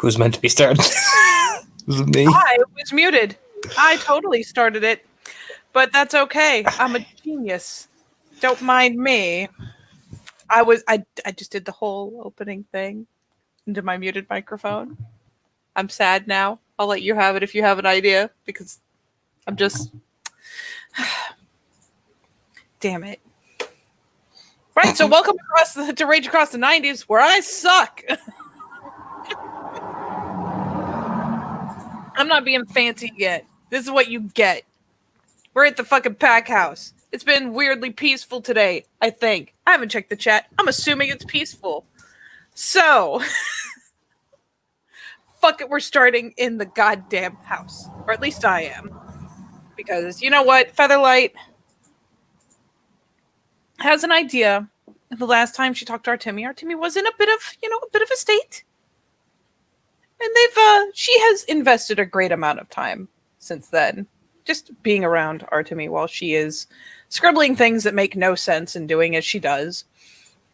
Who's meant to be starting? Was it me? I was muted. I totally started it, but that's okay. I'm a genius. Don't mind me. I just did the whole opening thing into my muted microphone. I'm sad now. I'll let you have it if you have an idea, because I'm just damn it. Right, so welcome to Rage Across the 90s, where I suck. I'm not being fancy yet. This is what you get. We're at the fucking pack house. It's been weirdly peaceful today, I think. I haven't checked the chat. I'm assuming it's peaceful. So, fuck it, we're starting in the goddamn house. Or at least I am. Because, you know what? Featherlight has an idea. The last time she talked to Artemi was in a bit of a state. And she has invested a great amount of time since then, just being around Artemi while she is scribbling things that make no sense and doing as she does.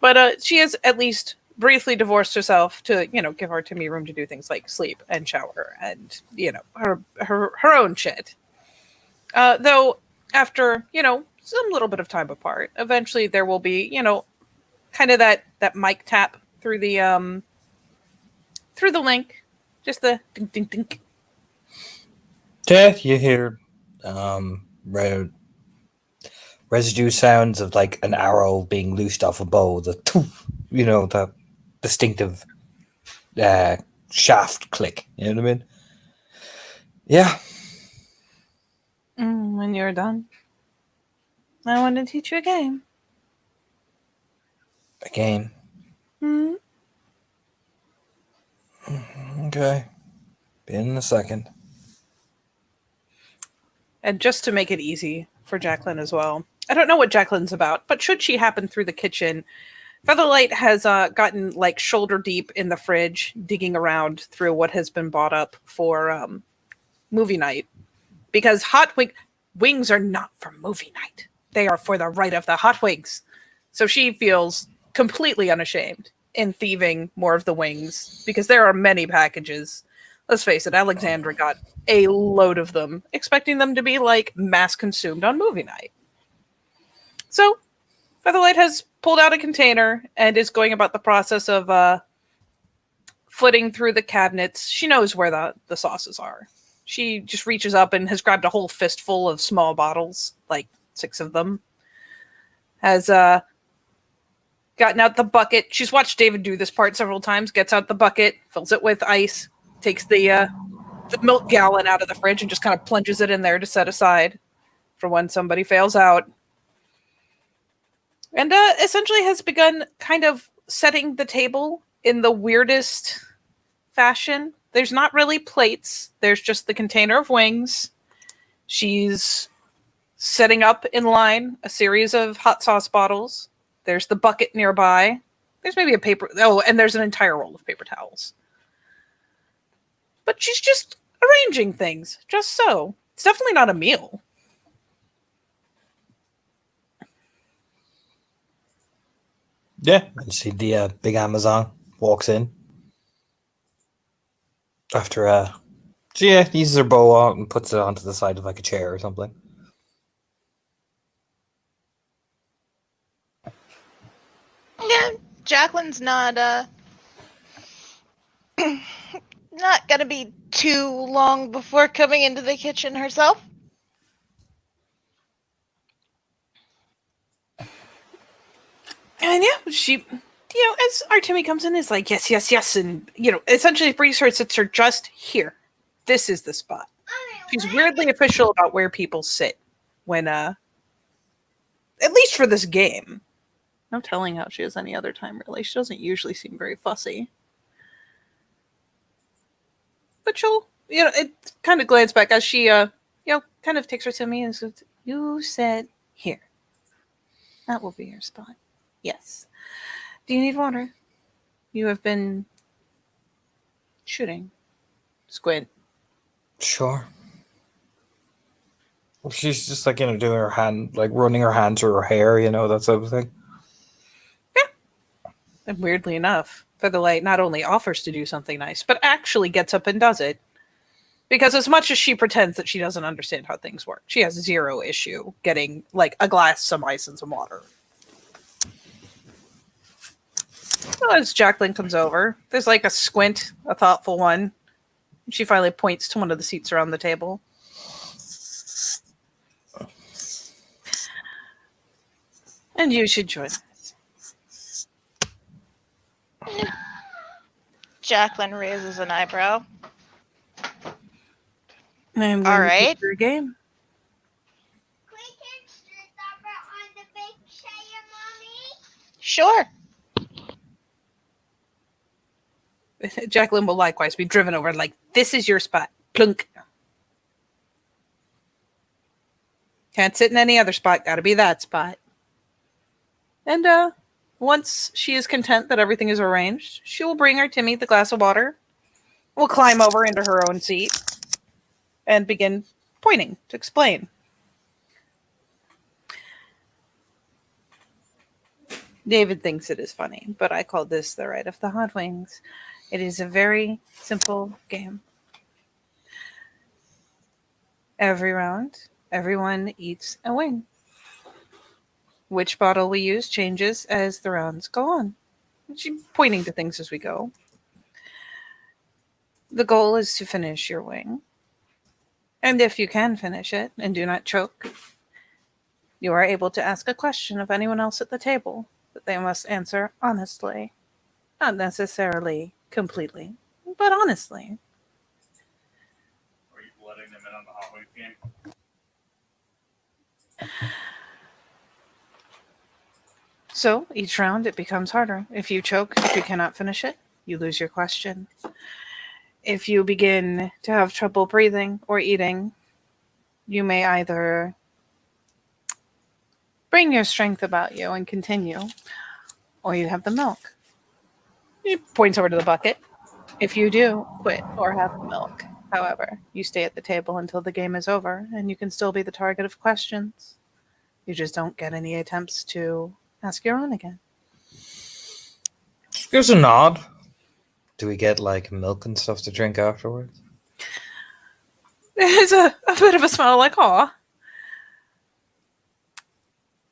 But she has at least briefly divorced herself to, give Artemi room to do things like sleep and shower and, her own shit. Though after, some little bit of time apart, eventually there will be, kind of that mic tap through the link. Just the dink, dink, dink. Yeah, you hear residue sounds of like an arrow being loosed off a bow. The distinctive shaft click. You know what I mean? Yeah. When you're done, I want to teach you a game. A game? Hmm? Okay. Be in a second. And just to make it easy for Jacqueline as well, I don't know what Jacqueline's about, but should she happen through the kitchen, Featherlight has gotten like shoulder deep in the fridge, digging around through what has been bought up for movie night. Because hot wings are not for movie night. They are for the right of the hot wings. So she feels completely unashamed in thieving more of the wings, because there are many packages. Let's face it, Alexandra got a load of them, expecting them to be like mass consumed on movie night. So Featherlight has pulled out a container and is going about the process of flitting through the cabinets. She knows where the sauces are. She just reaches up and has grabbed a whole fistful of small bottles, like 6 of them. Has gotten out the bucket. She's watched David do this part several times. Gets out the bucket, fills it with ice, takes the milk gallon out of the fridge and just kind of plunges it in there to set aside for when somebody fails out. And essentially has begun kind of setting the table in the weirdest fashion. There's not really plates. There's just the container of wings. She's setting up in line a series of hot sauce bottles. There's the bucket nearby. There's maybe and there's an entire roll of paper towels. But she's just arranging things, just so. It's definitely not a meal. Yeah, and see the big Amazon walks in. After she uses her bow out and puts it onto the side of like a chair or something. Yeah, Jacqueline's not not gonna be too long before coming into the kitchen herself. And yeah, she, as Artemi comes in, is like, yes, yes, yes. And, essentially research sits her just here. This is the spot. She's weirdly official about where people sit when, at least for this game. No telling how she is any other time, really. She doesn't usually seem very fussy. But she'll, it kind of glance back as she, kind of takes her to me and says, you sit here. That will be your spot. Yes. Do you need water? You have been shooting. Squint. Sure. She's just like, doing her hand, like running her hand through her hair, that sort of thing. Yeah. And weirdly enough, Featherlight not only offers to do something nice, but actually gets up and does it. Because as much as she pretends that she doesn't understand how things work, she has zero issue getting like a glass, some ice, and some water. So as Jacqueline comes over, there's like a squint, a thoughtful one. She finally points to one of the seats around the table. And you should join us. Jacqueline raises an eyebrow. I'm going All to right. take your game. Sure. Jacqueline will likewise be driven over like, this is your spot. Plunk. Can't sit in any other spot. Gotta be that spot. And once she is content that everything is arranged, she will bring her Timmy the glass of water, will climb over into her own seat, and begin pointing to explain. David thinks it is funny, but I call this the Rite of the Hot Wings. It is a very simple game. Every round, everyone eats a wing. Which bottle we use changes as the rounds go on. She's pointing to things as we go. The goal is to finish your wing. And if you can finish it and do not choke, you are able to ask a question of anyone else at the table that they must answer honestly. Not necessarily completely, but honestly. Are you letting them in on the Hot Wings game? So each round it becomes harder. If you choke, if you cannot finish it, you lose your question. If you begin to have trouble breathing or eating, you may either bring your strength about you and continue, or you have the milk. He points over to the bucket. If you do quit or have the milk, however, you stay at the table until the game is over, and you can still be the target of questions. You just don't get any attempts to ask your own again. Gives a nod. Do we get like milk and stuff to drink afterwards? There's a bit of a smile like, aw.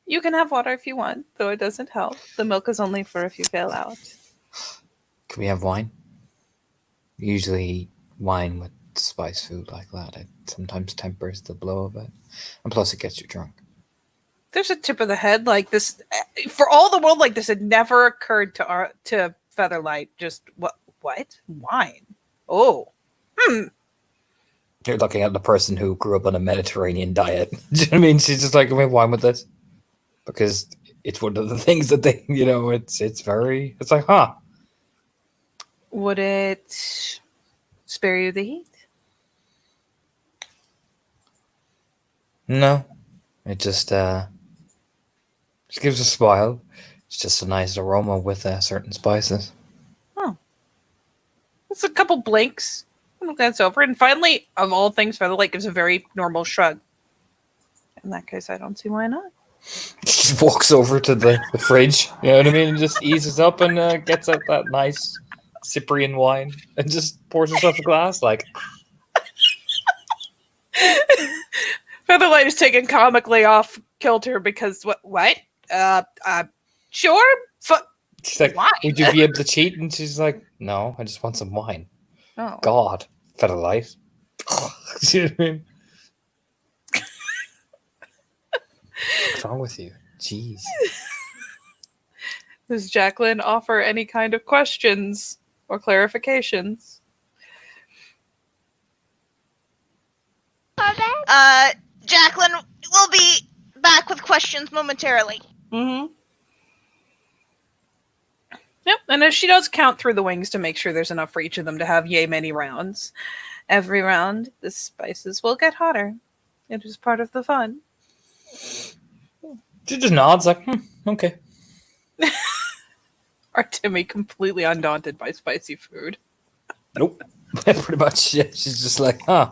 You can have water if you want, though it doesn't help. The milk is only for if you fail out. Can we have wine? Usually wine with spice food like that. It sometimes tempers the blow of it. And plus it gets you drunk. There's a tip of the head like this. For all the world, like this had never occurred to Featherlight. Just what? Wine? Oh, You're looking at the person who grew up on a Mediterranean diet. Do you know what I mean? She's just like, can we have wine with this? Because it's one of the things that they, it's like, huh. Would it spare you the heat? No. It just gives a smile. It's just a nice aroma with certain spices. It's a couple blinks. That's over. And finally, of all things, Featherlight gives a very normal shrug. In that case, I don't see why not. She just walks over to the fridge, you know what I mean? And just eases up and gets out that nice Cyprian wine and just pours herself a glass like... Featherlight is taken comically off kilter because what? Sure. She's like, wine. would you be able to cheat? And she's like, no, I just want some wine. Oh. God, Featherlight. Do you know what I mean? What's wrong with you? Jeez. Does Jacqueline offer any kind of questions or clarifications? Jacqueline will be back with questions momentarily. Mm-hmm. Yep, and if she does count through the wings to make sure there's enough for each of them to have yay many rounds, every round the spices will get hotter. It is part of the fun. She just nods like, okay. Our Timmy completely undaunted by spicy food. Nope. Pretty much, yeah. She's just like, huh.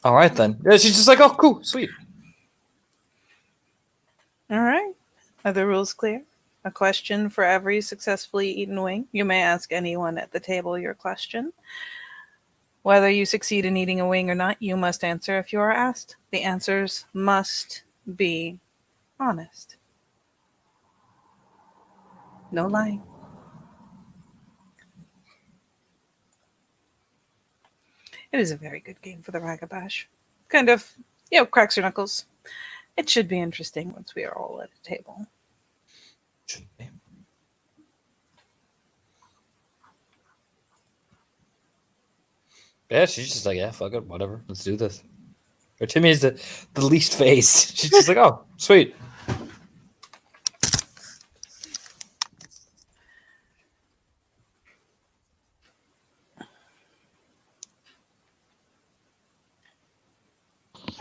All right, then. Yeah, she's just like, oh, cool, sweet. All right. Are the rules clear? a question for every successfully eaten wing. You may ask anyone at the table your question. Whether you succeed in eating a wing or not, you must answer if you are asked. The answers must be honest. No lying. It is a very good game for the Ragabash. Kind of, cracks your knuckles. It should be interesting once we are all at a table. Should be. Yeah, she's just like, yeah, fuck it, whatever, let's do this. Or Timmy is the least face. She's just like, oh, sweet.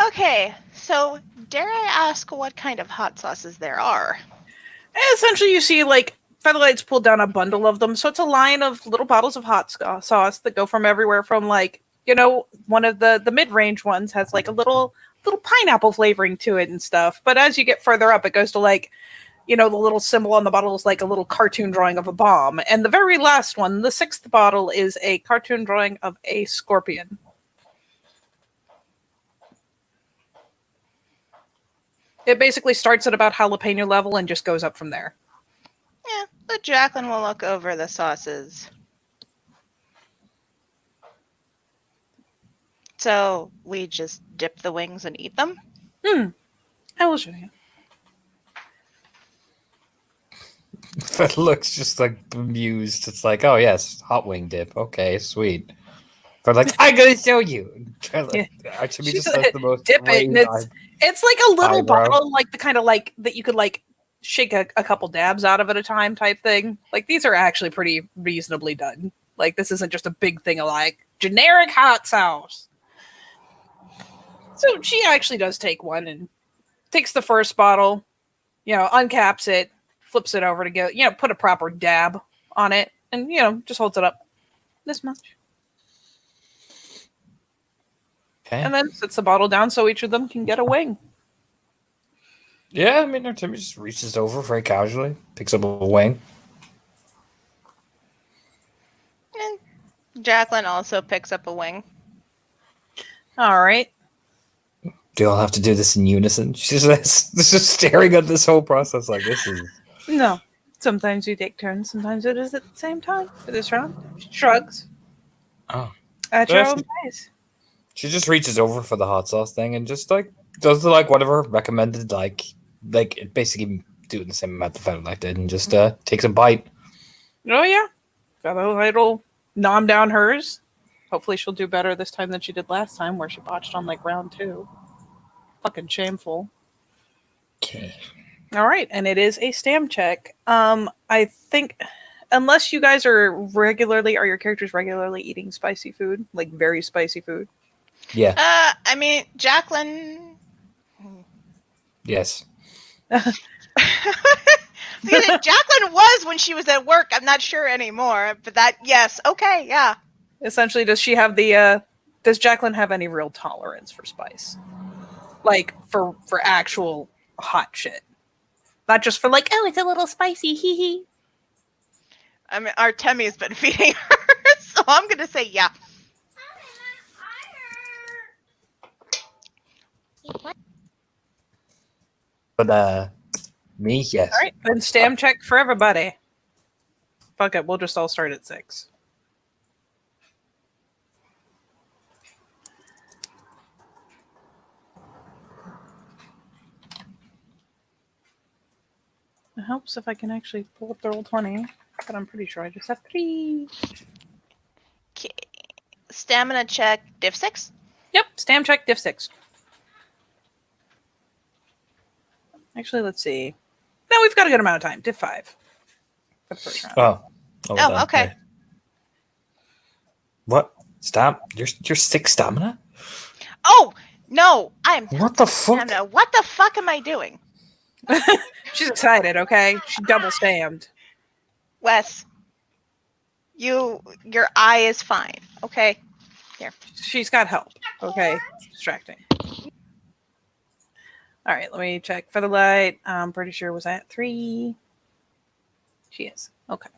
Okay, so dare I ask what kind of hot sauces there are? Essentially, you see, like, Featherlight's pulled down a bundle of them. So it's a line of little bottles of hot sauce that go from everywhere from, like, one of the mid-range ones has, like, a little pineapple flavoring to it and stuff. But as you get further up, it goes to, like, the little symbol on the bottle is like a little cartoon drawing of a bomb. And the very last one, the 6th bottle, is a cartoon drawing of a scorpion. It basically starts at about jalapeno level and just goes up from there. Yeah, but Jacqueline will look over the sauces. So we just dip the wings and eat them? I will show you. That looks just like bemused. It's like, oh yes, hot wing dip. Okay, sweet. But like, I'm gonna show you. Actually, She's just has the most dip it, and raised it's like a little eyebrow. bottle, like the kind of like that you could like shake a couple dabs out of at a time type thing. Like these are actually pretty reasonably done. Like this isn't just a big thing of like generic hot sauce. So she actually does take one and takes the first bottle, uncaps it, flips it over to go, put a proper dab on it, and just holds it up this much. Okay. And then sets the bottle down so each of them can get a wing. Yeah, I mean, Timmy just reaches over very casually, picks up a wing. And Jacqueline also picks up a wing. All right. Do you all have to do this in unison? She's just staring at this whole process like this is. No. Sometimes you take turns. Sometimes it is at the same time for this round. She shrugs. Oh. At your Yes. own pace. She just reaches over for the hot sauce thing and just like does the like whatever recommended like it basically doing the same amount the Featherlight did and just takes a bite. Oh, yeah. Featherlight will nom down hers. Hopefully she'll do better this time than she did last time where she botched on like round 2. Fucking shameful. Okay. All right. And it is a stam check. I think unless you guys are your characters regularly eating spicy food, like very spicy food? Yeah. I mean, Jacqueline. Yes. Jacqueline was when she was at work. I'm not sure anymore, but yes, okay, yeah. Essentially, does Jacqueline have any real tolerance for spice? Like for actual hot shit. Not just for like, oh, it's a little spicy, hee hee. I mean, Artemi's been feeding her, so I'm gonna say yeah. But me, yes. All right, then stam check for everybody. Fuck it, we'll just all start at 6. It helps if I can actually pull up the roll 20, but I'm pretty sure I just have 3. Okay. Stamina check, diff 6. Yep, stam check, diff 6. Actually, let's see. No, we've got a good amount of time. Diff 5 for the first round. Oh, okay. What? Stop! You're 6 stamina. Oh no, I'm. What the fuck? Stamina. What the fuck am I doing? She's excited, okay? She double stammed. Wes, your eye is fine, okay? She's got help, okay? It's distracting. All right, let me check Featherlight. I'm pretty sure was at 3. She is. Okay.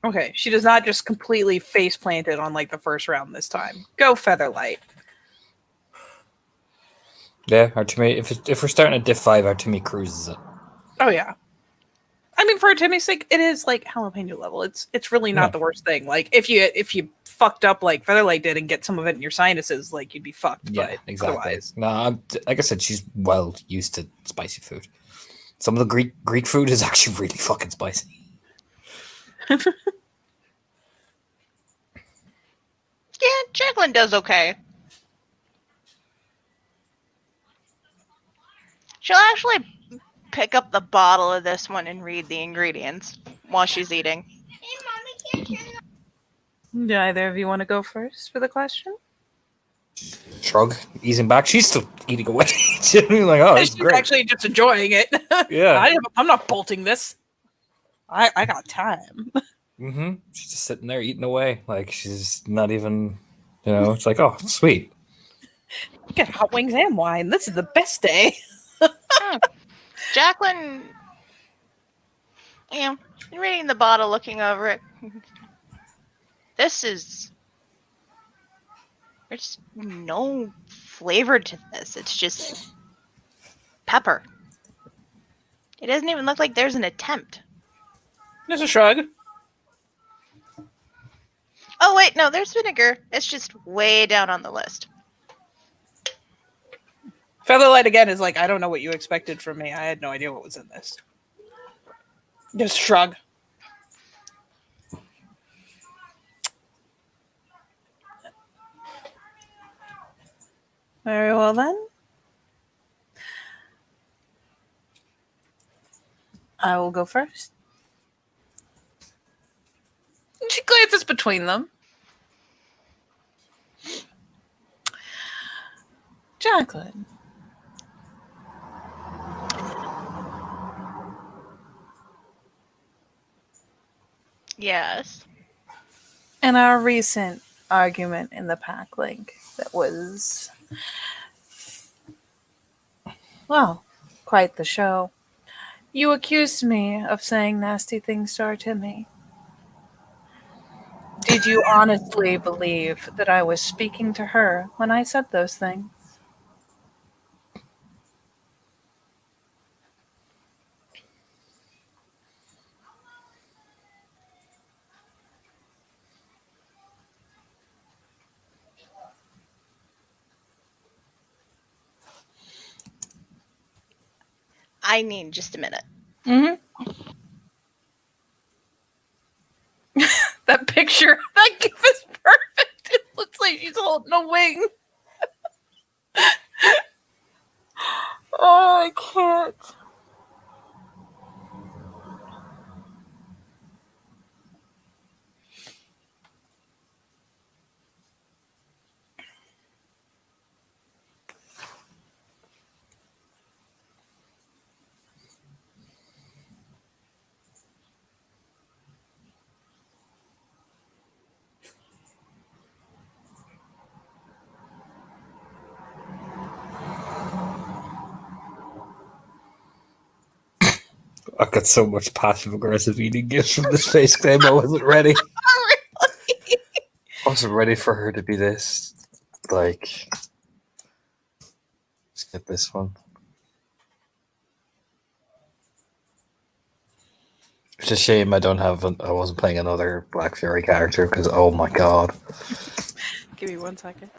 Okay, she does not just completely face planted on like the first round this time. Go Featherlight. Yeah, Artemi. If we're starting at diff 5, Artemi cruises it. Oh yeah. I mean, for Timmy's sake, it is like jalapeno level. It's really not Yeah. the worst thing. Like if you fucked up like Featherlight did and get some of it in your sinuses, like you'd be fucked. Yeah, But exactly. otherwise, No, like I said, she's well used to spicy food. Some of the Greek food is actually really fucking spicy. Yeah, Jacqueline does okay. She'll actually pick up the bottle of this one and read the ingredients while she's eating. do either of you want to go first for the question? Shrug, easing back. She's still eating away. She's like, oh, this is She's great. actually just enjoying it. Yeah. I'm not bolting this. I got time. Mm-hmm. She's just sitting there eating away. Like she's not even, it's like, oh, sweet. Get hot wings and wine. This is the best day. Jacqueline, reading the bottle, looking over it. There's no flavor to this. It's just pepper. It doesn't even look like there's an attempt. There's a shrug. Oh, wait, no, there's vinegar. It's just way down on the list. Featherlight again is like, I don't know what you expected from me. I had no idea what was in this. Just shrug. Very well then. I will go first. She glances between them. Jacqueline. Yes. In our recent argument in the pack link that was, well, quite the show, you accused me of saying nasty things to our Timmy. Did you honestly believe that I was speaking to her when I said those things? I need just a minute. Mm-hmm. That picture, that gif is perfect. It looks like she's holding a wing. Oh, I can't. I got so much passive aggressive eating gifts from this face claim. I wasn't ready. I wasn't ready for her to be this. Like, let's get this one. It's a shame I wasn't playing another Black Fury character because, oh my god. Give me 1 second.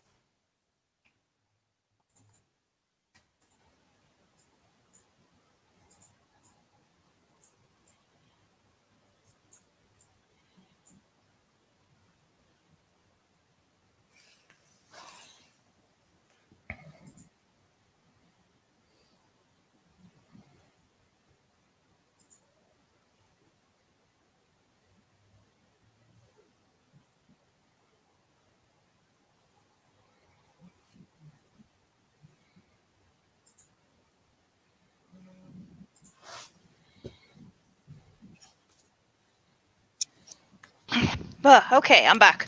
Okay, I'm back.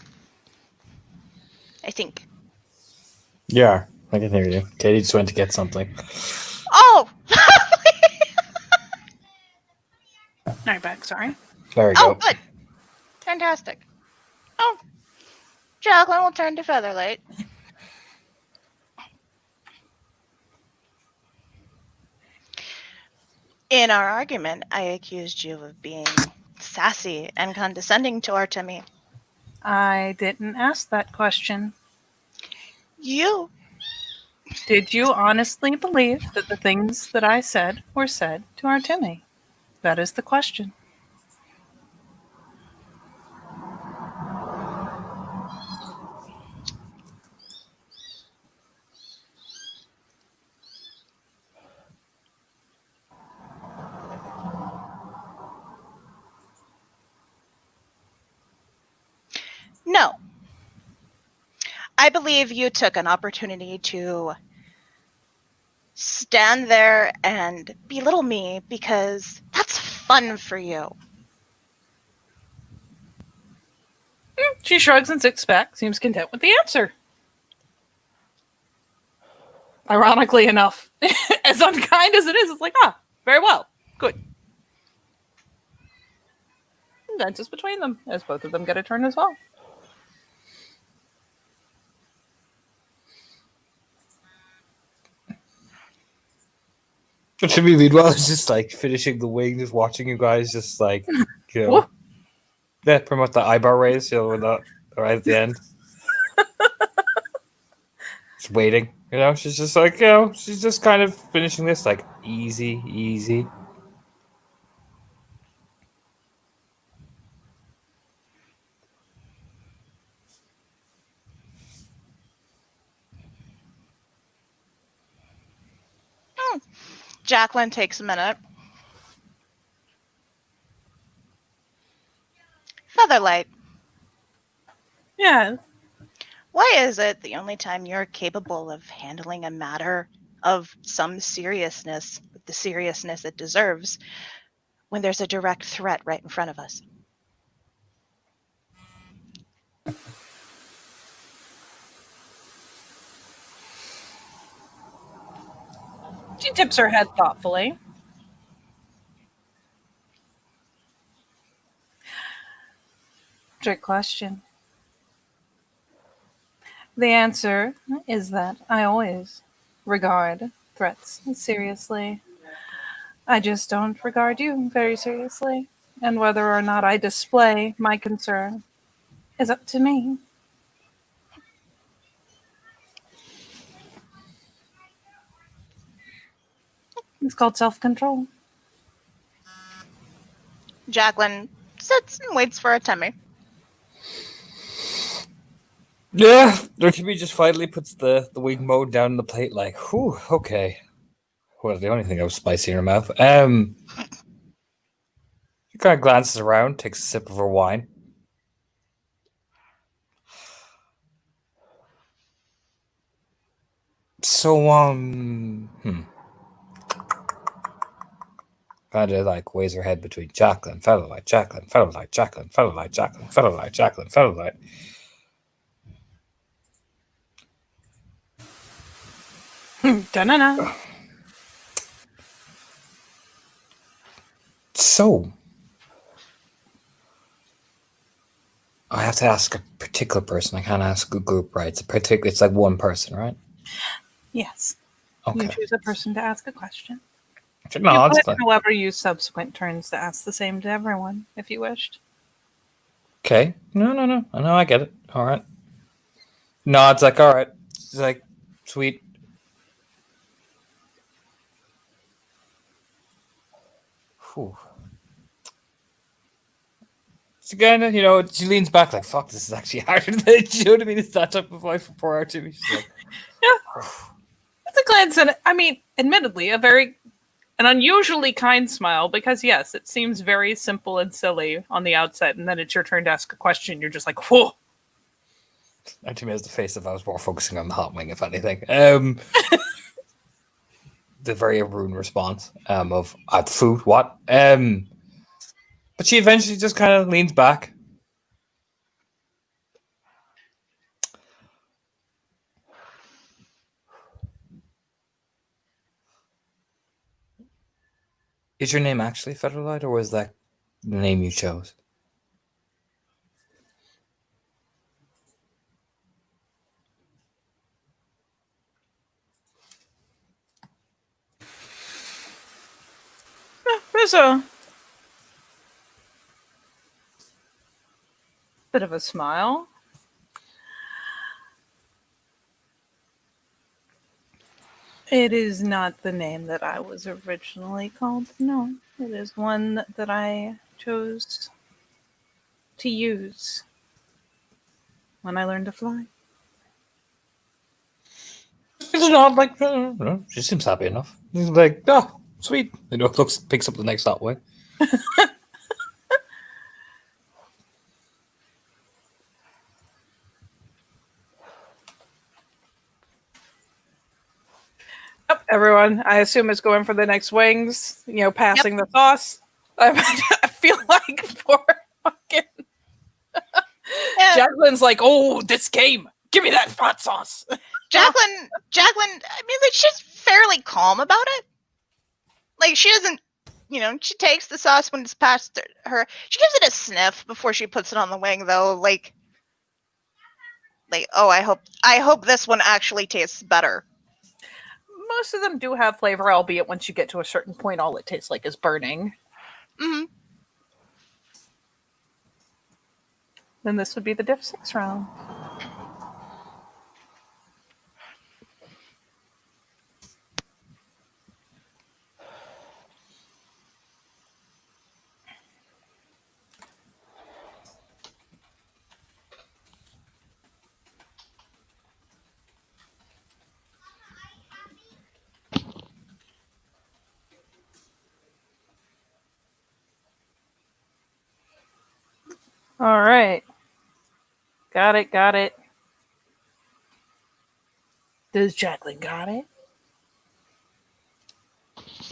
I think. Yeah, I can hear you. Katie just went to get something. Oh! All right, back. Sorry. There we Oh, go. good. Fantastic. Oh, Jacqueline will turn to Featherlight. In our argument, I accused you of being sassy and condescending to Artemi. I didn't ask that question. You Did you honestly believe that the things that I said were said to Artemi? That is the question. No. I believe you took an opportunity to stand there and belittle me because that's fun for you. She shrugs and sits back, seems content with the answer. Ironically enough, as unkind as it is, it's like, very well, good. And that's just between them, as both of them get a turn as well. To me, meanwhile, it's just like finishing the wing, just watching you guys, just like, you know, yeah, promote the eyebrow raise, you know, with that right at the end. Just waiting, you know, she's just like, you know, she's just kind of finishing this like easy, easy. Jacqueline takes a minute. Featherlight, Yeah, why is it the only time you're capable of handling a matter of some seriousness, with the seriousness it deserves, when there's a direct threat right in front of us? she tips her head thoughtfully. Trick question. The answer is that I always regard threats seriously. I just don't regard you very seriously. And whether or not I display my concern is up to me. It's called self control. Jacqueline sits and waits for Artemi. Yeah, Artemi just finally puts the wing mode down on the plate, like, whew, okay. Well, the only thing that was spicy in her mouth. She kind of glances around, takes a sip of her wine. So, kind of like weighs her head between Jacqueline, Featherlight, Jacqueline, Featherlight, Jacqueline, Featherlight, Jacqueline, Featherlight, Jacqueline, Featherlight. Da-na-na. So, I have to ask a particular person. I can't ask a group, right? It's like one person, right? Yes. Okay. You choose a person to ask a question. No, You that's could, fine. however, use subsequent turns to ask the same to everyone, if you wished. Okay. No. I know, I get it. All right. No, it's like, all right. It's like, sweet. Whew. She kind of, you know, she leans back like, fuck, this is actually harder than, you know what I mean? It's that type of life for poor Artemi. She's like, It's a glance, and I mean, admittedly, an unusually kind smile, because yes, it seems very simple and silly on the outset, and then it's your turn to ask a question. You're just like, whoa. Artemi has the face of I was more focusing on the hot wing, if anything. The very Arun response of at food, what? But she eventually just kind of leans back. Is your name actually Featherlight, or was that the name you chose? There's a bit of a smile. It is not the name that I was originally called. No, it is one that I chose to use when I learned to fly. It's not like she seems happy enough. He's like, oh, sweet. Picks up the next that way. Yep, everyone, I assume is going for the next wings. Passing the sauce. I feel like poor fucking Yeah, Jacqueline's like, oh, this game. Give me that hot sauce. Jacqueline, I mean, like, she's fairly calm about it. Like, she doesn't, she takes the sauce when it's past her. She gives it a sniff before she puts it on the wing, though. Like, oh, I hope this one actually tastes better. Most of them do have flavor, albeit once you get to a certain point, all it tastes like is burning. Hmm. Then this would be the Div 6 round. All right. Got it. Does Jacqueline got it?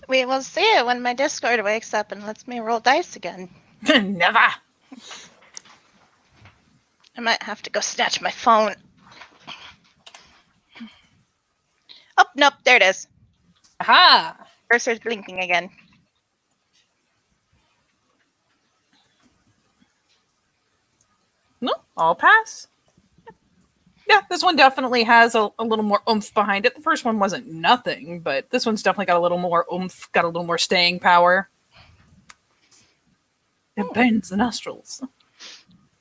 We will see it when my Discord wakes up and lets me roll dice again. Never. I might have to go snatch my phone. Oh, nope, there it is. Aha! Cursor's blinking again. No, all pass. Yeah, this one definitely has a little more oomph behind it. The first one wasn't nothing, but this one's definitely got a little more oomph, got a little more staying power. It burns the nostrils.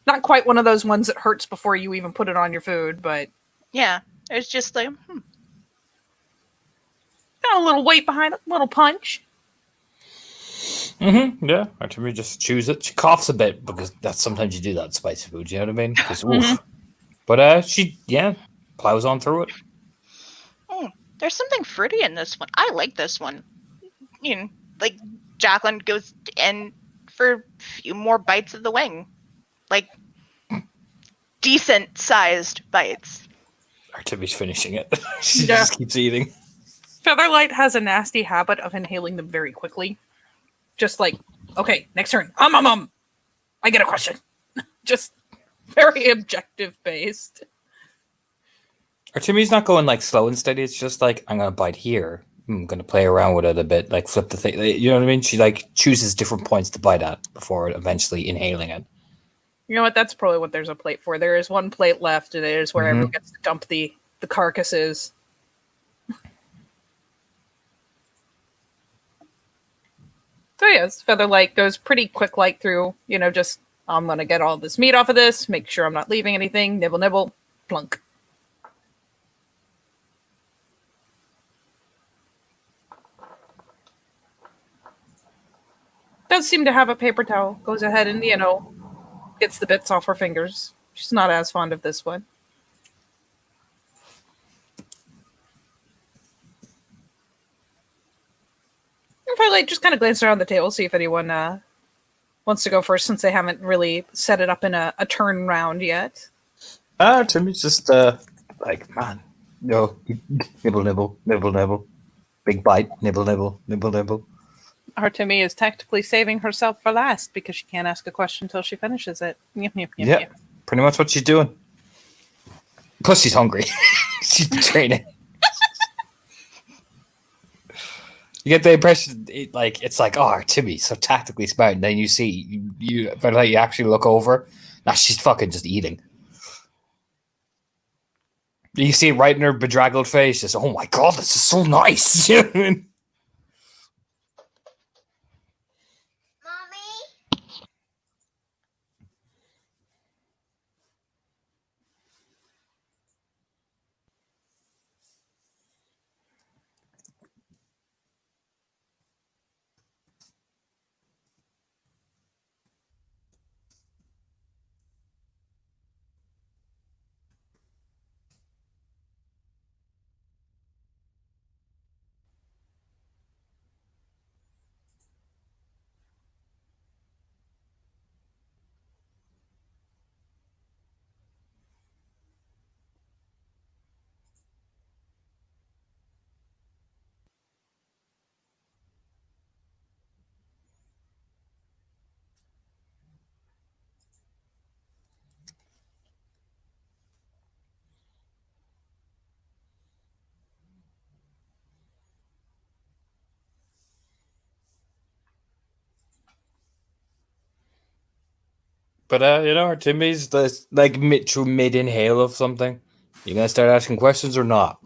Not quite one of those ones that hurts before you even put it on your food, but Yeah, it's just like, got a little weight behind it, a little punch. Mm-hmm. Yeah, Artemia just chews it. She coughs a bit because that's sometimes you do that in spicy food. You know what I mean? 'Cause, oof. But she plows on through it. there's something fruity in this one. I like this one. Like, Jacqueline goes in for a few more bites of the wing. Like, decent sized bites. Artemia's finishing it. She Yeah. just keeps eating. Featherlight has a nasty habit of inhaling them very quickly. Just like, okay, next turn. I get a question. Just very objective based. Artemia's not going like slow and steady. It's just like, I'm gonna bite here. I'm gonna play around with it a bit, like flip the thing. You know what I mean? She like chooses different points to bite at before eventually inhaling it. You know what? That's probably what there's a plate for. There is one plate left, and it is where everyone gets to dump the carcasses. So yes, Featherlight goes pretty quick like through, just I'm gonna get all this meat off of this, make sure I'm not leaving anything, nibble nibble, plunk. Does seem to have a paper towel. Goes ahead and, gets the bits off her fingers. She's not as fond of this one. Featherlight just kind of glances around the table, see if anyone wants to go first, since they haven't really set it up in a turn round yet. Artemia's just like, man, no, nibble, nibble, nibble, nibble, big bite, nibble, nibble, nibble, nibble. Artemia is tactically saving herself for last because she can't ask a question until she finishes it. Yeah, pretty much what she's doing. Plus, she's hungry. She's training. You get the impression it's like, oh, Timmy's so tactically smart, and then you see but like you actually look over, nah, she's fucking just eating. You see it right in her bedraggled face, just, oh my god, this is so nice. You know what I mean? But Timmy's the like mid inhale of something. You gonna start asking questions or not?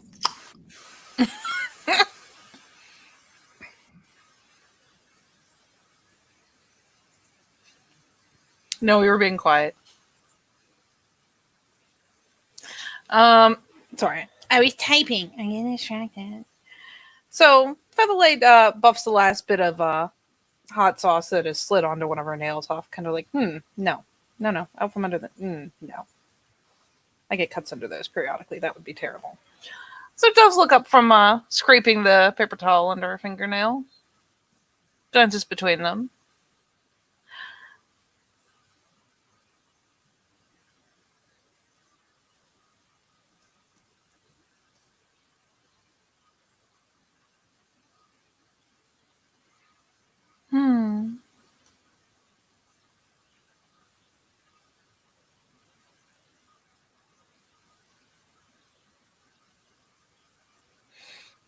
No, we were being quiet. Sorry. I was typing. I'm getting distracted. So, Featherlight buffs the last bit of hot sauce that has slid onto one of her nails off, kind of like, no. Out from under the, no. I get cuts under those periodically. That would be terrible. So it does look up from scraping the paper towel under her fingernail. Glances between them.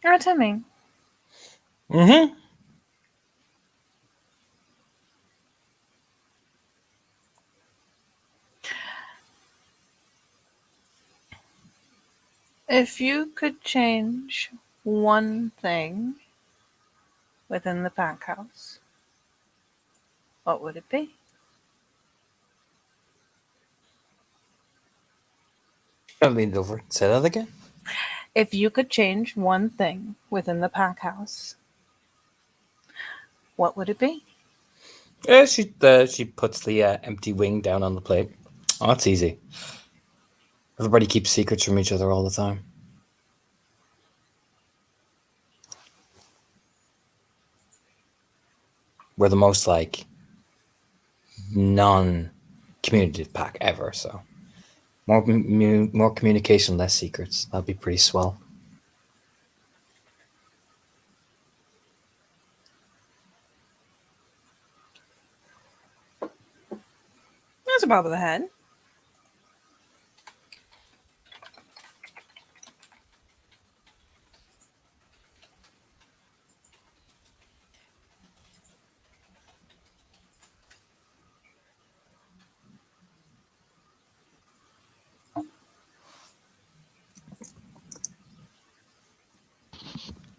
You're Timmy. Mm-hmm. If you could change one thing within the pack house, what would it be? I leaned over. Say that again. If you could change one thing within the pack house, what would it be? Yeah, she puts the empty wing down on the plate. Oh, that's easy. Everybody keeps secrets from each other all the time. We're the most like non-communicative pack ever, so more communication, less secrets. That'd be pretty swell. That's a bob of the head.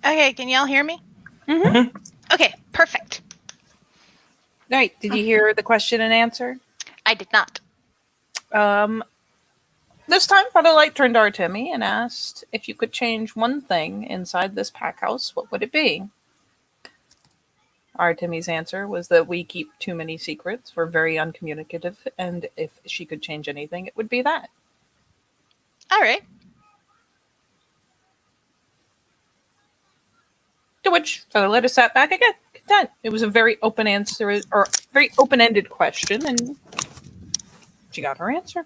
Okay, can y'all hear me? Mm-hmm. Okay, perfect. Right. Did you hear the question and answer? I did not. This time, Featherlight turned to Artemi and asked, if you could change one thing inside this pack house, what would it be? Artemi's answer was that we keep too many secrets. We're very uncommunicative, and if she could change anything, it would be that. All right. To which Featherlight sat back again, content. It was a very open answer, or very open-ended question, and she got her answer.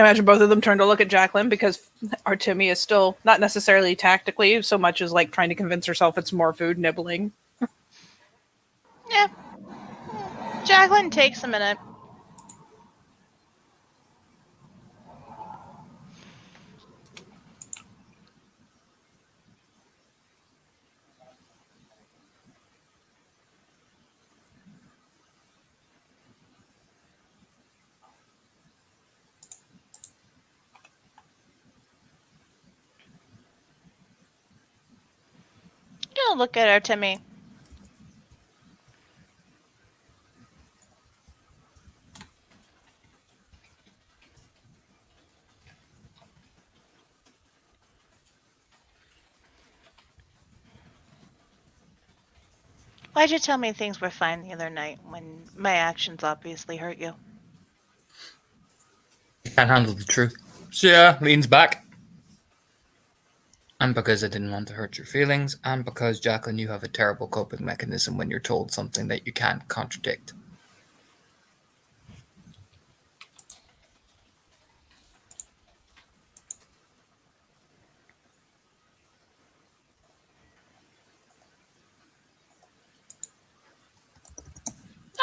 imagine both of them turn to look at Jacqueline because Artemi is still not necessarily tactically so much as like trying to convince herself it's more food nibbling. Yeah. Jacqueline takes a minute. You'll look at Artemi. Why'd you tell me things were fine the other night when my actions obviously hurt you? You can't handle the truth. So yeah, leans back. And because I didn't want to hurt your feelings, and because, Jacqueline, you have a terrible coping mechanism when you're told something that you can't contradict.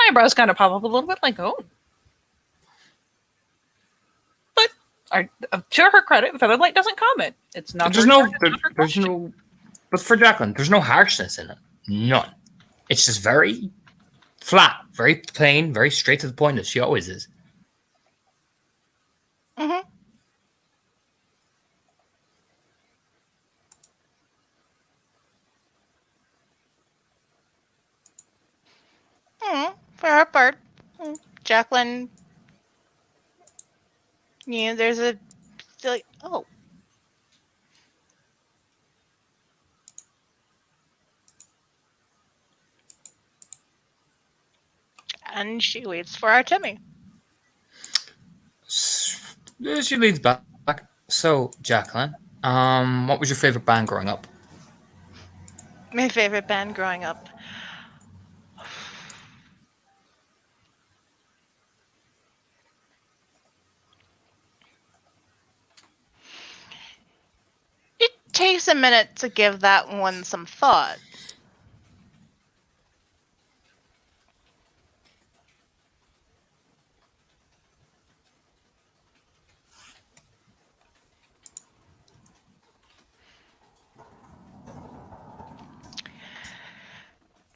Eyebrows kind of pop up a little bit, like, oh. But to her credit, Featherlight doesn't comment. It's not. There's no, but for Jacqueline, there's no harshness in it. None. It's just very flat, very plain, very straight to the point, as she always is. Mm-hmm. For her part, Jacqueline, there's a like, oh. And she waits for Artemi. She leads back. So, Jacqueline, what was your favorite band growing up? My favorite band growing up. It takes a minute to give that one some thought.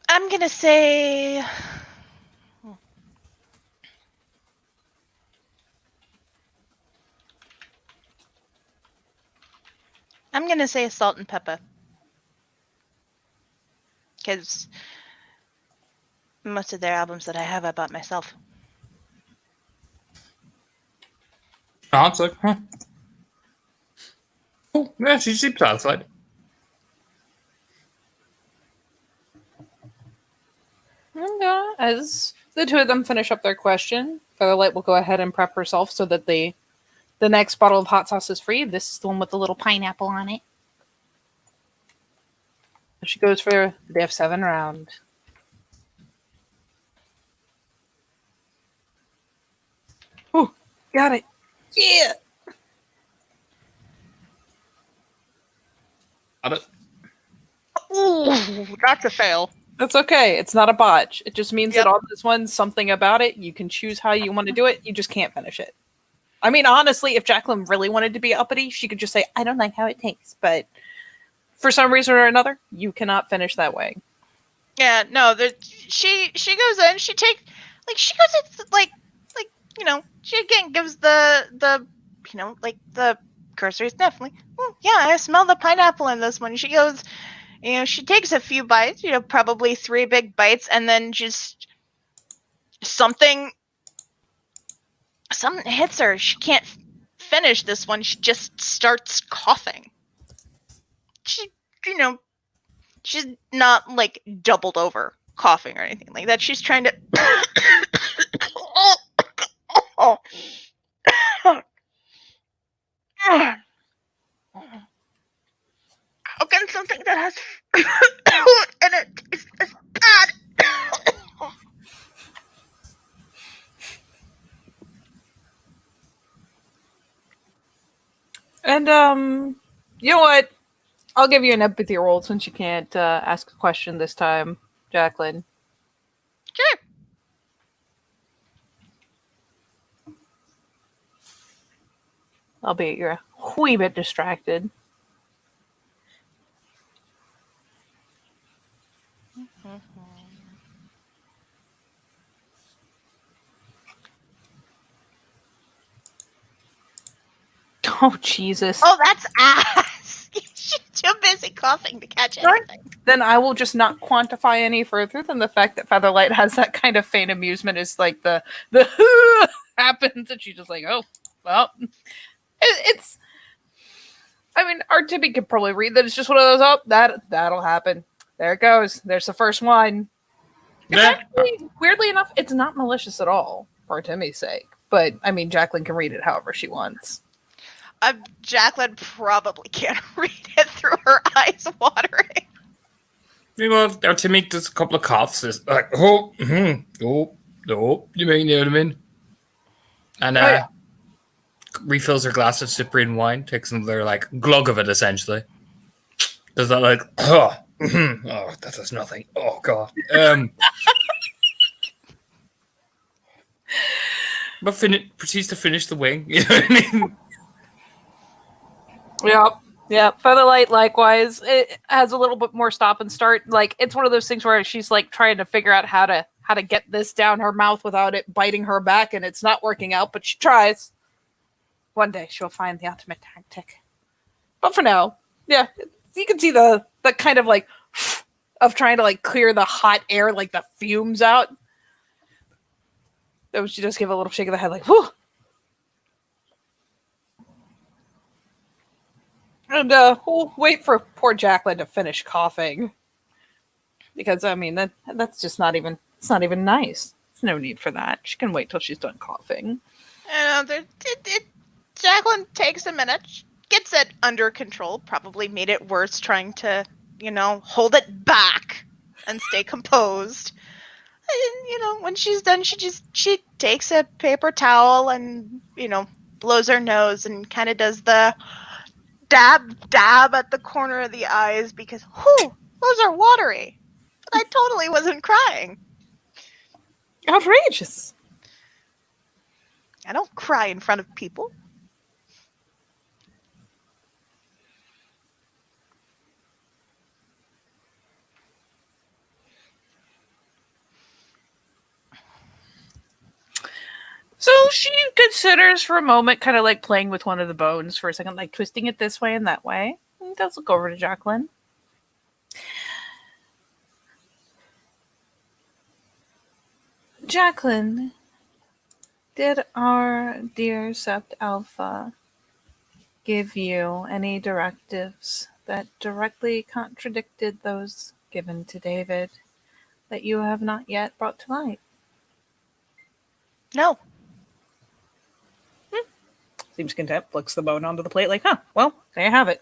I'm gonna say Salt and Pepper. Because most of their albums that I have, I bought myself. Oh, it's like, huh. Oh, yeah, she seems satisfied. And as the two of them finish up their question, Featherlight will go ahead and prep herself so that the next bottle of hot sauce is free. This is the one with the little pineapple on it. She goes for the F7 round. Oh, got it. Yeah. Got it. Ooh, that's a fail. That's okay. It's not a botch. It just means that on this one, something about it, you can choose how you want to do it. You just can't finish it. I mean, honestly, if Jacqueline really wanted to be uppity, she could just say, I don't like how it tastes. But for some reason or another, you cannot finish that way. Yeah, no, she goes in, she goes in, she again gives the the cursory sniff, like, oh, yeah, I smell the pineapple in this one. She goes, she takes a few bites, probably 3 big bites, and then just something hits her. She can't finish this one. She just starts coughing. She's not like doubled over coughing or anything like that. She's trying to how can something that has in it is bad? And you know what? I'll give you an empathy roll since you can't ask a question this time, Jacqueline. Sure. Albeit you're a wee bit distracted. Oh, Jesus. Oh, that's ass. She's too busy coughing to catch anything. Then I will just not quantify any further than the fact that Featherlight has that kind of faint amusement is like the happens and she's just like, oh, well. It's I mean, our Timmy could probably read that it's just one of those, oh, that'll happen. There it goes. There's the first one. It's Yeah. actually, weirdly enough, it's not malicious at all, for Timmy's sake. But, I mean, Jacqueline can read it however she wants. Jacqueline probably can't read it through her eyes watering. You know, our Timmy does a couple of coughs. It's like, oh, you know what I mean? And refills her glass of Cyprian wine, takes another like glug of it essentially. Does that like, oh, that does nothing. Oh god. But proceeds to finish the wing. You know what I mean? Yeah. Featherlight, likewise, it has a little bit more stop and start. Like, it's one of those things where she's like trying to figure out how to get this down her mouth without it biting her back, and it's not working out, but she tries. One day she'll find the ultimate tactic. But for now, yeah, you can see the kind of like of trying to like clear the hot air, like the fumes out. Though she does give a little shake of the head, like, whew. And we'll wait for poor Jacqueline to finish coughing. Because I mean that's just not even nice. There's no need for that. She can wait till she's done coughing. Jacqueline takes a minute, gets it under control, probably made it worse trying to, hold it back and stay composed. And, when she's done, she takes a paper towel and, blows her nose and kind of does the dab at the corner of the eyes because, whew, those are watery. But I totally wasn't crying. Outrageous. I don't cry in front of people. So she considers for a moment, kind of like playing with one of the bones for a second, like twisting it this way and that way. And does look over to Jacqueline. Jacqueline, did our dear Sept Alpha give you any directives that directly contradicted those given to David that you have not yet brought to light? No. Seems content, flicks the bone onto the plate like, huh, well, there you have it.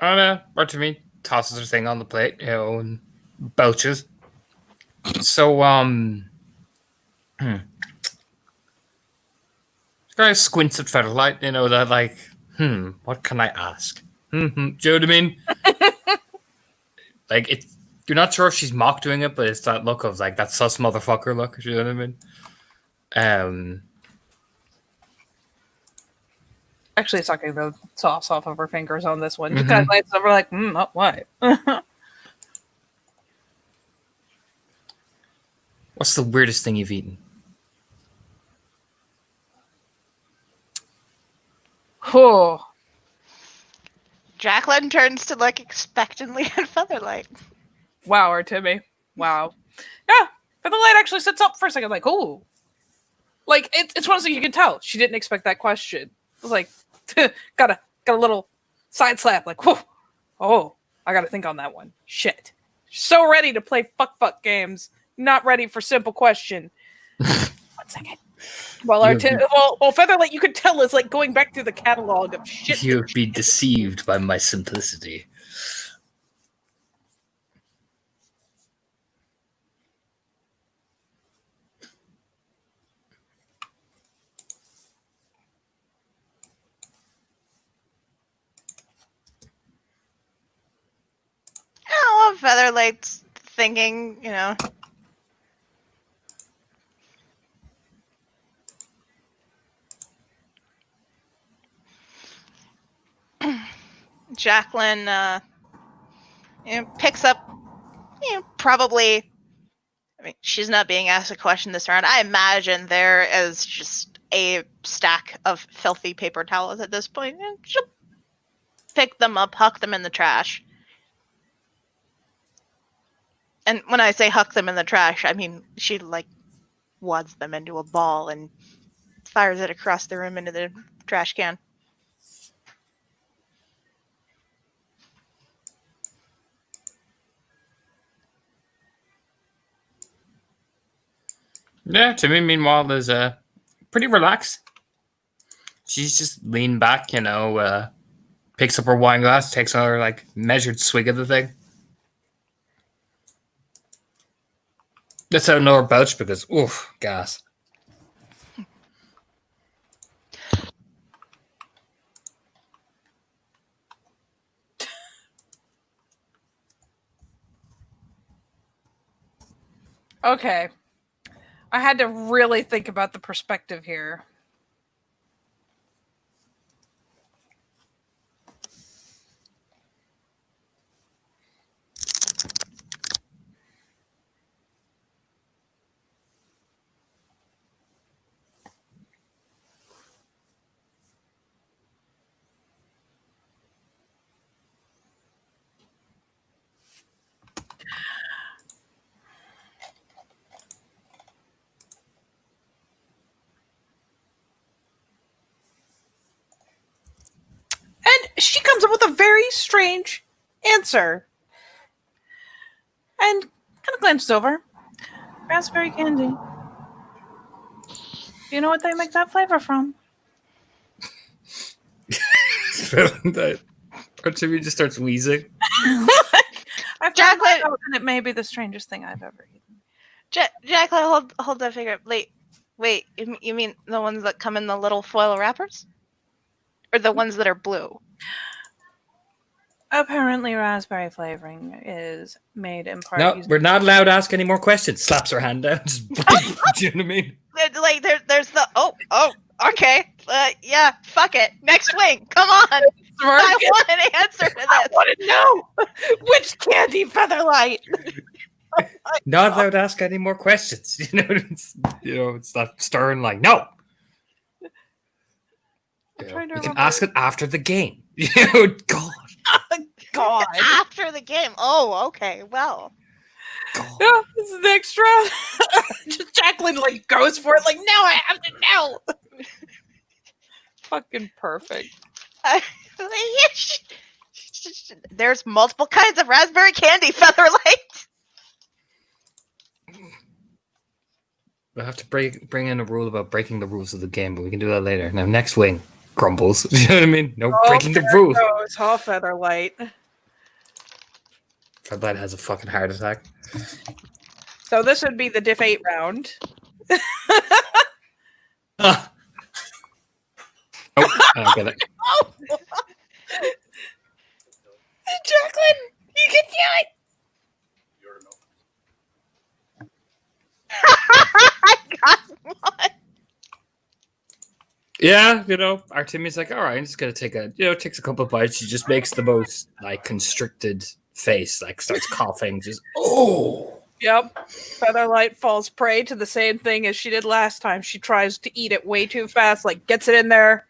And Bartolome tosses her thing on the plate, and belches. So, guy squints at Featherlight, that like, what can I ask? Do you know what I mean? Like, you're not sure if she's mock doing it, but it's that look of like that sus motherfucker look. You know what I mean? Actually, sucking the sauce off of her fingers on this one. Just kind of glanced over like, what? What's the weirdest thing you've eaten? Oh. Jacqueline turns to look expectantly at Featherlight. Wow, Artemi. Wow. Yeah, Featherlight actually sits up for a second, like, oh. Like, it's one of those things you can tell. She didn't expect that question. It was like, got a little side slap, like, whoa. Oh, I gotta think on that one. Shit. So ready to play fuck games. Not ready for simple question. 1 second. Well, Featherlight, you could tell, is like going back through the catalog of shit. You'll be deceived by my simplicity. Featherlight's thinking, you know. Jacqueline picks up, probably. I mean, she's not being asked a question this round. I imagine there is just a stack of filthy paper towels at this point. And she'll pick them up, huck them in the trash. And when I say huck them in the trash, I mean she wads them into a ball and fires it across the room into the trash can. Yeah, Timmy, meanwhile, is pretty relaxed. She's just leaned back, picks up her wine glass, takes another measured swig of the thing. Lets out another belch because, oof, gas. Okay. I had to really think about the perspective here. And she comes up with a very strange answer. And kind of glances over. Raspberry candy. Do you know what they make that flavor from? Or Timmy just starts wheezing. I found that out, and it may be the strangest thing I've ever eaten. Jacqueline, hold that figure. Wait, you mean the ones that come in the little foil wrappers? Or the ones that are blue? Apparently, raspberry flavoring is made in part. No, we're not allowed to ask any more questions. Slaps her hand down. Just, do you know what I mean? There's the okay, yeah, fuck it. Next swing, come on. I want an answer to this. I want to know which candy, Featherlight. Not allowed to ask any more questions. It's that stern no. We can ask it after the game. God. God. After the game. Oh, okay. Well. God. Yeah, this is the extra. Just Jacqueline goes for it. Now I have to know. Fucking perfect. There's multiple kinds of raspberry candy, Featherlight. We'll have to bring in a rule about breaking the rules of the game, but we can do that later. Now, next wing, Grumbles. You know what I mean? No breaking the rules. It's all Featherlight. Featherlight has a fucking heart attack. So this would be the Diff 8 round. Oh, I don't get it. Oh. Jacqueline, you can do it. I got one. Yeah, Artemia's all right, I'm just gonna take takes a couple of bites. She just makes the most constricted face, starts coughing, just Yep. Featherlight falls prey to the same thing as she did last time. She tries to eat it way too fast, gets it in there,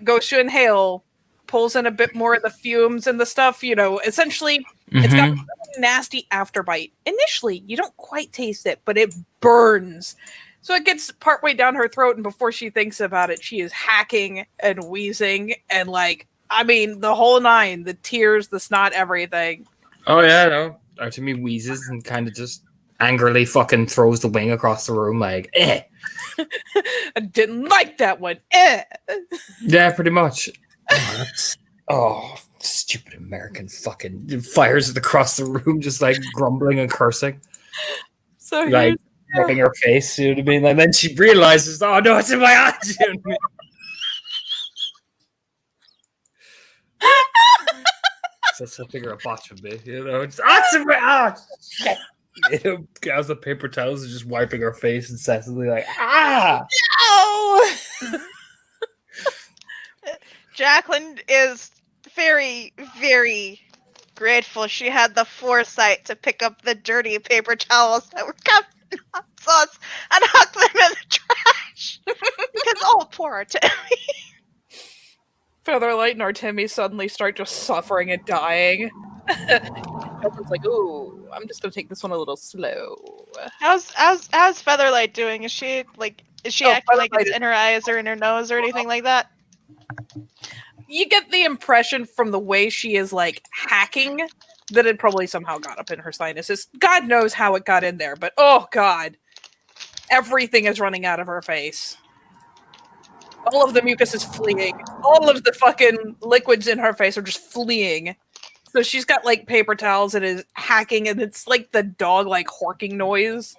goes to inhale, pulls in a bit more of the fumes and the stuff, essentially it's got a nasty afterbite. Initially, you don't quite taste it, but it burns. So it gets partway down her throat, and before she thinks about it, she is hacking and wheezing and the whole nine, the tears, the snot, everything. Oh yeah, no. Artemia wheezes and kind of just angrily fucking throws the wing across the room eh. I didn't like that one. Eh. Yeah, pretty much. Stupid American fucking fires it across the room, just grumbling and cursing. So rubbing her face, you know what I mean? And then she realizes, oh no, it's in my eyes. You know what I mean? that's a bigger a botch for me. You know, it's shit. You know, grabs the paper towels and just wiping her face incessantly, like Oh! Jacqueline is very, very grateful she had the foresight to pick up the dirty paper towels that were covered in hot sauce and huck them in the trash. Because, oh, poor Artemi. Featherlight and Artemi suddenly start just suffering and dying. Jacqueline's like, ooh, I'm just gonna take this one a little slow. How's Featherlight doing? Is she acting like it's Featherlight in her eyes or in her nose or anything like that? You get the impression from the way she is like hacking that it probably somehow got up in her sinuses. God knows how it got in there, but oh god. Everything is running out of her face. All of the mucus is fleeing. All of the fucking liquids in her face are just fleeing. So she's got like paper towels and is hacking, and it's like the dog like horking noise.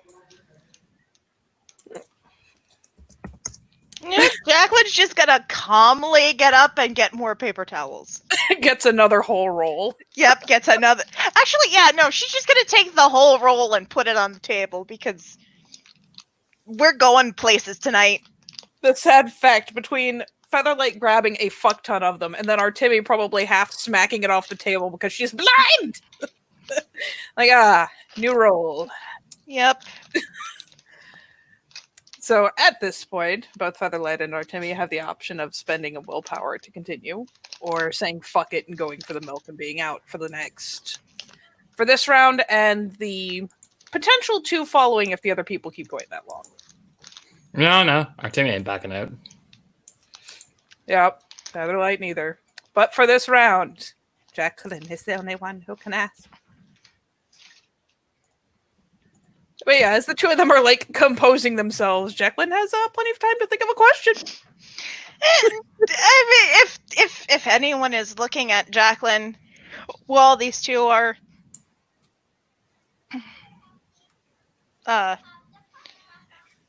Jacqueline's just gonna calmly get up and get more paper towels. Gets another whole roll. Yep, gets another. Actually, yeah, no, she's just gonna take the whole roll and put it on the table because we're going places tonight. The sad fact between Featherlight grabbing a fuck ton of them and then Artemi probably half smacking it off the table because she's blind. Like, new roll. Yep. So at this point, both Featherlight and Artemi have the option of spending a willpower to continue, or saying fuck it and going for the milk and being out for this round, and the potential two following if the other people keep going that long. no, Artemi ain't backing out. Yep, Featherlight neither. But for this round, Jacqueline is the only one who can ask. But yeah, as the two of them are like composing themselves, Jacqueline has plenty of time to think of a question. I mean, if anyone is looking at Jacqueline while these two are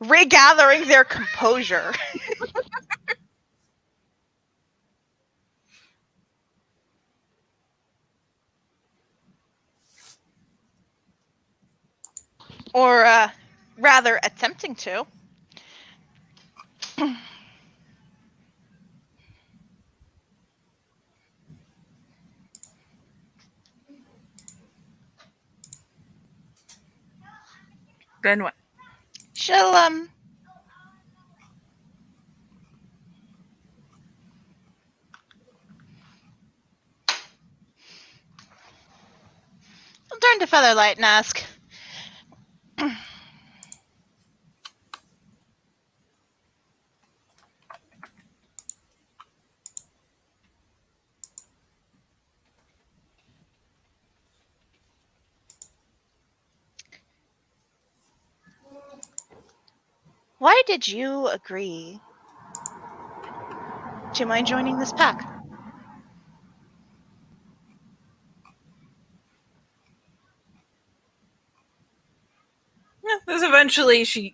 regathering their composure. Or rather attempting to. Then what? She'll turn to Featherlight and ask, why did you agree to my joining this pack? Because eventually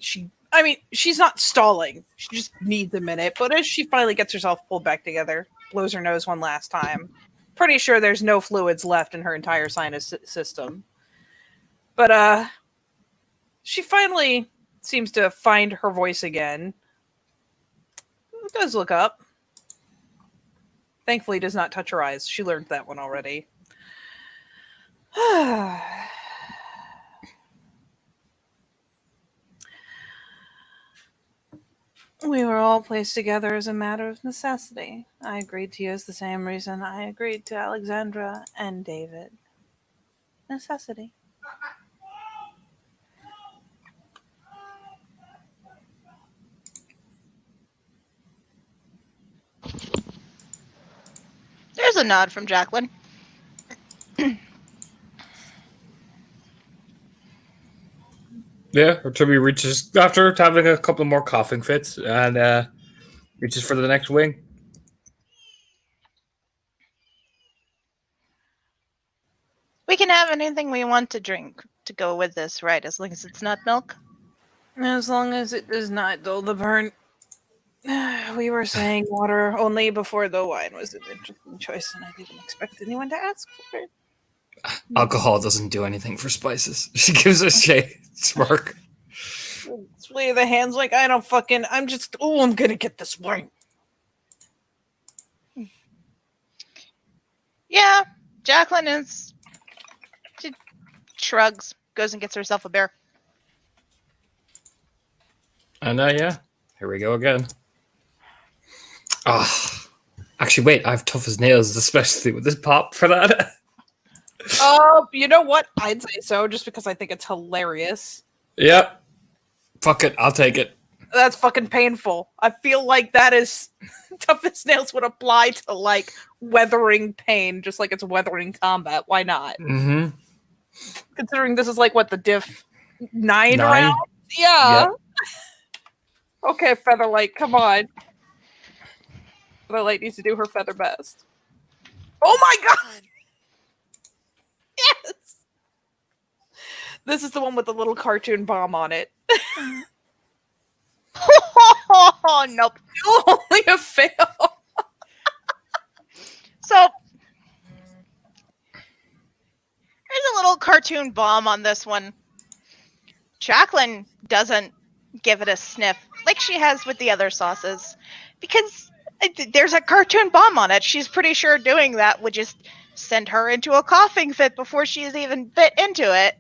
I mean, she's not stalling. She just needs a minute. But as she finally gets herself pulled back together, blows her nose one last time, pretty sure there's no fluids left in her entire sinus system. But she finally seems to find her voice again. Does look up. Thankfully, does not touch her eyes. She learned that one already. We were all placed together as a matter of necessity. I agreed to use the same reason I agreed to Alexandra and David. Necessity. There's a nod from Jacqueline. Yeah, Artemi reaches after having a couple more coughing fits and reaches for the next wing. We can have anything we want to drink to go with this, right? As long as it's not milk. As long as it does not dull the burn. We were saying water only before the wine was an interesting choice, and I didn't expect anyone to ask for it. Alcohol doesn't do anything for spices. She gives a smirk. It's way the hands like I don't fucking. I'm gonna get this wine. Yeah, Jacqueline is. She shrugs, goes and gets herself a beer. And yeah, here we go again. Ah, actually, wait, I have tough as nails, especially with this pop for that. You know what? I'd say so, just because I think it's hilarious. Yep. Fuck it, I'll take it. That's fucking painful. I feel like that is tough as nails would apply to like weathering pain, just like it's weathering combat. Why not? Mm-hmm. Considering this is like what the diff 9 9? round? Yeah. Yep. Okay, Featherlight, come on. Featherlight needs to do her feather best. Oh my god! Yes! This is the one with the little cartoon bomb on it. Oh, nope. Only a fail. So there's a little cartoon bomb on this one. Jacqueline doesn't give it a sniff like she has with the other sauces because there's a cartoon bomb on it. She's pretty sure doing that would just send her into a coughing fit before she's even bit into it.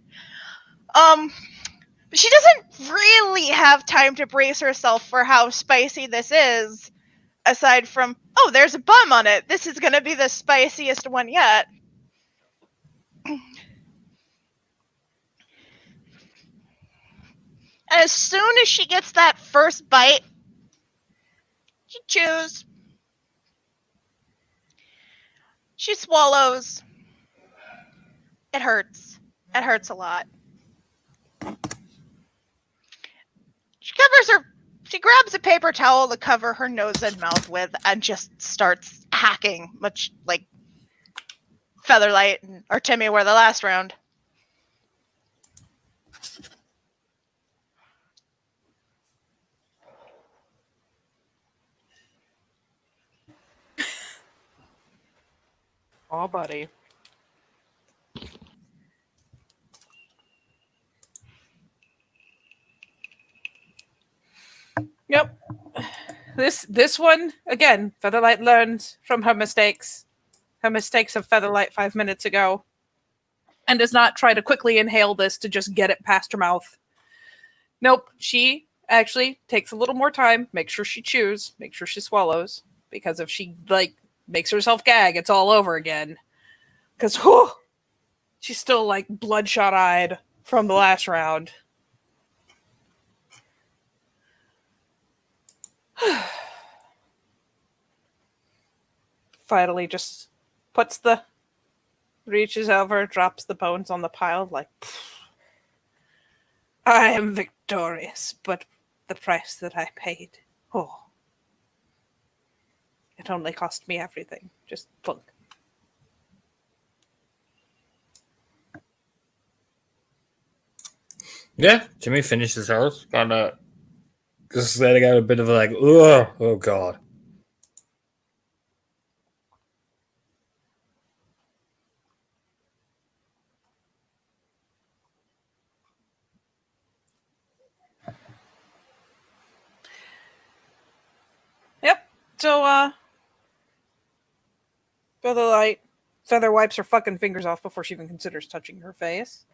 She doesn't really have time to brace herself for how spicy this is, aside from, oh, there's a bomb on it. This is going to be the spiciest one yet. And as soon as she gets that first bite, she chews. She swallows. It hurts. It hurts a lot. She grabs a paper towel to cover her nose and mouth with and just starts hacking, much like Featherlight and Artemi were the last round. Oh, buddy. Yep. This one, again, Featherlight learns from her mistakes. Her mistakes of Featherlight 5 minutes ago. And does not try to quickly inhale this to just get it past her mouth. Nope. She actually takes a little more time, makes sure she chews, makes sure she swallows. Because if she, makes herself gag, it's all over again. Because, she's still, bloodshot-eyed from the last round. Finally just reaches over, drops the bones on the pile, I am victorious, but the price that I paid, it only cost me everything. Just plunk. Yeah, Jimmy finishes hers. Kinda just letting out a bit of oh god. Yep. So, Feather wipes her fucking fingers off before she even considers touching her face.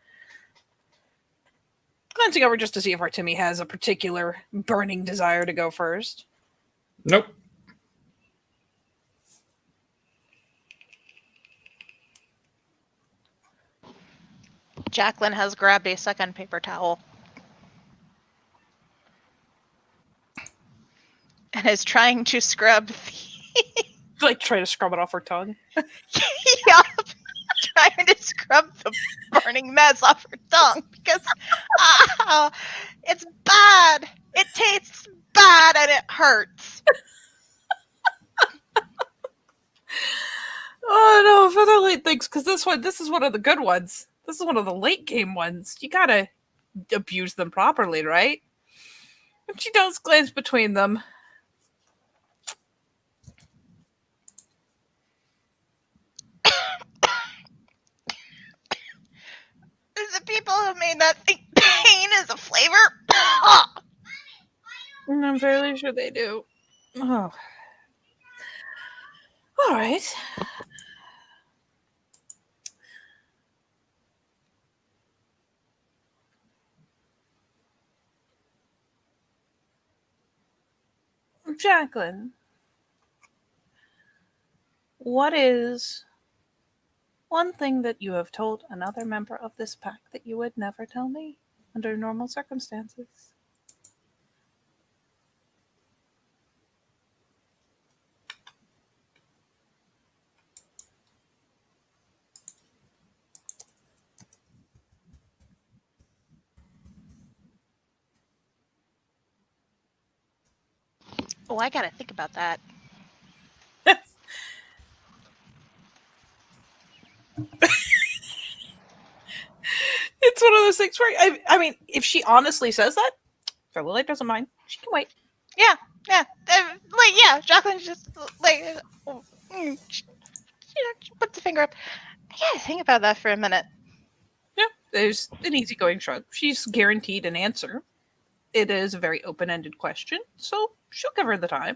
Glancing over just to see if Artemi has a particular burning desire to go first. Nope. Jacqueline has grabbed a second paper towel and is trying to scrub the... Try to scrub it off her tongue. Yup. Trying to scrub the burning mess off her tongue because it's bad. It tastes bad and it hurts. Oh no, Featherlight thinks because this is one of the good ones. This is one of the late game ones. You gotta abuse them properly, right? And she does glance between them. still made that think pain is a flavor. I'm fairly sure they do. Oh. All right. Jacqueline, what is one thing that you have told another member of this pack that you would never tell me under normal circumstances? Oh, I gotta think about that. It's one of those things where I mean, if she honestly says that, Featherlight doesn't mind. She can wait. Yeah. Jacqueline's just she puts the finger up. I gotta think about that for a minute. Yeah, there's an easygoing shrug. She's guaranteed an answer. It is a very open-ended question, so she'll give her the time.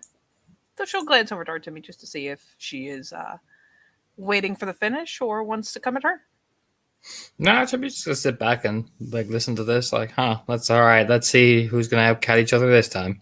So she'll glance over to Artemi just to see if she is waiting for the finish or wants to come at her. No, should be just gonna sit back and like listen to this. Like, that's all right. Let's see who's gonna outcat each other this time.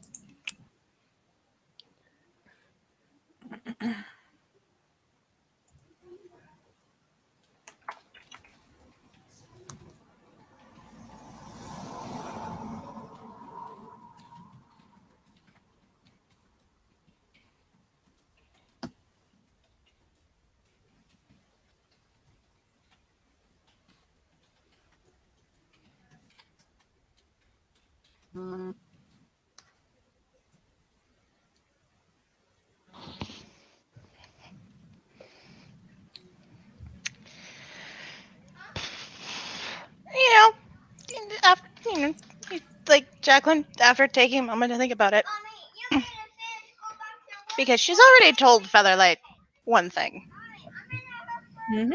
Like Jacqueline, after taking a moment to think about it, because she's already told Featherlight one thing. Mm-hmm.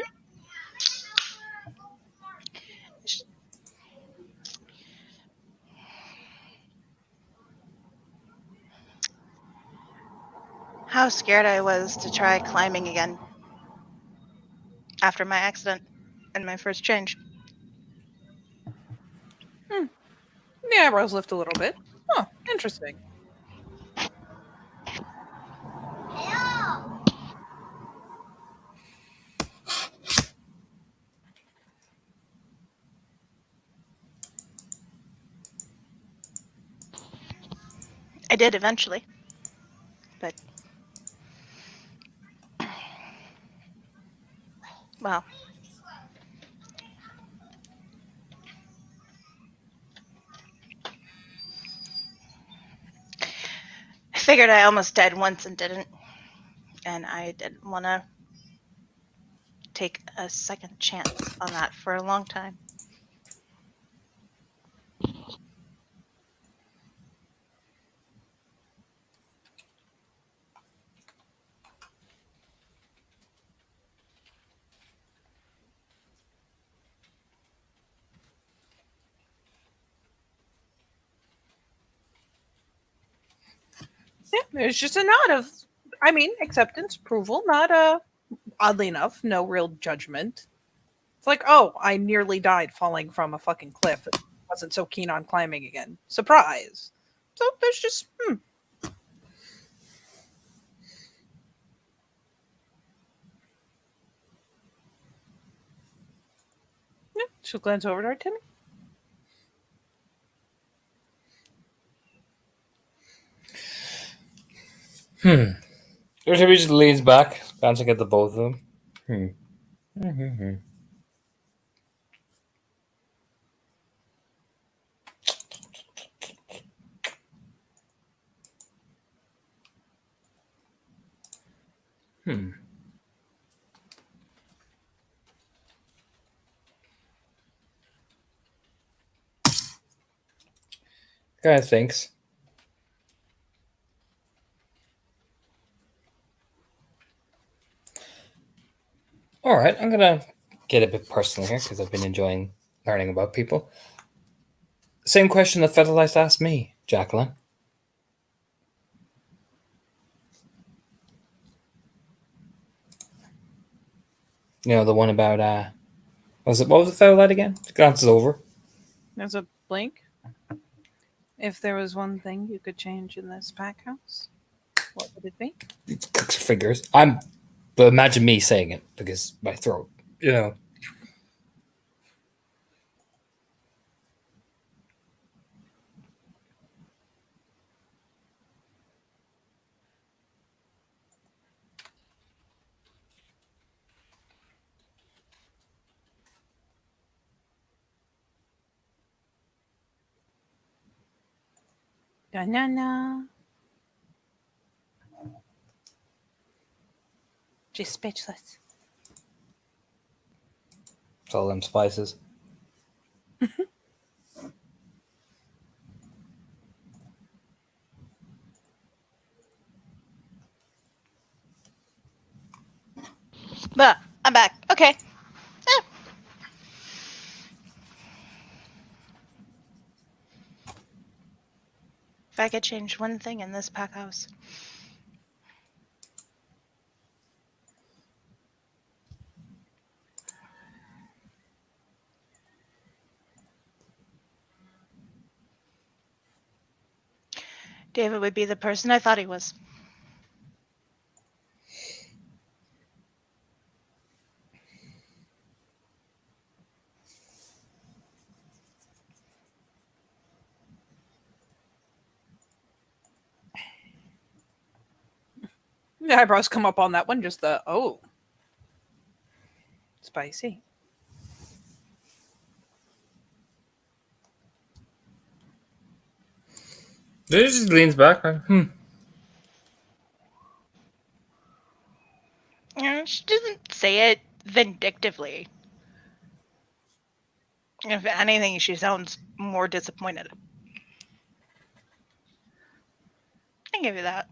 How scared I was to try climbing again after my accident and my first change. The eyebrows lift a little bit. Huh, interesting. I did eventually, but well, I figured I almost died once and didn't, and I didn't want to take a second chance on that for a long time. Yeah, there's just a nod of, acceptance, approval, not oddly enough, no real judgment. It's like, oh, I nearly died falling from a fucking cliff. I wasn't so keen on climbing again. Surprise. So there's just, Yeah, she'll glance over to Artemi. Or just leans back, glancing at the both of them. Kind of thinks. All right, I'm gonna get a bit personal here because I've been enjoying learning about people. Same question that Featherlight asked me, Jacqueline. You know, the one about what was it Featherlight again? Glances over. There's a blink. If there was one thing you could change in this pack house, what would it be? Clicks her fingers. But imagine me saying it because my throat, you know. Na. She's speechless. It's all them spices. I'm back. Okay. Eh. If I could change one thing in this pack house. David would be the person I thought he was. The eyebrows come up on that one. Just the spicy. It just leans back. Like, She doesn't say it vindictively. If anything, she sounds more disappointed. I give you that.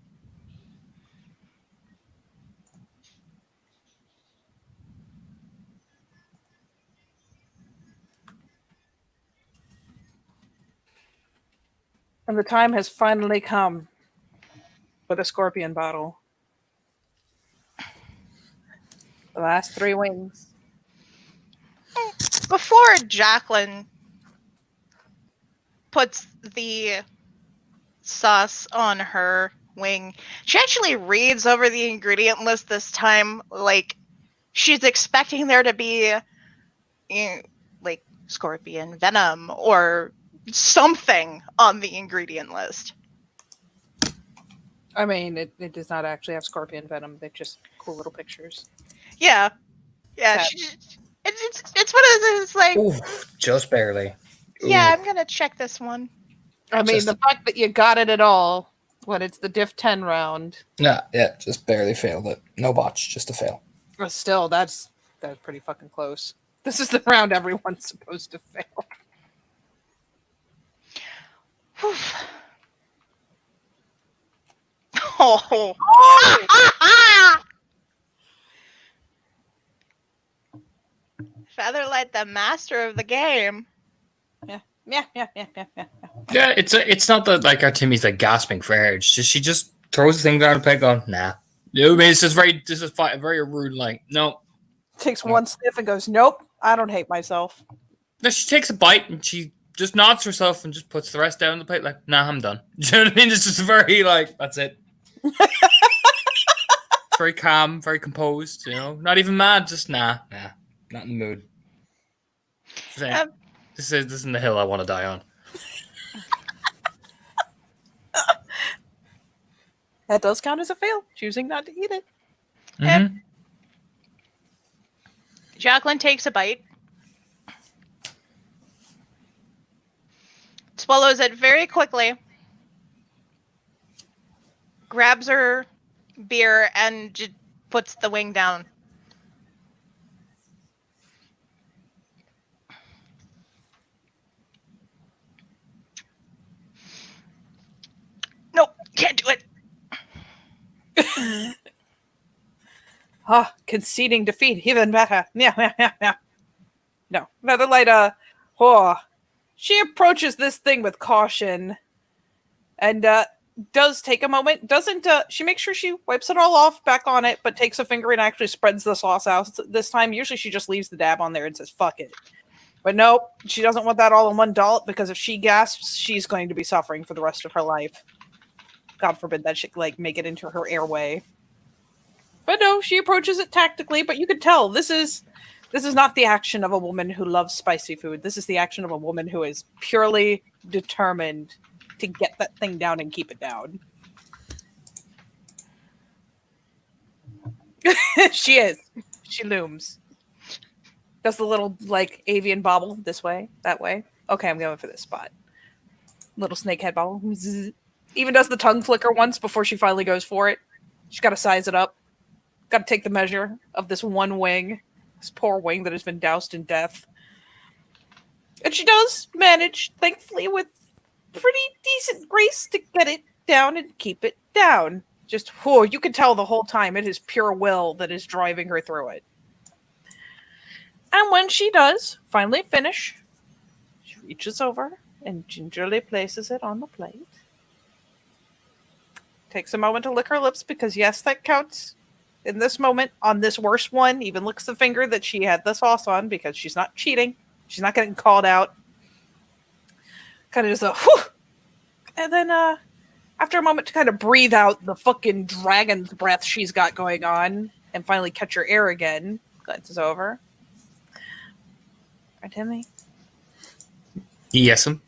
And the time has finally come for the scorpion bottle. The last 3 wings. Before Jacqueline puts the sauce on her wing, she actually reads over the ingredient list this time like she's expecting there to be like scorpion venom or something on the ingredient list. I mean, it does not actually have scorpion venom. They're just cool little pictures. Yeah. Sad. It's one of those like, ooh, just barely. yeah, Ooh. I'm gonna check this one. I mean, Just- the fact that you got it at all when it's the Diff 10 round, Yeah, just barely failed it. No botch, just a fail. but still, that's pretty fucking close. This is the round everyone's supposed to fail. Whew. Oh. Featherlight, the master of the game. Yeah. Yeah, it's not that like our Timmy's like gasping for air. It's just she just throws the thing down the plate, going, nah. You know what I mean? It's just very rude. Like, no. Takes one sniff and goes, nope, I don't hate myself. No, she takes a bite and she just nods herself and just puts the rest down the plate. Like, nah, I'm done. Do you know what I mean? It's just very like that's it. Very calm, very composed. You know, not even mad. Just nah, not in the mood. Um, This isn't the hill I want to die on. That does count as a fail, choosing not to eat it. Mhm. Jacqueline takes a bite, swallows it very quickly, grabs her beer, and puts the wing down. Nope, can't do it. Conceding defeat, even better. Yeah. No, Featherlight Oh, she approaches this thing with caution and does take a moment. Doesn't she makes sure she wipes it all off back on it, but takes a finger and actually spreads the sauce out this time. Usually she just leaves the dab on there and says, fuck it. But nope, she doesn't want that all in one dollop because if she gasps, she's going to be suffering for the rest of her life. God forbid that she like make it into her airway. But no, she approaches it tactically, but you could tell this is not the action of a woman who loves spicy food. This is the action of a woman who is purely determined to get that thing down and keep it down. She is. She looms. Does the little like avian bobble this way, that way. Okay, I'm going for this spot. Little snakehead bobble. Zzz. Even does the tongue flicker once before she finally goes for it. She's got to size it up. Got to take the measure of this one wing. This poor wing that has been doused in death. And she does manage, thankfully, with pretty decent grace to get it down and keep it down. Just, whoa, you can tell the whole time it is pure will that is driving her through it. And when she does finally finish, she reaches over and gingerly places it on the plate. Takes a moment to lick her lips because, yes, that counts. In this moment, on this worst one, even licks the finger that she had the sauce on because she's not cheating. She's not getting called out. Kind of just a whew. And then after a moment to kind of breathe out the fucking dragon's breath she's got going on and finally catch her air again, glances over. Right, Timmy? Yes'm.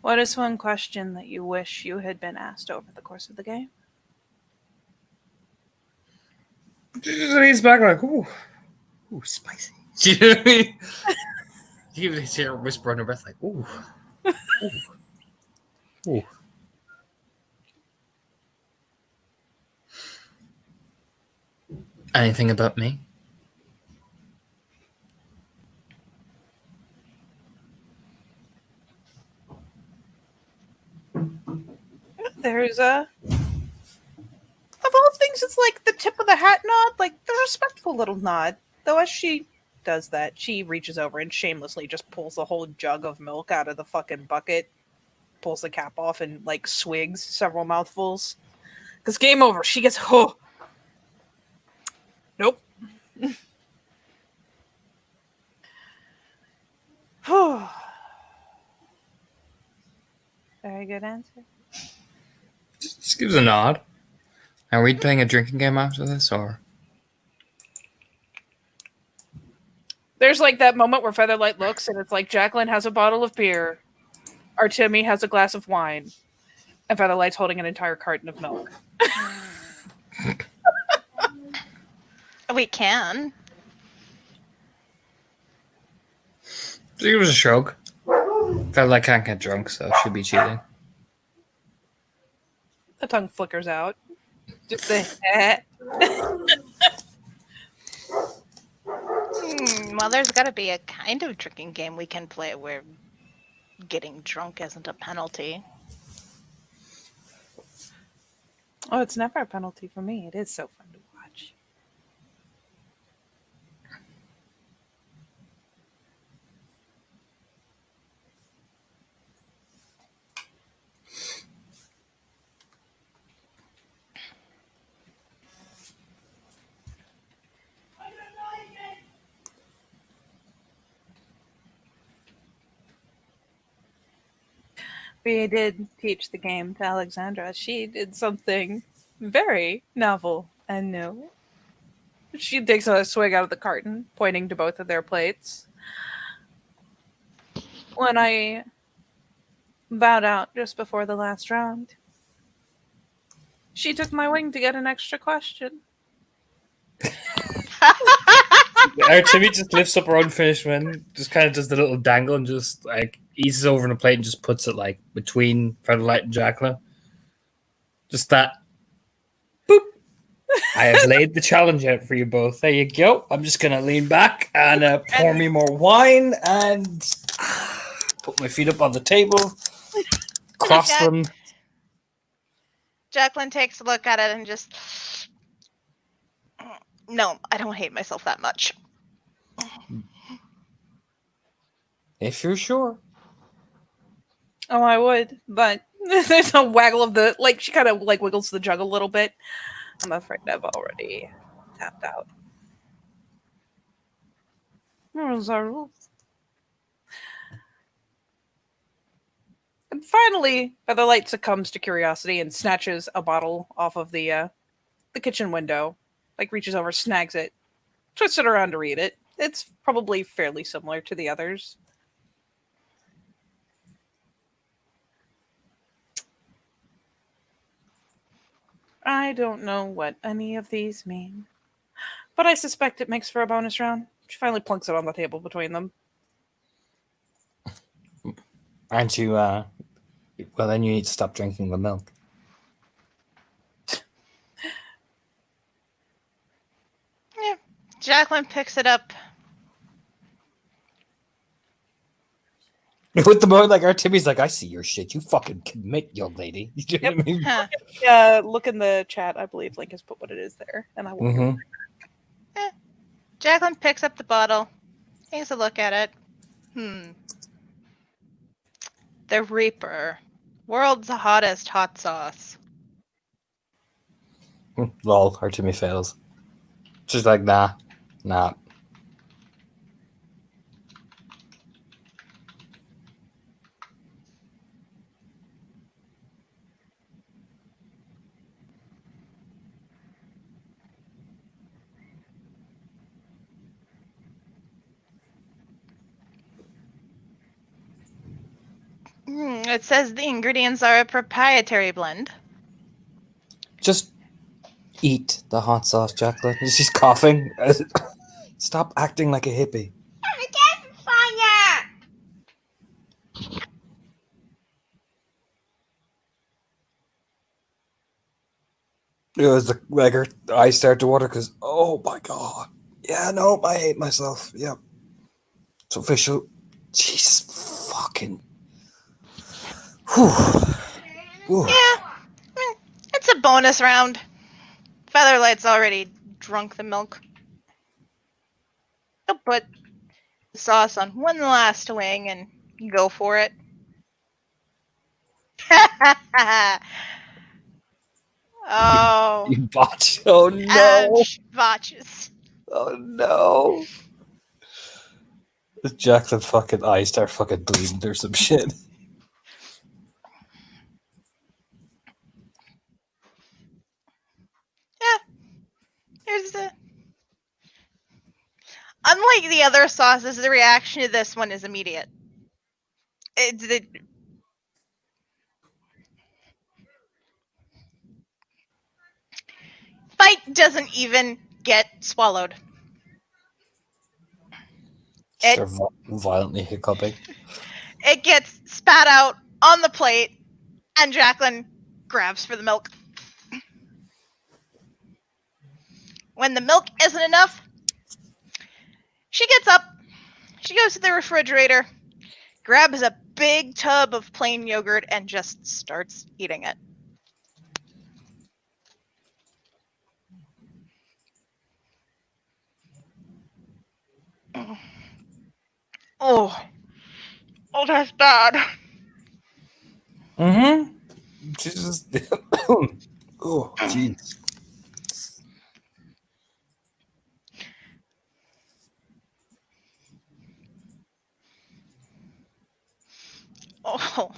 What is one question that you wish you had been asked over the course of the game? She just leans back like, ooh, spicy. You know what I mean? You can hear her whisper under her breath like, ooh, ooh. Anything about me? There's of all things, it's like the tip of the hat nod, like the respectful little nod. Though as she does that, she reaches over and shamelessly just pulls the whole jug of milk out of the fucking bucket, pulls the cap off, and like swigs several mouthfuls. Because game over, she gets Nope. Very good answer. Just gives a nod. Are we playing a drinking game after this, or? There's like that moment where Featherlight looks and it's like Jacqueline has a bottle of beer, or Timmy has a glass of wine, and Featherlight's holding an entire carton of milk. We can. It was a shrug. Felt like I can't get drunk, so she'd be cheating. The tongue flickers out. Just the Well, there's got to be a kind of drinking game we can play where getting drunk isn't a penalty. Oh, it's never a penalty for me. It is so fun to watch. We did teach the game to Alexandra. She did something very novel and new. She takes a swig out of the carton, pointing to both of their plates. When I bowed out just before the last round, she took my wing to get an extra question. Our Timmy just lifts up her unfinished one, just kind of does the little dangle and just like eases over on a plate and just puts it like between Featherlight and Jacqueline. Just that. Boop. I have laid the challenge out for you both. There you go. I'm just going to lean back and pour me more wine and put my feet up on the table, cross them. Jacqueline takes a look at it and just No, I don't hate myself that much. If you're sure. Oh, I would, but there's a waggle of the like. She kind of like wiggles the jug a little bit. I'm afraid I've already tapped out. Rules are rules. And finally, Featherlight succumbs to curiosity and snatches a bottle off of the kitchen window. Like reaches over, snags it, twists it around to read it. It's probably fairly similar to the others. I don't know what any of these mean, but I suspect it makes for a bonus round. She finally plunks it on the table between them. Aren't you, well, then you need to stop drinking the milk. Yeah. Jacqueline picks it up. With the moment, like, our Timmy's like, I see your shit. You fucking commit, young lady. You know what I mean? Huh. Look in the chat. I believe Link has put what it is there, and I will. Mm-hmm. Jacqueline picks up the bottle, takes a look at it. The Reaper. World's hottest hot sauce. Lol, our Timmy fails. She's like, nah. It says the ingredients are a proprietary blend. Just eat the hot sauce, Jacqueline. She's coughing. Stop acting like a hippie. It was like her eyes start to water because, oh my god. Yeah, no, I hate myself. Yeah. It's official. Jesus fucking. Whew. Ooh. Yeah, it's a bonus round. Featherlight's already drunk the milk. I'll put the sauce on one last wing and go for it. Oh, You botch. Oh no. ouch, botches. Oh no. Jacqueline fucking eyes start fucking bleeding or some shit. Here's the. Unlike the other sauces, the reaction to this one is immediate. The bite doesn't even get swallowed. Start violently hiccuping. It gets spat out on the plate, and Jacqueline grabs for the milk. When the milk isn't enough, she gets up, she goes to the refrigerator, grabs a big tub of plain yogurt, and just starts eating it. Oh, that's bad. Mm-hmm. She's just. Oh, jeez. Oh.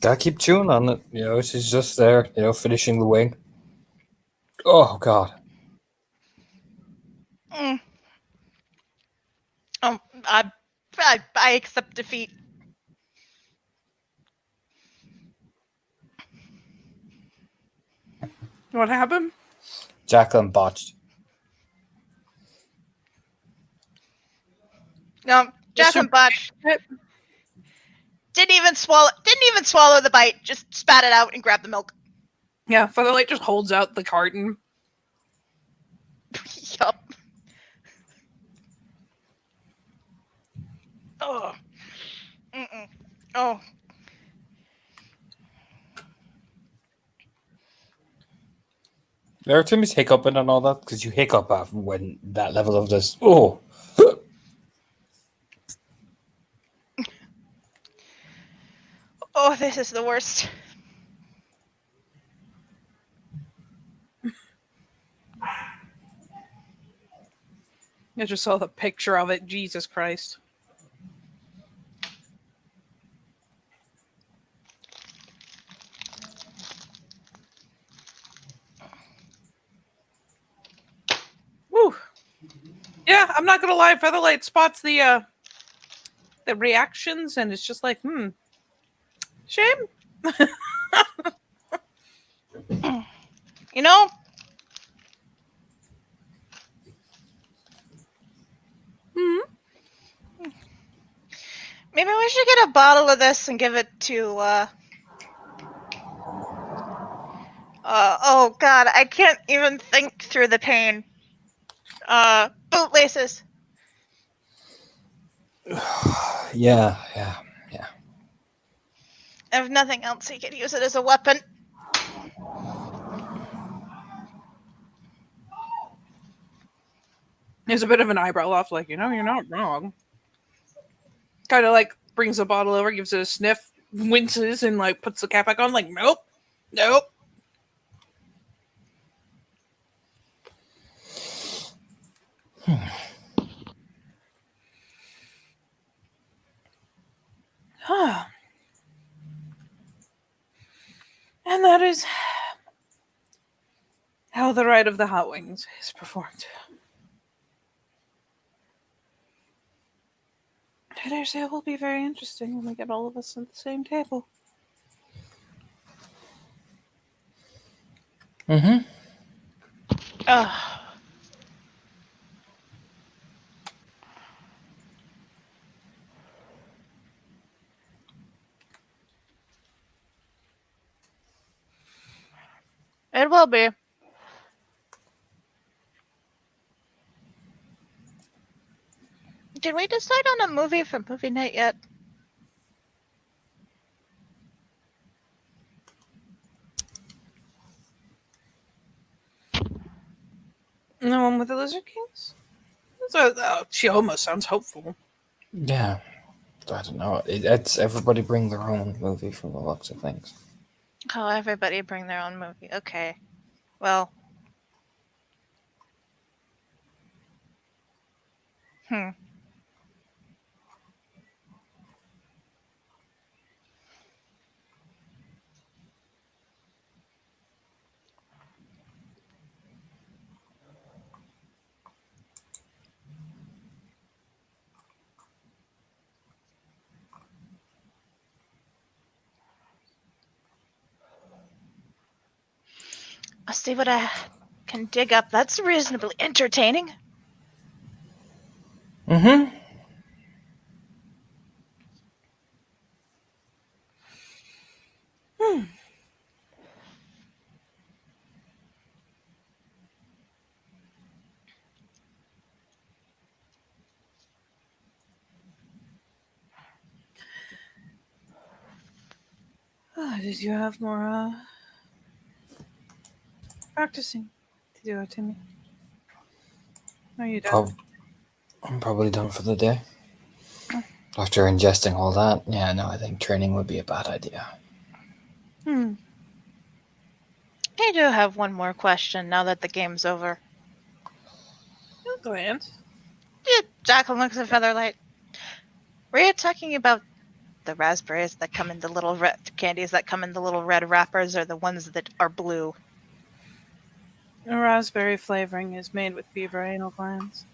Gotta keep chewing on it. You know, she's just there, you know, finishing the wing. Oh, God. Mm. Oh, I accept defeat. What happened? Jacqueline botched. No, Jacqueline botched. Didn't even swallow the bite. Just spat it out and grabbed the milk. Yeah, Featherlight just holds out the carton. Yup. Oh. Mm-mm. Oh. There are Timmy's hiccuping and all that because you hiccup when that level of this. Oh, Oh, this is the worst. I just saw the picture of it. Jesus Christ. Woo. Yeah, I'm not gonna lie. Featherlight spots the reactions, and it's just like, shame. You know, Hmm. maybe we should get a bottle of this and give it to, oh god, I can't even think through the pain. Bootlaces. yeah. If nothing else, he could use it as a weapon. There's a bit of an eyebrow off, like, you're not wrong. Kind of like brings the bottle over, gives it a sniff, winces, and like puts the cap back on, like, nope. And that is how the Ride of the Hot Wings is performed. I dare say it will be very interesting when we get all of us at the same table. Mm-hmm. Ugh. It will be. Did we decide on a movie for movie night yet? And the one with the Lizard Kings? So, she almost sounds hopeful. Yeah. I don't know. It's everybody bring their own movie from the looks of things. Oh, everybody bring their own movie. Okay. Well. I'll see what I can dig up. That's reasonably entertaining. Mm-hmm. Did you have more practicing to do it, Timmy? Are you done? I'm probably done for the day. After ingesting all that, yeah, no, I think training would be a bad idea. I I do have one more question now that the game's over. Glance. Yeah, Jacqueline looks at Featherlight. Were you talking about the raspberries that come in the little red candies that come in the little red wrappers, or the ones that are blue? The raspberry flavoring is made with beaver anal glands.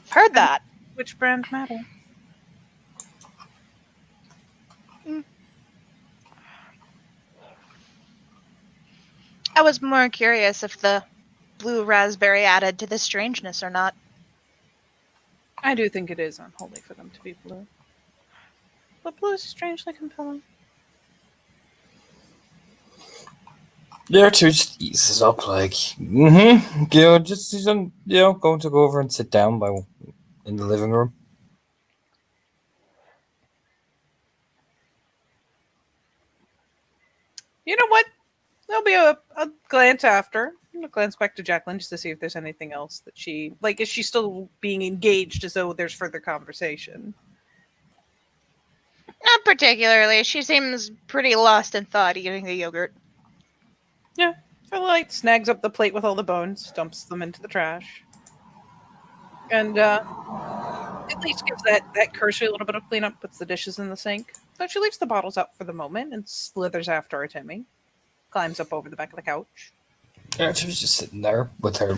Heard that. Which brand matter? I was more curious if the blue raspberry added to the strangeness or not. I do think it is unholy for them to be blue. But blue is strangely compelling. Yeah, too, just eases up, like, just, going to go over and sit down in the living room. You know what? There'll be a glance after. I'm gonna glance back to Jacqueline just to see if there's anything else that she like. Is she still being engaged as though there's further conversation? Not particularly. She seems pretty lost in thought eating the yogurt. Yeah. Featherlight snags up the plate with all the bones, dumps them into the trash, and at least gives that cursory a little bit of cleanup, puts the dishes in the sink. So she leaves the bottles out for the moment and slithers after her Timmy. Climbs up over the back of the couch. Yeah, she was just sitting there with the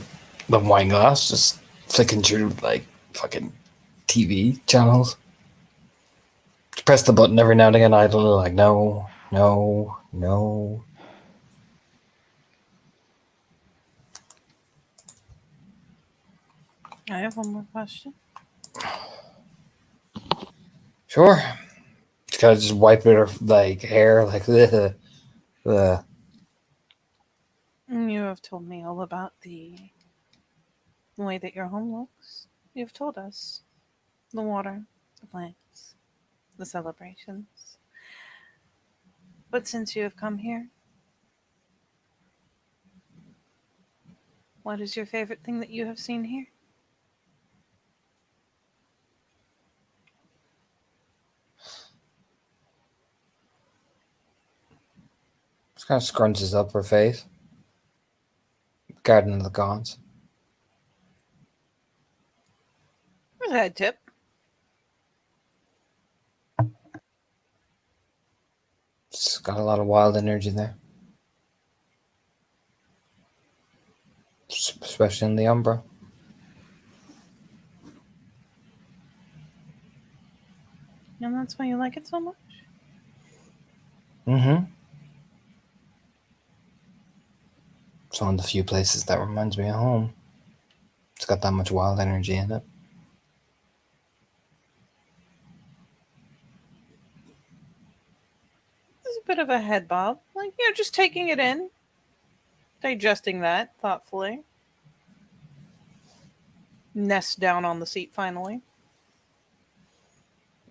wine glass, just flicking through like fucking TV channels. She pressed the button every now and again, idly, like no, no, no. I have one more question. Sure. She kind of just wiping her like hair, like the. You have told me all about the way that your home looks. You've told us the water, the plants, the celebrations. But since you have come here, what is your favorite thing that you have seen here? Just kind of scrunches up her face. Garden of the Gods. There's a head tip. It's got a lot of wild energy there. Especially in the Umbra. And that's why you like it so much? Mm-hmm. It's one of the few places that reminds me of home. It's got that much wild energy in it. This is a bit of a head bob. Like, just taking it in. Digesting that thoughtfully. Nest down on the seat finally.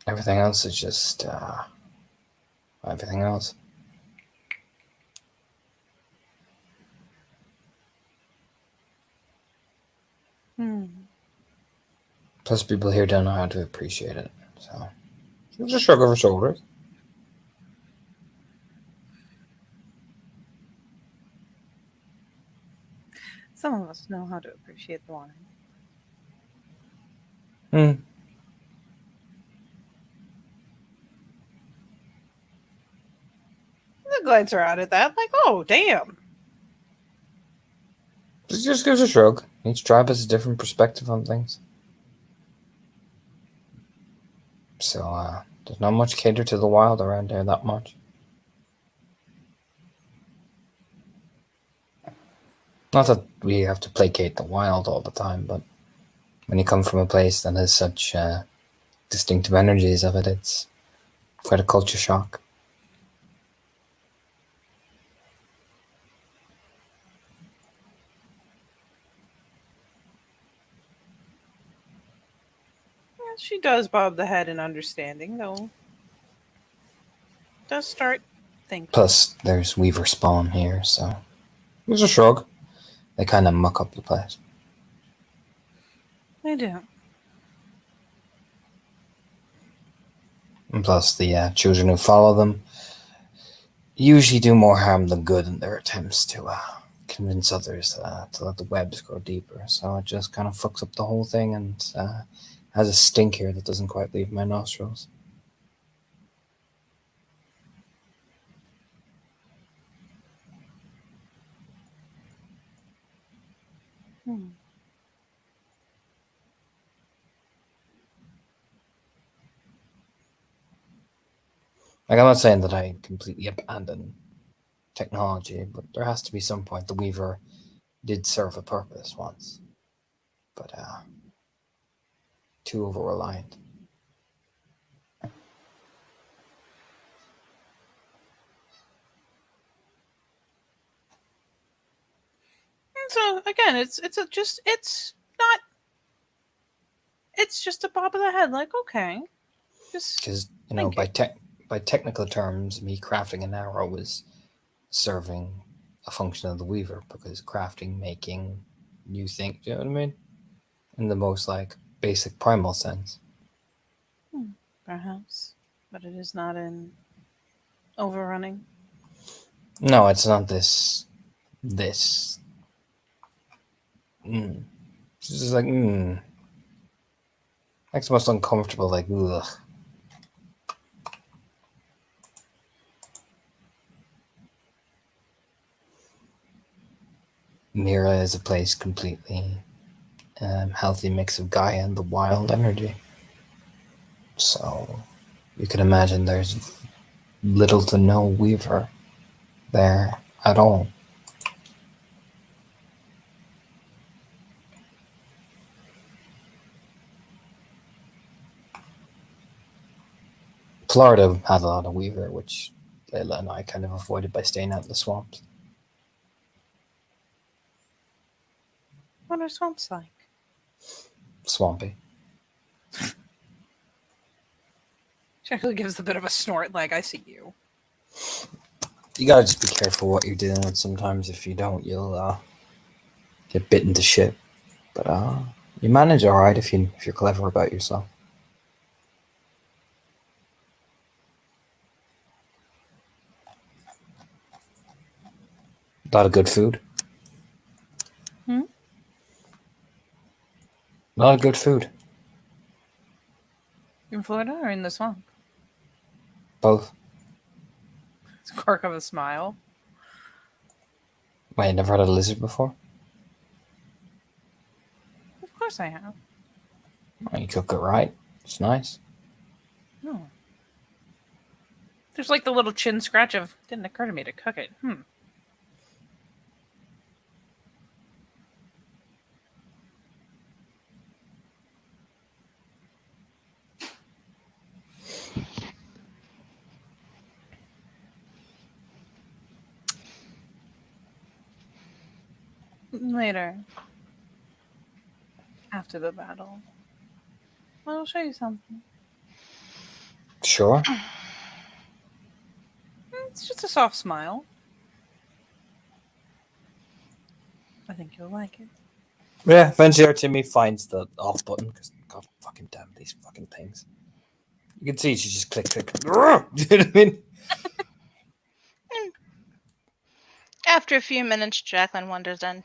Everything else is just everything else. Plus, people here don't know how to appreciate it. So, just a shrug of her shoulders. Some of us know how to appreciate the wine. Hmm. The glance are out at that, like, oh, damn. Just gives a shrug. Each tribe has a different perspective on things. So, there's not much cater to the wild around here, that much. Not that we have to placate the wild all the time, but when you come from a place that has such distinctive energies of it, it's quite a culture shock. Yeah, she does bob the head in understanding, though. Does start thinking. Plus, there's Weaver spawn here, so there's a shrug. They kind of muck up the place. They do. And plus, the children who follow them usually do more harm than good in their attempts to convince others to let the webs grow deeper. So it just kind of fucks up the whole thing and has a stink here that doesn't quite leave my nostrils. Like, I'm not saying that I completely abandon technology, but there has to be some point the Weaver did serve a purpose once. But too over-reliant. And so again, it's not. It's just a bob of the head, like, okay, just Because, thinking. by technical terms, me crafting an arrow is serving a function of the weaver, because crafting, making new things, you know what I mean? In the most like basic primal sense. Perhaps, but it is not in overrunning. No, it's not this. It's just like makes the most uncomfortable, like ugh. Mira is a place completely healthy mix of Gaia and the wild energy. So you can imagine there's little to no weaver there at all. Florida had a lot of weaver, which Layla and I kind of avoided by staying out in the swamps. What are swamps like? Swampy. She actually gives a bit of a snort, like, I see you. You gotta just be careful what you're dealing with. Sometimes if you don't, you'll get bitten to shit. But you manage alright if you're clever about yourself. A lot of good food. Hmm? A lot of good food. In Florida or in the swamp? Both. It's a quirk of a smile. Wait, you never had a lizard before? Of course I have. Well, you cook it right. It's nice. Oh. There's like the little chin scratch of, didn't occur to me to cook it. Later. After the battle. I'll show you something. Sure. It's just a soft smile. I think you'll like it. Yeah, eventually Artemi finds the off button, because god fucking damn these fucking things. You can see she just click. Do you know what I mean? After a few minutes, Jacqueline wanders in.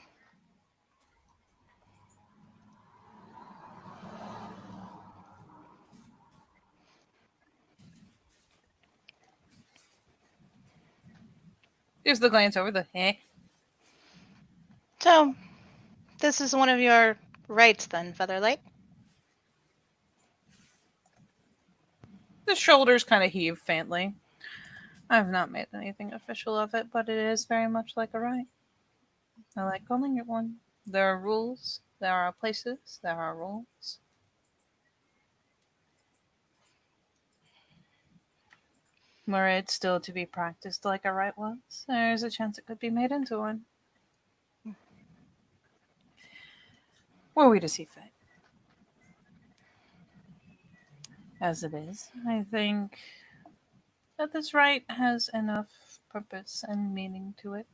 There's the glance over the So, this is one of your rights then, Featherlight? The shoulders kind of heave faintly. I've not made anything official of it, but it is very much like a right. I like calling it one. There are rules, there are places, there are rules. Were it still to be practiced like a right was, there's a chance it could be made into one. Were we to see fit. As it is, I think that this right has enough purpose and meaning to it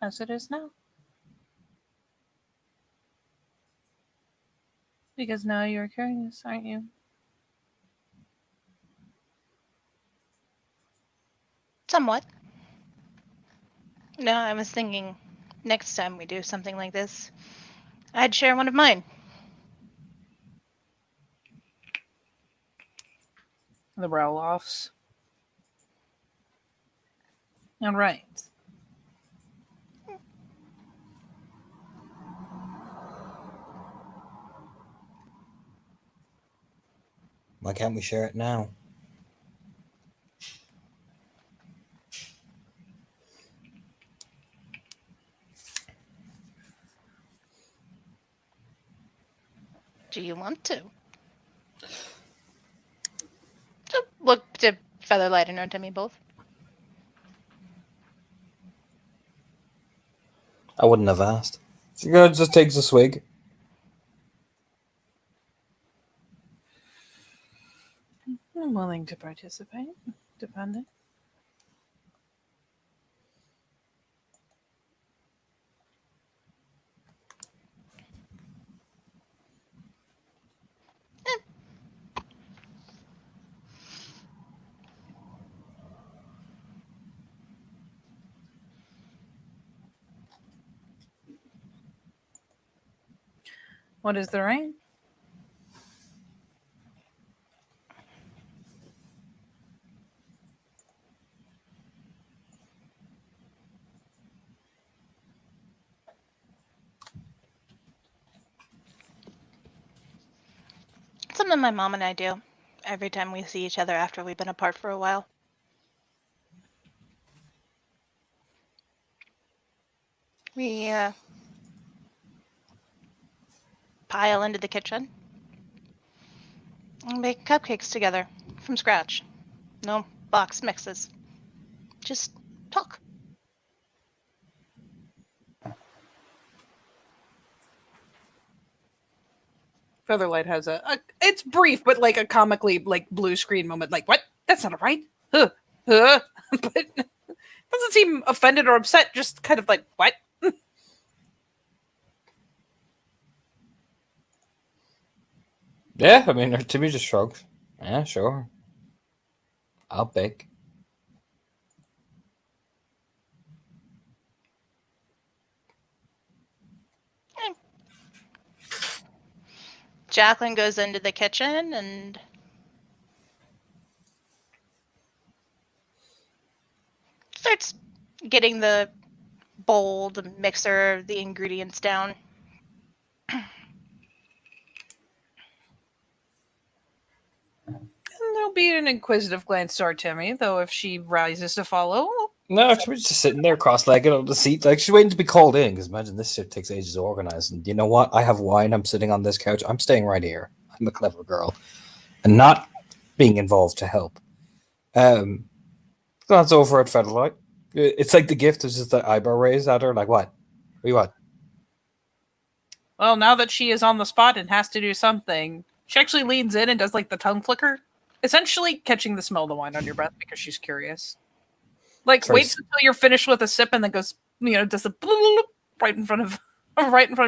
as it is now. Because now you're curious, aren't you? Somewhat. No, I was thinking next time we do something like this, I'd share one of mine. The roll-offs. All right. Why can't we share it now? Do you want to? So look to Featherlight and Artemi both. I wouldn't have asked. She just takes a swig. I'm willing to participate, depending. What is the right? Something my mom and I do every time we see each other after we've been apart for a while. We pile into the kitchen and make cupcakes together from scratch. No box mixes. Just talk. Featherlight has it's brief, but like a comically like blue screen moment. Like, what? That's not right. But doesn't seem offended or upset. Just kind of like, what? Yeah, I mean, Timmy just shrugs. Yeah, sure. I'll bake. Jacqueline goes into the kitchen and starts getting the bowl, the mixer, the ingredients down. And there'll be an inquisitive glance toward Timmy, though if she rises to follow, No, Timmy's just sitting there cross-legged on the seat. Like, she's waiting to be called in, because imagine this shit takes ages to organize. And you know what? I have wine. I'm sitting on this couch. I'm staying right here. I'm a clever girl. And not being involved to help. Glance over at Featherlight. It's like the gift is just the eyebrow raise at her. Like, what? What you want? well, now that she is on the spot and has to do something, she actually leans in and does like the tongue flicker, essentially catching the smell of the wine on your breath because she's curious. Like, Sorry. waits until you're finished with a sip and then goes, does a bloop right in front of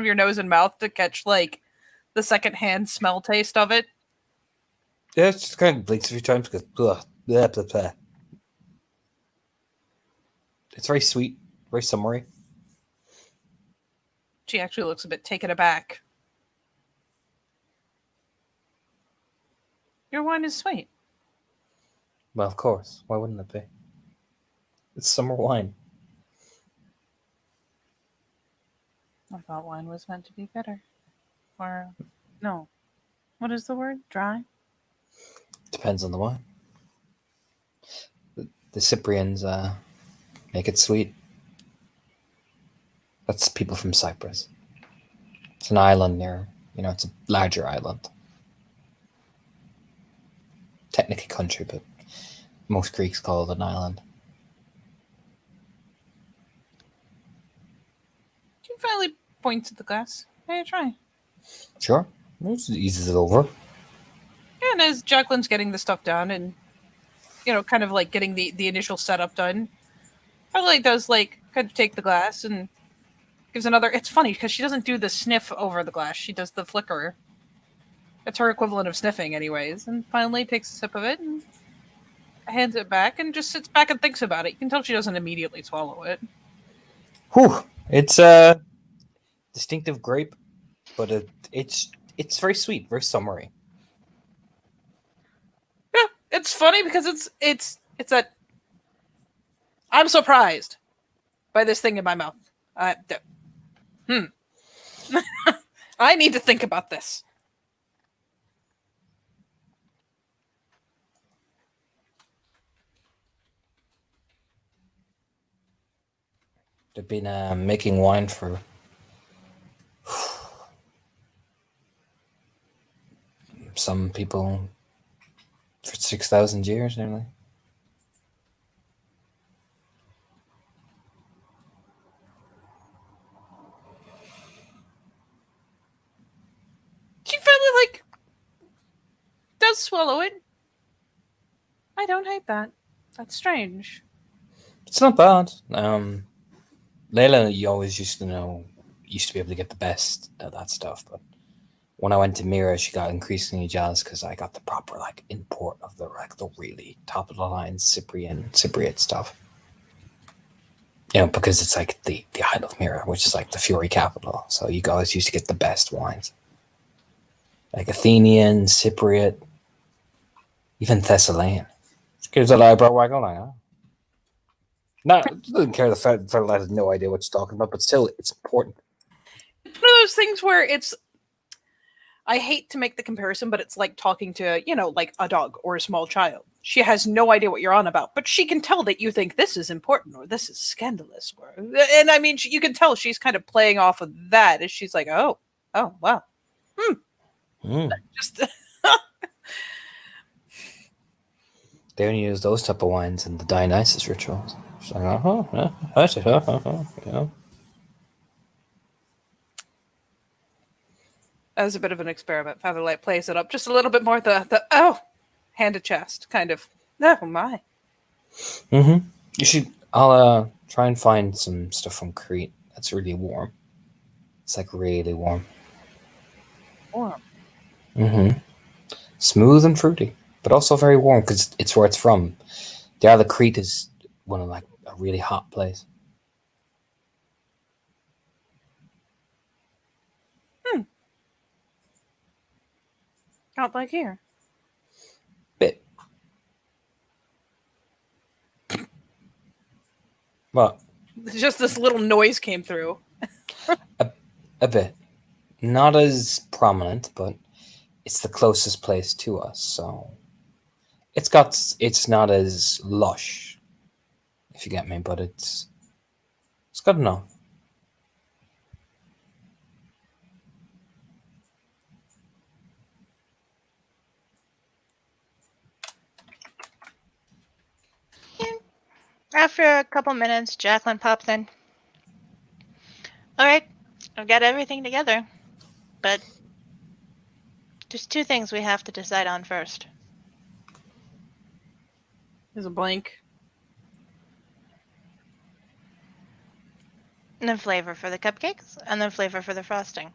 your nose and mouth to catch like the secondhand smell taste of it. Yeah, it's just kind of blinks a few times because blah, blah, blah, blah. It's very sweet, very summery. She actually looks a bit taken aback. Your wine is sweet. Well, of course. Why wouldn't it be? It's summer wine. I thought wine was meant to be bitter. Or, no. What is the word? Dry? Depends on the wine. The Cyprians make it sweet. That's people from Cyprus. It's an island near, it's a larger island. Technically country, but most Greeks call it an island. She finally points at the glass. Hey, try. Sure. It eases it over. And as Jacqueline's getting the stuff done and, kind of like getting the initial setup done, probably does like kind of take the glass and gives another. It's funny because she doesn't do the sniff over the glass. She does the flicker. It's her equivalent of sniffing, anyways. And finally takes a sip of it and hands it back and just sits back and thinks about it. You can tell she doesn't immediately swallow it. Whew. It's a distinctive grape, but it's very sweet, very summery. Yeah, it's funny because it's that I'm surprised by this thing in my mouth. I need to think about this. They've been making wine for some people for 6,000 years nearly. She finally does swallow it. I don't hate that. That's strange. It's not bad. Layla, you always used to be able to get the best of that stuff, but when I went to Mira, she got increasingly jealous because I got the proper import of the really top of the line Cypriot stuff. Because it's the Isle of Mira, which is the Fury capital. So you guys used to get the best wines. like Athenian, Cypriot, even Thessalian. Just gives an eyebrow waggle like, oh. No, doesn't care. The Featherlight has no idea what she's talking about, but still, it's important. It's one of those things where it's. I hate to make the comparison, but it's like talking to, like a dog or a small child. She has no idea what you're on about, but she can tell that you think this is important or this is scandalous. And I mean, you can tell she's kind of playing off of that as she's like, oh, wow. Just They only use those type of wines in the Dionysus rituals. She's like, yeah. as a bit of an experiment, Featherlight plays it up just a little bit more. Hand to chest, kind of. Oh my. You should. I'll try and find some stuff from Crete that's really warm. It's like really warm. Warm. Smooth and fruity, but also very warm because it's where it's from. The Isle of Crete is one of like a really hot place. Not like here. Bit. What? Just this little noise came through. A bit. Not as prominent, but it's the closest place to us, so it's not as lush, if you get me, but it's good enough. After a couple minutes, Jacqueline pops in. All right, I've got everything together, but there's two things we have to decide on first. There's a blank. And then flavor for the cupcakes, and then flavor for the frosting.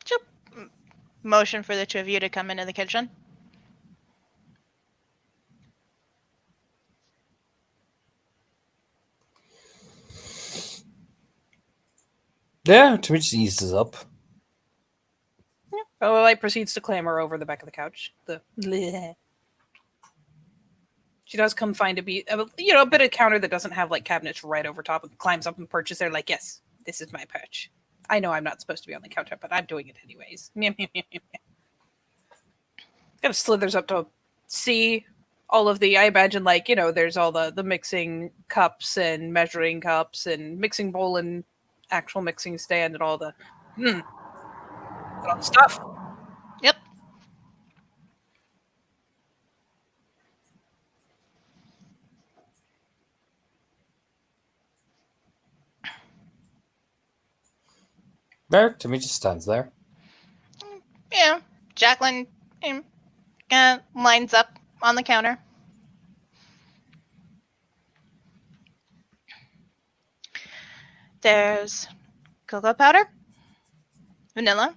Choop. Motion for the two of you to come into the kitchen. Yeah, to me, just eases up. Featherlight proceeds to clamber over the back of the couch. She does come find a bit of counter that doesn't have like cabinets right over top, and climbs up and perches there like, yes, this is my perch. I know I'm not supposed to be on the counter, but I'm doing it anyways. Kind of slithers up to see all of the, I imagine, like, there's all the mixing cups and measuring cups and mixing bowl and actual mixing stand and all the stuff. Yep. There, to me, just stands there. Yeah, Jacqueline lines up on the counter. There's cocoa powder, vanilla,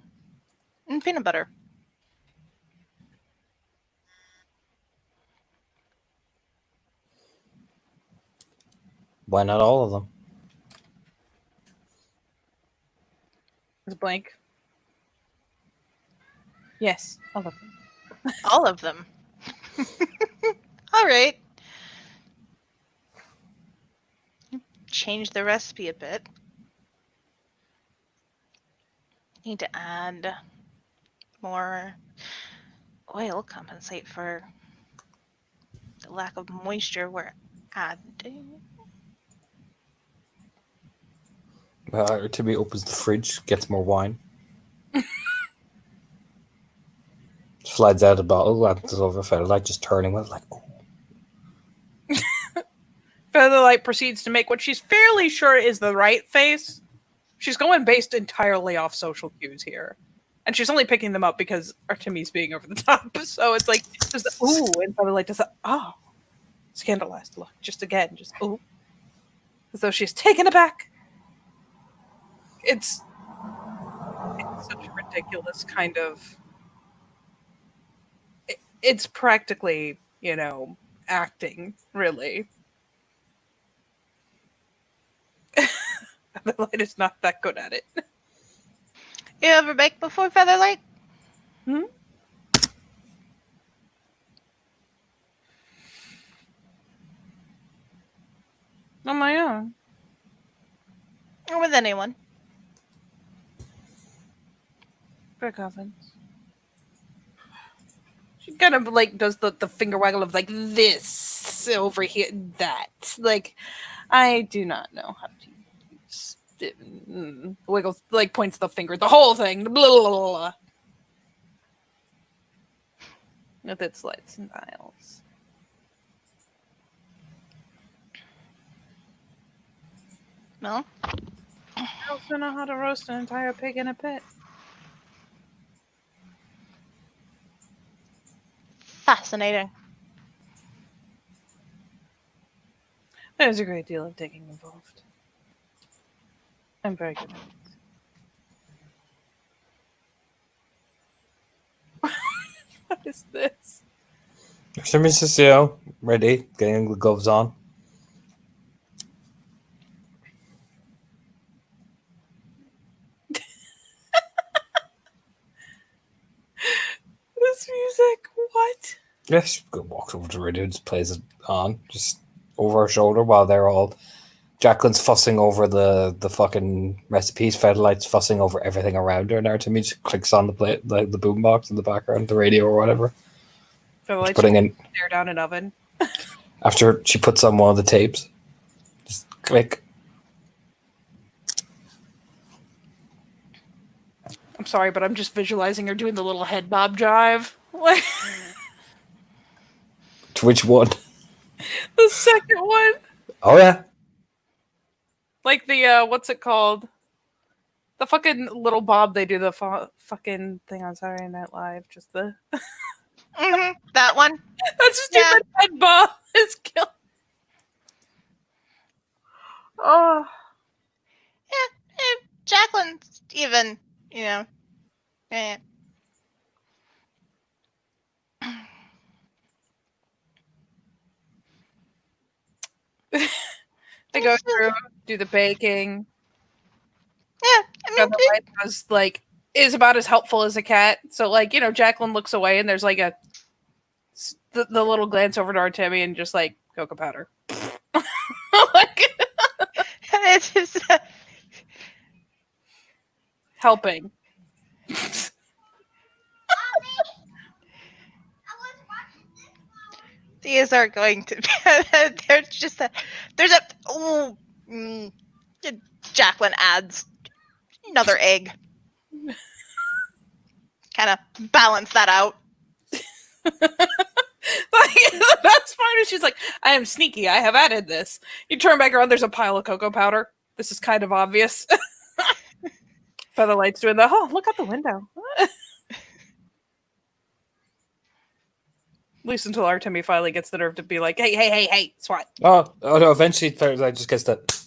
and peanut butter. Why not all of them? It's blank. Yes, all of them. All of them. All right. Change the recipe a bit. Need to add more oil, compensate for the lack of moisture we're adding. Timmy opens the fridge, gets more wine. Slides out a bottle, lands over Featherlight, just turning with it, like, oh. Featherlight proceeds to make what she's fairly sure is the right face. She's going based entirely off social cues here. And she's only picking them up because Artemis being over the top. So it's like, just ooh, and Featherlight does a, scandalized look. Just again, just ooh. As though she's taken aback. It's such a ridiculous kind of... It's practically, acting, really. Featherlight is not that good at it. You ever baked before, Featherlight? On my own. Or with anyone? Brick ovens. She kind of like does the finger waggle of like this over here, that. Like, I do not know how to use it. Wiggles, like points the finger, the whole thing. Blah, blah, blah, blah. With its lights and dials. No? I also know how to roast an entire pig in a pit. Fascinating. There's a great deal of digging involved. I'm very good at it. What is this? Somebody's just, you know, ready, getting the gloves on. This music, what? Yes, walks over to the radio, just plays it on, just over her shoulder while they're all. Jacqueline's fussing over the fucking recipes. Featherlight's fussing over everything around her, and Artemi just clicks on the plate, the boombox in the background, the radio or whatever. Featherlight Putting in stare down an oven. after she puts on one of the tapes. Just click. I'm sorry, but I'm just visualizing her doing the little head bob jive. Like, To which one? the second one. Oh yeah. Like the, what's it called? The fucking little bob they do the fucking thing on Saturday Night Live. Just the... That one? That stupid head bob is killing. Oh. Yeah, Jacqueline's even, you know. Eh. They go through, do the baking. Yeah, I mean, Featherlight does, like, is about as helpful as a cat. So, like, you know, Jacqueline looks away and there's like a the little glance over to Artemi and just like cocoa powder. Like, it's just helping. these are going to be. There's just a. There's a. Oh, Jacqueline adds another egg. Kind of balance that out. Like, the best part is she's like, I am sneaky. I have added this. You turn back around, there's a pile of cocoa powder. This is kind of obvious. Featherlight's doing the, oh, look out the window. At least until Artemi finally gets the nerve to be like, hey, SWAT. Oh no! Eventually, Featherlight just gets that.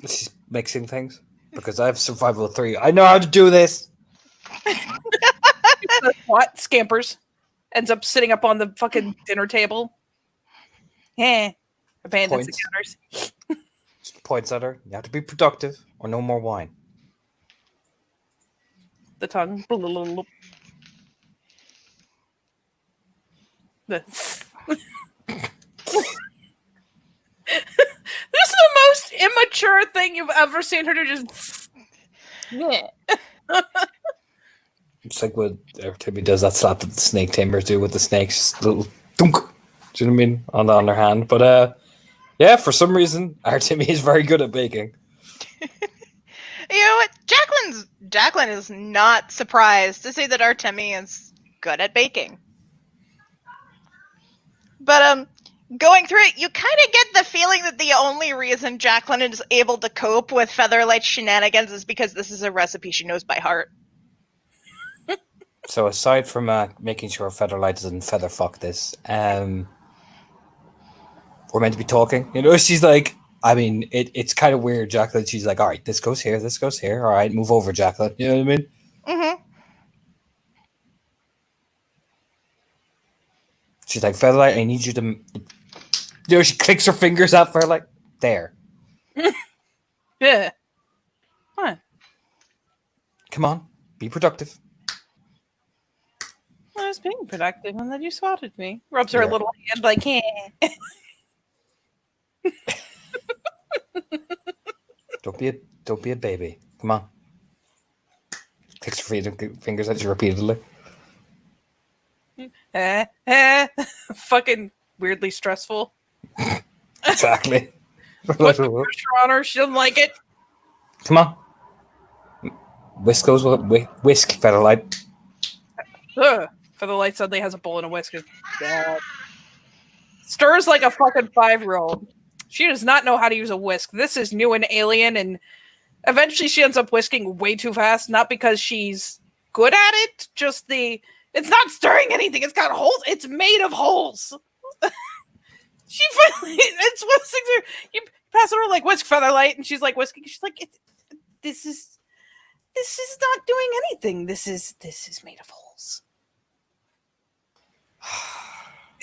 She's mixing things because I have survival 3. I know how to do this. The SWAT scampers. Ends up sitting up on the fucking dinner table. Yeah. Abandons the Points. counters. Points at her. You have to be productive, or no more wine. The tongue. This is the most immature thing you've ever seen her do. Just yeah. It's like what Timmy does that slap that the snake tamers do with the snakes, just a little dunk. Do you know what I mean? On their hand. But yeah, for some reason, Artemi is very good at baking. You know what? Jacqueline is not surprised to see that Artemi is good at baking. But going through it, you kind of get the feeling that the only reason Jacqueline is able to cope with Featherlight's shenanigans is because this is a recipe she knows by heart. So aside from making sure Featherlight doesn't feather fuck this, we're meant to be talking. You know, she's like, I mean, it's kind of weird, Jacqueline. She's like, all right, this goes here. All right, move over, Jacqueline. You know what I mean? Mm-hmm. She's like, Featherlight, I need you to... You know, she clicks her fingers at Featherlight. There. Yeah. Huh. Come on, be productive. I was being productive and then you swatted me. Rubs her Yeah. little hand like, eh. Don't be a baby. Come on. Clicks her fingers at you repeatedly. Fucking weirdly stressful. Exactly. Put the pressure on her. She doesn't like it. Come on. Whisk goes with whisk, Featherlight. Ugh. Featherlight suddenly has a bowl and a whisk. Bad. Stirs like a fucking 5-year-old. She does not know how to use a whisk. This is new and alien, and eventually she ends up whisking way too fast, not because she's good at it, just it's not stirring anything. It's got holes. It's made of holes. She finally, it's whisking her. You pass it over like whisk Featherlight, and she's like whisking. She's like, this is not doing anything. This is made of holes.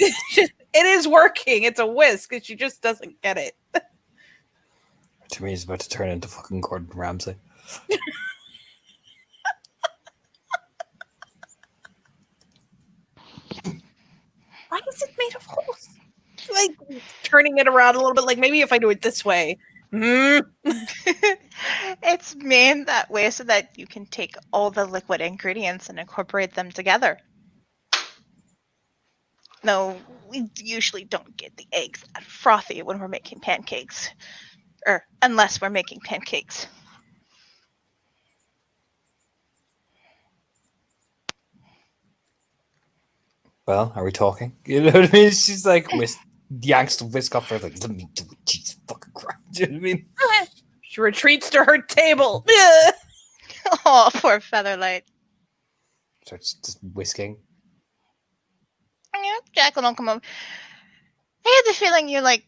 It is working. It's a whisk, and she just doesn't get it. To me, it's about to turn into fucking Gordon Ramsay. Why is it made of holes? Like turning it around a little bit. Like maybe if I do it this way. It's made that way so that you can take all the liquid ingredients and incorporate them together. No, we usually don't get the eggs that frothy when we're making pancakes. Or unless we're making pancakes. Well, are we talking? You know what I mean? She's like yanks the whisk off her, like, let me do it, Jesus fucking Christ. Do you know what I mean? She retreats to her table. Oh, poor Featherlight. Starts just whisking. Yeah, Jacqueline will come over. I had the feeling you like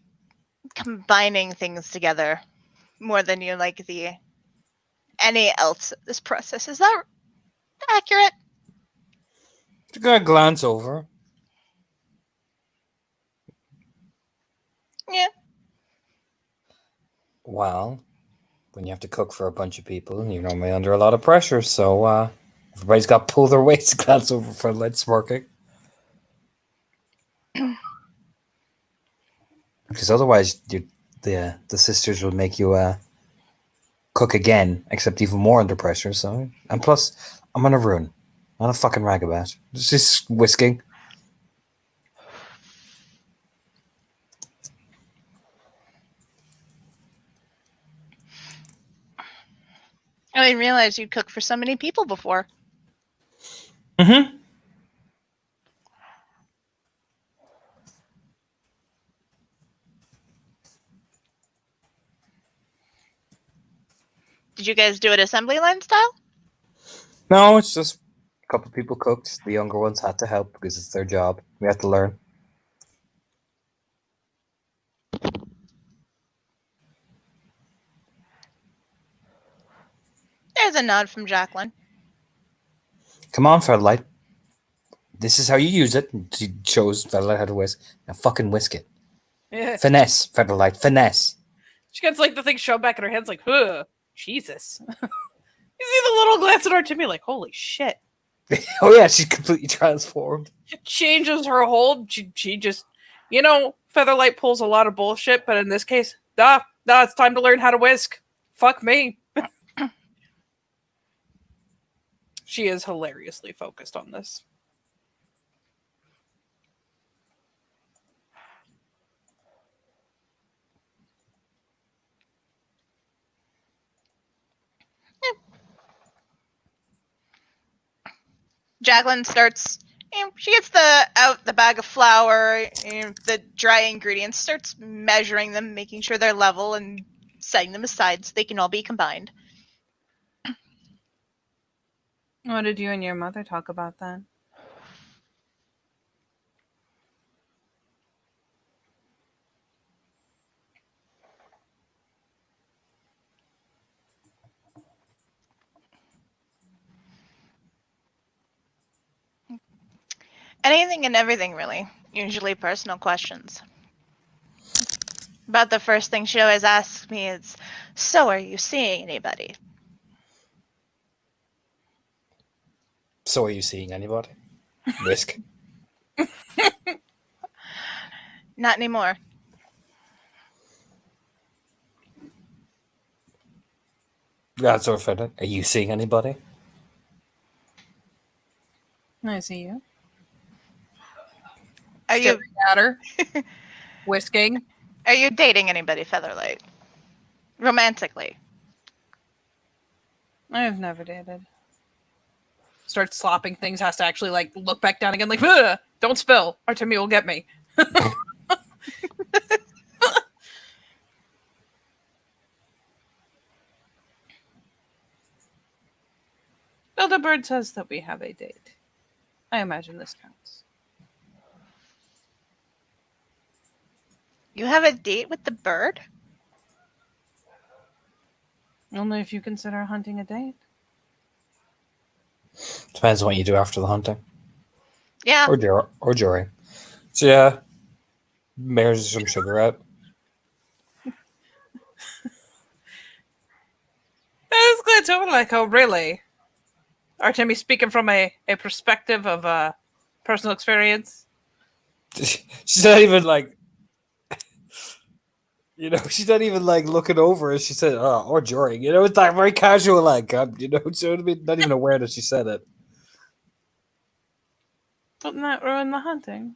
combining things together more than you like any else of this process. Is that accurate? She's gonna glance over. Yeah. Well, when you have to cook for a bunch of people, you're normally under a lot of pressure, so everybody's got to pull their weight to glance over for lead smirking. Because otherwise, the sisters will make you cook again, except even more under pressure. So, and plus, I'm on a ruin, not a fucking ragabat. It's just whisking. I didn't realize you'd cooked for so many people before. Mm-hmm. Did you guys do it assembly line style? No, it's just a couple of people cooked. The younger ones had to help because it's their job. We had to learn. There's a nod from Jacqueline. Come on, Featherlight. This is how you use it. She shows Featherlight how to whisk. Now fucking whisk it. Yeah. Finesse, Featherlight. Finesse. She gets like the thing shoved back in her hands, like, huh, Jesus. You see the little glance at Artemia, like, holy shit. Oh yeah, she's completely transformed. She changes her hold. She just, Featherlight pulls a lot of bullshit, but in this case, it's time to learn how to whisk. Fuck me. She is hilariously focused on this. Jacqueline starts. She gets the bag of flour, the dry ingredients, starts measuring them, making sure they're level, and setting them aside so they can all be combined. What did you and your mother talk about then? Anything and everything, really. Usually personal questions. About the first thing she always asks me is, "So, are you seeing anybody?" So are you seeing anybody? Whisk. Not anymore. That's sort of offended. Are you seeing anybody? I see you. Are you Staring at her. Whisking. are you dating anybody, Featherlight? Romantically. I've never dated. Starts slopping things, has to actually like look back down again, like, "Ugh, don't spill. Artemia will get me." Bird says that we have a date. I imagine this counts. You have a date with the bird? Only if you consider hunting a date. Depends on what you do after the hunting. Yeah. Or during. So yeah. Mares some sugar out. It's good to like, oh really? Artemie speaking from a perspective of personal experience. She's not even like she's not even like looking over as she said, oh, or during. It's like very casual, like so it'd be not even aware that she said it. Wouldn't that ruin the hunting?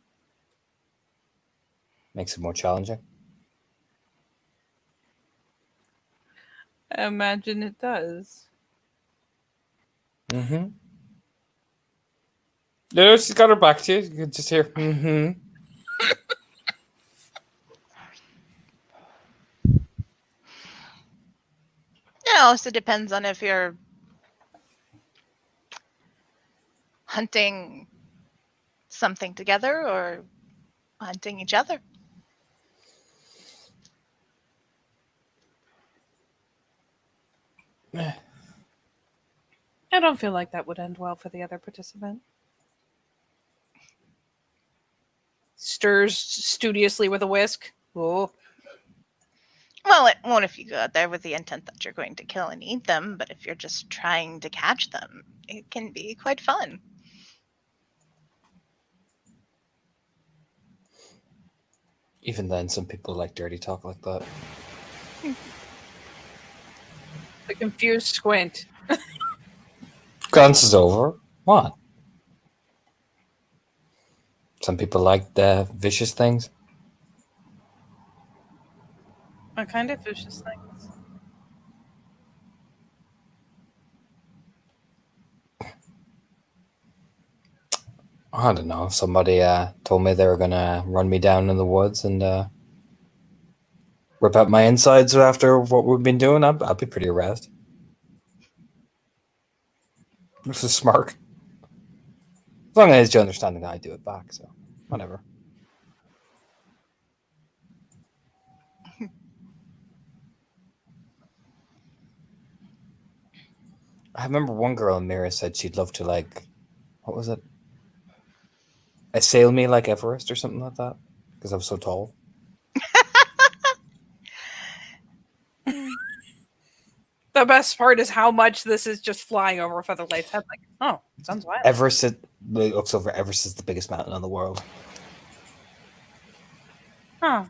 Makes it more challenging. I imagine it does. Mm-hmm. No, she's got her back to you. You can just hear, mm-hmm. It also depends on if you're hunting something together or hunting each other. I don't feel like that would end well for the other participant. Stirs studiously with a whisk. Oh. Well, it won't if you go out there with the intent that you're going to kill and eat them, but if you're just trying to catch them, it can be quite fun. Even then, some people like dirty talk like that. The confused squint. Glances over. What? Some people like the vicious things. What kind of vicious things? I don't know. If somebody told me they were gonna run me down in the woods and rip out my insides after what we've been doing, I'd be pretty aroused. This is smart. As long as you understand that I do it back, so whatever. I remember one girl in Mira said she'd love to what was it? Assail me like Everest or something like that because I was so tall. The best part is how much this is just flying over Featherlight's head. Like, oh, sounds wild. Everest looks over. Everest is the biggest mountain in the world. Huh.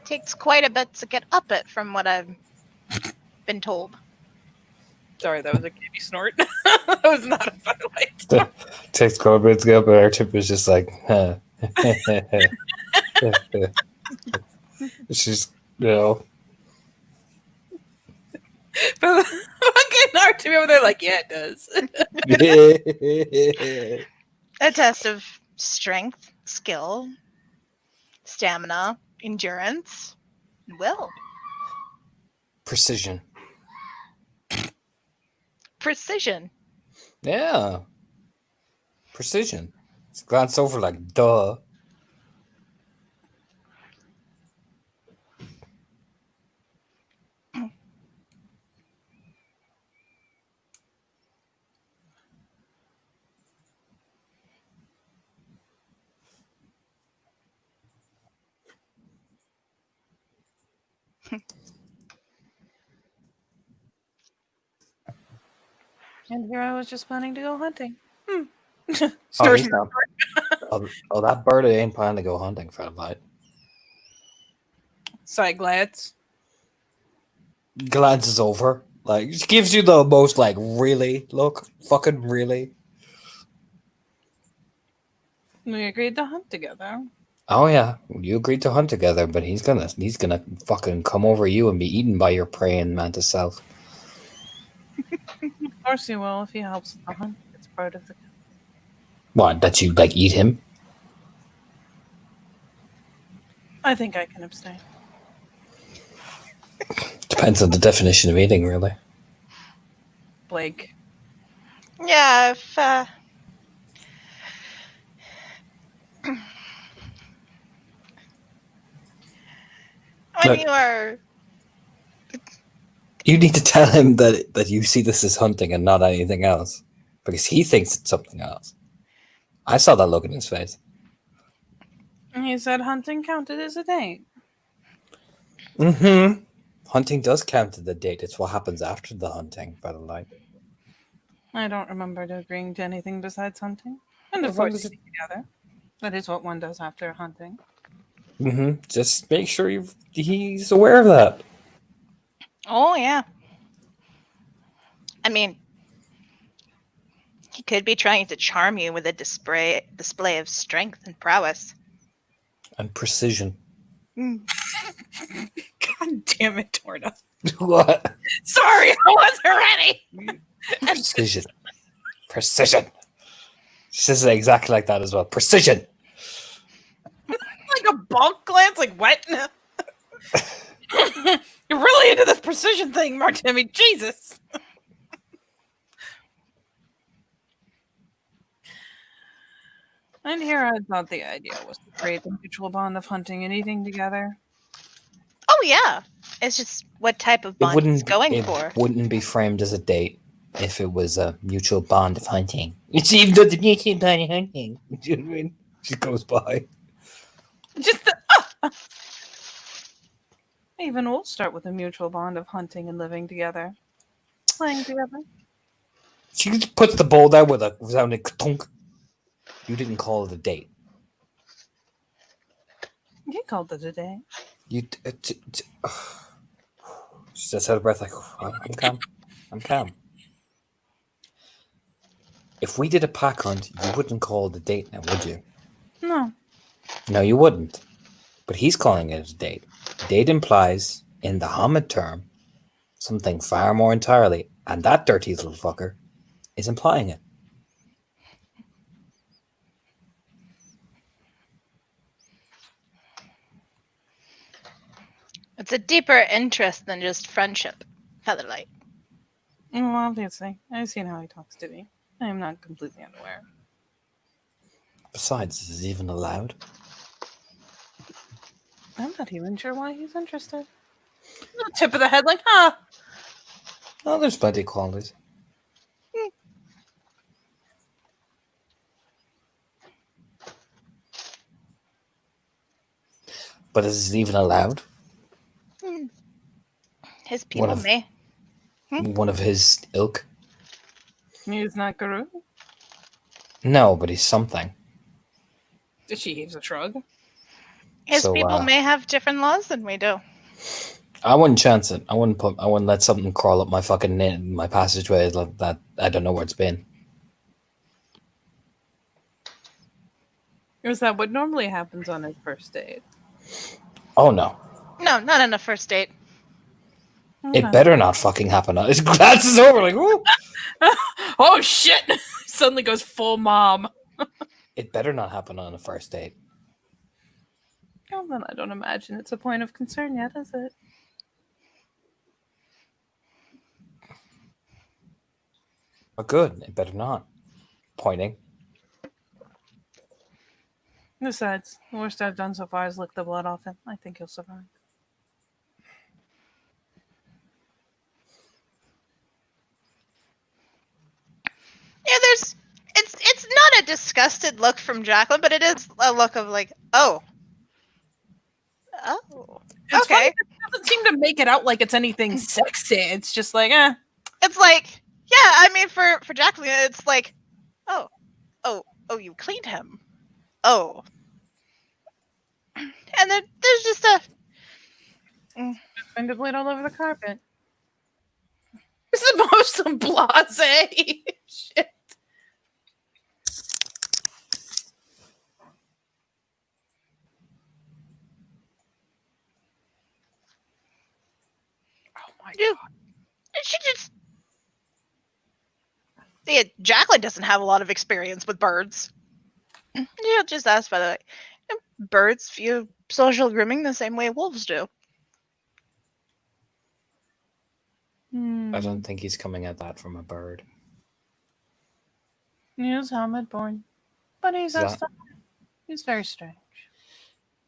Takes quite a bit to get up it, from what I've been told. Sorry, that was a KB snort. That was not a Featherlight. Takes quite a bit to get up, but our tip is just like, huh. She's, Fucking Artemie over there, like, yeah, it does. A test of strength, skill, stamina, endurance, will. Precision. Precision. Yeah. Precision. Just glance over like, duh. And here I was just planning to go hunting. Oh, Stars he's not. Oh, that bird ain't planning to go hunting for the night. side glance. Glances over. Like, just gives you the most, like, really look. Fucking really. We agreed to hunt together. Oh, yeah. You agreed to hunt together, but he's gonna fucking come over you and be eaten by your praying mantis self. Of course he will if he helps with the hunt. It's part of the. What, that you, like, eat him? I think I can abstain. Depends on the definition of eating, really. Blake. Yeah, if when Look. you are You need to tell him that you see this as hunting and not anything else. Because he thinks it's something else. I saw that look in his face. He said hunting counted as a date. Mm-hmm. Hunting does count as the date. It's what happens after the hunting, by the way. I don't remember agreeing to anything besides hunting. And of As long course, as it- eating together. That is what one does after hunting. Mm-hmm. Just make sure he's aware of that. oh yeah. I mean, he could be trying to charm you with a display of strength and prowess. And precision. God damn it, Torna. What? Sorry, I wasn't ready. Precision. Precision. She says it exactly like that as well. Precision. Like a bulk glance, like what? You're really into this precision thing, Martimi. Jesus. And here I thought the idea was to create the mutual bond of hunting and eating together. Oh yeah. It's just what type of bond he's going for. wouldn't be framed as a date if it was a mutual bond of hunting. It's even though the mutual bond of hunting. Do you know what I mean? She goes by. Just the, Even we'll start with a mutual bond of hunting and living together. Playing together. She just puts the bowl down with a resounding thunk. You didn't call it a date. You called it a day. You. She just had a breath like, I'm calm. I'm calm. If we did a pack hunt, you wouldn't call it a date now, would you? No. No, you wouldn't. But he's calling it a date. Date implies, in the Hamid term, something far more entirely, and that dirty little fucker is implying it. It's a deeper interest than just friendship, Featherlight. Well, obviously. I've seen how he talks to me. I am not completely unaware. Besides, is it even allowed? I'm not even sure why he's interested. Little tip of the head, like, huh? Oh, there's plenty of qualities. But is it even allowed? His people of- may. One of his ilk? He's not Guru. No, but he's something. She heaves a shrug. His So, people may have different laws than we do. I wouldn't chance it. I wouldn't let something crawl up my fucking my passageway like that. I don't know where it's been. Is that what normally happens on his first date? Oh no. No, not on a first date. It better not fucking happen. His glances over like, whoo! Oh shit! Suddenly goes full mom. It better not happen on a first date. Well, then I don't imagine it's a point of concern yet, is it? But good, it better not. Pointing. Besides, the worst I've done so far is lick the blood off him. I think he'll survive. Yeah, it's not a disgusted look from Jacqueline, but it is a look of like, oh. Oh. It's funny, Okay. it doesn't seem to make it out like it's anything sexy. It's just like, eh. It's like, Yeah, I mean, for Jacqueline, it's like, oh, you cleaned him. Oh, and then there's just a. Finger blade all over the carpet. This is the most blase shit. Oh my You- god. She just. Yeah, Jacqueline doesn't have a lot of experience with birds. Yeah, just ask by the way. Birds view social grooming the same way wolves do. I don't think he's coming at that from a bird. He is Hamid born. But he's Is that- he's very strange.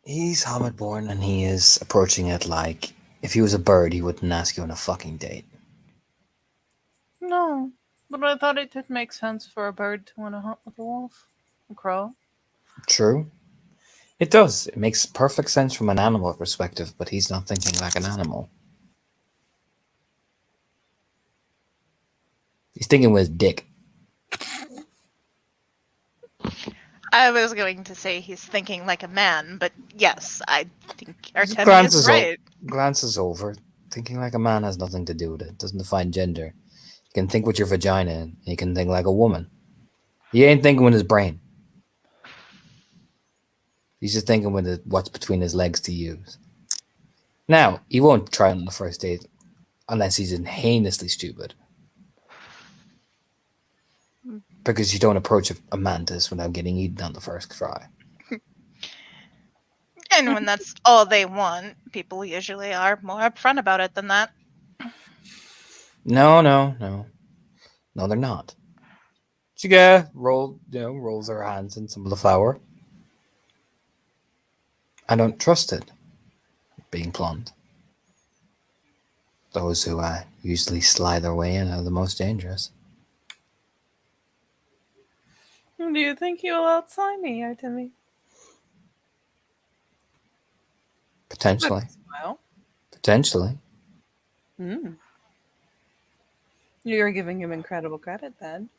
He's Hamid born and he is approaching it like if he was a bird, he wouldn't ask you on a fucking date. No. But I thought it did make sense for a bird to want to hunt with a wolf. A crow. True. It does. It makes perfect sense from an animal perspective, but he's not thinking like an animal. He's thinking with his dick. I was going to say he's thinking like a man, but yes, I think Artemi Glances is right. Glances over. Thinking like a man has nothing to do with it. Doesn't define gender. You can think with your vagina and you can think like a woman. He ain't thinking with his brain. He's just thinking with what's between his legs to use. Now, he won't try it on the first date unless he's heinously stupid. Because you don't approach a mantis without getting eaten on the first try. And when that's all they want, people usually are more upfront about it than that. No, they're not. Chiga rolls her hands in some of the flour. I don't trust it being plumbed. Those who usually slide their way in are the most dangerous. Do you think you will outslide me, Artemi? Potentially. Well. Potentially. You're giving him incredible credit then.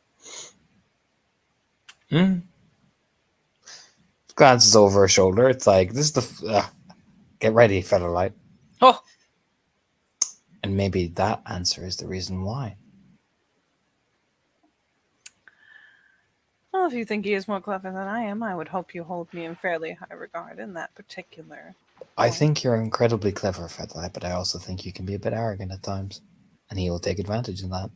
Glances over her shoulder. It's like, this is the... get ready, Featherlight. Oh. And maybe that answer is the reason why. Well, if you think he is more clever than I am, I would hope you hold me in fairly high regard in that particular. I think you're incredibly clever, Featherlight, but I also think you can be a bit arrogant at times. And he will take advantage of that.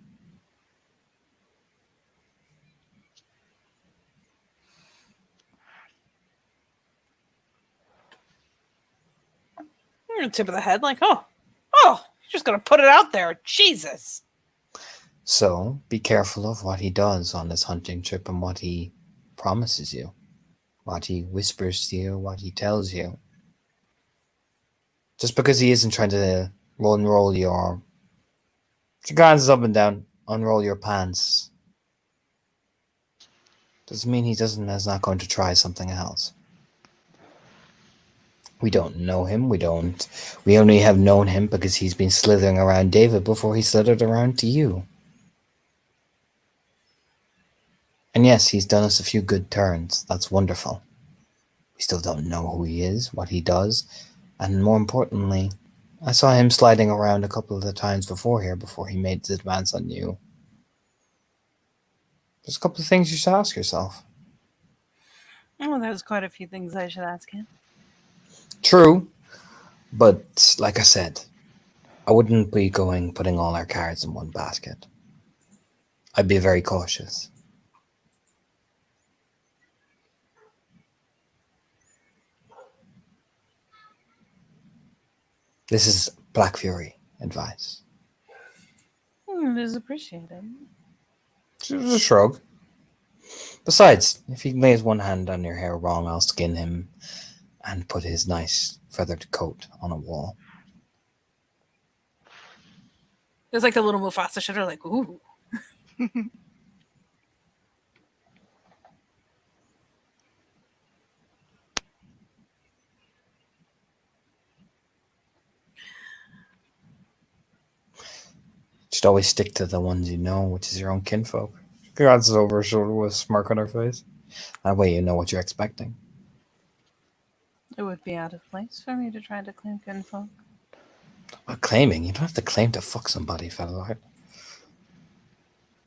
Tip of the head, like, oh, you're just gonna put it out there. Jesus. So be careful of what he does on this hunting trip and what he promises you, what he whispers to you, what he tells you. Just because he isn't trying to unroll your hands up and down, unroll your pants, doesn't mean is not going to try something else. We don't know him. We only have known him because he's been slithering around David before he slithered around to you. And yes, he's done us a few good turns. That's wonderful. We still don't know who he is, what he does, and more importantly, I saw him sliding around a couple of the times before here before he made his advance on you. There's a couple of things you should ask yourself. Oh, there's quite a few things I should ask him. True, but like I said, I wouldn't be putting all our cards in one basket. I'd be very cautious. This is Black Fury advice. It is appreciated. Just a shrug. Besides, if he lays one hand on your hair wrong, I'll skin him and put his nice feathered coat on a wall. There's like the little Mufasa shitter, like, ooh. She should always stick to the ones you know, which is your own kinfolk. She glances over her shoulder with a smirk on her face. That way you know what you're expecting. It would be out of place for me to try to claim kinfolk. But claiming, you don't have to claim to fuck somebody, Featherlight.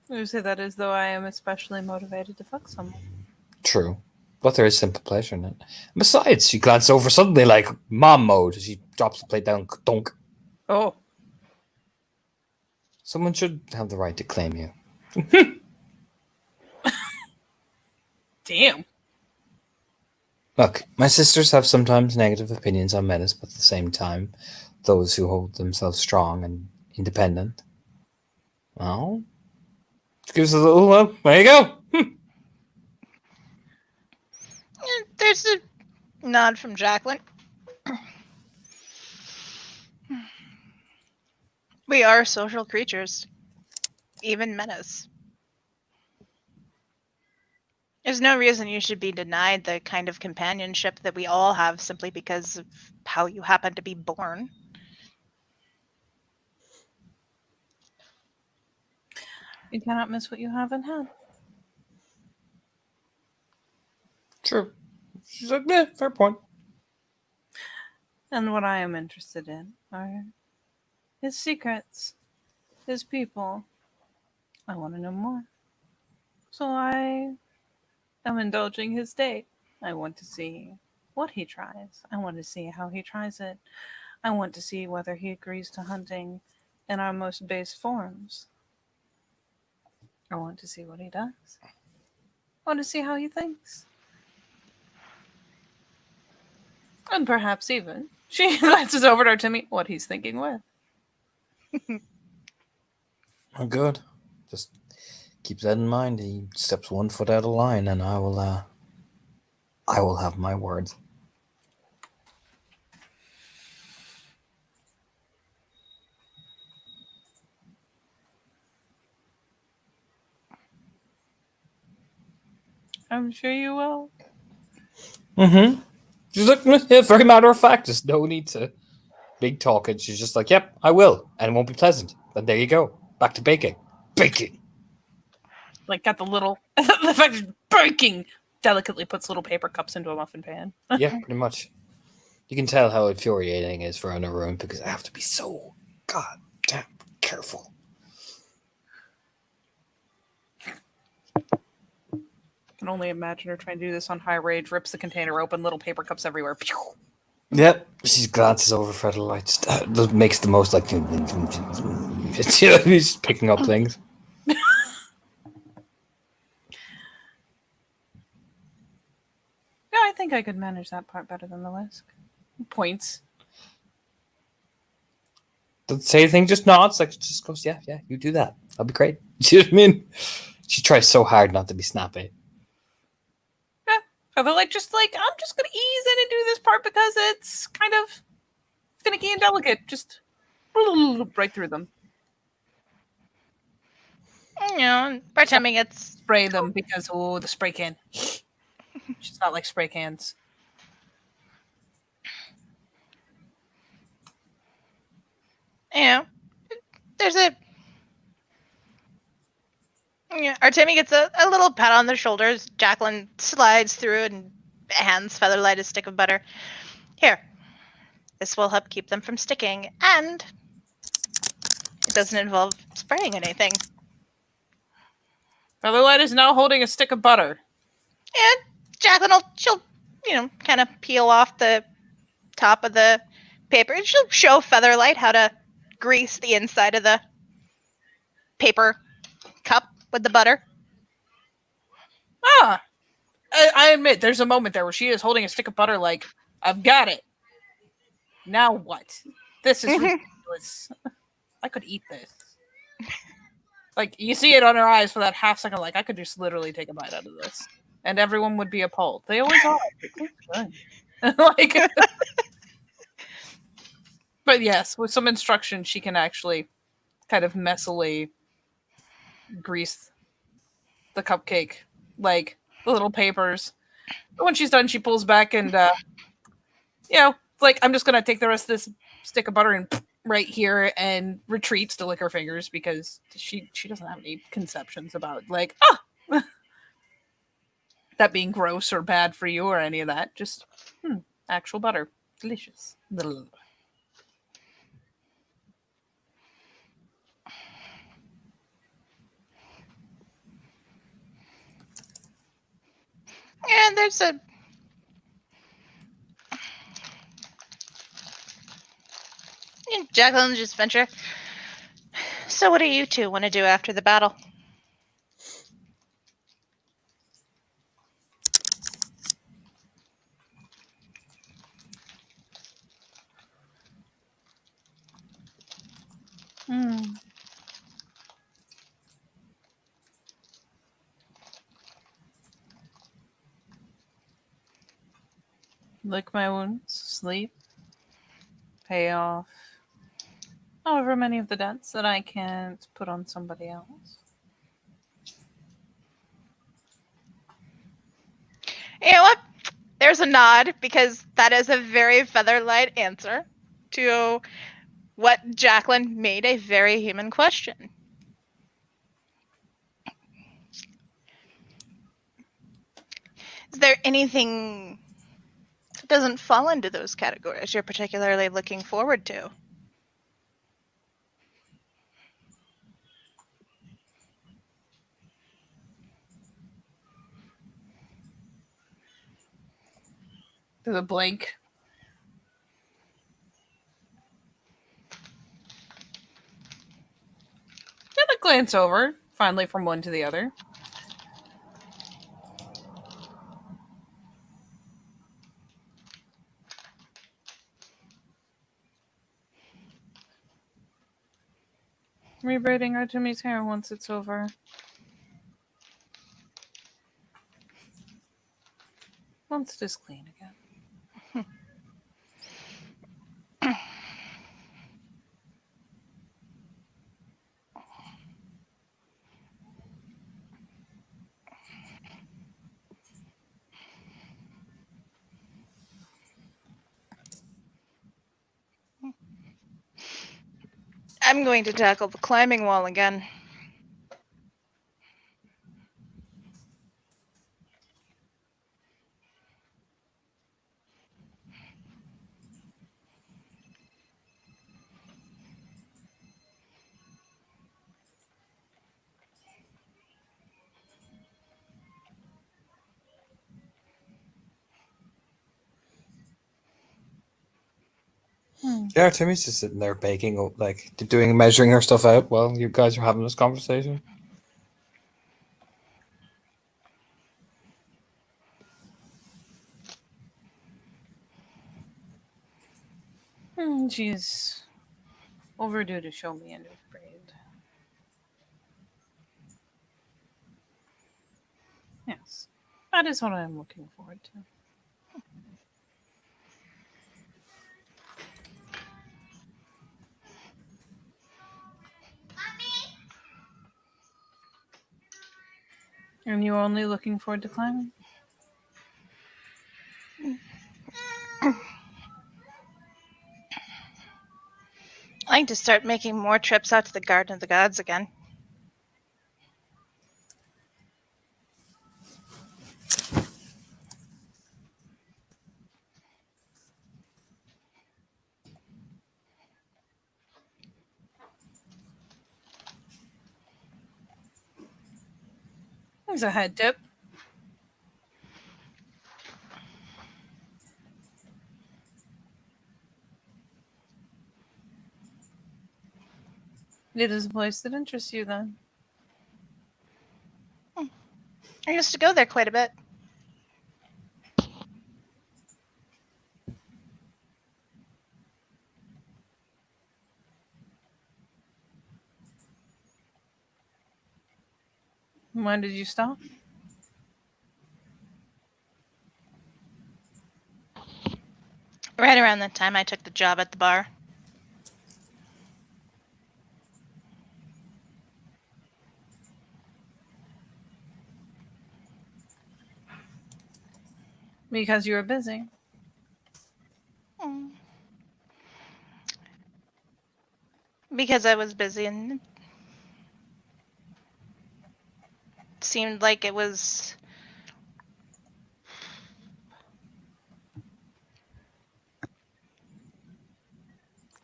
You say that as though I am especially motivated to fuck someone. True. But there is simple pleasure in it. And besides, she glances over suddenly like mom mode. She drops the plate down, dunk. Oh. Someone should have the right to claim you. Damn. Look, my sisters have sometimes negative opinions on Menace, but at the same time, those who hold themselves strong and independent. Well, just gives us a little, well, there you go. There's a nod from Jacqueline. We are social creatures, even Menace. There's no reason you should be denied the kind of companionship that we all have simply because of how you happen to be born. You cannot miss what you haven't had. True. She's like, yeah, fair point. And what I am interested in are his secrets, his people. I want to know more. So I am indulging his date. I want to see what he tries. I want to see how he tries it. I want to see whether he agrees to hunting in our most base forms. I want to see what he does. I want to see how he thinks. And perhaps even, she glances over to Timmy, what he's thinking with. Oh, good. Just keep that in mind. He steps 1 foot out of line, and I will have my words. I'm sure you will. Mm-hmm. She's like, yeah, very matter of fact. There's no need to big talk. And she's just like, yep, I will. And it won't be pleasant. Then there you go. Back to baking. Baking. Like, got the little, the fact that baking delicately puts little paper cups into a muffin pan. Yeah, pretty much. You can tell how infuriating it is for her in a room because I have to be so goddamn careful. I can only imagine her trying to do this on high rage, rips the container open, little paper cups everywhere. Yep. She glances over Featherlight, just makes the most like he's picking up things. Yeah, I think I could manage that part better than the whisk. Points. Doesn't say anything, just nods, like just goes, yeah, you do that. That'll be great. You know what I mean? She tries so hard not to be snappy. Or they're like, I'm just going to ease in and do this part because it's kind of finicky and delicate. Just right through them. You know, pretending it's Spray them because, the spray can. She's not like spray cans. There's a... Yeah, Artemi gets a little pat on the shoulders. Jacqueline slides through and hands Featherlight a stick of butter. Here. This will help keep them from sticking, and it doesn't involve spraying anything. Featherlight is now holding a stick of butter. And Jacqueline she'll kind of peel off the top of the paper, and she'll show Featherlight how to grease the inside of the paper cup with the butter. I admit, there's a moment there where she is holding a stick of butter like, I've got it. Now what? This is ridiculous. I could eat this. Like, you see it on her eyes for that half second, like, I could just literally take a bite out of this. And everyone would be appalled. They always are. Like, but yes, with some instruction, she can actually kind of messily grease the cupcake, like the little papers. But when she's done, she pulls back and, like, I'm just going to take the rest of this stick of butter and right here and retreats to lick her fingers because she doesn't have any conceptions about like that being gross or bad for you or any of that. Just actual butter, delicious. And there's a Jacqueline just venture. So what do you two want to do after the battle? Lick my wounds, sleep, pay off however many of the debts that I can't put on somebody else. You know what? There's a nod because that is a very Featherlight answer to what Jacqueline made a very human question. Is there anything that doesn't fall into those categories you're particularly looking forward to? There's a blank. Then I glance over, finally from one to the other. Rebraiding Artemis' hair once it's over. Once it is clean again. I'm going to tackle the climbing wall again. Yeah, Timmy's just sitting there baking, like measuring her stuff out while you guys are having this conversation. She's overdue to show me a new braid. Yes, that is what I'm looking forward to. And you're only looking forward to climbing? I like to start making more trips out to the Garden of the Gods again. There's a head tip. It is a place that interests you then. I used to go there quite a bit. When did you stop? Right around the time I took the job at the bar. Because you were busy. Mm. Because I was busy and it seemed like it was.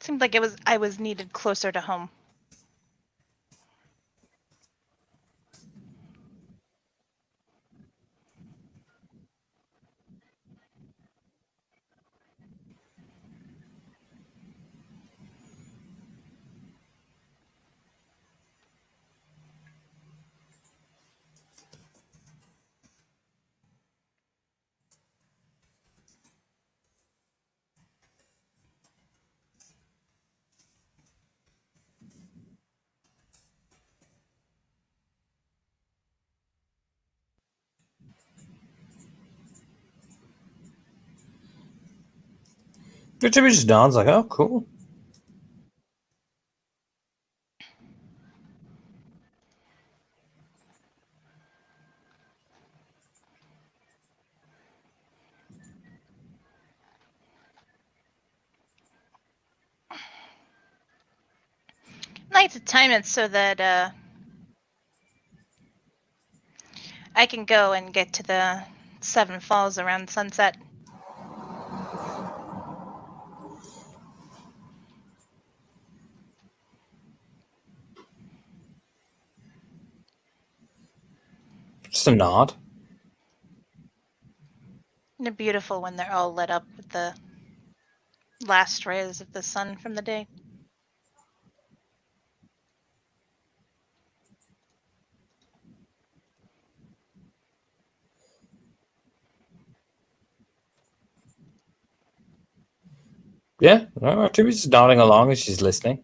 Seemed like I was needed closer to home. Timmy just nods like, oh, cool. I'd like to time it so that I can go and get to the Seven Falls around sunset. Just a nod. And they're beautiful when they're all lit up with the last rays of the sun from the day. Yeah, Timmy's just nodding along as she's listening.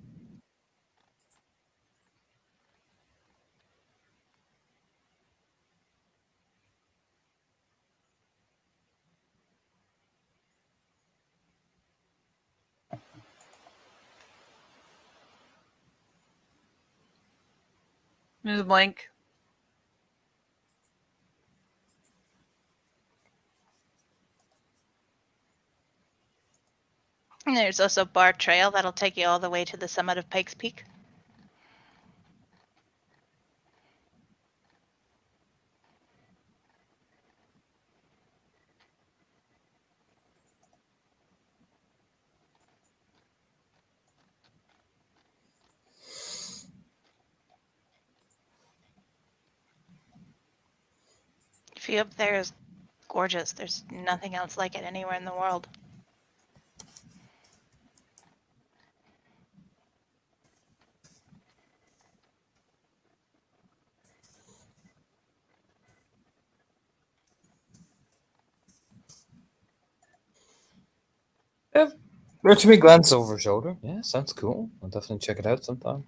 Ms. Blank. And there's also Bar Trail that'll take you all the way to the summit of Pikes Peak. The view up there is gorgeous. There's nothing else like it anywhere in the world. Yeah. Timmy glance over her shoulder. Yeah, sounds cool. I'll definitely check it out sometime.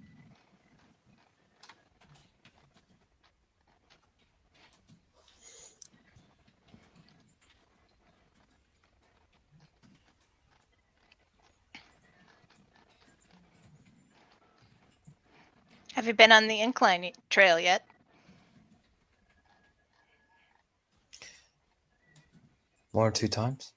Have you been on the incline trail yet? One or two times.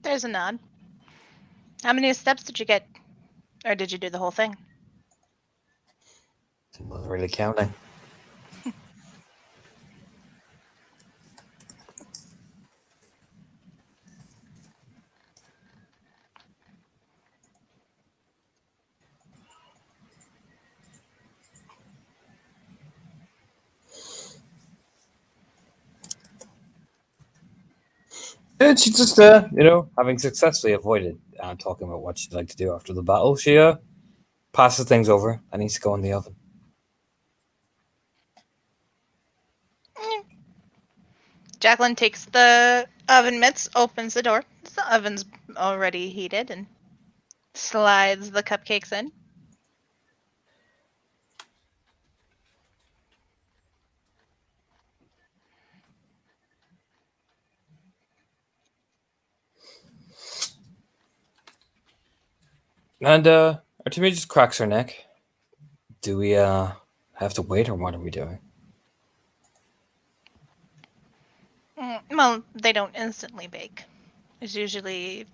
There's a nod. How many steps did you get? Or did you do the whole thing? Wasn't really counting. And she just, having successfully avoided talking about what she'd like to do after the battle, she passes things over and needs to go in the oven. Jacqueline takes the oven mitts, opens the door. The oven's already heated, and slides the cupcakes in. And Artemia just cracks her neck. Do we have to wait, or what are we doing? Well, they don't instantly bake. It's usually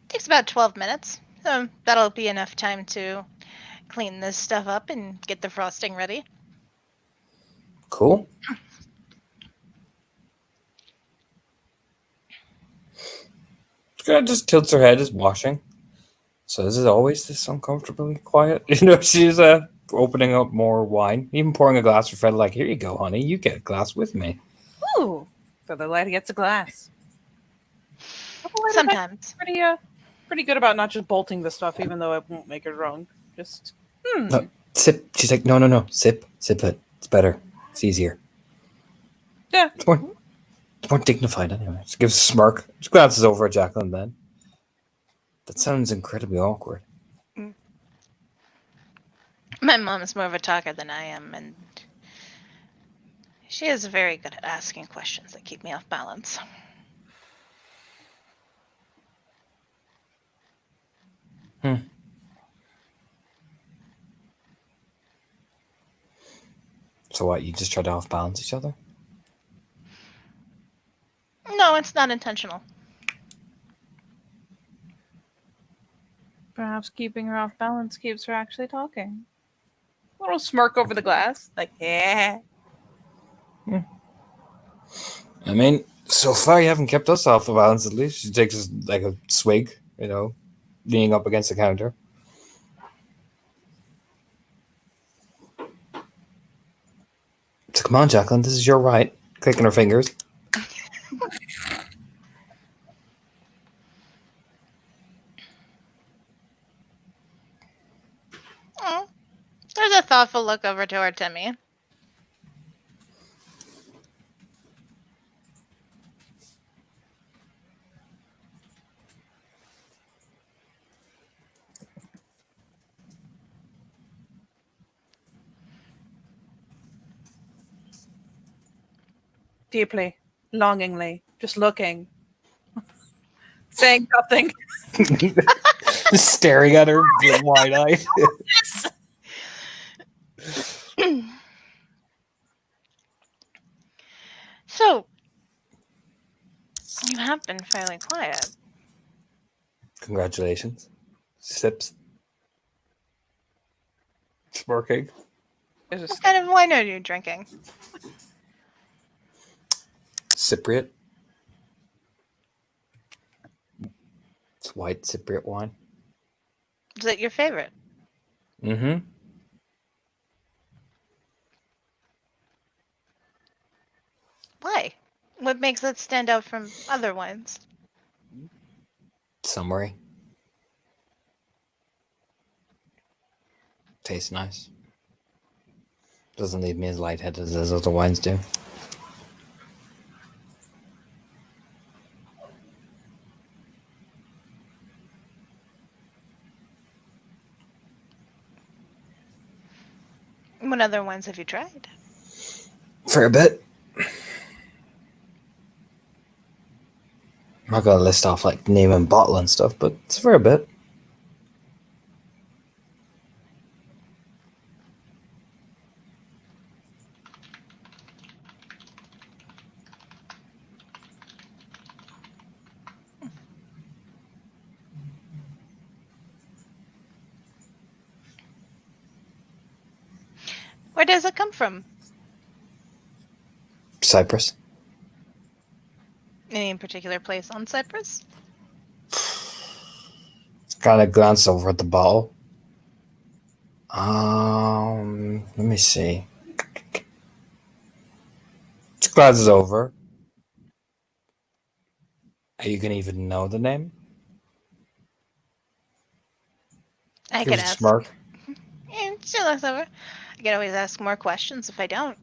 takes about 12 minutes. So that'll be enough time to clean this stuff up and get the frosting ready. Cool. Kind of just tilts her head as washing. So is it always this uncomfortably quiet? She's opening up more wine, even pouring a glass for Fred. Like, here you go, honey. You get a glass with me. Ooh, Featherlight gets a glass. Featherlight is Sometimes. pretty good about not just bolting the stuff, even though it won't make it wrong. Just No, sip. She's like, no. Sip it. It's better. It's easier. yeah. It's more dignified anyway. She gives a smirk. She glances over at Jacqueline then. That sounds incredibly awkward. My mom's more of a talker than I am, and she is very good at asking questions that keep me off balance. So what, you just try to off-balance each other? No, it's not intentional. Perhaps keeping her off balance keeps her actually talking. A little smirk over the glass, like, yeah. I mean, so far you haven't kept us off the balance at least. She takes like a swig, leaning up against the counter. So come on, Jacqueline, this is your right. Clicking her fingers. Oh, there's a thoughtful look over to our Timmy. Deeply, longingly, just looking, saying nothing. Just staring at her, wide-eyed. So, you have been fairly quiet. Congratulations. Sips. Smirking. There's What just kind of wine are you drinking? Cypriot. It's white Cypriot wine. Is it your favorite? Mm-hmm. Why? What makes it stand out from other wines? Summery. Tastes nice. Doesn't leave me as lightheaded as other wines do. What other wines have you tried? For a bit. I'm not gonna list off like name and bottle and stuff, but it's for a bit. Where does it come from? Cyprus. Any particular place on Cyprus? Kind of glance over at the bottle. Let me see. Just glances over. Are you gonna even know the name? I Gives could a ask. smirk. And she looks over. I can always ask more questions if I don't.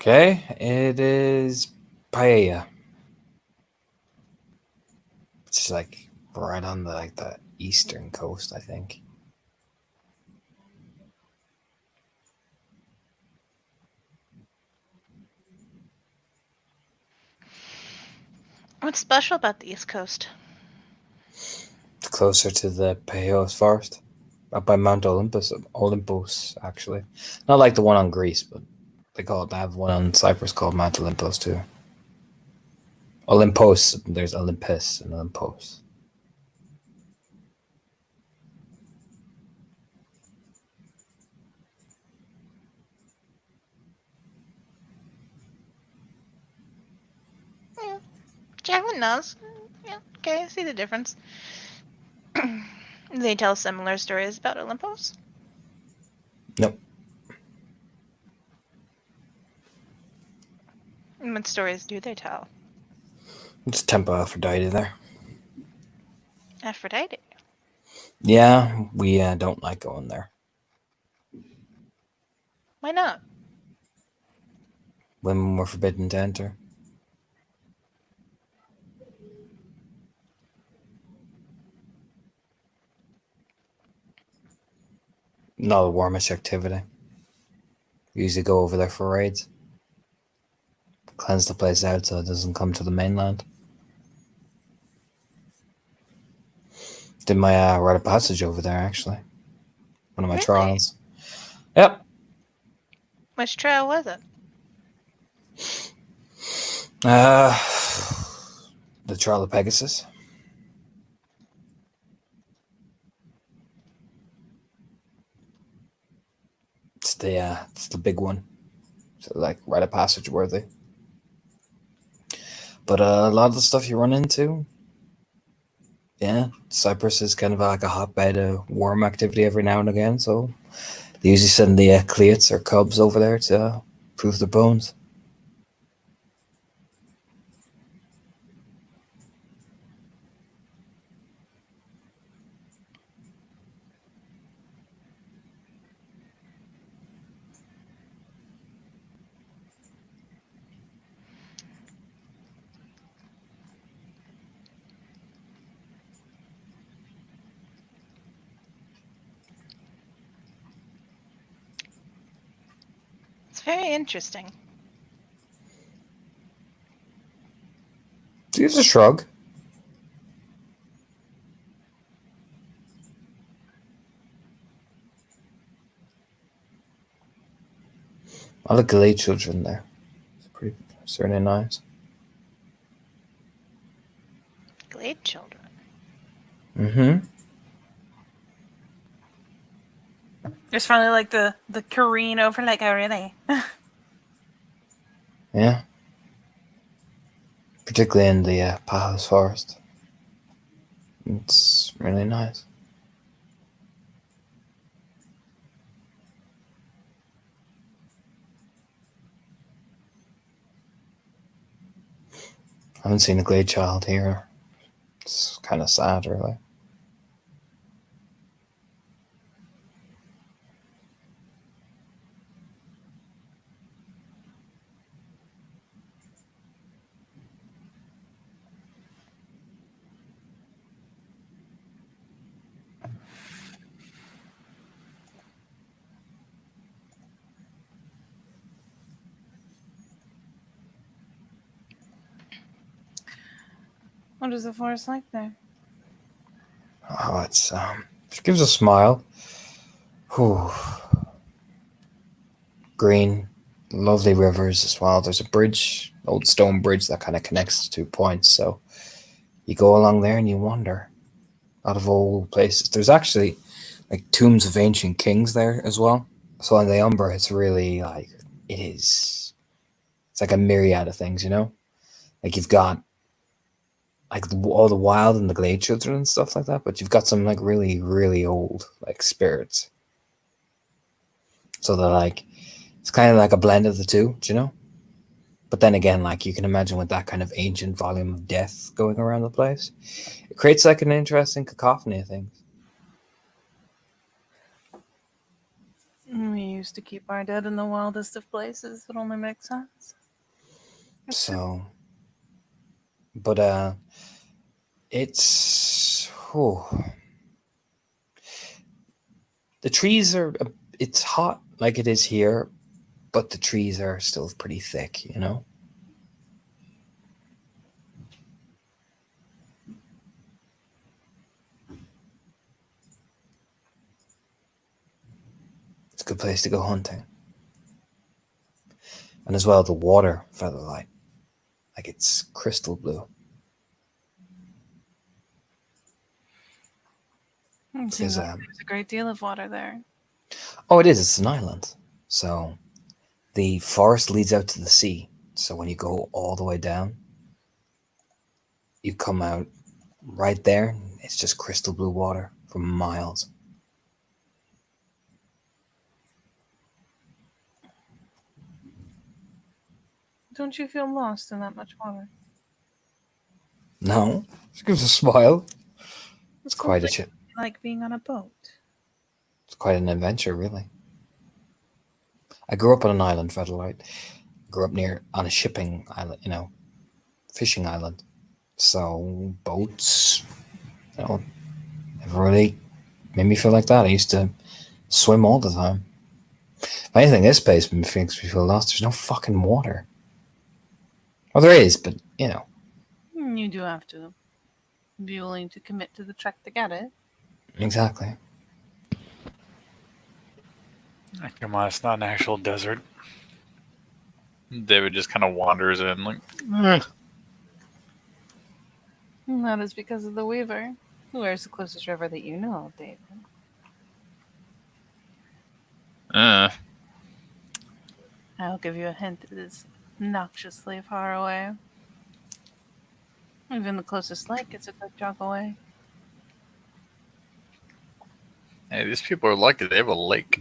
Okay, it is paella. It's like right on the eastern coast, I think. What's special about the East Coast? It's closer to the Pejos Forest, up by Mount Olympus. Olympus, actually. Not like the one on Greece, but they have one on Cyprus called Mount Olympus too. Olympus. There's Olympus and Olympus. Yeah, Jacqueline knows. Yeah, okay, I see the difference. They tell similar stories about Olympus. Nope. And what stories do they tell? It's Temple Aphrodite there. Aphrodite. Yeah, we don't like going there. Why not? Women were forbidden to enter. Not a warmish activity. We usually go over there for raids. Cleanse the place out so it doesn't come to the mainland. Did my rite of passage over there, actually. One of my Really? trials. Yep. Which trail was it? The trial of Pegasus. It's the big one. So like rite of passage worthy. But a lot of the stuff you run into, yeah, Cyprus is kind of like a hotbed of worm activity every now and again. So they usually send the cleats or cubs over there to prove their bones. It's very interesting. Do you use a shrug? I like the late children there. It's really nice. Glade children. Mm-hmm. It's finally like the careen over like already. Yeah. Particularly in the Pahos Forest. It's really nice. I haven't seen a Glade child here. It's kind of sad, really. What is the forest like there? Oh, it gives a smile. Whew. Green, lovely rivers as well. There's a bridge, old stone bridge that kind of connects the 2 points. So you go along there and you wander out of old places. There's actually like tombs of ancient kings there as well. So on the Umber, it's really like it's like a myriad of things, you know. Like you've got like all the wild and the glade children and stuff like that, but you've got some like really, really old like spirits. So they're like it's kind of like a blend of the two, do you know? But then again, like you can imagine with that kind of ancient volume of death going around the place, it creates like an interesting cacophony of things. We used to keep our dead in the wildest of places. It only makes sense. So, but it's the trees are. It's hot like it is here, but the trees are still pretty thick, you know. good place to go hunting. And as well, the water, Featherlight, like it's crystal blue. It seems like there's a great deal of water there. Oh, it is. It's an island. So the forest leads out to the sea. So when you go all the way down, you come out right there. It's just crystal blue water for miles. Don't you feel lost in that much water? No, she gives a smile. It's quite a Sounds chip. like being on a boat. It's quite an adventure, really. I grew up on an island, Featherlight. Grew up near on a shipping island, fishing island. So boats, never really made me feel like that. I used to swim all the time. If anything, this place makes me feel lost. There's no fucking water. Well, there is, but You do have to be willing to commit to the trek to get it. exactly. Come on, it's not an actual desert. David just kind of wanders in, like, And that is because of the Weaver. Where's the closest river that you know of, David? I'll give you a hint. It is noxiously far away. Even the closest lake is a good jog away. Hey, these people are lucky. They have a lake.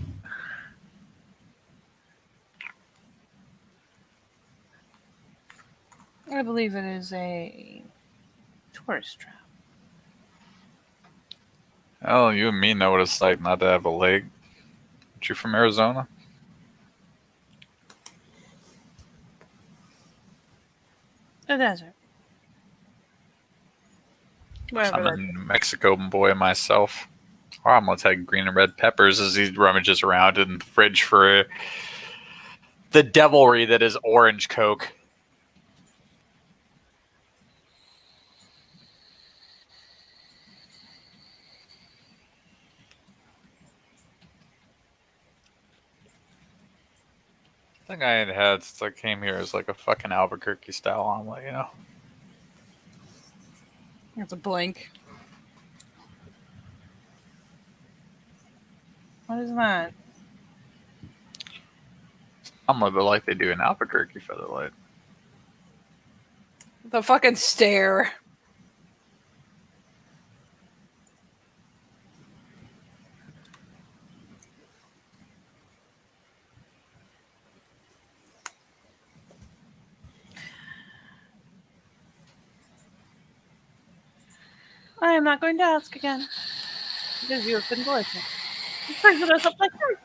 I believe it is a tourist trap. Oh, you and me know what it's like not to have a lake. Aren't you from Arizona? A desert. Wherever I'm that a New Mexico boy myself. Our omelets had green and red peppers as he rummages around in the fridge for the devilry that is orange Coke. I think I had since I came here is like a fucking Albuquerque style omelet, It's a blank. What is that? Omelet, but like they do in Albuquerque, Featherlight. The fucking stare. I am not going to ask again. Because you have been delightful. You presented us up like that.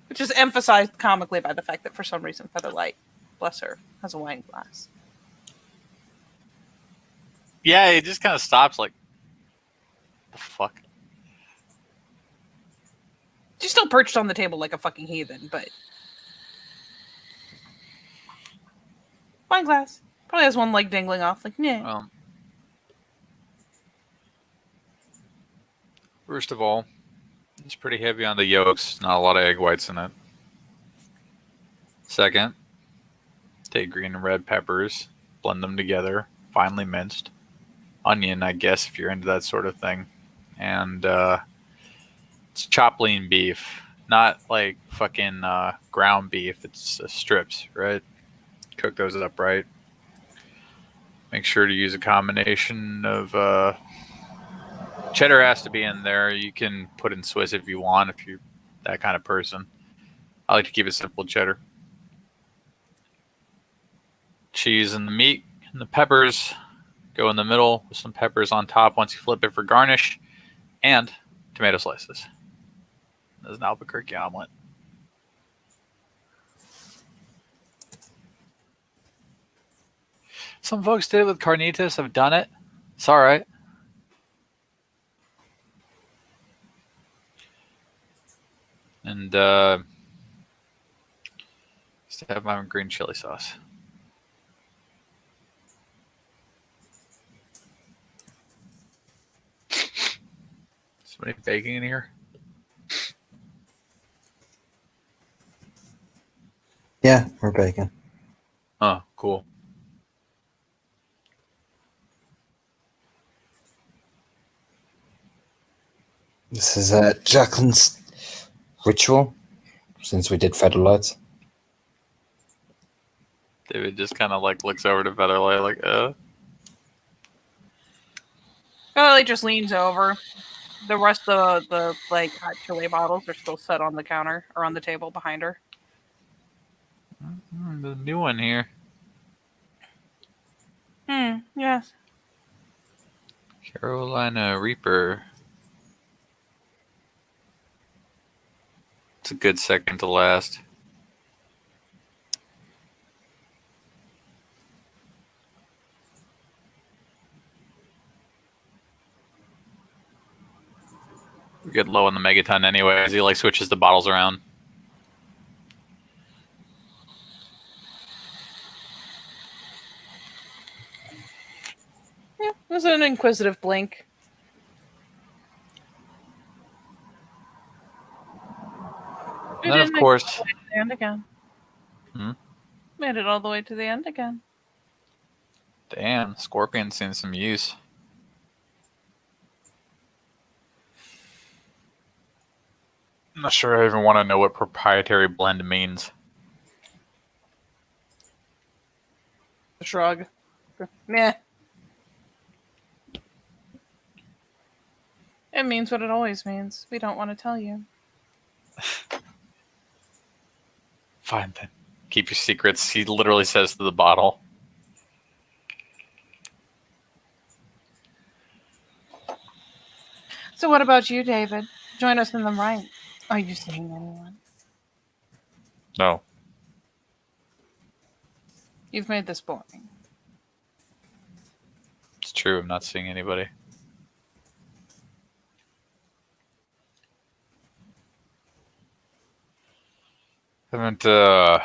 Which is emphasized comically by the fact that for some reason Featherlight, bless her, has a wine glass. Yeah, he just kind of stops like, the fuck? She's still perched on the table like a fucking heathen, but... Wine glass. Probably has one leg dangling off, like, yeah. First of all, it's pretty heavy on the yolks. Not a lot of egg whites in it. Second, take green and red peppers, blend them together, finely minced. Onion, I guess, if you're into that sort of thing. And it's chopped lean beef. Not like fucking ground beef. It's strips, right? Cook those up right. Make sure to use a combination of cheddar has to be in there. You can put in Swiss if you want, if you're that kind of person. I like to keep it simple cheddar. Cheese and the meat and the peppers go in the middle with some peppers on top once you flip it for garnish, and tomato slices. There's an Albuquerque omelet. Some folks did it with carnitas. I've done it. It's all right. And just have my green chili sauce. Somebody baking in here? Yeah, we're bacon. Oh, cool. This is Jacqueline's ritual since we did Featherlights. David just kind of like looks over to Featherlight like, Featherlight just leans over. The rest of the like hot chili bottles are still set on the counter or on the table behind her. the new one here. Yes. Carolina Reaper. It's a good second to last. We get low on the megaton anyway as he like switches the bottles around. Yeah, it was an inquisitive blink. And then of course, The end again. Made it all the way to the end again. damn, Scorpion's seen some use. I'm not sure I even want to know what proprietary blend means. Shrug. Meh. It means what it always means. We don't want to tell you. Fine then. Keep your secrets, he literally says to the bottle. So what about you, David? Join us in the right. Are you seeing anyone? No. You've made this boring. It's true, I'm not seeing anybody. Haven't I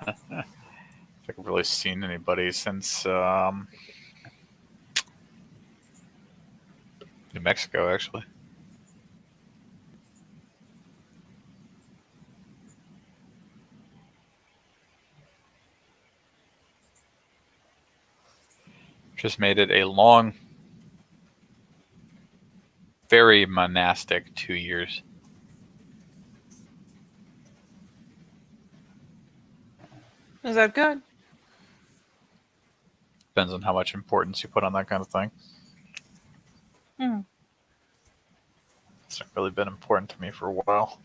think I've really seen anybody since New Mexico, actually. Just made it a long, very monastic 2 years. Is that good? Depends on how much importance you put on that kind of thing. It's not really been important to me for a while.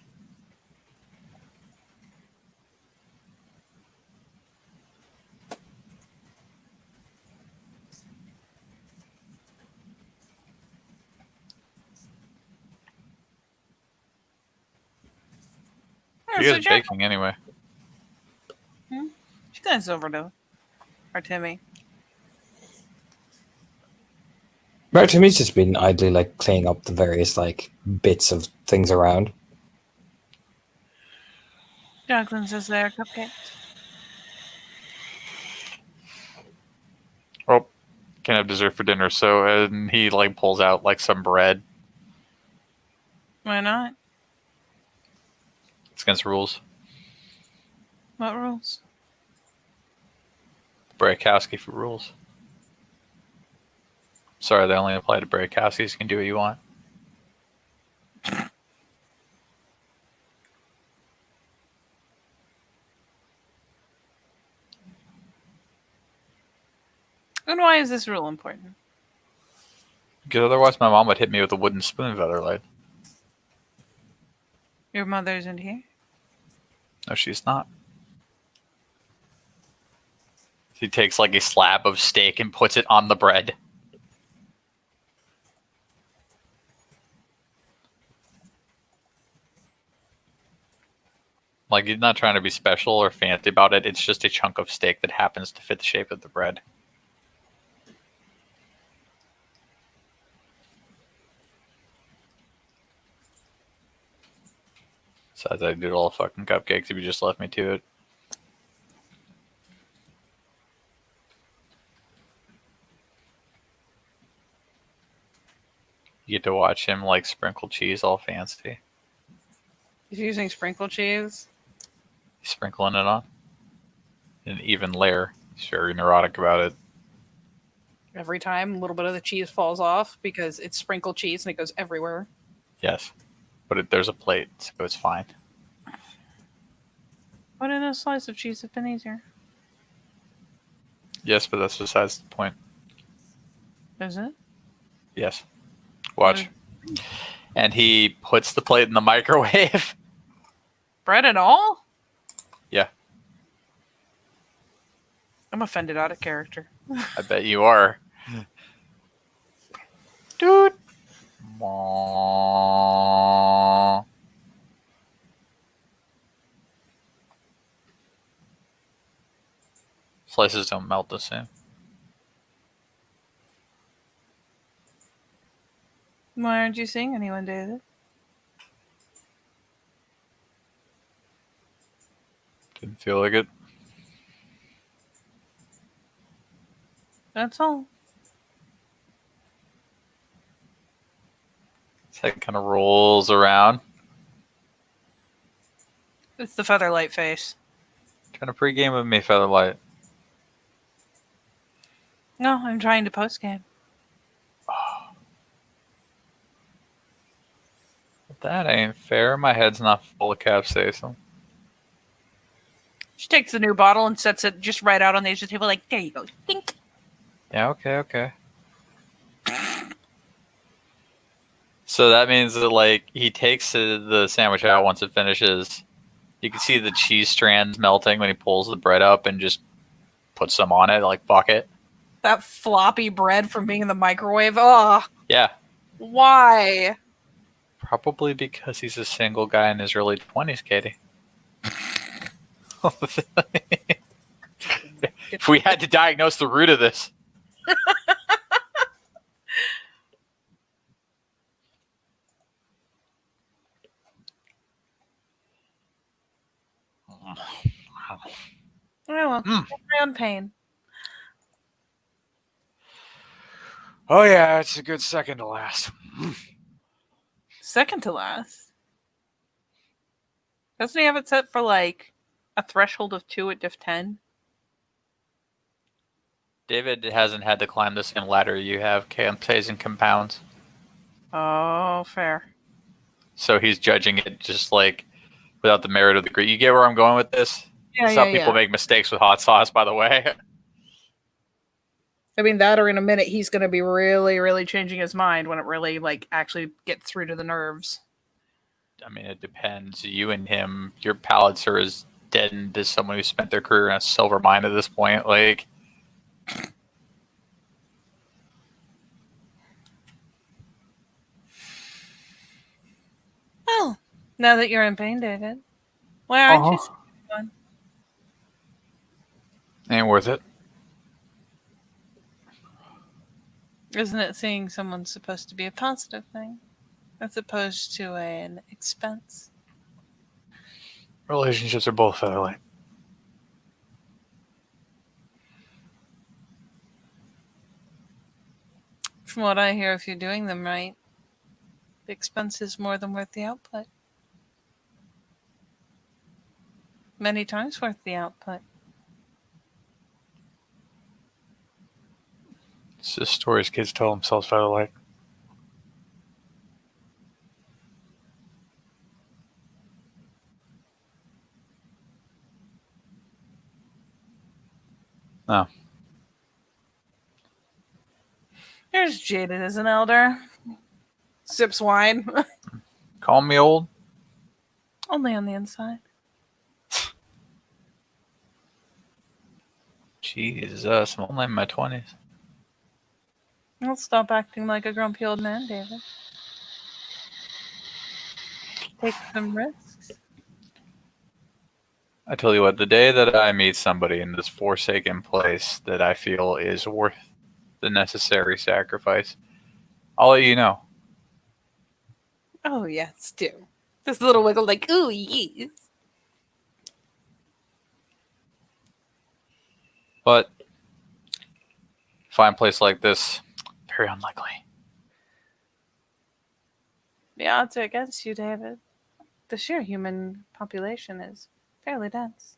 You guys baking anyway. She glanced over to Artemi. Timmy's just been idly like cleaning up the various like bits of things around. Jacqueline says there are cupcakes. Oh, can't have dessert for dinner, so and he like pulls out like some bread. Why not? It's against rules. What rules? Barakowski for rules. Sorry, they only apply to Barakowskis. You can do what you want. And why is this rule important? Because otherwise my mom would hit me with a wooden spoon, Featherlight. Your mother isn't here? No, she's not. He takes like a slab of steak and puts it on the bread. Like, he's not trying to be special or fancy about it. It's just a chunk of steak that happens to fit the shape of the bread. Besides, I did all the fucking cupcakes if you just left me to it. You get to watch him like sprinkle cheese all fancy. He's using sprinkled cheese. He's sprinkling it on. An even layer. He's very neurotic about it. Every time a little bit of the cheese falls off because it's sprinkled cheese and it goes everywhere. Yes. But there's a plate, so it's fine. Wouldn't a slice of cheese have been easier? Yes, but that's besides the point. Is it? Yes. Watch. And he puts the plate in the microwave. Bread and all? Yeah. I'm offended out of character. I bet you are. Dude. Slices don't melt the same. Why aren't you seeing anyone, David? Didn't feel like it. That's all. His head kind of rolls around. It's the Featherlight face. Trying to pregame with me, Featherlight. No, I'm trying to postgame. That ain't fair. My head's not full of capsaicin. She takes the new bottle and sets it just right out on the edge of the table, like, there you go. Think. Yeah, okay. So that means that, like, he takes the sandwich out once it finishes. You can see the cheese strands melting when he pulls the bread up and just puts some on it, like, fuck it. That floppy bread from being in the microwave. Oh, Yeah. why? Probably because he's a single guy in his early 20s, Katie. If we had to diagnose the root of this. Oh, well, my own pain. Oh, yeah, it's a good second to last. Second to last. Doesn't he have it set for like a threshold of 2 at diff 10? David hasn't had to climb the same ladder you have, capsaicin compounds. Oh, fair. So he's judging it just like without the merit of the great. You get where I'm going with this? Yeah, Some people make mistakes with hot sauce, by the way. I mean, that or in a minute, he's going to be really, really changing his mind when it really, like, actually gets through to the nerves. I mean, it depends. You and him, your palates are as deadened as someone who spent their career in a silver mine at this point. Like, Oh, now that you're in pain, David, why aren't you seeing anyone? ain't worth it. Isn't it seeing someone supposed to be a positive thing, as opposed to an expense? Relationships are both featherlight. From what I hear, if you're doing them right, the expense is more than worth the output. Many times worth the output. It's just stories kids tell themselves featherlight. No. Here's jaded as an elder. Sips wine. Call me old. Only on the inside. Jesus, I'm only in my 20s. I'll stop acting like a grumpy old man, David. Take some risks. I tell you what, the day that I meet somebody in this forsaken place that I feel is worth the necessary sacrifice, I'll let you know. Oh, yes, do. This little wiggle like, ooh, yes. But find a place like this, very unlikely. The odds are against you, David. The sheer human population is Fairly dense.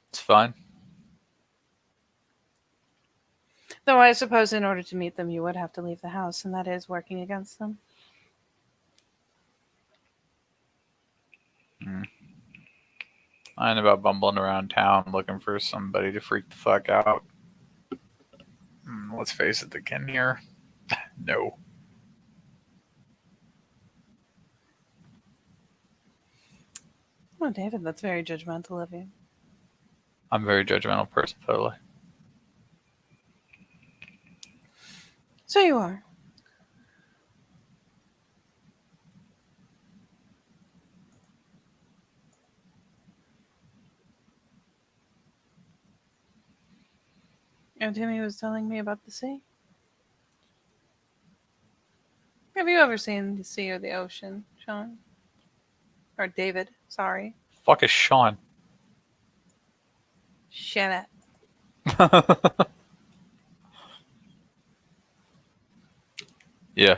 It's fine. Though I suppose in order to meet them, you would have to leave the house, and that is working against them. I ain't about bumbling around town looking for somebody to freak the fuck out. Let's face it, the kin here. No. Oh, David, that's very judgmental of you. I'm a very judgmental person, totally. So you are. And Timmy was telling me about the sea. Have you ever seen the sea or the ocean, Sean? Or David, sorry. Fuck is Sean? Shut up. Yeah.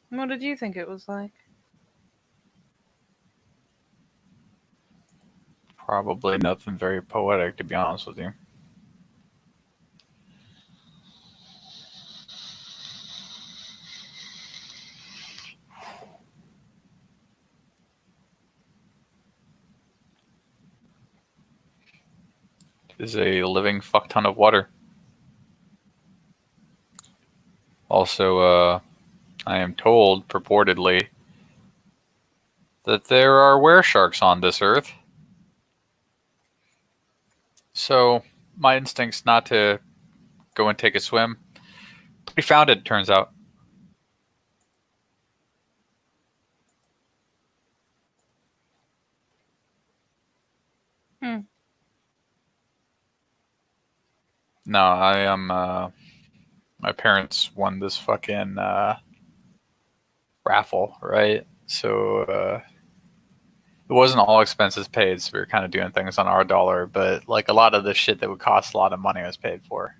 What did you think it was like? Probably nothing very poetic, to be honest with you. It is a living fuck ton of water. Also, I am told, purportedly, that there are were-sharks on this earth. So, my instinct's not to go and take a swim. Pretty founded, turns out. Hmm. No, I am, my parents won this fucking, raffle, right? So, it wasn't all expenses paid, so we were kind of doing things on our dollar, but like a lot of the shit that would cost a lot of money was paid for.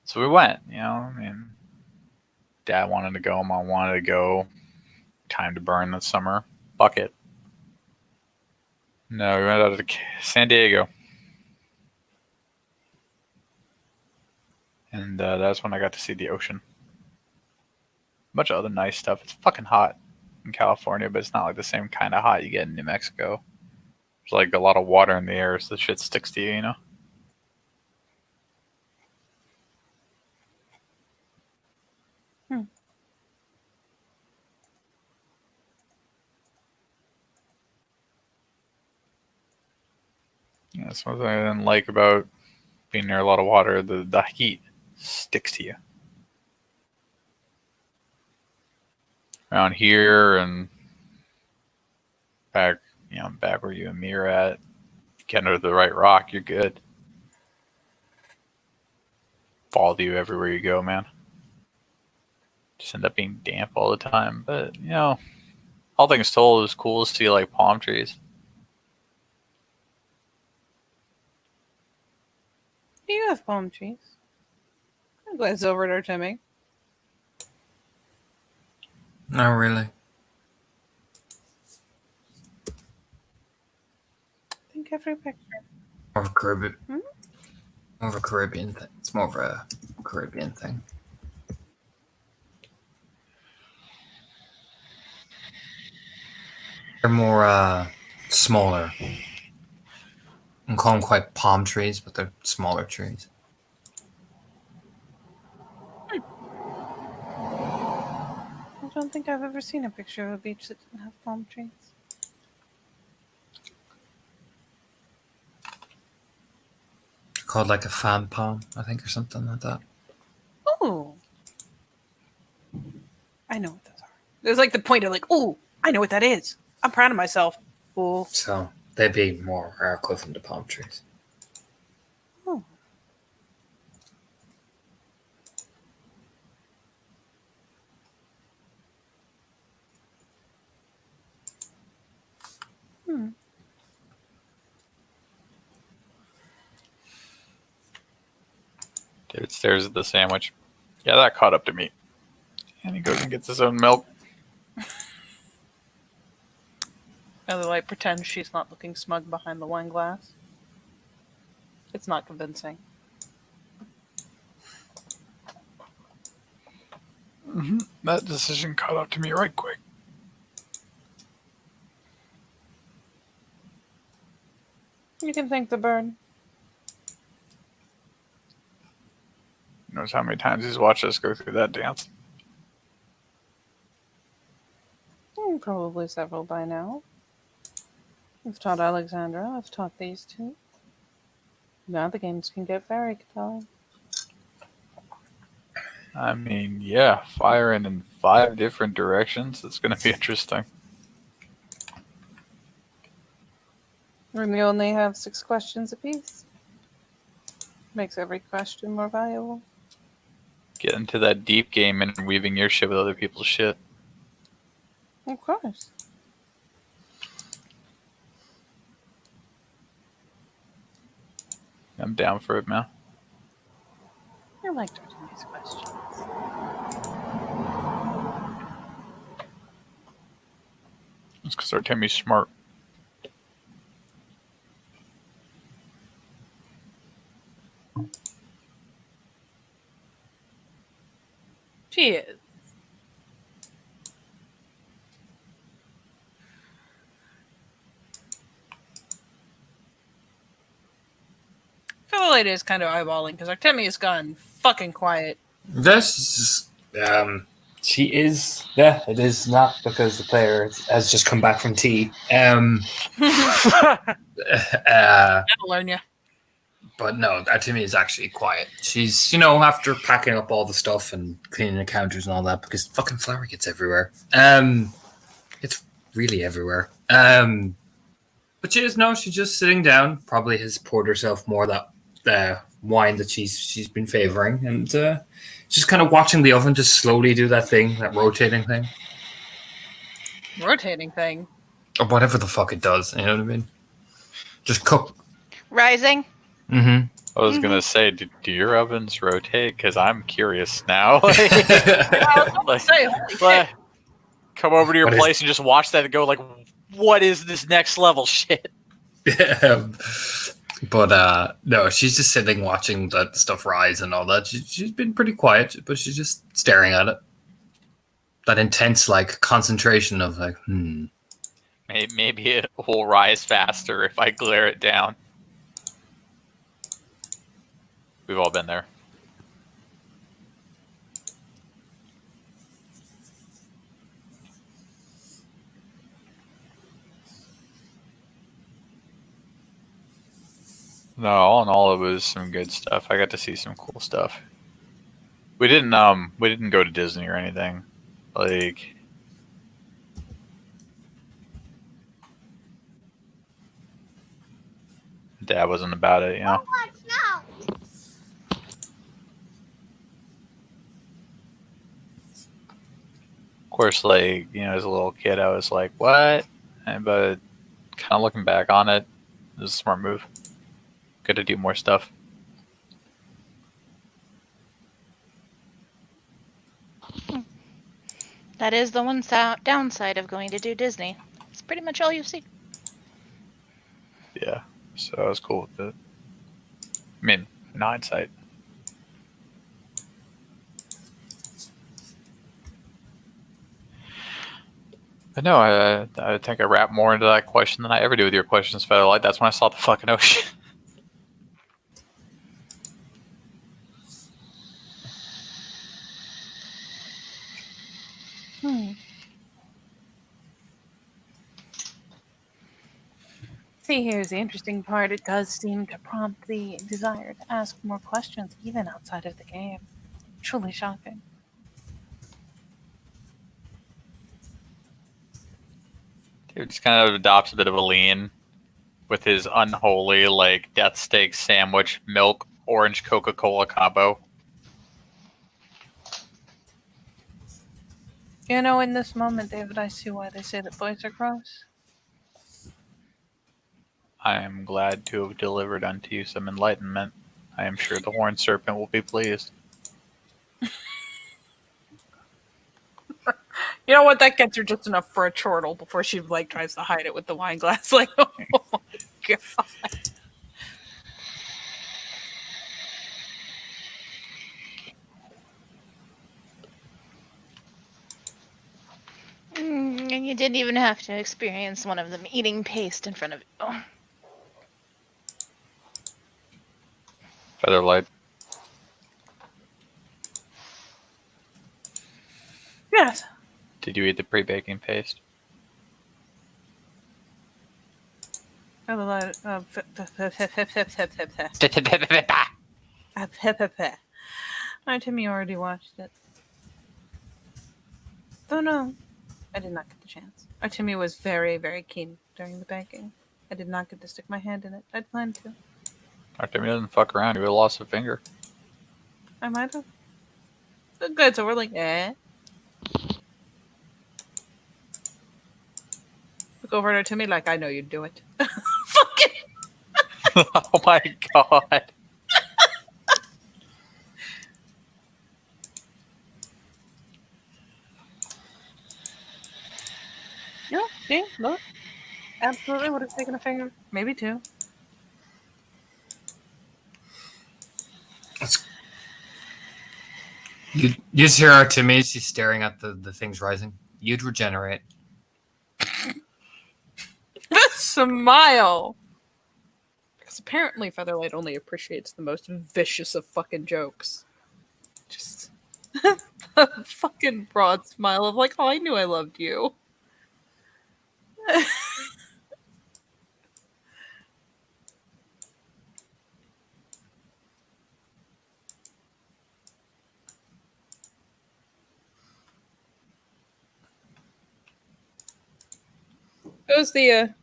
So we went, you know, I mean, dad wanted to go, mom wanted to go. Time to burn this summer. Bucket. No, we went out to San Diego. And that's when I got to see the ocean. A bunch of other nice stuff. It's fucking hot in California, but it's not like the same kind of hot you get in New Mexico. There's like a lot of water in the air, so the shit sticks to you, you know? Yeah, that's one thing I didn't like about being near a lot of water. The heat sticks to you. Around here and back, you know, back where you and me are at, get under the right rock, you're good. Follow you everywhere you go, man. Just end up being damp all the time. But, you know, all things told, it was cool to see like palm trees. Do you have palm trees? I glance over at our Timmy. Not really. I think every picture. More of a Caribbean. Hmm? More of a Caribbean thing. It's more of a Caribbean thing. They're more smaller. I call them quite palm trees, but they're smaller trees. I don't think I've ever seen a picture of a beach that didn't have palm trees. They're called like a fan palm, I think, or something like that. Oh, I know what those are. There's like the point of like, oh, I know what that is. I'm proud of myself. Oh, So they'd be more our equivalent to palm trees. oh. Hmm. David stares at the sandwich. Yeah, that caught up to me. And he goes and gets his own milk. Featherlight pretends she's not looking smug behind the wine glass. It's not convincing. That decision caught up to me right quick. You can thank the bird. Knows how many times he's watched us go through that dance. Probably several by now. I've taught Alexandra, I've taught these two. Now the games can get very compelling. I mean, yeah, firing in 5 different directions. It's going to be interesting. And we only have 6 questions apiece. Makes every question more valuable. Get into that deep game and weaving your shit with other people's shit. Of course. I'm down for it, man. I liked Artemi's questions. It's because Artemi's smart. She is. Featherlight is kind of eyeballing because Artemi has gone fucking quiet. This she is. Yeah, it is not because the player has just come back from tea. That'll learn you. But no, Artemi is actually quiet. She's, you know, after packing up all the stuff and cleaning the counters and all that, because fucking flour gets everywhere. It's really everywhere. But she's just sitting down. Probably has poured herself more of that wine that she's been favoring, and just kind of watching the oven just slowly do that thing, that rotating thing, Rotating thing. or whatever the fuck it does. You know what I mean? Just cook. Rising. Mm-hmm. I was going to say, do your ovens rotate? Because I'm curious now. Say, holy shit. Like, come over to your What is- place and just watch that and go like, what is this next level shit? But no, she's just sitting watching that stuff rise and all that. She's been pretty quiet, but she's just staring at it. That intense, like, concentration of like, Maybe it will rise faster if I glare it down. We've all been there. No, all in all, it was some good stuff. I got to see some cool stuff. We didn't go to Disney or anything. Like, Dad wasn't about it, you know. Of course, like, you know, as a little kid, I was like, "What?" But kind of looking back on it, it was a smart move. Good to do more stuff. That is the one downside of going to do Disney. It's pretty much all you see. Yeah, so I was cool with it. I mean, in hindsight. But no, I think I wrapped more into that question than I ever do with your questions, Featherlight. That's when I saw the fucking ocean. See, here's the interesting part. It does seem to prompt the desire to ask more questions, even outside of the game. Truly shocking. Dude just kind of adopts a bit of a lean with his unholy, like, death steak sandwich, milk, orange Coca-Cola combo. You know, in this moment, David, I see why they say that boys are gross. I am glad to have delivered unto you some enlightenment. I am sure the horned serpent will be pleased. You know what? That gets her just enough for a chortle before she like tries to hide it with the wine glass. Like, oh my god. And you didn't even have to experience one of them eating paste in front of you. Featherlight. Yes. Did you eat the pre-baking paste? My Timmy already watched it. Oh no, I did not get the chance. Our Timmy was very, very keen during the baking. I did not get to stick my hand in it. I'd planned to. Artemia doesn't fuck around. You would have lost a finger. I might have. But good, so we're like, eh. Look over at our Timmy like, I know you'd do it. Fucking. Oh my god. Yeah, see, look. Absolutely would have taken a finger. Maybe two. You just hear our Timmy. She's staring at the things rising. You'd regenerate. The smile! Because apparently Featherlight only appreciates the most vicious of fucking jokes. Just a fucking broad smile of like, oh, I knew I loved you. Goes the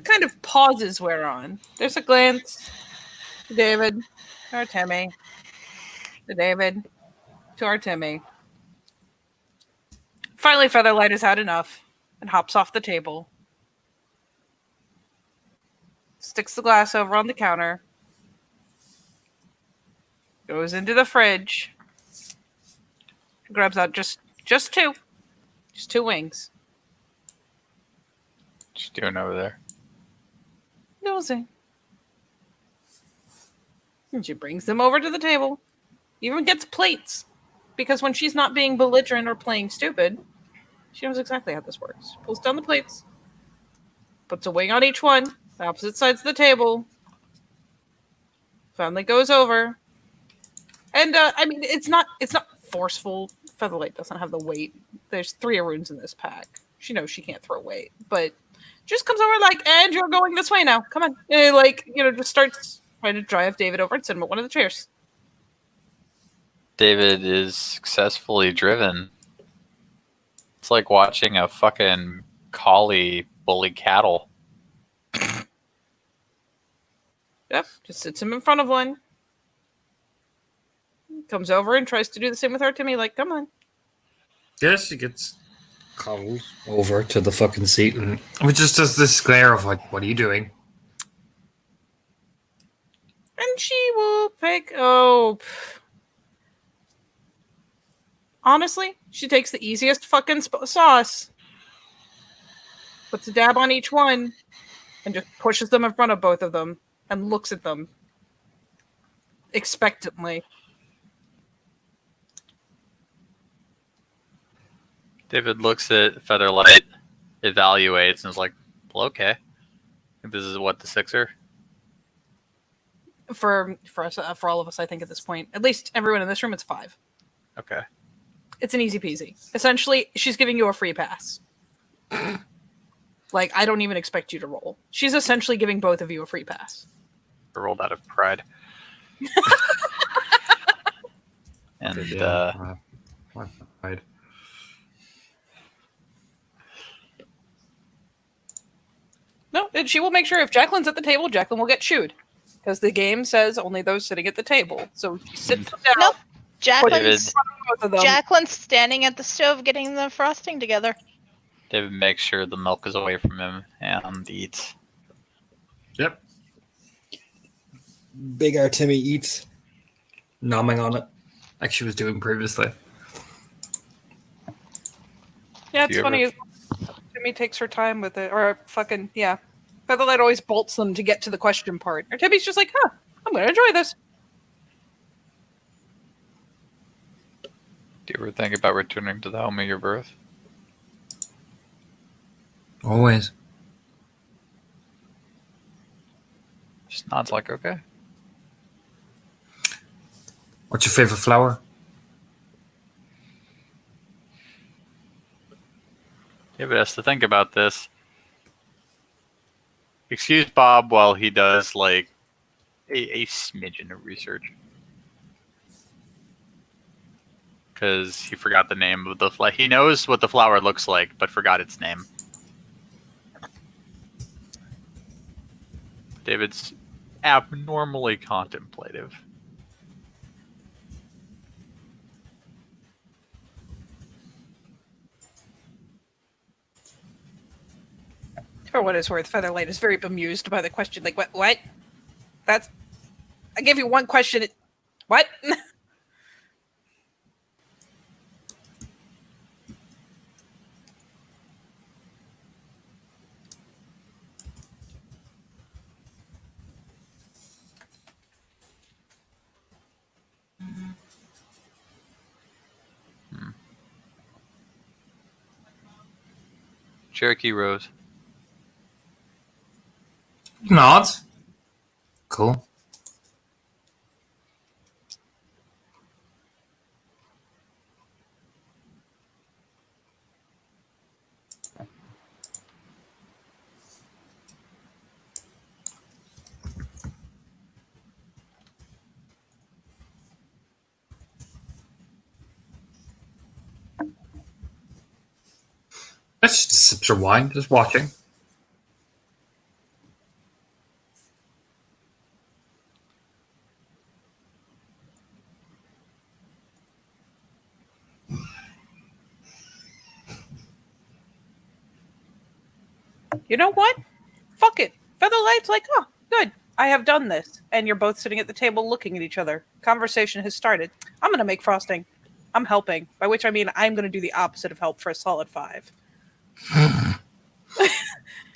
kind of pauses we're on. There's a glance to David, to our Timmy, to David, to our Timmy. Finally, Featherlight has had enough and hops off the table. Sticks the glass over on the counter. Goes into the fridge. Grabs out just two. Just two wings. What you doing over there? Nosy. And she brings them over to the table. Even gets plates. Because when she's not being belligerent or playing stupid, she knows exactly how this works. Pulls down the plates. Puts a wing on each one. Opposite sides of the table. Finally goes over. And, I mean, it's not forceful. Featherlight doesn't have the weight. There's 3 Aruns in this pack. She knows she can't throw weight. But just comes over like, and you're going this way now. Come on. And, like, just starts trying to drive David over and sit him at one of the chairs. David is successfully driven. It's like watching a fucking collie bully cattle. Yep, just sits him in front of one. Comes over and tries to do the same with our Timmy. Like, come on. Yeah, she gets called over to the fucking seat and just does this glare of like, what are you doing? And she will pick. Honestly, she takes the easiest fucking sauce, puts a dab on each one, and just pushes them in front of both of them and looks at them expectantly. David looks at Featherlight, evaluates, and is like, well, okay. I think this is what, the 6er? For us, for all of us, I think at this point, at least everyone in this room, it's 5. Okay. It's an easy peasy. Essentially, she's giving you a free pass. Like, I don't even expect you to roll. She's essentially giving both of you a free pass. I rolled out of pride. And, Right. No, and she will make sure if Jacqueline's at the table, Jacqueline will get shooed. Because the game says only those sitting at the table. So she sits them down. Nope. Jacqueline's both of them. Jacqueline's standing at the stove getting the frosting together. David makes sure the milk is away from him and eats. Yep. Big Artemi eats. Nomming on it, like she was doing previously. Yeah, Do it's you funny. ever- Timmy takes her time with it, or fucking yeah. Featherlight always bolts them to get to the question part. Or Timmy's just like, huh, I'm gonna enjoy this. Do you ever think about returning to the home of your birth? Always. Just nods like, okay. What's your favorite flower? Yeah, but has to think about this. Excuse Bob while he does like a smidgen of research. Because he forgot the name of the flower. He knows what the flower looks like, but forgot its name. David's abnormally contemplative. For what it's worth, Featherlight is very bemused by the question. Like, what? That's. I gave you one question. What? Cherokee Rose. Not. Cool. That's just sips of wine, just watching. You know what? Fuck it. Featherlight's like, oh, good. I have done this. And you're both sitting at the table looking at each other. Conversation has started. I'm going to make frosting. I'm helping. By which I mean I'm going to do the opposite of help for a solid 5.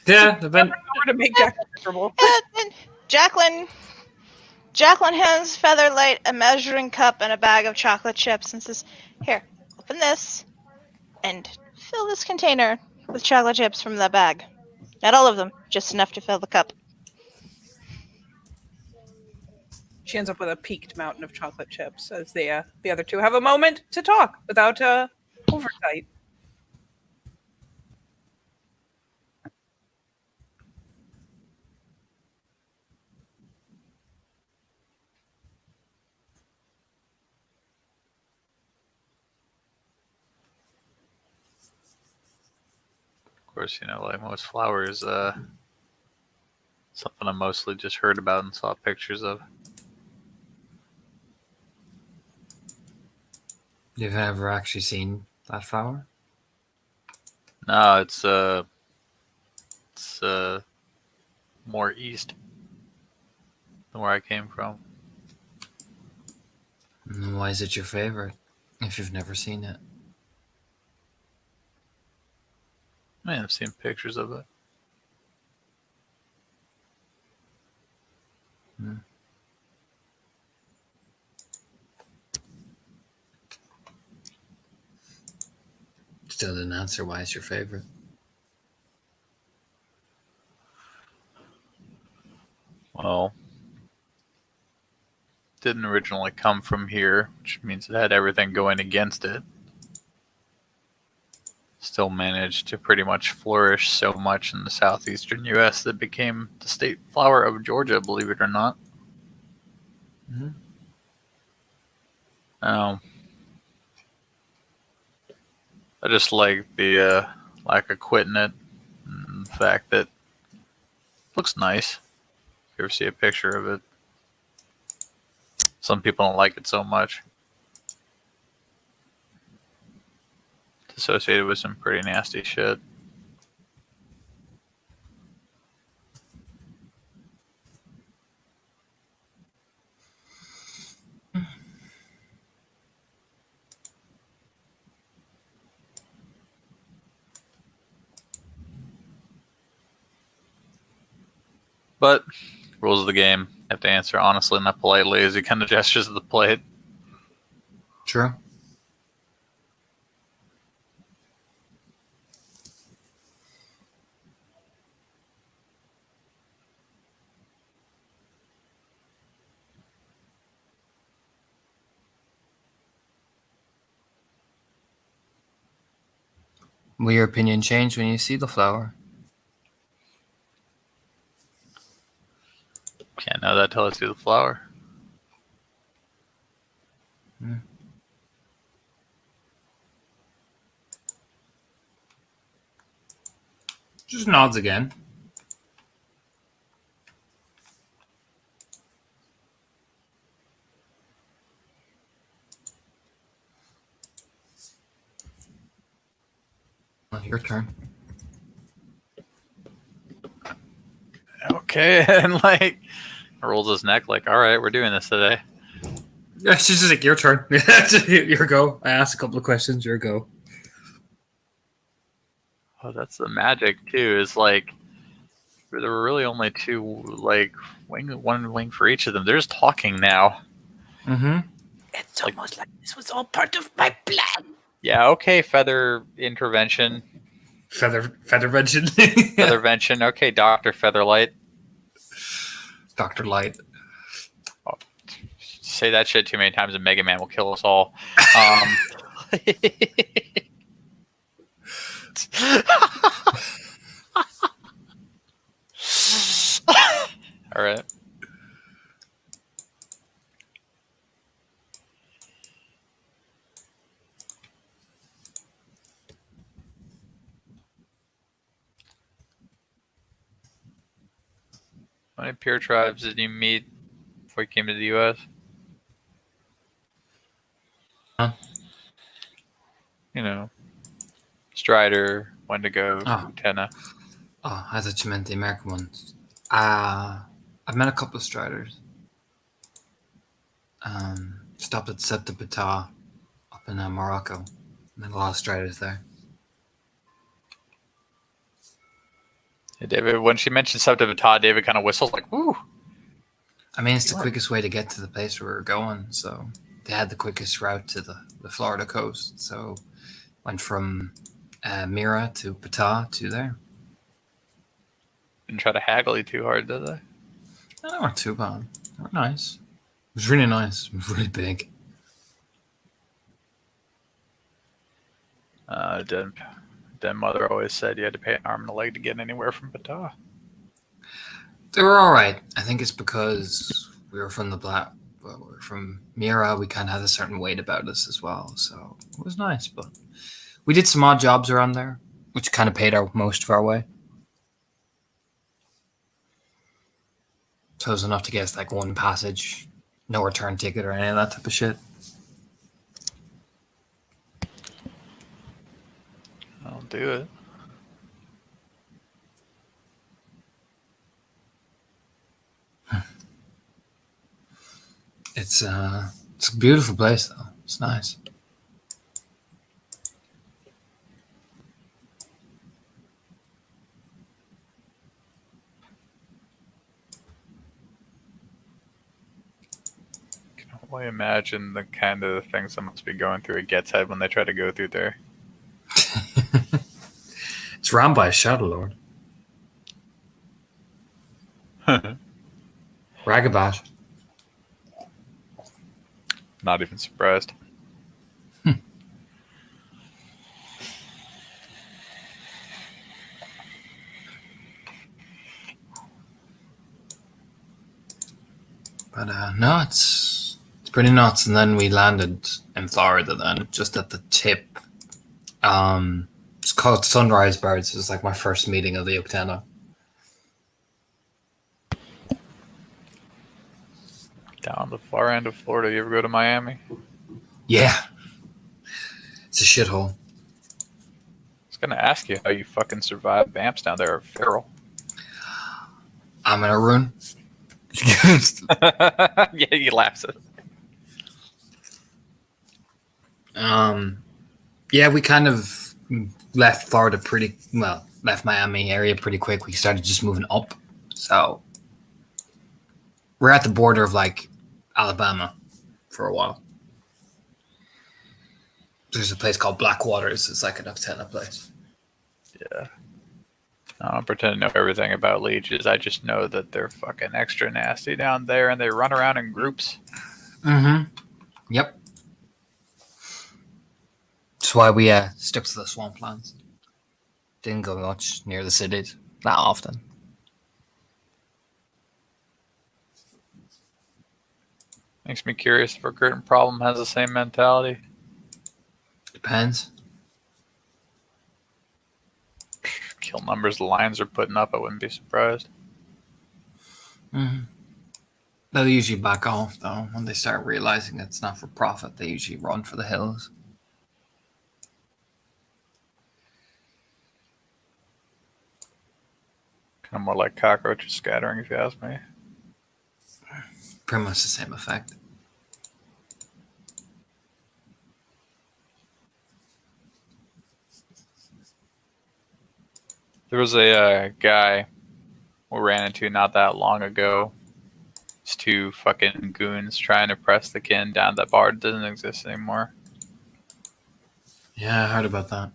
Yeah, the ben- Over to make Jack comfortable. And Jacqueline hands Featherlight a measuring cup and a bag of chocolate chips and says, "Here, open this and fill this container with chocolate chips from that bag. Not all of them, just enough to fill the cup." She ends up with a peaked mountain of chocolate chips as the other two have a moment to talk without oversight. Of course, like most flowers, something I mostly just heard about and saw pictures of. You've never actually seen that flower? No, it's more east than where I came from. Why is it your favorite if you've never seen it? I mean, I've seen pictures of it. Still didn't answer why it's your favorite. Well, didn't originally come from here, which means it had everything going against it. Still managed to pretty much flourish so much in the southeastern U.S. that it became the state flower of Georgia, believe it or not. Mhm. I just like the lack of quitting it, and the fact that it looks nice. If you ever see a picture of it, some people don't like it so much. It's associated with some pretty nasty shit. But rules of the game. You have to answer honestly, not politely, as he kind of gestures at the plate. True. Will your opinion change when you see the flower? Can't know that till I see the flower. Just nods again. Well, your turn. Okay, and like rolls his neck like, all right, we're doing this today. Yeah, it's just like your turn. Your go. I asked a couple of questions. Your go. Oh, that's the magic too. Is like there were really only two like one wing for each of them. They're just talking now. Mm-hmm. It's almost like this was all part of my plan. Yeah, okay, feather intervention. Feathervention. Feathervention. Okay, Dr. Featherlight. Dr. Light. Say that shit too many times and Mega Man will kill us all. All right. How many peer tribes did you meet before you came to the U.S.? Huh? You know, Strider, Wendigo, Oh. Utena. Oh, I thought you meant the American ones. I've met a couple of Striders. Stopped at Septa Bata up in Morocco. Met a lot of Striders there. Yeah, David, when she mentioned Septa Bata, David kind of whistles like, woo. I mean, it's the quickest way to get to the place where we're going. So they had the quickest route to the Florida coast. So went from Mira to Bata to there. Didn't try to haggle you too hard, did they? No, they weren't too bad. They were nice. It was really nice. It was really big. Den mother always said you had to pay an arm and a leg to get anywhere from Bata. They were all right. I think it's because we were from we're from Mira. We kind of had a certain weight about us as well. So it was nice. But we did some odd jobs around there, which kind of paid most of our way. So it was enough to get us like one passage, no return ticket or any of that type of shit. I'll do it. It's a beautiful place though. It's nice. I can only imagine the kind of things that must be going through a Get's head when they try to go through there. It's run by a Shadow Lord. Ragabat. Not even surprised. But no, it's pretty nuts. And then we landed in Florida then, just at the tip. It's called Sunrise Birds. It was like my first meeting of the Octana. Down the far end of Florida. You ever go to Miami? Yeah. It's a shithole. I was gonna ask you how you fucking survive vamps down there are feral. I'm in a ruin. Yeah, he laughs at it. Yeah, we kind of left Florida left Miami area pretty quick. We started just moving up. So We're at the border of like Alabama for a while. There's a place called Blackwaters. It's like an antenna place. Yeah. I don't pretend to know everything about leeches. I just know that they're fucking extra nasty down there and they run around in groups. Mm-hmm. Yep. That's why we stuck to the swamplands. Didn't go much near the cities that often. Makes me curious if Recruiting Problem has the same mentality. Depends. Kill numbers the Lions are putting up, I wouldn't be surprised. Mm-hmm. They'll usually back off, though. When they start realizing it's not for profit, they usually run for the hills. Kind of more like cockroaches scattering, if you ask me. Pretty much the same effect. There was a guy we ran into not that long ago. It's two fucking goons trying to press the kin down that bar that doesn't exist anymore. Yeah, I heard about that.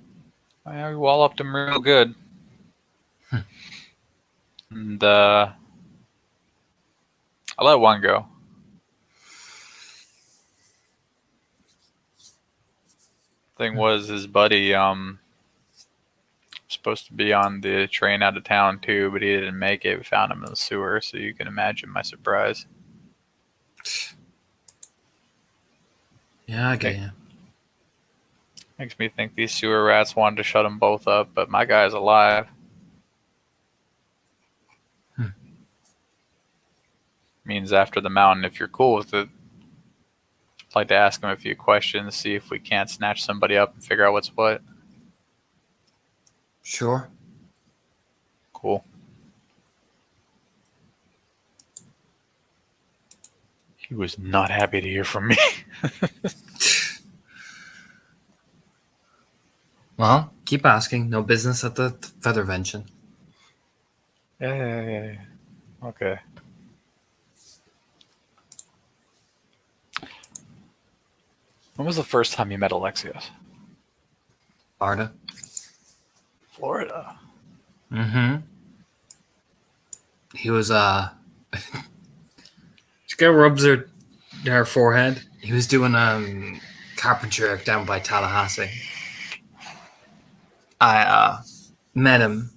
We walloped him real good. And I let one go. Thing was, his buddy supposed to be on the train out of town too, but he didn't make it. We found him in the sewer, so you can imagine my surprise. Yeah, I get you. Makes me think these sewer rats wanted to shut them both up, but my guy's alive. Means after the mountain, if you're cool with it, I'd like to ask him a few questions, see if we can't snatch somebody up and figure out what's what. Sure. Cool. He was not happy to hear from me. Well, keep asking. No business at the Feathervention. Yeah. Okay. When was the first time you met Alexios? Arda. Florida. Mm-hmm. He was This guy rubs her forehead. He was doing carpentry work down by Tallahassee. I met him,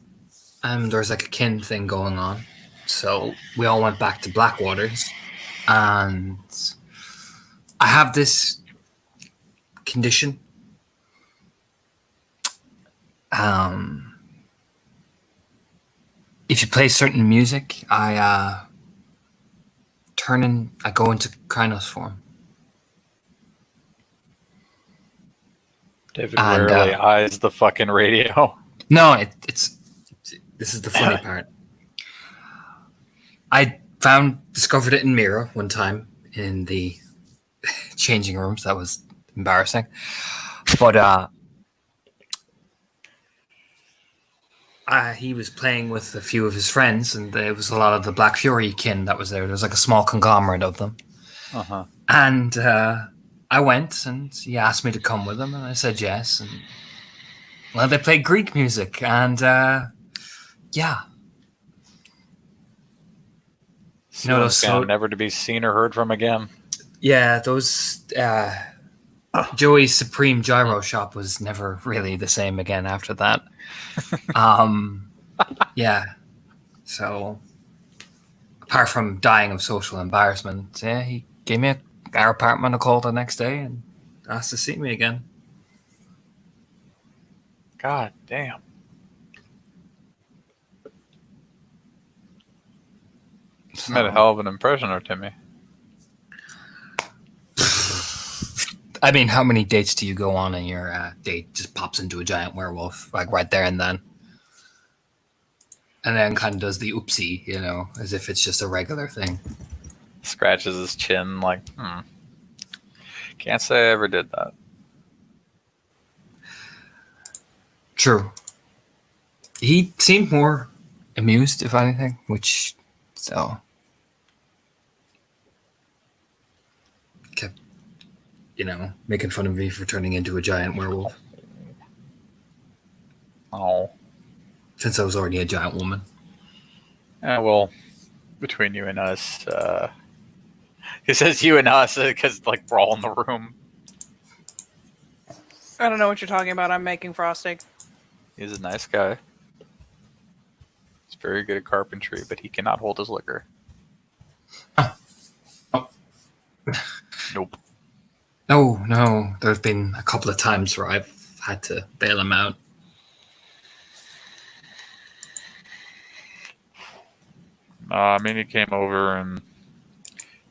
and there was like a kin thing going on. So we all went back to Blackwaters, and I have this condition. If you play certain music, I go into Krynos form. David And, rarely eyes the fucking radio. No, it's this is the funny part. I discovered it in Mira one time in the changing rooms. That was embarrassing. But he was playing with a few of his friends, and there was a lot of the Black Fury kin that was there. There was like a small conglomerate of them. Uh-huh. And I went, and he asked me to come with him, and I said yes. And well, they played Greek music, and yeah. No, those never to be seen or heard from again. Yeah, those Joey's Supreme Gyro Shop was never really the same again after that. Yeah. So apart from dying of social embarrassment, yeah, he gave me our apartment a call the next day and asked to see me again. God damn. You made a hell of an impression on Timmy. I mean, how many dates do you go on and your date just pops into a giant werewolf, like right there and then? And then kind of does the oopsie, as if it's just a regular thing. Scratches his chin like, Can't say I ever did that. True. He seemed more amused, if anything, so... making fun of me for turning into a giant werewolf. Oh. Since I was already a giant woman. Well, between you and us, he says you and us because like we're all in the room. I don't know what you're talking about. I'm making frosting. He's a nice guy. He's very good at carpentry, but he cannot hold his liquor. Oh. Nope. No. There's been a couple of times where I've had to bail him out. He came over and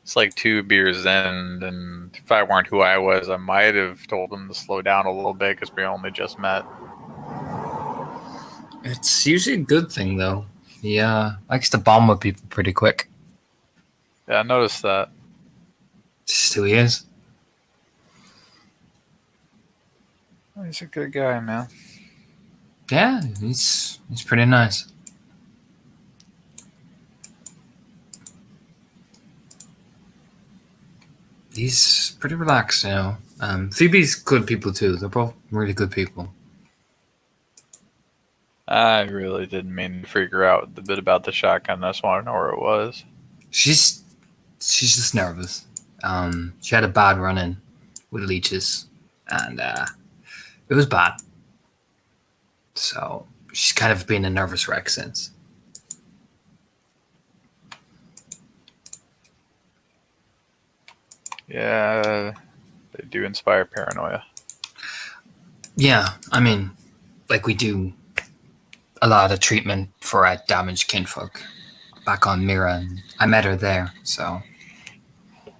it's like 2 beers in, and if I weren't who I was, I might have told him to slow down a little bit because we only just met. It's usually a good thing, though. He likes to bond with people pretty quick. Yeah, I noticed that. It's just who he is. He's a good guy, man. Yeah, he's pretty nice. He's pretty relaxed, Phoebe's good people too. They're both really good people. I really didn't mean to figure out the bit about the shotgun. I just want to know where it was. She's just nervous. She had a bad run-in with leeches, and it was bad. So she's kind of been a nervous wreck since. Yeah, they do inspire paranoia. Yeah, we do a lot of treatment for damaged kinfolk back on Mira, and I met her there. So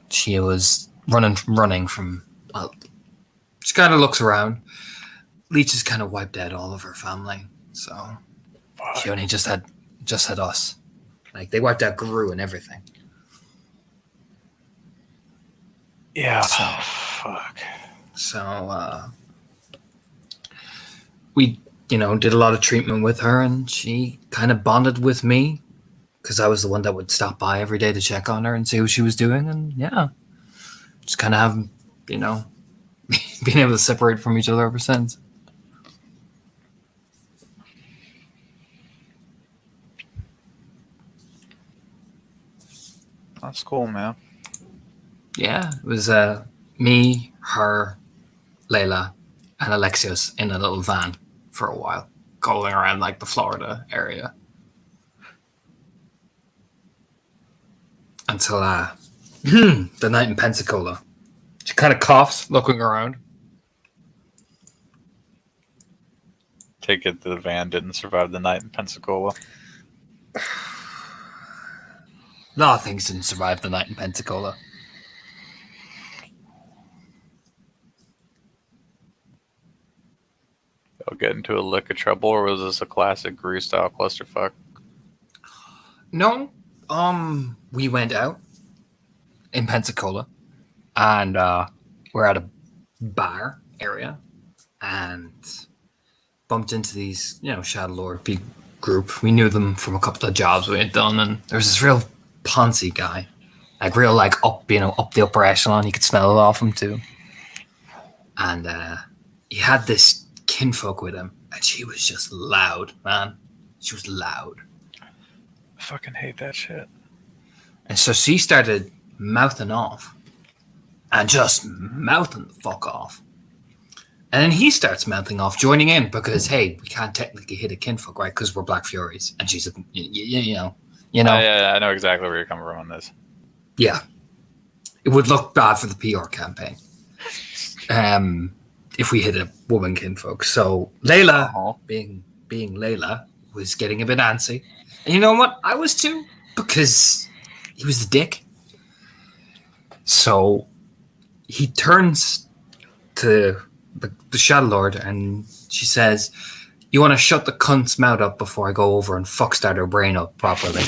she was running from. Well, she kind of looks around. Leeches kind of wiped out all of her family, so she only just had us. Like they wiped out Guru and everything. Yeah. So, Fuck. So we, did a lot of treatment with her, and she kind of bonded with me because I was the one that would stop by every day to check on her and see what she was doing, and yeah, just kind of have, being able to separate from each other ever since. That's cool, man. Yeah, it was me, her, Layla, and Alexios in a little van for a while, going around like the Florida area. Until the night in Pensacola. She kind of coughs, looking around. Take it the van didn't survive the night in Pensacola. A lot of things didn't survive the night in Pensacola. Y'all get into a lick of trouble, or was this a classic Grease style clusterfuck? No, we went out in Pensacola, and we're at a bar area, and bumped into these, Shadow Lord big group. We knew them from a couple of jobs we had done, and there was this real Ponzi guy, up the upper echelon. You could smell it off him too, and he had this kinfolk with him, and she was just loud, man. She was loud. I fucking hate that shit. And so she started mouthing off, and just mouthing the fuck off. And then he starts mouthing off, joining in, because hey, we can't technically hit a kinfolk, right? Because we're Black Furies, and she's Yeah, I know exactly where you're coming from on this. Yeah, it would look bad for the PR campaign. If we hit a woman kinfolk. So Layla, being Layla, was getting a bit antsy. And you know what? I was too, because he was the dick. So he turns to the Shadow Lord, and she says, "You want to shut the cunt's mouth up before I go over and start her brain up properly."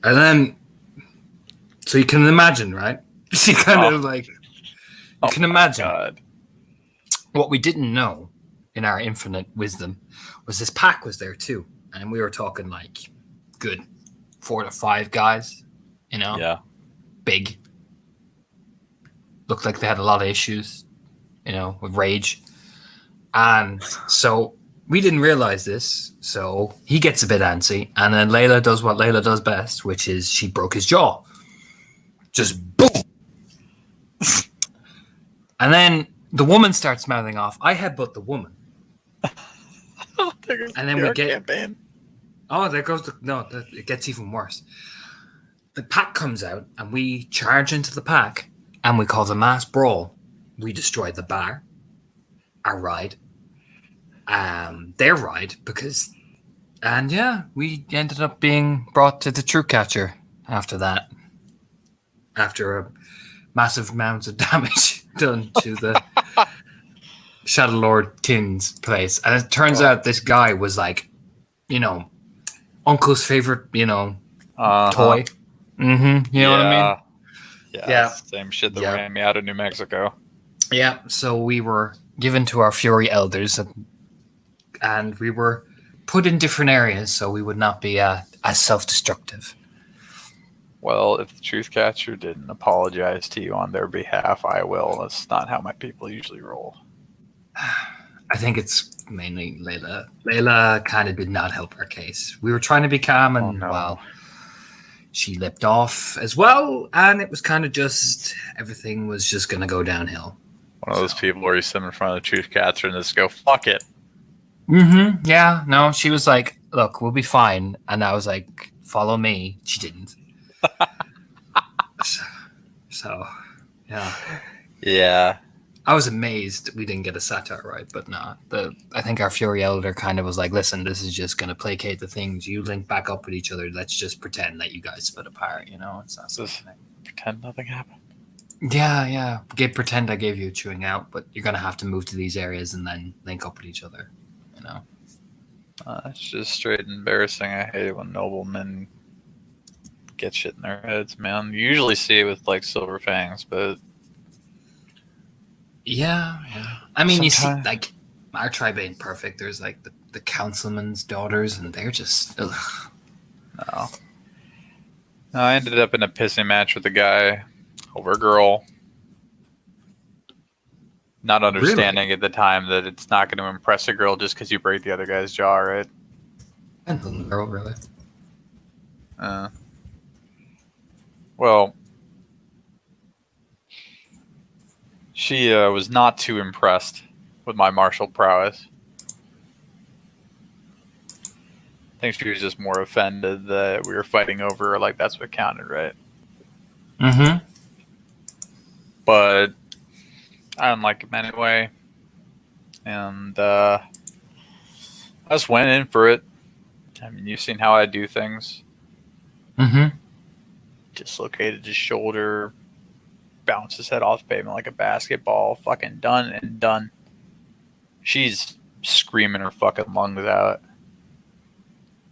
And then, so you can imagine, right? She kind of you can imagine. God. What we didn't know in our infinite wisdom was this pack was there too. And we were talking like good 4 to 5 guys, Yeah. big. Looked like they had a lot of issues, with rage. And so we didn't realize this. So he gets a bit antsy. And then Layla does what Layla does best, which is she broke his jaw. Just boom. And then the woman starts mouthing off. I headbutt the woman. And then we get... campaign. Oh, there goes it gets even worse. The pack comes out, and we charge into the pack, and we cause a mass brawl. We destroy the bar, our ride, their ride, we ended up being brought to the True Catcher after that. After a massive amount of damage done to the Shadow Lord Kin's place. And it turns out this guy was like, uncle's favorite, toy. Mm-hmm. You know what I mean? Yeah. Same shit that ran me out of New Mexico. Yeah. So we were given to our Fury Elders and we were put in different areas so we would not be as self-destructive. Well, if the Truth Catcher didn't apologize to you on their behalf, I will. That's not how my people usually roll. I think it's mainly Layla. Layla kind of did not help our case. We were trying to be calm, and she lipped off as well, and it was kind of just everything was just going to go downhill. One of those people where you sit in front of the Truth Catcher and just go, "Fuck it." Mm-hmm. Yeah. No, she was like, "Look, we'll be fine," and I was like, "Follow me." She didn't. So, yeah. Yeah. I was amazed we didn't get a satire right, but no. I think our Fury Elder kind of was like, listen, this is just going to placate the things. You link back up with each other. Let's just pretend that you guys split apart, It's not something. Pretend nothing happened. Yeah. Pretend I gave you a chewing out, but you're going to have to move to these areas and then link up with each other, It's just straight embarrassing. I hate it when noblemen get shit in their heads, man. You usually see it with, like, Silver Fangs, but... Yeah. I mean, you see, like, our tribe ain't perfect. There's, like, the councilman's daughters, and they're just... Ugh. No, I ended up in a pissing match with a guy over a girl. Not understanding at the time that it's not going to impress a girl just because you break the other guy's jaw, right? Depends on the girl, really. Well, she was not too impressed with my martial prowess. I think she was just more offended that we were fighting over her, like that's what counted, right? Mm-hmm. But I didn't like him anyway. And I just went in for it. I mean, you've seen how I do things. Mm-hmm. Dislocated his shoulder, bounced his head off the pavement like a basketball. Fucking done and done. She's screaming her fucking lungs out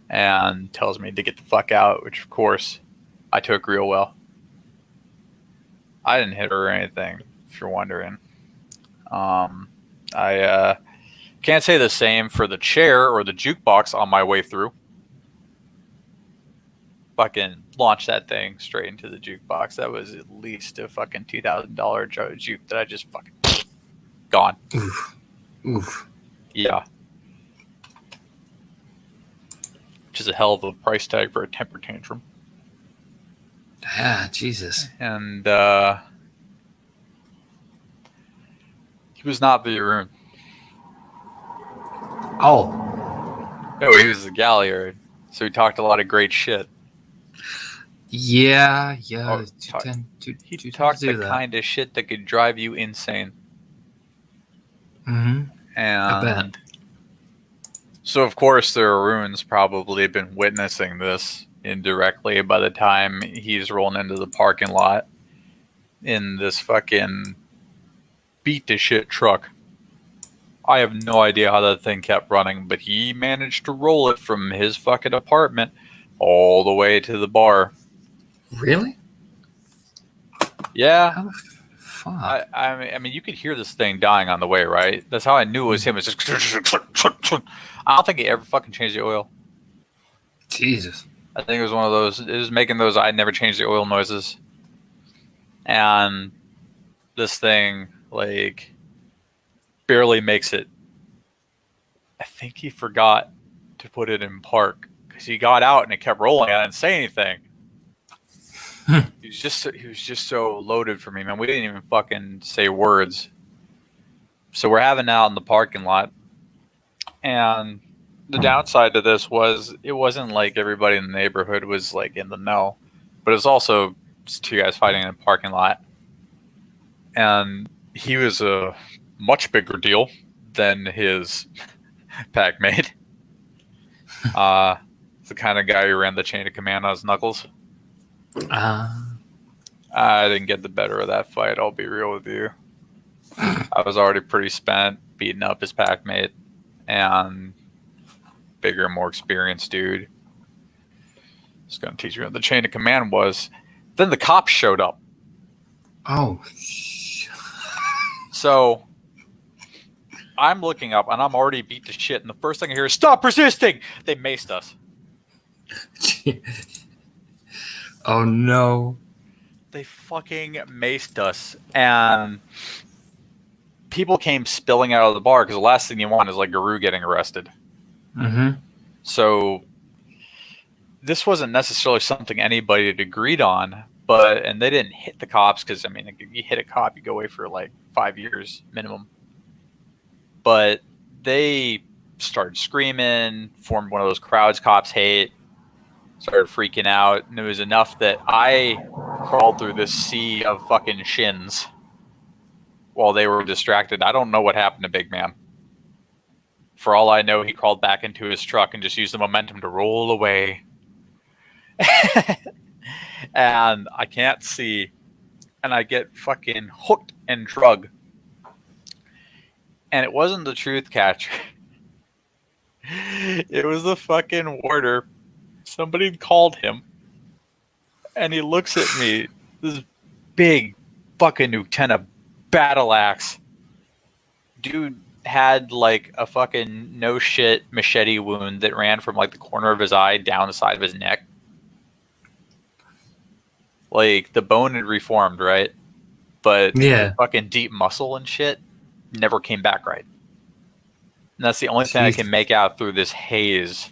and tells me to get the fuck out, which of course I took real well. I didn't hit her or anything, if you're wondering. I can't say the same for the chair or the jukebox on my way through. Fucking launched that thing straight into the jukebox. That was at least a fucking $2,000 juke that I just fucking gone. Oof. Yeah. Which is a hell of a price tag for a temper tantrum. Yeah, Jesus. And he was not the Arun. Oh. No, he was the Galliard. So he talked a lot of great shit. Yeah. He He talked the kind of shit that could drive you insane. Mm-hmm. I bet. And so, of course, the Aruns probably have been witnessing this indirectly by the time he's rolling into the parking lot in this fucking beat-to-shit truck. I have no idea how that thing kept running, but he managed to roll it from his fucking apartment all the way to the bar. Really? Yeah. How the fuck? I mean, you could hear this thing dying on the way, right? That's how I knew it was him. It's just... I don't think he ever fucking changed the oil. Jesus. I think it was one of those... It was making those I never changed the oil noises. and this thing like barely makes it. I think he forgot to put it in park because he got out and it kept rolling. I didn't say anything. He was just so loaded for me, man. We didn't even fucking say words. So we're having out in the parking lot, and the downside to this was it wasn't like everybody in the neighborhood was like in the know, but it was also just two guys fighting in a parking lot, and he was a much bigger deal than his pack mate. The kind of guy who ran the chain of command on his knuckles. I didn't get the better of that fight, I'll be real with you. I was already pretty spent beating up his pack mate, and bigger, more experienced dude. Just gonna teach you what the chain of command was. Then the cops showed up. Oh. So I'm looking up and I'm already beat to shit, and the first thing I hear is "Stop resisting!" They maced us. Oh no. They fucking maced us, and people came spilling out of the bar because the last thing you want is like Guru getting arrested. Mm-hmm. So this wasn't necessarily something anybody had agreed on, and they didn't hit the cops because, I mean, if you hit a cop, you go away for like 5 years minimum. But they started screaming, formed one of those crowds cops hate, started freaking out, and it was enough that I crawled through this sea of fucking shins while they were distracted. I don't know what happened to Big Man. For all I know, he crawled back into his truck and just used the momentum to roll away. And I can't see. And I get fucking hooked and drugged. And it wasn't the truth catcher. It was the fucking warder. Somebody called him. And he looks at me. This big fucking Lieutenant battle axe. Dude had like a fucking no shit machete wound that ran from like the corner of his eye down the side of his neck. Like the bone had reformed, right? But Yeah. fucking deep muscle and shit never came back right. And that's the only thing I can make out through this haze.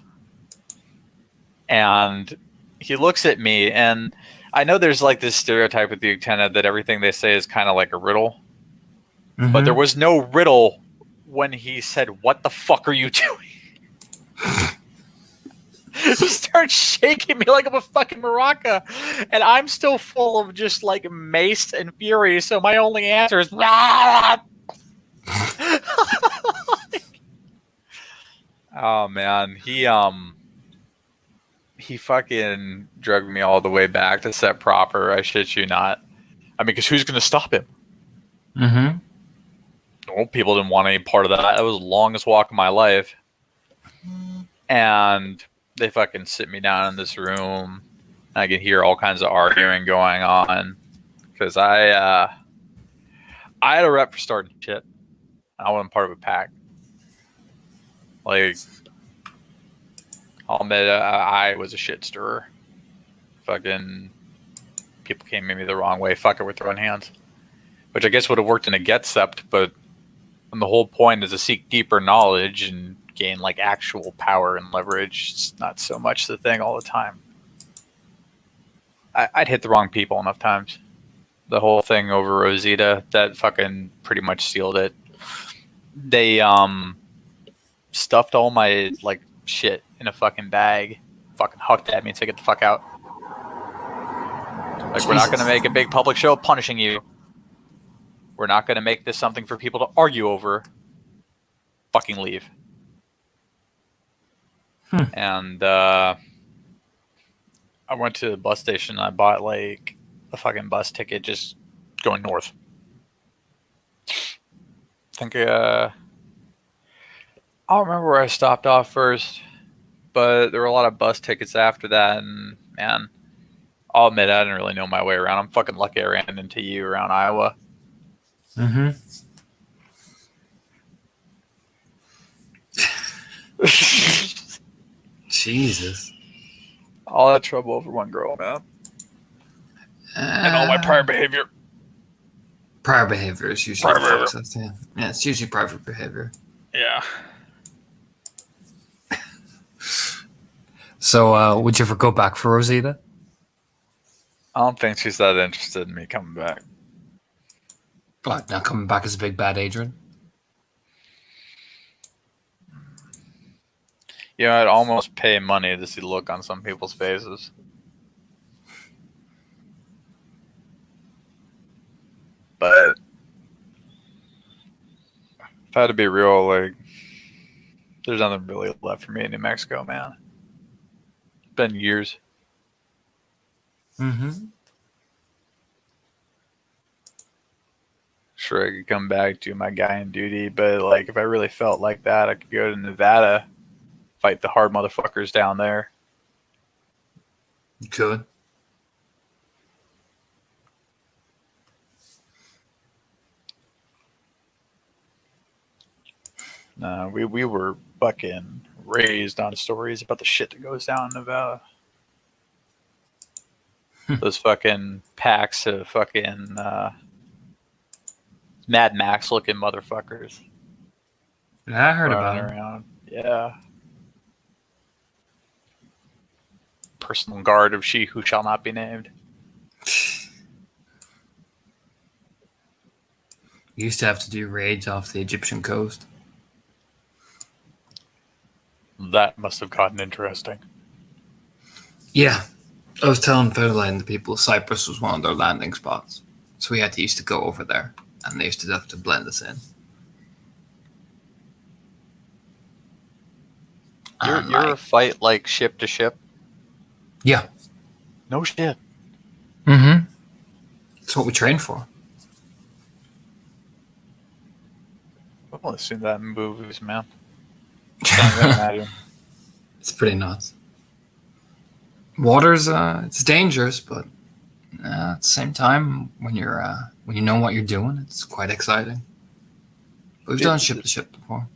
And he looks at me, and I know there's like this stereotype with the lieutenant that everything they say is kind of like a riddle. Mm-hmm. But there was no riddle when he said, "What the fuck are you doing?" He starts shaking me like I'm a fucking maraca, and I'm still full of just like mace and fury. So my only answer is, oh man, he fucking drugged me all the way back to set proper. I shit you not. I mean, because who's gonna stop him? Mm-hmm. Well, people didn't want any part of that. That was the longest walk of my life. And they fucking sit me down in this room. I can hear all kinds of arguing going on. Because I had a rep for starting shit. I wasn't part of a pack. Like, I'll admit I was a shit stirrer. Fucking people came at me the wrong way. Fuck it, we're throwing hands. Which I guess would have worked in a get sept, but the whole point is to seek deeper knowledge and gain like actual power and leverage. It's not so much the thing all the time. I'd hit the wrong people enough times. The whole thing over Rosita, that fucking pretty much sealed it. They stuffed all my like shit in a fucking bag, fucking hucked at me and said, "Get the fuck out." Like, we're not gonna make a big public show punishing you. We're not going to make this something for people to argue over. Fucking leave. And I went to the bus station and I bought like a fucking bus ticket just going north. I think I don't remember where I stopped off first, but there were a lot of bus tickets after that, and man, I'll admit I didn't really know my way around. I'm fucking lucky I ran into you around Iowa. Mm-hmm. Jesus. All that trouble over one girl, man. And all my prior behavior. Prior behavior is usually Prior what behavior. fucks us, yeah. Yeah, it's usually private behavior. Yeah. So, would you ever go back for Rosita? I don't think she's that interested in me coming back. But now coming back as a big bad Adrian? You know, I'd almost pay money to see the look on some people's faces. But if I had to be real, like, there's nothing really left for me in New Mexico, man. It's been years. Mm-hmm. Sure, I could come back, do my guy in duty, but like, if I really felt like that, I could go to Nevada, fight the hard motherfuckers down there. You could. We were fucking raised on stories about the shit that goes down in Nevada. Those fucking packs of fucking Mad Max looking motherfuckers Yeah, I heard running about it. around. Yeah. Personal guard of she who shall not be named. Used to have to do raids off the Egyptian coast. That must have gotten interesting. Yeah. I was telling Federline and the people Cyprus was one of their landing spots. So we had to used to go over there. And they used to have to blend us in. You And, ever like, fight like ship to ship? yeah. No shit. Mm-hmm. That's what we train for. I've only seen that in movies, man. Can't even imagine. It's pretty nuts. Water's it's dangerous, but at the same time, when you know what you're doing, it's quite exciting. We've done ship to ship before.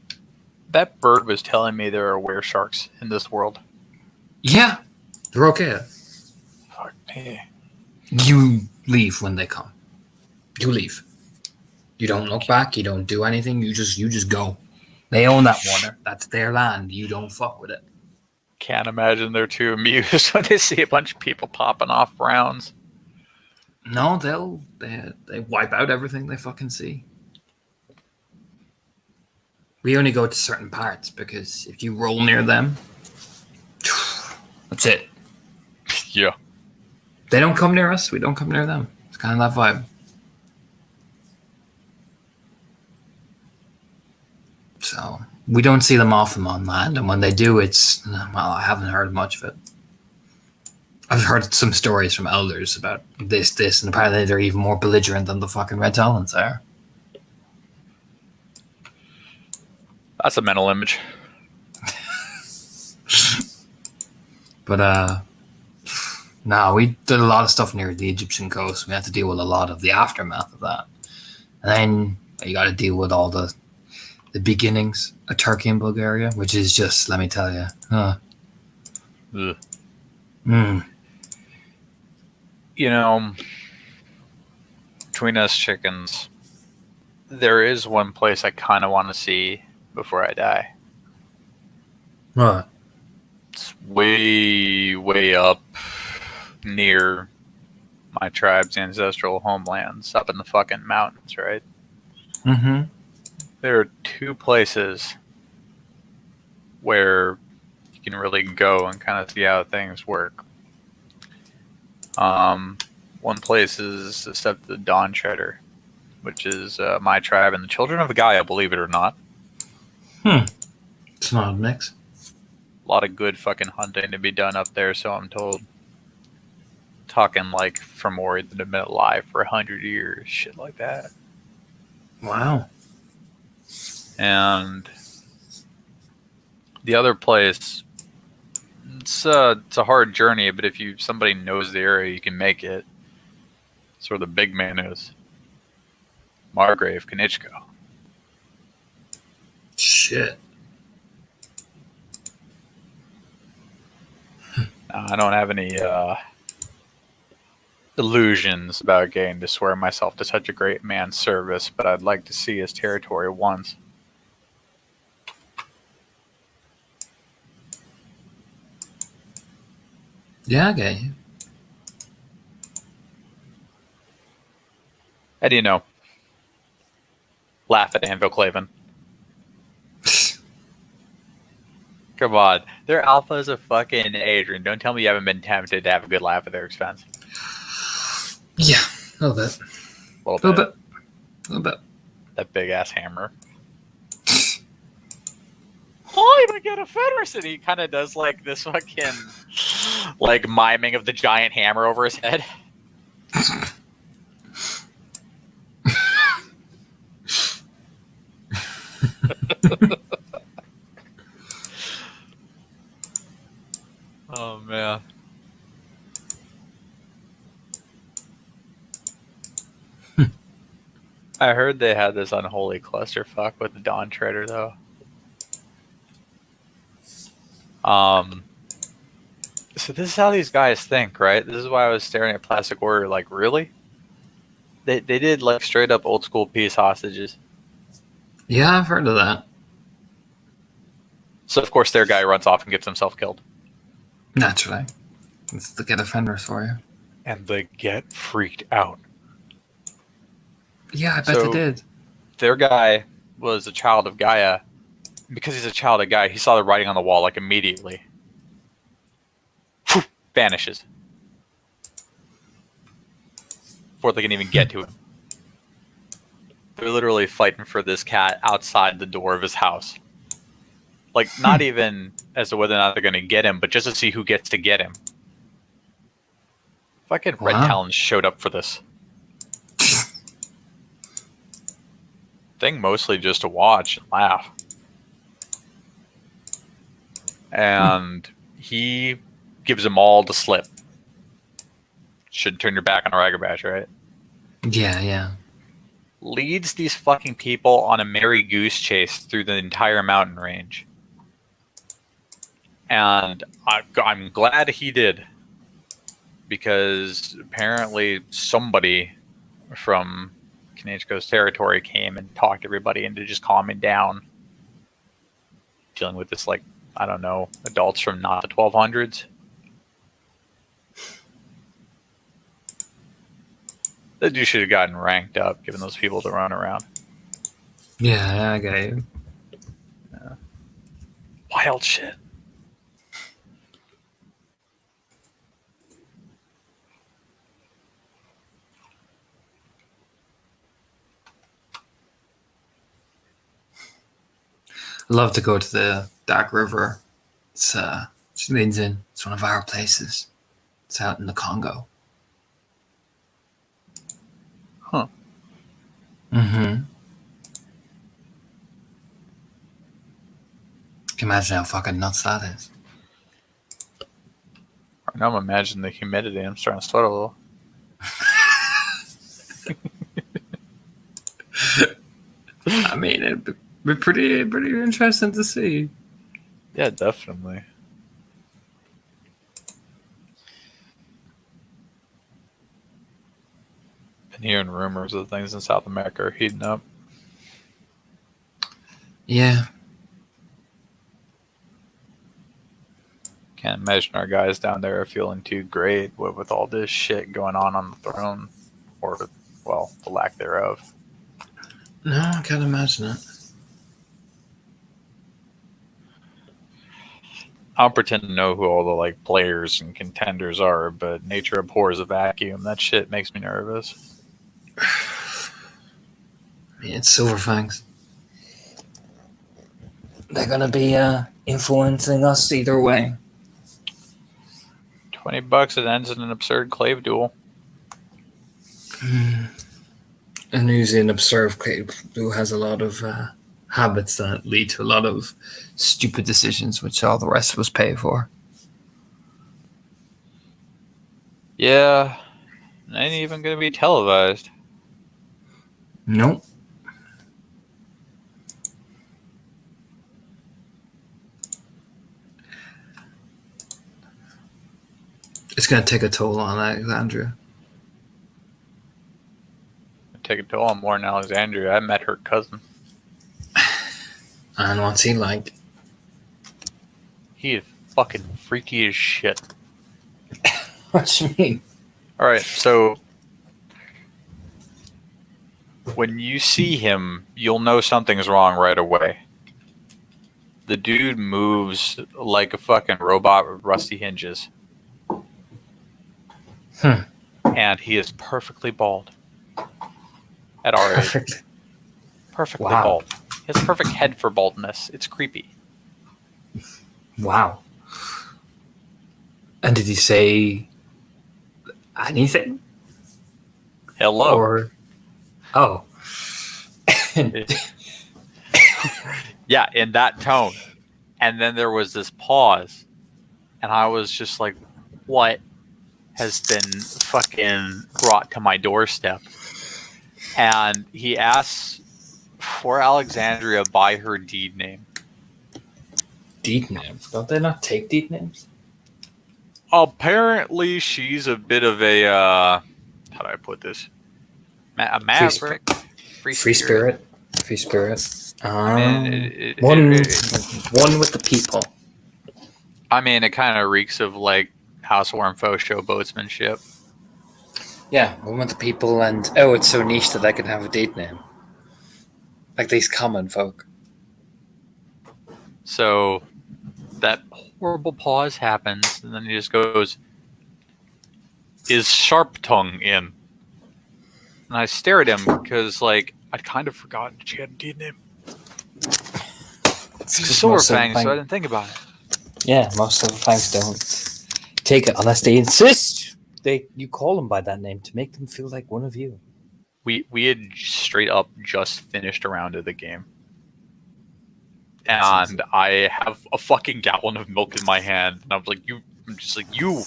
That bird was telling me there are were sharks in this world. Yeah, they're okay. Fuck me. You leave when they come. You leave. You don't look back. You don't do anything. You just go. They own that water. That's their land. You don't fuck with it. Can't imagine they're too amused when they see a bunch of people popping off rounds. No, they wipe out everything they fucking see. We only go to certain parts because if you roll near them, that's it. Yeah. They don't come near us. We don't come near them. It's kind of that vibe. So we don't see them often on land, and when they do, it's well, I haven't heard much of it. I've heard some stories from elders about this, and apparently they're even more belligerent than the fucking Red Talons are. That's a mental image. But no, we did a lot of stuff near the Egyptian coast. We had to deal with a lot of the aftermath of that, and then you got to deal with all the beginnings of Turkey and Bulgaria, which is just, let me tell you, Ugh. You know, between us chickens, there is one place I kind of want to see before I die. What? It's way, way up near my tribe's ancestral homelands, up in the fucking mountains, right? Mm-hmm. There are two places where you can really go and kind of see how things work. One place is the Sept of the Dawn Treader, which is my tribe and the Children of Gaia, believe it or not. It's not a mix. A lot of good fucking hunting to be done up there, so I'm told. Talking like from where they've been alive for 100 years, shit like that. Wow. And the other place, it's a hard journey, but if somebody knows the area, you can make it. That's where the big man is. Margrave Kanichko. Shit. I don't have any illusions about getting to swear myself to such a great man's service, but I'd like to see his territory once. Yeah, I get you. How do you know? Laugh at Anvil Clavin. Come on. Their alpha is a fucking Adrian. Don't tell me you haven't been tempted to have a good laugh at their expense. Yeah, a little bit. A little bit. A little bit. That big ass hammer. Oh, I get a Fenris, and he kind of does like this fucking like miming of the giant hammer over his head. Oh man. I heard they had this unholy clusterfuck with the Dawn Treader, though. So this is how these guys think, right? This is why I was staring at Plastic Warrior like, really? They did like straight up old school peace hostages. Yeah, I've heard of that. So of course their guy runs off and gets himself killed. Naturally. It's the get offenders for you. And they get freaked out. Yeah, I bet So- they did. Their guy was a child of Gaia. Because he's a child of Gaia, he saw the writing on the wall like immediately. Vanishes. Before they can even get to him. They're literally fighting for this cat outside the door of his house. Like, not even as to whether or not they're going to get him, but just to see who gets to get him. Fucking Red Wow. Talons showed up for this. Thing mostly just to watch and laugh. And he gives them all the slip. Shouldn't turn your back on a Ragabash, right? Yeah, yeah. Leads these fucking people on a merry goose chase through the entire mountain range. And I'm glad he did. Because apparently somebody from Kanechko's territory came and talked everybody into just calming down. Dealing with this, like, I don't know, adults from not the 1200s. That dude should have gotten ranked up, given those people to run around. Yeah, I get you. Wild shit. I love to go to the Dark River. It's just leans in. It's one of our places. It's out in the Congo. Huh. Mm-hmm. Can you imagine how fucking nuts that is? Right now I'm imagining the humidity. I'm starting to sweat a little. I mean, it'd be pretty interesting to see. Yeah, definitely. Been hearing rumors of things in South America are heating up. Yeah. Can't imagine our guys down there are feeling too great with all this shit going on the throne. Or, well, the lack thereof. No, I can't imagine it. I don't pretend to know who all the like players and contenders are, but nature abhors a vacuum. That shit makes me nervous. I mean, it's Silverfangs. They're gonna be influencing us either way. $20, it ends in an absurd clave duel. And usually an observed Cave who has a lot of habits that lead to a lot of stupid decisions, which all the rest of us pay for. Yeah, it ain't even gonna be televised. Nope. It's going to take a toll on Alexandria. take a toll on Lauren Alexandria. I met her cousin. And what's he like? He is fucking freaky as shit. What do you mean? All right, so when you see him, you'll know something's wrong right away. The dude moves like a fucking robot with rusty hinges. And he is perfectly bald. At our age. Perfect. Perfectly Wow. bald. He has a perfect head for baldness. It's creepy. Wow. And did he say anything? Hello. Or oh. Yeah, in that tone. And then there was this pause. And I was just like, what has been fucking brought to my doorstep? And he asks for Alexandria by her deed name. Deed names? Don't they not take deed names? Apparently, she's a bit of a, how do I put this? A maverick. Free spirit. Free spirit. I mean, One with the people. I mean, it kind of reeks of like housewarm faux show boatsmanship. Yeah, one with the people, and oh, it's so niche that I can have a deed name. Like these common folk. So that horrible pause happens, and then he just goes, "Is Sharp Tongue in?" And I stare at him because, like, I'd kind of forgotten she had a deed name. It's She's a just Silver most of the Fang, so I thing- didn't think about it. Yeah, most of the fangs don't take it unless they insist. You call them by that name to make them feel like one of you. We had straight up just finished a round of the game. And I have a fucking gallon of milk in my hand, and I'm just like, you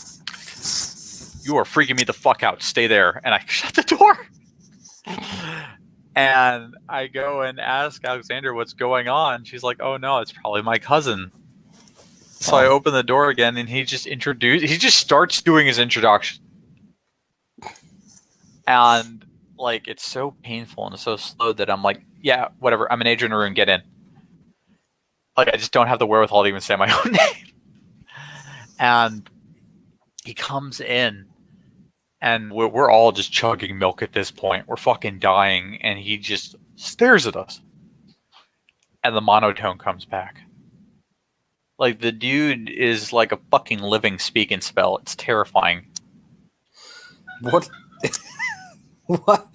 are freaking me the fuck out. Stay there. And I shut the door. And I go and ask Alexander what's going on. She's like, oh no, it's probably my cousin. So I open the door again, and he just starts doing his introduction. And like, it's so painful and so slow that I'm like, yeah, whatever. I'm an Adrian Arun, get in. Like, I just don't have the wherewithal to even say my own name. And he comes in, and we're all just chugging milk at this point. We're fucking dying, and he just stares at us. And the monotone comes back. Like, the dude is like a fucking living speak and spell. It's terrifying. What? What?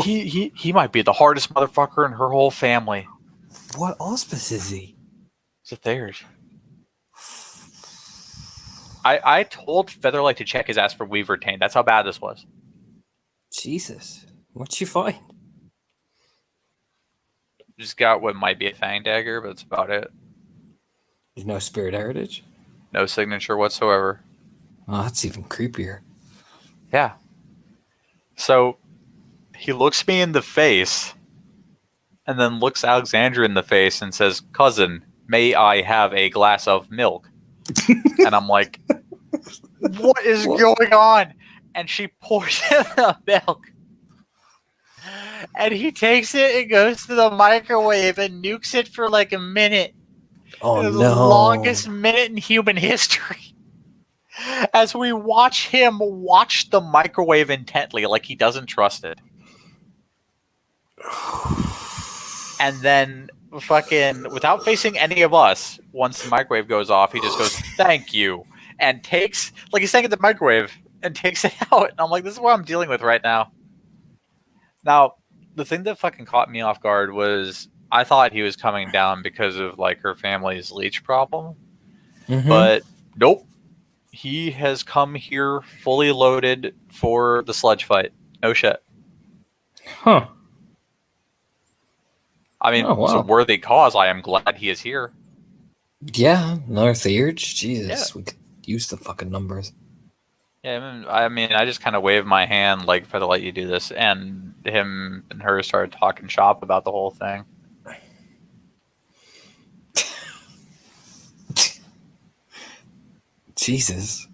He might be the hardest motherfucker in her whole family. What auspice is he? Is it theirs? I told Featherlight to check his ass for Weaver Taint. That's how bad this was. Jesus. What'd you find? Just got what might be a Fang Dagger, but that's about it. There's no spirit heritage? No signature whatsoever. Oh, that's even creepier. Yeah. So he looks me in the face and then looks Alexandra in the face and says, "Cousin, may I have a glass of milk?" And I'm like, what is going on? And she pours in the milk. And he takes it and goes to the microwave and nukes it for like a minute. Oh, The no. longest minute in human history. As we watch him watch the microwave intently, like he doesn't trust it. And then, fucking, without facing any of us, once the microwave goes off, he just goes, "Thank you," and takes, like he's saying at the microwave, and takes it out. And I'm like, this is what I'm dealing with right now. Now, the thing that fucking caught me off guard was I thought he was coming down because of like her family's leech problem. Mhm. But nope. He has come here fully loaded for the sludge fight. No shit. Huh. I mean, Oh, wow. it's a worthy cause. I am glad he is here. Yeah, another Theurge? Jesus, Yeah. we could use the fucking numbers. Yeah, I mean, I just kind of waved my hand like, for the let you do this, and him and her started talking shop about the whole thing. Jesus.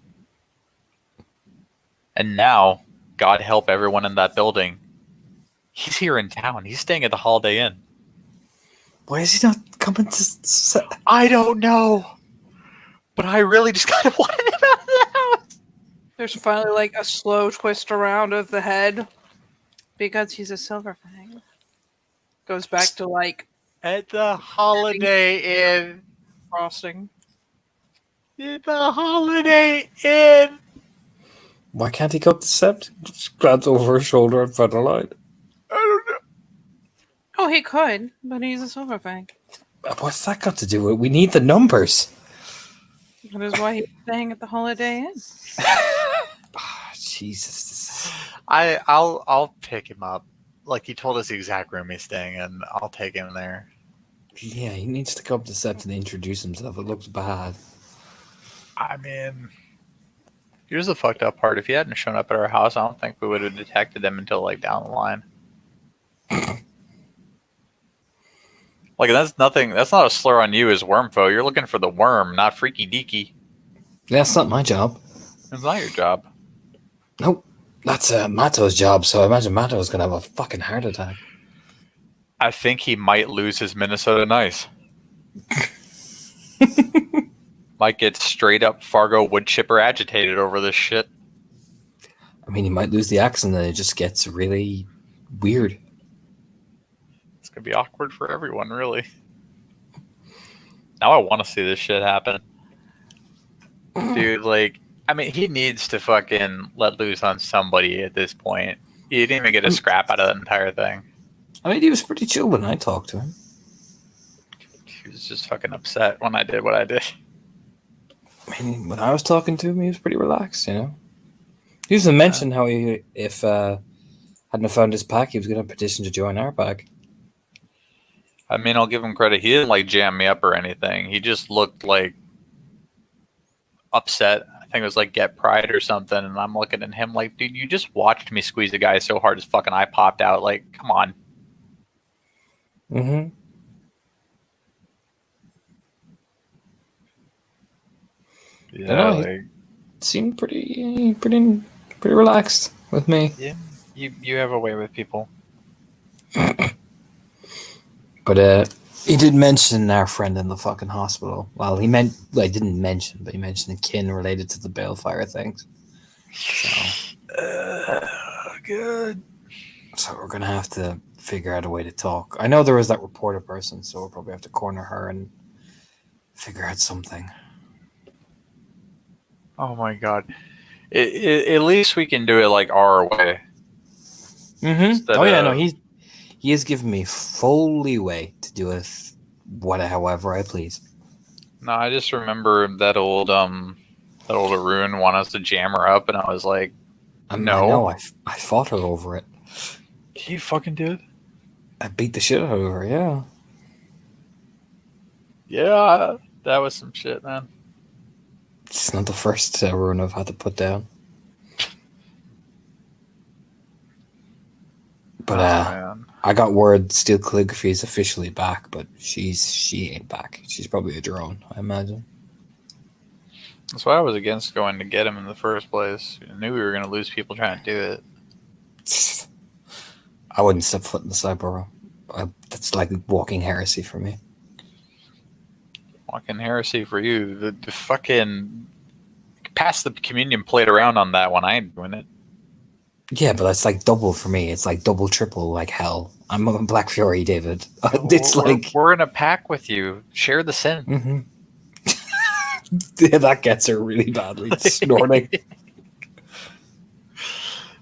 And now, God help everyone in that building, He's here in town. He's staying at the Holiday Inn. Why is he not coming to set? I don't know. But I really just kind of wanted him out of the house. There's finally like a slow twist around of the head because he's a Silverfang. Goes back to like At the Holiday Inn. frosting. At the Holiday Inn. Why can't he go to Sept? Just glance over his shoulder and Featherlight. I don't know. Oh, he could, but he's a Silverfang. What's that got to do with it? We need the numbers. That is why he's staying at the Holiday Inn. Jesus. This is... I'll pick him up. Like, he told us the exact room he's staying in. I'll take him there. Yeah, he needs to come up to Sept and introduce himself. It looks bad. I mean, here's the fucked up part. If he hadn't shown up at our house, I don't think we would have detected him until, like, down the line. Like, that's nothing. That's not a slur on you as Wormfo. You're looking for the worm, not Freaky Deaky. That's not my job. It's not your job. Nope. That's Mato's job, so I imagine Mato's going to have a fucking heart attack. I think he might lose his Minnesota Nice. Might get straight up Fargo wood chipper agitated over this shit. I mean, he might lose the accent and it just gets really weird. It's gonna be awkward for everyone, really. Now I want to see this shit happen. Dude, like, I mean, he needs to fucking let loose on somebody at this point. He didn't even get a scrap out of the entire thing. I mean, he was pretty chill when I talked to him. He was just fucking upset when I did what I did. I mean, when I was talking to him, he was pretty relaxed, you know? He used to mention how he, if hadn't found his pack, he was going to petition to join our pack. I mean, I'll give him credit. He didn't, like, jam me up or anything. He just looked, like, upset. I think it was, like, get pride or something. And I'm looking at him like, dude, you just watched me squeeze a guy so hard his fucking eye popped out. Like, come on. Mm-hmm. Yeah, he like, seemed pretty relaxed with me. yeah, you have a way with people. But he did mention our friend in the fucking hospital. Well, he didn't mention, but he mentioned a kin related to the Balefire things. So, Good. so we're gonna have to figure out a way to talk. I know there was that reporter person, so we'll probably have to corner her and figure out something. Oh my god. At least we can do it like our way. Mm-hmm. Oh yeah, no, he has given me full leeway to do it however I please. No, I just remember that old Arun wanted us to jam her up, and I was like, I no. know, I fought her over it. You fucking did? I beat the shit out of her, yeah. Yeah, that was some shit, man. It's not the first rune I've had to put down. But man. I got word Steel Calligraphy is officially back, but she ain't back. She's probably a drone, I imagine. That's why I was against going to get him in the first place. I knew we were going to lose people trying to do it. I wouldn't step foot in the Cyber. That's like walking heresy for me. Fucking heresy for you. The fucking pass the communion plate around on that one. I ain't doing it. Yeah, but that's like double for me. It's like double, triple, like hell. I'm a Black Fury, David. It's we're in a pack with you. Share the sin. Mm-hmm. Yeah, that gets her really badly. Snorting.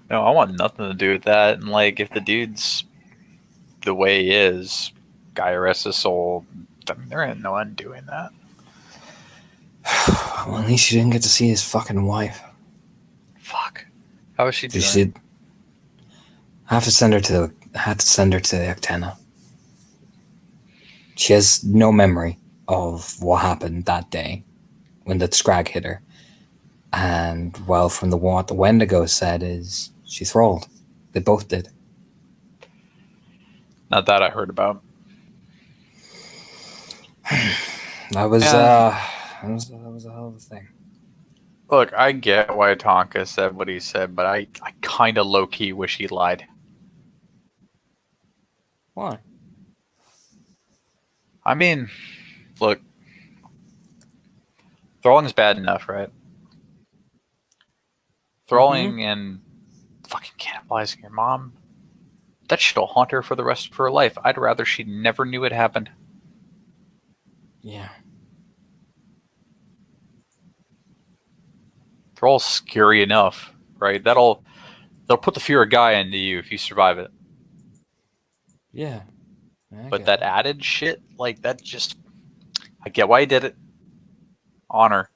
No, I want nothing to do with that. And like, if the dude's the way he is, guy rests his soul. I mean, there ain't no undoing that. Well, at least you didn't get to see his fucking wife. Fuck. How is she Did doing? you see? I had to send her to Actena. She has no memory of what happened that day when the scrag hit her. And well, from what the Wendigo said is she thralled. They both did. Not that I heard about. That was that was a hell of a thing. Look, I get why Tonka said what he said, but I kind of low-key wish he lied. Why? I mean, look, thralling's bad enough, right? Thralling and fucking cannibalizing your mom, that shit'll haunt her for the rest of her life. I'd rather she never knew it happened. Yeah. Thrall's scary enough, right? They'll put the fear of Gaia into you if you survive it. Yeah. I But get that it. added shit, like that just, I get why he did it. Honor.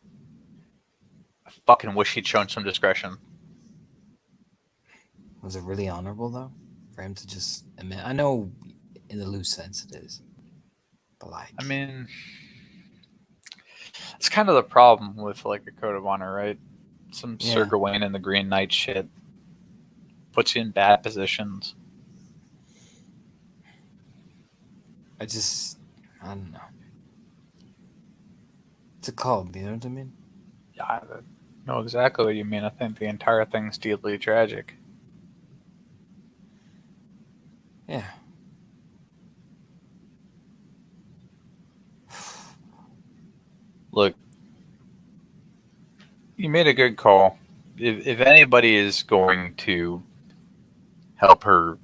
I fucking wish he'd shown some discretion. Was it really honorable though, for him to just admit? I know, in the loose sense, it is, but like, I mean, it's kind of the problem with like a code of honor, right? Some Sir Yeah. Gawain and the Green Knight shit puts you in bad positions. I don't know. It's a cult, you know what I mean? Yeah, I know exactly what you mean. I think the entire thing's deeply tragic. Yeah. Look, you made a good call. If anybody is going to help her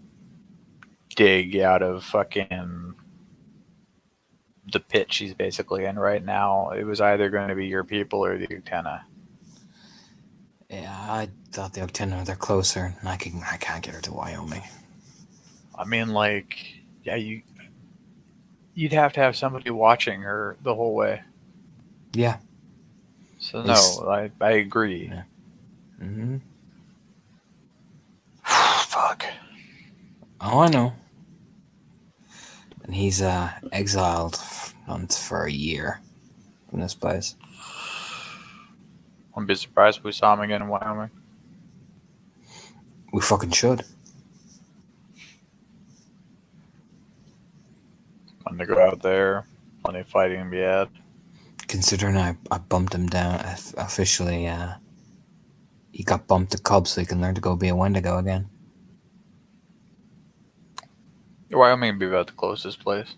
dig out of fucking the pit she's basically in right now, it was either going to be your people or the Uktena. Yeah, I thought the Octana, they're closer, and I can't get her to Wyoming. I mean, like, yeah, you'd have to have somebody watching her the whole way. Yeah. So It's- no, I agree. Yeah. Mm-hmm. Fuck. Oh, I know. And he's exiled for a year from this place. Wouldn't be surprised if we saw him again in Wyoming. We fucking should. When they go out there, plenty of fighting to be had. Considering I bumped him down officially, he got bumped to Cub so he can learn to go be a Wendigo again. Wyoming would be about the closest place.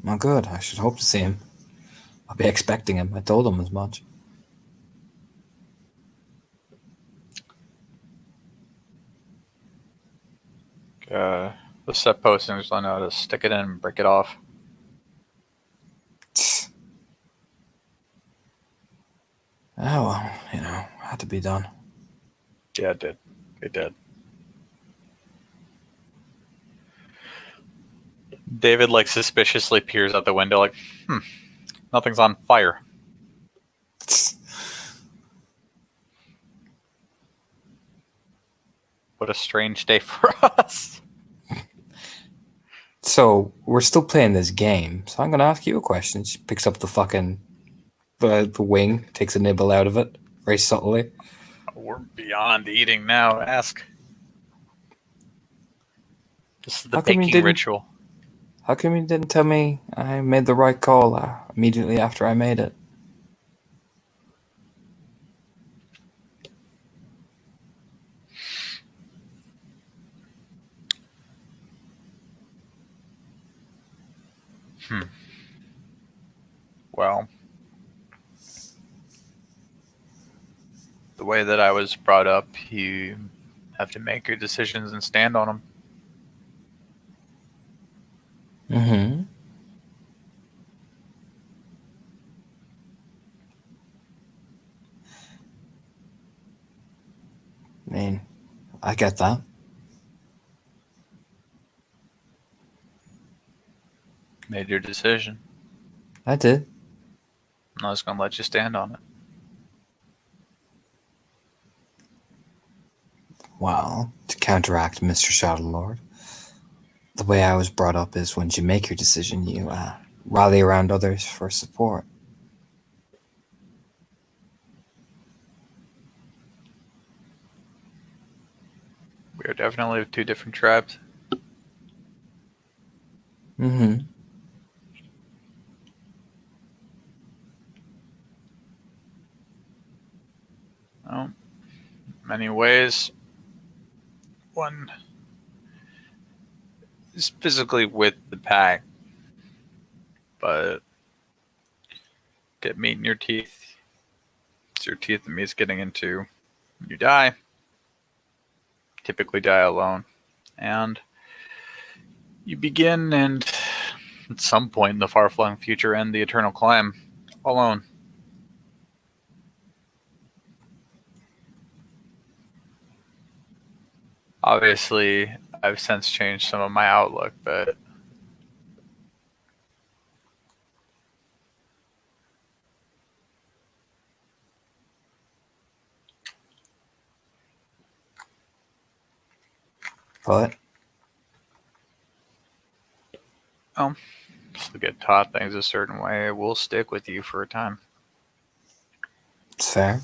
Well, good. I should hope to see him. I'll be expecting him. I told him as much. The set postings, I know how to stick it in and break it off. Oh, well, had to be done. Yeah, it did. It did. David, like, suspiciously peers out the window, like, nothing's on fire. What a strange day for us. So, we're still playing this game, so I'm going to ask you a question. She picks up the fucking the wing, takes a nibble out of it, very subtly. We're beyond eating now. Ask. This is the How come you baking didn't- ritual. How come you didn't tell me I made the right call immediately after I made it? Well, the way that I was brought up, you have to make your decisions and stand on them. Mm-hmm. I mean, I get that. Made your decision. I did. I'm not just going to let you stand on it. Well, to counteract Mr. Shadowlord, the way I was brought up is when you make your decision, you rally around others for support. We are definitely two different tribes. Mm-hmm. Well, many ways. One, Just physically with the pack, but get meat in your teeth. It's your teeth that meat's getting into. You die. Typically die alone. And you begin and at some point in the far-flung future end the eternal climb alone. Obviously, I've since changed some of my outlook, but But still get taught things a certain way. It will stick with you for a time. it's fair.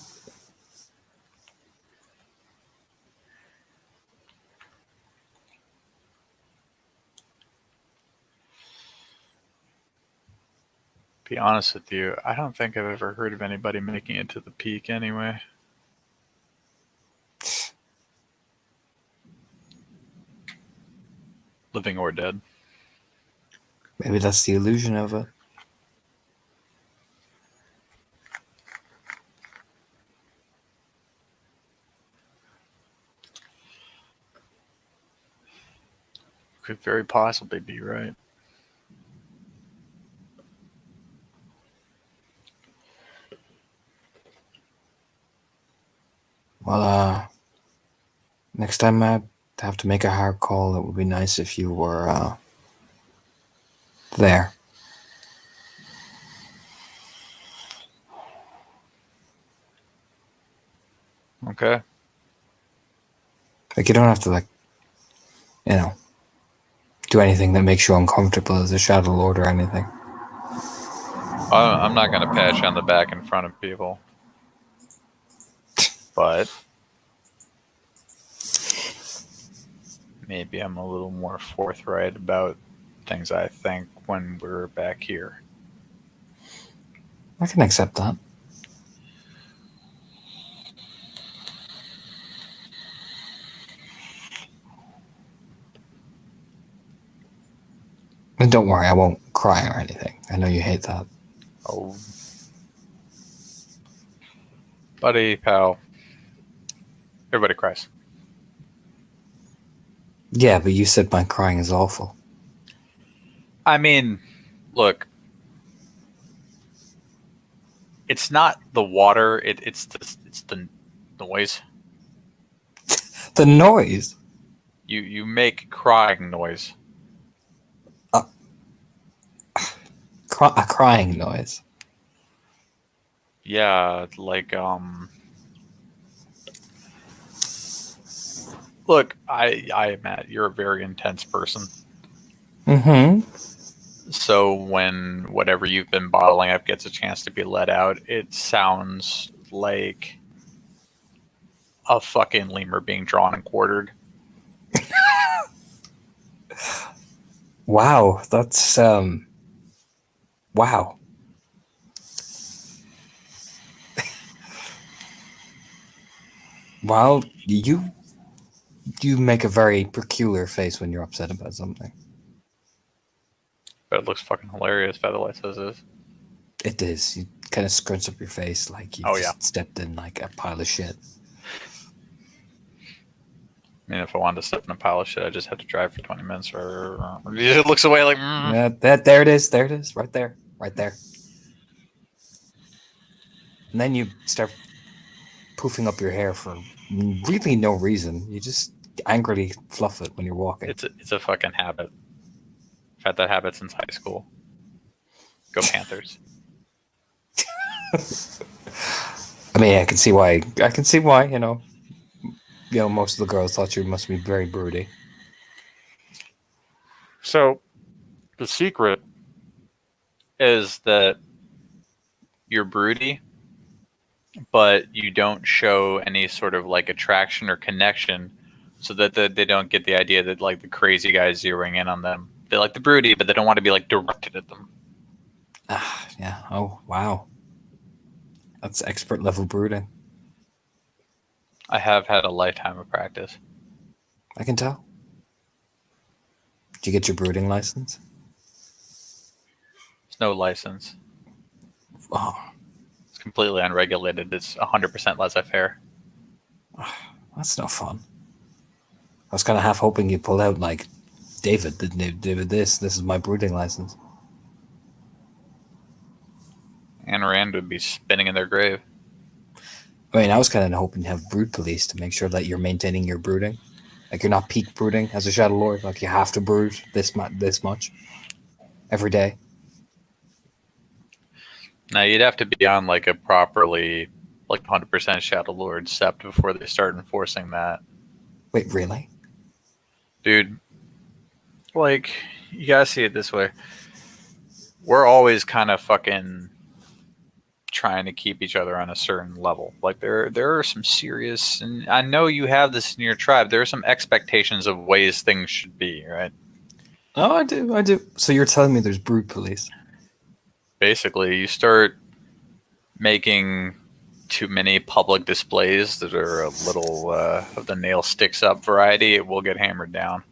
Be honest with you, I don't think I've ever heard of anybody making it to the peak anyway. Living or dead. Maybe that's the illusion of it. Could very possibly be right. Well, next time I have to make a hard call, it would be nice if you were there. Okay. Like, you don't have to, like, you know, do anything that makes you uncomfortable as a Shadow Lord or anything. I'm not going to pat you on the back in front of people. But maybe I'm a little more forthright about things I think when we're back here. I can accept that. And don't worry, I won't cry or anything. I know you hate that. Oh. Buddy, pal. Everybody cries. Yeah, but you said my crying is awful. I mean, look. It's not the water, it's the noise. The noise? You make crying noise. A crying noise. Yeah, like look, I Matt, you're a very intense person. Mm-hmm. So when whatever you've been bottling up gets a chance to be let out, it sounds like a fucking lemur being drawn and quartered. Wow, that's wow. Well, you make a very peculiar face when you're upset about something. But it looks fucking hilarious, Featherlight says this. It is. You kind of scrunch up your face like you Oh, just stepped in like a pile of shit. I mean, if I wanted to step in a pile of shit, I just had to drive for 20 minutes. Or it looks away like. Yeah, there it is. There it is. Right there. Right there. And then you start poofing up your hair for really no reason. You just angrily fluff it when you're walking. It's a fucking habit. I've had that habit since high school. Go Panthers. I mean, I can see why. You know, most of the girls thought you must be very broody. So, the secret is that you're broody, but you don't show any sort of like attraction or connection, so that they don't get the idea that like the crazy guy is zeroing in on them. They like the broody, but they don't want to be like directed at them. Ah, yeah. Oh, wow. That's expert level brooding. I have had a lifetime of practice. I can tell. Did you get your brooding license? There's no license. Oh, It's completely unregulated. It's 100% laissez-faire. that's no fun. I was kind of half hoping you pull out like David did David this. This is my brooding license. Ayn Rand would be spinning in their grave. I mean, I was kind of hoping to have brood police to make sure that you're maintaining your brooding. Like you're not peak brooding as a Shadow Lord. Like you have to brood this much every day. Now you'd have to be on like a properly like 100% Shadow Lord sept before they start enforcing that. Wait, really? Dude, like, you gotta see it this way. We're always kind of fucking trying to keep each other on a certain level. Like, there are some serious, and I know you have this in your tribe, there are some expectations of ways things should be, right? Oh, I do. So you're telling me there's brood police? Basically, you start making too many public displays that are a little of the nail sticks up variety, it will get hammered down.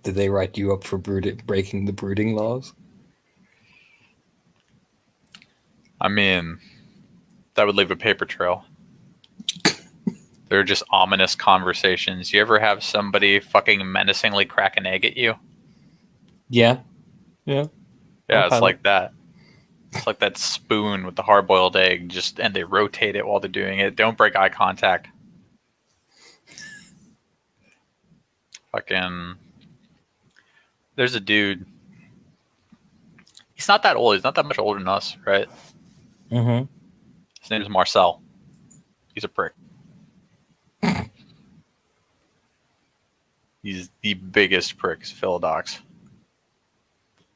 Did they write you up for breaking the brooding laws? I mean, that would leave a paper trail. They're just ominous conversations. You ever have somebody fucking menacingly crack an egg at you? Yeah. Yeah, Okay. it's like that. It's like that spoon with the hard-boiled egg, and they rotate it while they're doing it. Don't break eye contact. Fucking, there's a dude. He's not that old. He's not that much older than us, right? Mm-hmm. His name is Marcel. He's a prick. He's the biggest prick, Philodox.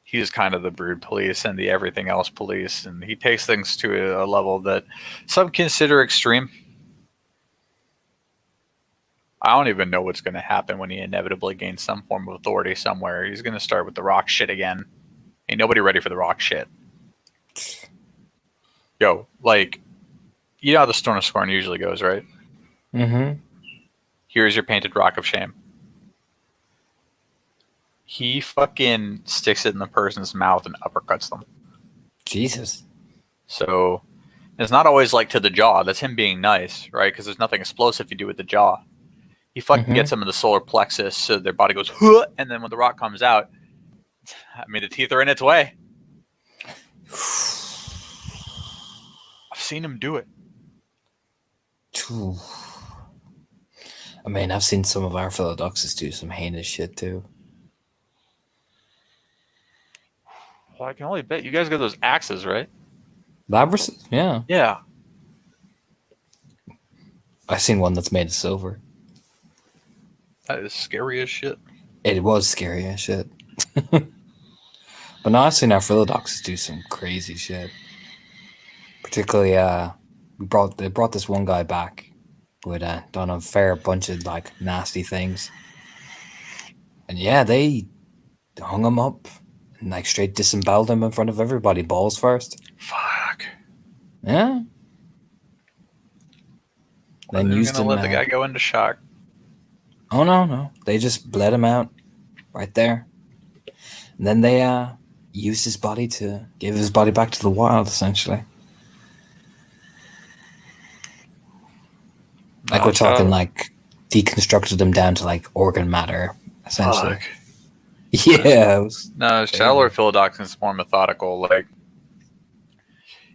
He's kind of the brood police and the everything else police, and he takes things to a level that some consider extreme. I don't even know what's going to happen when he inevitably gains some form of authority somewhere. He's going to start with the rock shit again. Ain't nobody ready for the rock shit. Yo, like, you know how the Storm of Scorn usually goes, right? Mm-hmm. Here's your painted rock of shame. He fucking sticks it in the person's mouth and uppercuts them. Jesus. So it's not always like to the jaw. That's him being nice, right? Because there's nothing explosive you do with the jaw. He fucking gets them in the solar plexus, so their body goes, huh, and then when the rock comes out, I mean, the teeth are in its way. I've seen him do it. Phew. I mean, I've seen some of our Philodoxes do some heinous shit too. Well, I can only bet you guys got those axes, right? Labras? Yeah. Yeah. I've seen one that's made of silver. That is scary as shit. It was scary as shit. But now I've seen our Philodoxes do some crazy shit. Particularly, they brought this one guy back who had done a fair bunch of like nasty things. And yeah, they hung him up and like straight disemboweled him in front of everybody, balls first. Fuck. Yeah. Then They're used gonna him. let the guy go into shock. Oh no! They just bled him out right there, and then they used his body to give his body back to the wild, essentially. Like we're talking, like deconstructed him down to like organ matter, essentially. Fuck. Yeah. It was, No, Shadow Lord Philodox is more methodical. Like,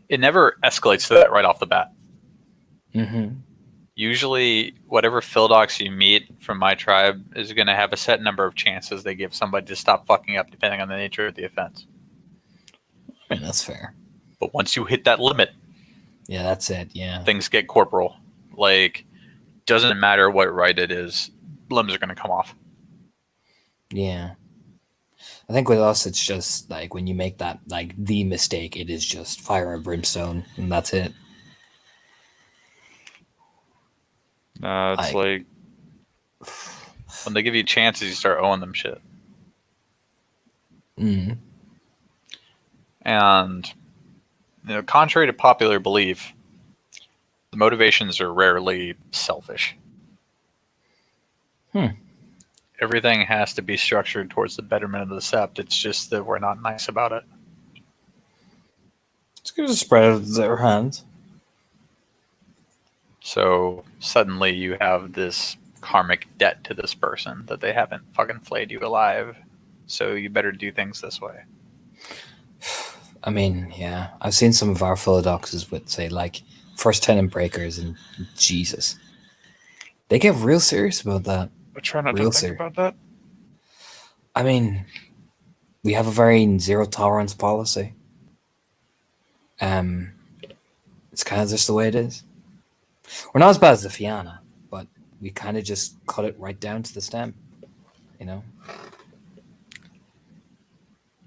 it never escalates to that right off the bat. mm-hmm. Usually, whatever Philodox you meet from my tribe is going to have a set number of chances they give somebody to stop fucking up, depending on the nature of the offense. I mean, that's fair. But once you hit that limit, Yeah, that's it. Yeah. things get corporal. Like, doesn't matter what right it is, limbs are going to come off. Yeah. I think with us, it's just like when you make that like the mistake, it is just fire and brimstone, and that's it. No, it's like when they give you chances, you start owing them shit. Mm. And contrary to popular belief, the motivations are rarely selfish. Everything has to be structured towards the betterment of the sept. It's just that we're not nice about it. It's good to spread their hands. So suddenly you have this karmic debt to this person that they haven't fucking flayed you alive. So you better do things this way. I mean, yeah, I've seen some of our philodoxes with, say, like, first tenant breakers, and Jesus. They get real serious about that. I try not Real to think serious. about that. I mean, we have a very zero tolerance policy. It's kind of just the way it is. We're not as bad as the Fianna, but we kind of just cut it right down to the stem, you know?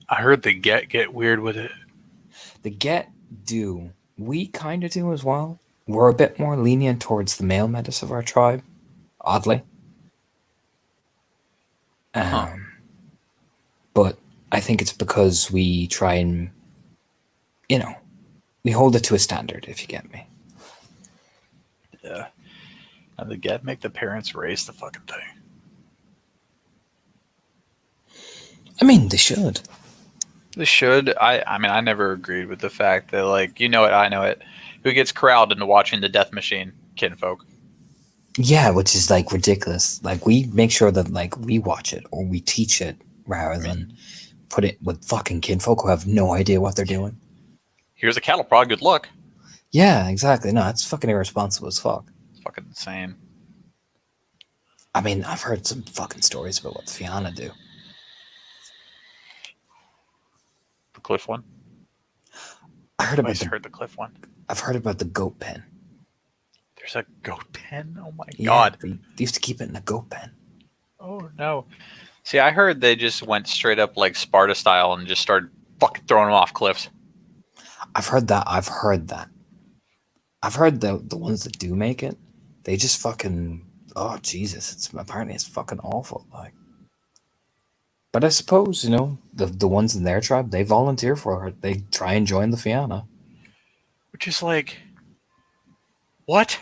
I heard the get weird with it. The Get do. We kind of do as well. We're a bit more lenient towards the male metis of our tribe, oddly. Huh. But I think it's because we try and, you know, we hold it to a standard, if you get me. Yeah. And the get make the parents raise the fucking thing. I mean, they should. They should. I mean, I never agreed with the fact that, like, you know it, I know it. Who gets corralled into watching the death machine? Kinfolk. Yeah, which is like ridiculous. Like, we make sure that, like, we watch it or we teach it rather than put it with fucking kinfolk who have no idea what they're doing. Here's a cattle prod. Good luck. Yeah, exactly. No, it's fucking irresponsible as fuck. It's fucking insane. I mean, I've heard some fucking stories about what the Fianna do. The cliff one. I heard about I the, heard the cliff one. I've heard about the goat pen. There's a goat pen. Oh my Yeah, god. they used to keep it in a goat pen. Oh no. See, I heard they just went straight up like Sparta style and just started fucking throwing them off cliffs. I've heard that. I've heard the ones that do make it, they just fucking, oh Jesus, it's fucking awful. Like, but I suppose, you know, the ones in their tribe, they volunteer for it. They try and join the Fianna. Which is like, what?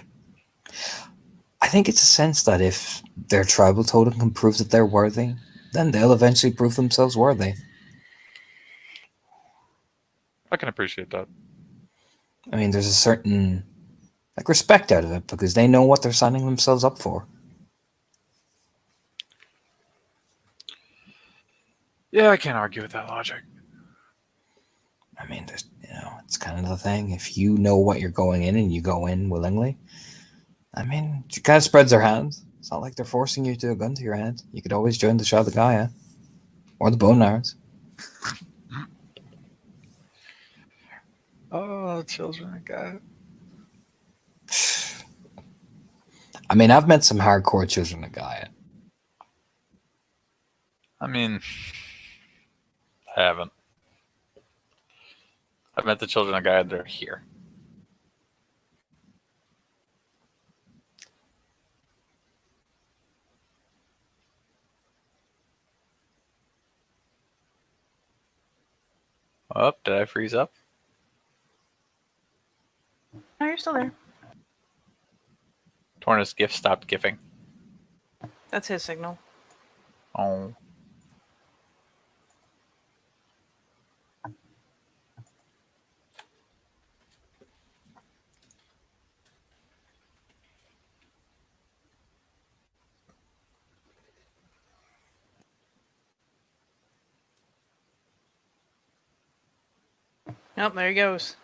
I think it's a sense that if their tribal totem can prove that they're worthy, then they'll eventually prove themselves worthy. I can appreciate that. I mean, there's a certain, like, respect out of it because they know what they're signing themselves up for. Yeah, I can't argue with that logic. I mean, there's, you know, it's kind of the thing. If you know what you're going in and you go in willingly, I mean, it kind of spreads their hands. It's not like they're forcing you to a gun to your head. You could always join the Shah Gaia or the Bone Gnarls. Oh, children of God. I mean, I've met some hardcore children of Gaia. I mean, I haven't. I've met the children of God that are here. Oh, did I freeze up? No, you're still there. Torna's gift stopped gifting. That's his signal. Oh. Nope, there he goes.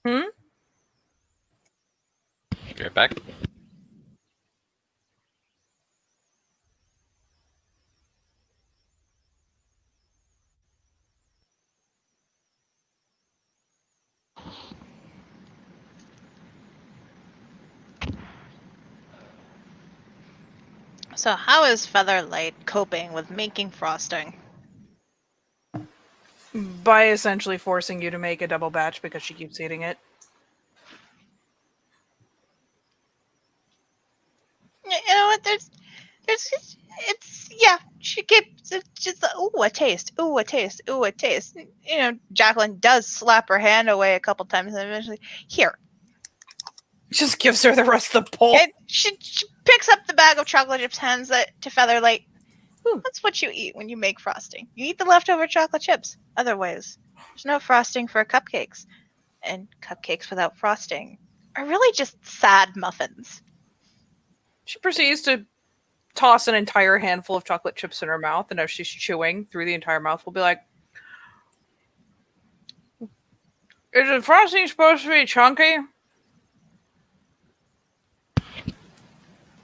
Hmm? Be right back. So how is Featherlight coping with making frosting? By essentially forcing you to make a double batch because she keeps eating it. You know what? It's yeah. She keeps So just ooh, a taste, ooh, a taste, ooh, a taste. You know, Jacqueline does slap her hand away a couple times, and eventually, here. Just gives her the rest of the bowl. And she picks up the bag of chocolate chips, hands it to Featherlight. Ooh, that's what you eat when you make frosting. You eat the leftover chocolate chips. Otherwise, there's no frosting for cupcakes, and cupcakes without frosting are really just sad muffins. She proceeds to toss an entire handful of chocolate chips in her mouth, and as she's chewing through the entire mouth, will be like, "Is the frosting supposed to be chunky?"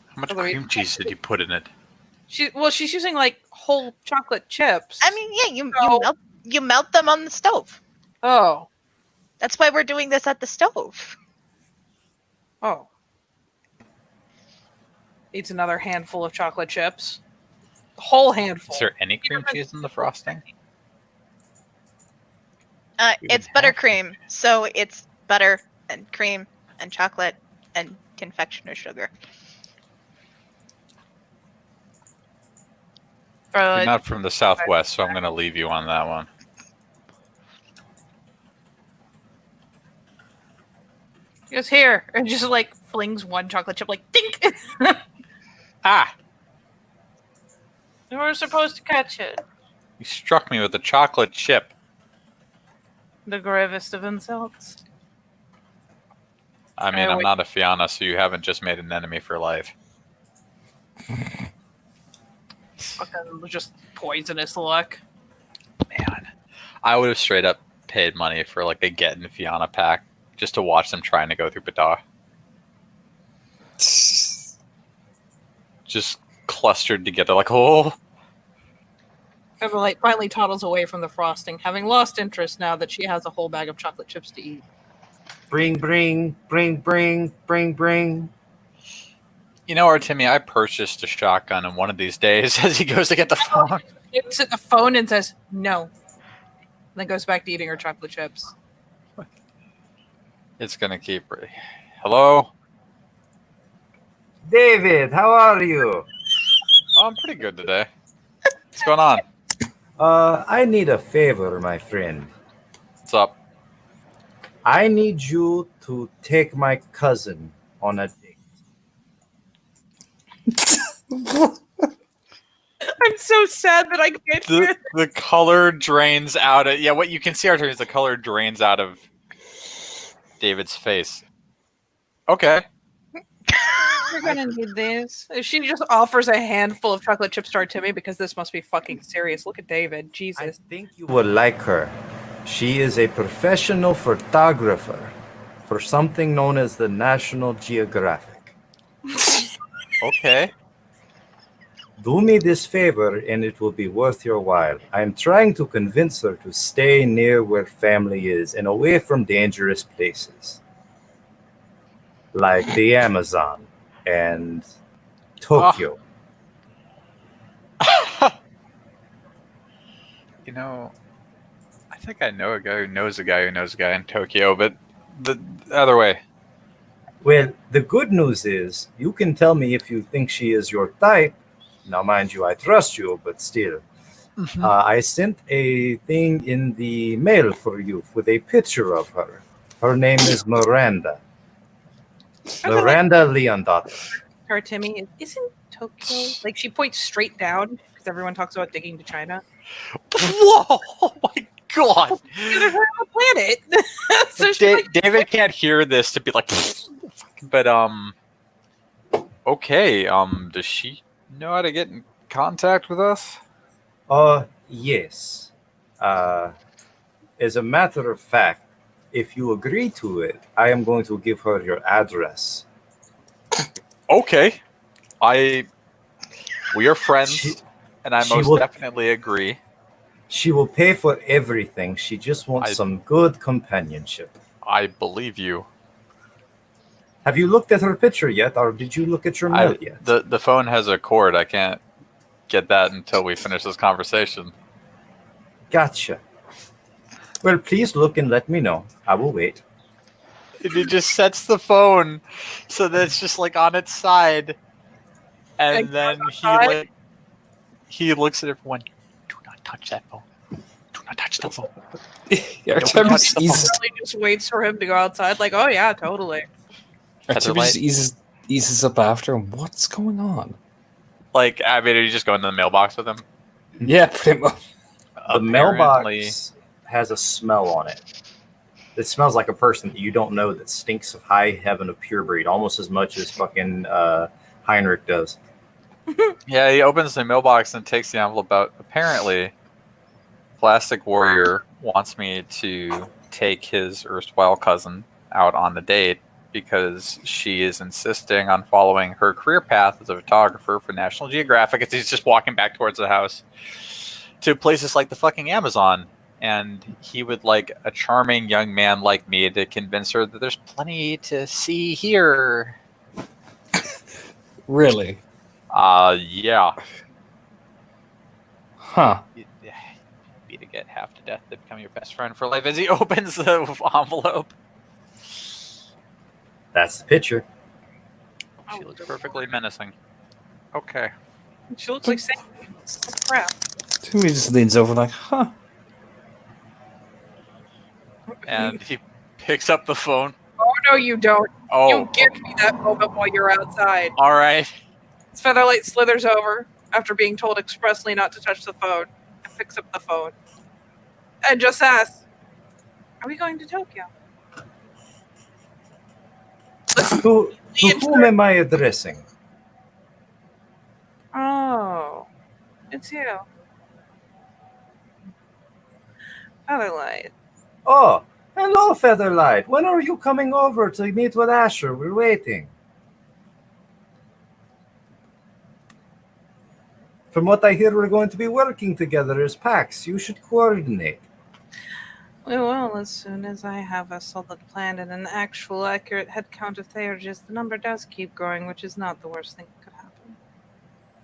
How much cream cheese did you put in it? She's using like whole chocolate chips. I mean, yeah, you melt them on the stove. Oh. That's why we're doing this at the stove. Oh. Eats another handful of chocolate chips. The whole handful. Is there any cream cheese in the frosting? It's buttercream, so it's butter and cream and chocolate and confectioner sugar. You're not from the Southwest, so I'm going to leave you on that one. Just here. And just like flings one chocolate chip like dink. Ah! You were supposed to catch it. You struck me with a chocolate chip. The gravest of insults. I mean, I'm not a Fianna, so you haven't just made an enemy for life. Fucking just poisonous luck. Man, I would have straight up paid money for like a Get in Fianna pack just to watch them trying to go through Badar. Just clustered together like, oh. Everlight finally toddles away from the frosting, having lost interest now that she has a whole bag of chocolate chips to eat. Bring. You know, Artemi, I purchased a shotgun, and one of these days, as he goes to get the phone, He looks at the phone and says, "No." Then goes back to eating her chocolate chips. it's gonna keep. Hello? David, how are you? Oh, I'm pretty good today. What's going on? I need a favor, my friend. What's up? I need you to take my cousin on a date. I'm so sad that I can't hear. The color drains out of what you can see, Artemi, is the color drains out of David's face. Okay. You're gonna need this. She just offers a handful of chocolate chips to Artemi because this must be fucking serious. Look at David. I Jesus. think you will like her. She is a professional photographer for something known as the National Geographic. Okay. Do me this favor and it will be worth your while. I am trying to convince her to stay near where family is and away from dangerous places. Like the Amazon and Tokyo. You know, I think I know a guy who knows a guy who knows a guy in Tokyo, but the other way. Well, the good news is you can tell me if you think she is your type. Now, mind you, I trust you, but still. I sent a thing in the mail for you with a picture of her. Her name is Miranda. Miranda Leondotta. Artemi, isn't Tokyo like she points straight down because everyone talks about digging to China? Whoa! Oh my god! There's her on the planet. So she's like, David can't hear this to be like, but okay. Does she know how to get in contact with us? Yes. As a matter of fact, if you agree to it, I am going to give her your address. Okay. We are friends, and I she most will- definitely agree. She will pay for everything. She just wants some good companionship. I believe you. Have you looked at her picture yet, or did you look at your mail yet? The phone has a cord. I can't get that until we finish this conversation. Gotcha. Well, please look and let me know. I will wait. And he just sets the phone so that it's just like on its side, and Like, then on its he looks at everyone. Do not touch that phone. Do not touch the phone. Yeah, Nobody Artemis touched the eases, Really just waits for him to go outside. Like, oh yeah, totally. Artemis eases up after him. What's going on? Like, I mean, are you just going to the mailbox with him? Yeah, pretty much. The mailbox has a smell on it. It smells like a person that you don't know that stinks of high heaven of pure breed, almost as much as fucking Heinrich does. Yeah, he opens the mailbox and takes the envelope out. Apparently, Plastic Warrior wants me to take his erstwhile cousin out on the date because she is insisting on following her career path as a photographer for National Geographic as he's just walking back towards the house to places like the fucking Amazon. And he would like a charming young man like me to convince her that there's plenty to see here. Really? Yeah. Huh. Be to get half to death to become your best friend for life as he opens the envelope. That's the picture. She looks perfectly menacing. Okay. She looks like Satan. Oh, crap. Timmy just leans over like, huh. And he picks up the phone. Oh no, you don't. Oh, You give me that moment while you're outside. all right. Featherlight slithers over after being told expressly not to touch the phone and picks up the phone and just asks, "Are we going to Tokyo?" To whom am I addressing? Oh, it's you, Featherlight. Oh, hello, Featherlight. When are you coming over to meet with Asher? We're waiting. From what I hear, we're going to be working together as packs. You should coordinate. We will as soon as I have a solid plan and an actual accurate head count of Theurges. The number does keep growing, which is not the worst thing that could happen.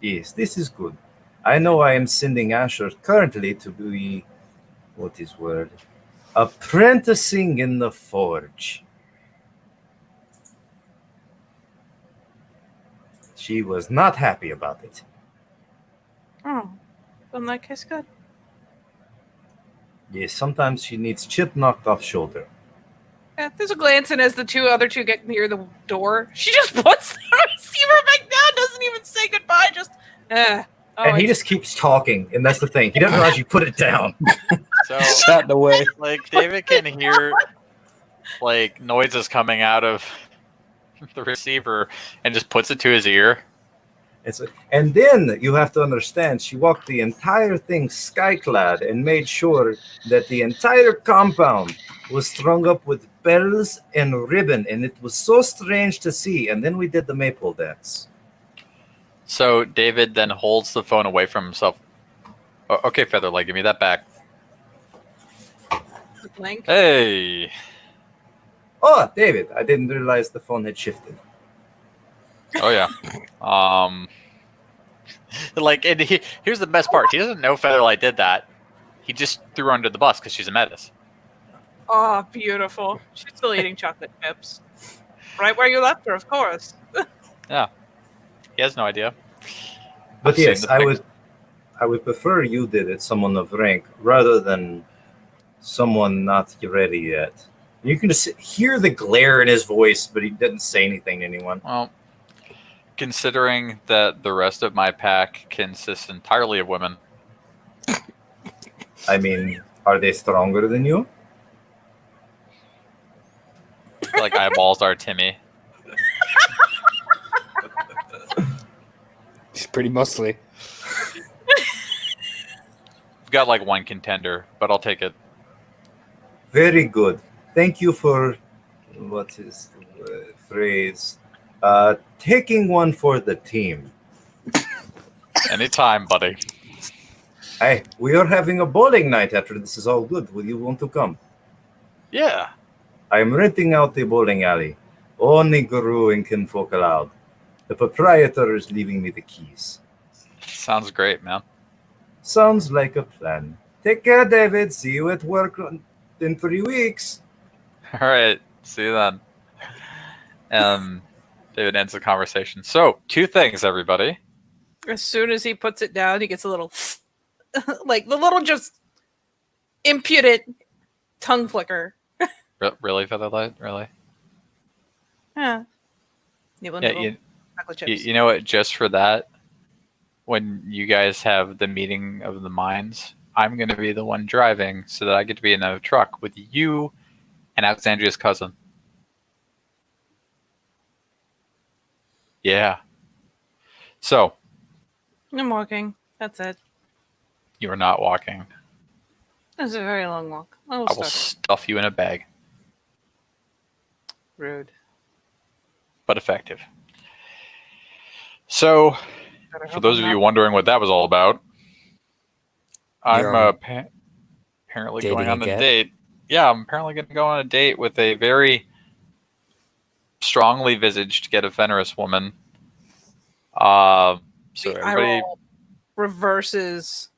Yes, this is good. I know I am sending Asher currently to be, what is word? Apprenticing in the forge. She was not happy about it. Oh, in that case, good. Yes, sometimes she needs chip knocked off shoulder. Yeah, there's a glance, and as the other two get near the door, she just puts the receiver back down, doesn't even say goodbye, just, Oh, And he just keeps talking, and that's the thing. He doesn't realize you put it down. So, Chatting away. like, David can hear, like, noises coming out of the receiver and just puts it to his ear. And then you have to understand, she walked the entire thing skyclad and made sure that the entire compound was strung up with bells and ribbon, and it was so strange to see. And then we did the maple dance. So David then holds the phone away from himself. Oh, okay, Featherlight, give me that back. Blink. Hey. Oh, David, I didn't realize the phone had shifted. Oh yeah. Like, and here's the best part. He doesn't know Featherlight did that. He just threw her under the bus because she's a menace. Oh, beautiful. She's still eating chocolate chips. Right where you left her, of course. Yeah. He has no idea. But I've seen yes, the I pic- would prefer you did it, someone of rank, rather than someone not ready yet. You can just hear the glare in his voice, but he didn't say anything to anyone. Well, considering that the rest of my pack consists entirely of women, I mean, are they stronger than you? like eyeballs are Timmy. He's pretty muscly. We've got like one contender, but I'll take it. Very good. Thank you for, what is the phrase? Taking one for the team. Anytime, buddy. Hey, we are having a bowling night after this is all good. Will you want to come? Yeah. I am renting out the bowling alley. Only Guru and Kinfolk allowed. The proprietor is leaving me the keys. Sounds great, man. Sounds like a plan. Take care, David. See you at work in 3 weeks. All right. See you then. David ends the conversation. So, two things, everybody. As soon as he puts it down, he gets a little, like the little just impudent tongue flicker. Really, Featherlight? Really? Yeah. Nibble, Yeah, nibble. Chocolate chips. you know what? Just for that, when you guys have the meeting of the minds, I'm going to be the one driving so that I get to be in a truck with you and Alexandria's cousin. Yeah. So, I'm walking. That's it. you are not walking. It's a very long walk. I will stuff you in a bag, Rude. but effective. So, Better for hope those I'm of you not- wondering what that was all about, I'm You're apparently dating going on a again? date. Yeah, I'm apparently going to go on a date with a very strongly visaged yet a venerous woman. So the eye everybody, roll reverses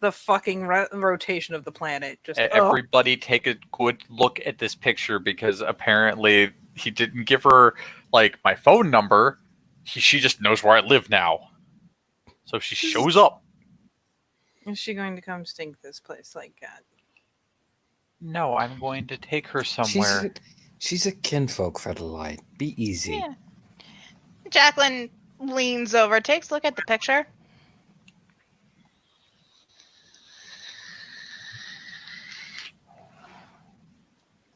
the fucking rotation of the planet. Just everybody, take a good look at this picture because apparently he didn't give her like my phone number. She just knows where I live now. So if she shows up, is she going to come stink this place like that? no, I'm going to take her somewhere. She's a kinfolk, Featherlight. Be easy. Yeah. Jacqueline leans over, takes a look at the picture.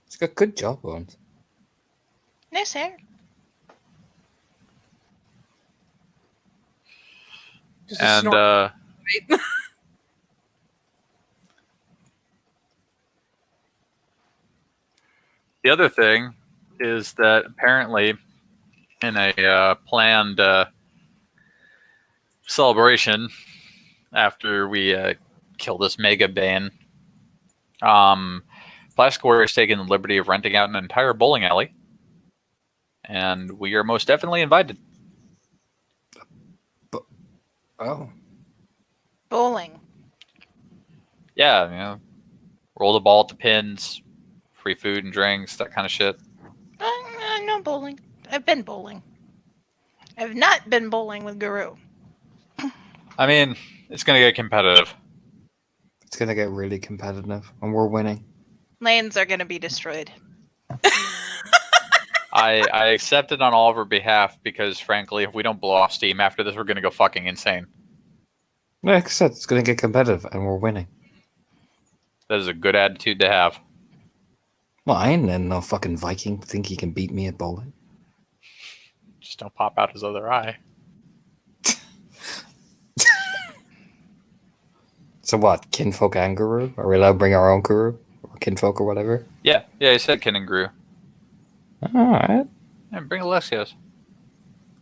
It's got good jawbones. Nice hair. Just a And snort. the other thing is that apparently in a planned celebration after we kill this Mega Bane, Plastic Warrior has taken the liberty of renting out an entire bowling alley. And we are most definitely invited. Oh. Bowling. Yeah, you know, roll the ball at the pins, free food and drinks, that kind of shit. No bowling. I've been bowling. I've not been bowling with Guru. I mean, it's going to get competitive. It's gonna get really competitive, and we're winning. Lanes are going to be destroyed. I accept it on all of our behalf because, frankly, if we don't blow off steam after this, we're going to go fucking insane. Like I said, it's gonna get competitive, and we're winning. That is a good attitude to have. Well, I ain't letting no fucking Viking think he can beat me at bowling. Just don't pop out his other eye. So what? Kinfolk and Guru? Are we allowed to bring our own Guru? Or kinfolk or whatever? Yeah, he said Ken and Gru. Alright. Yeah, bring Alexios.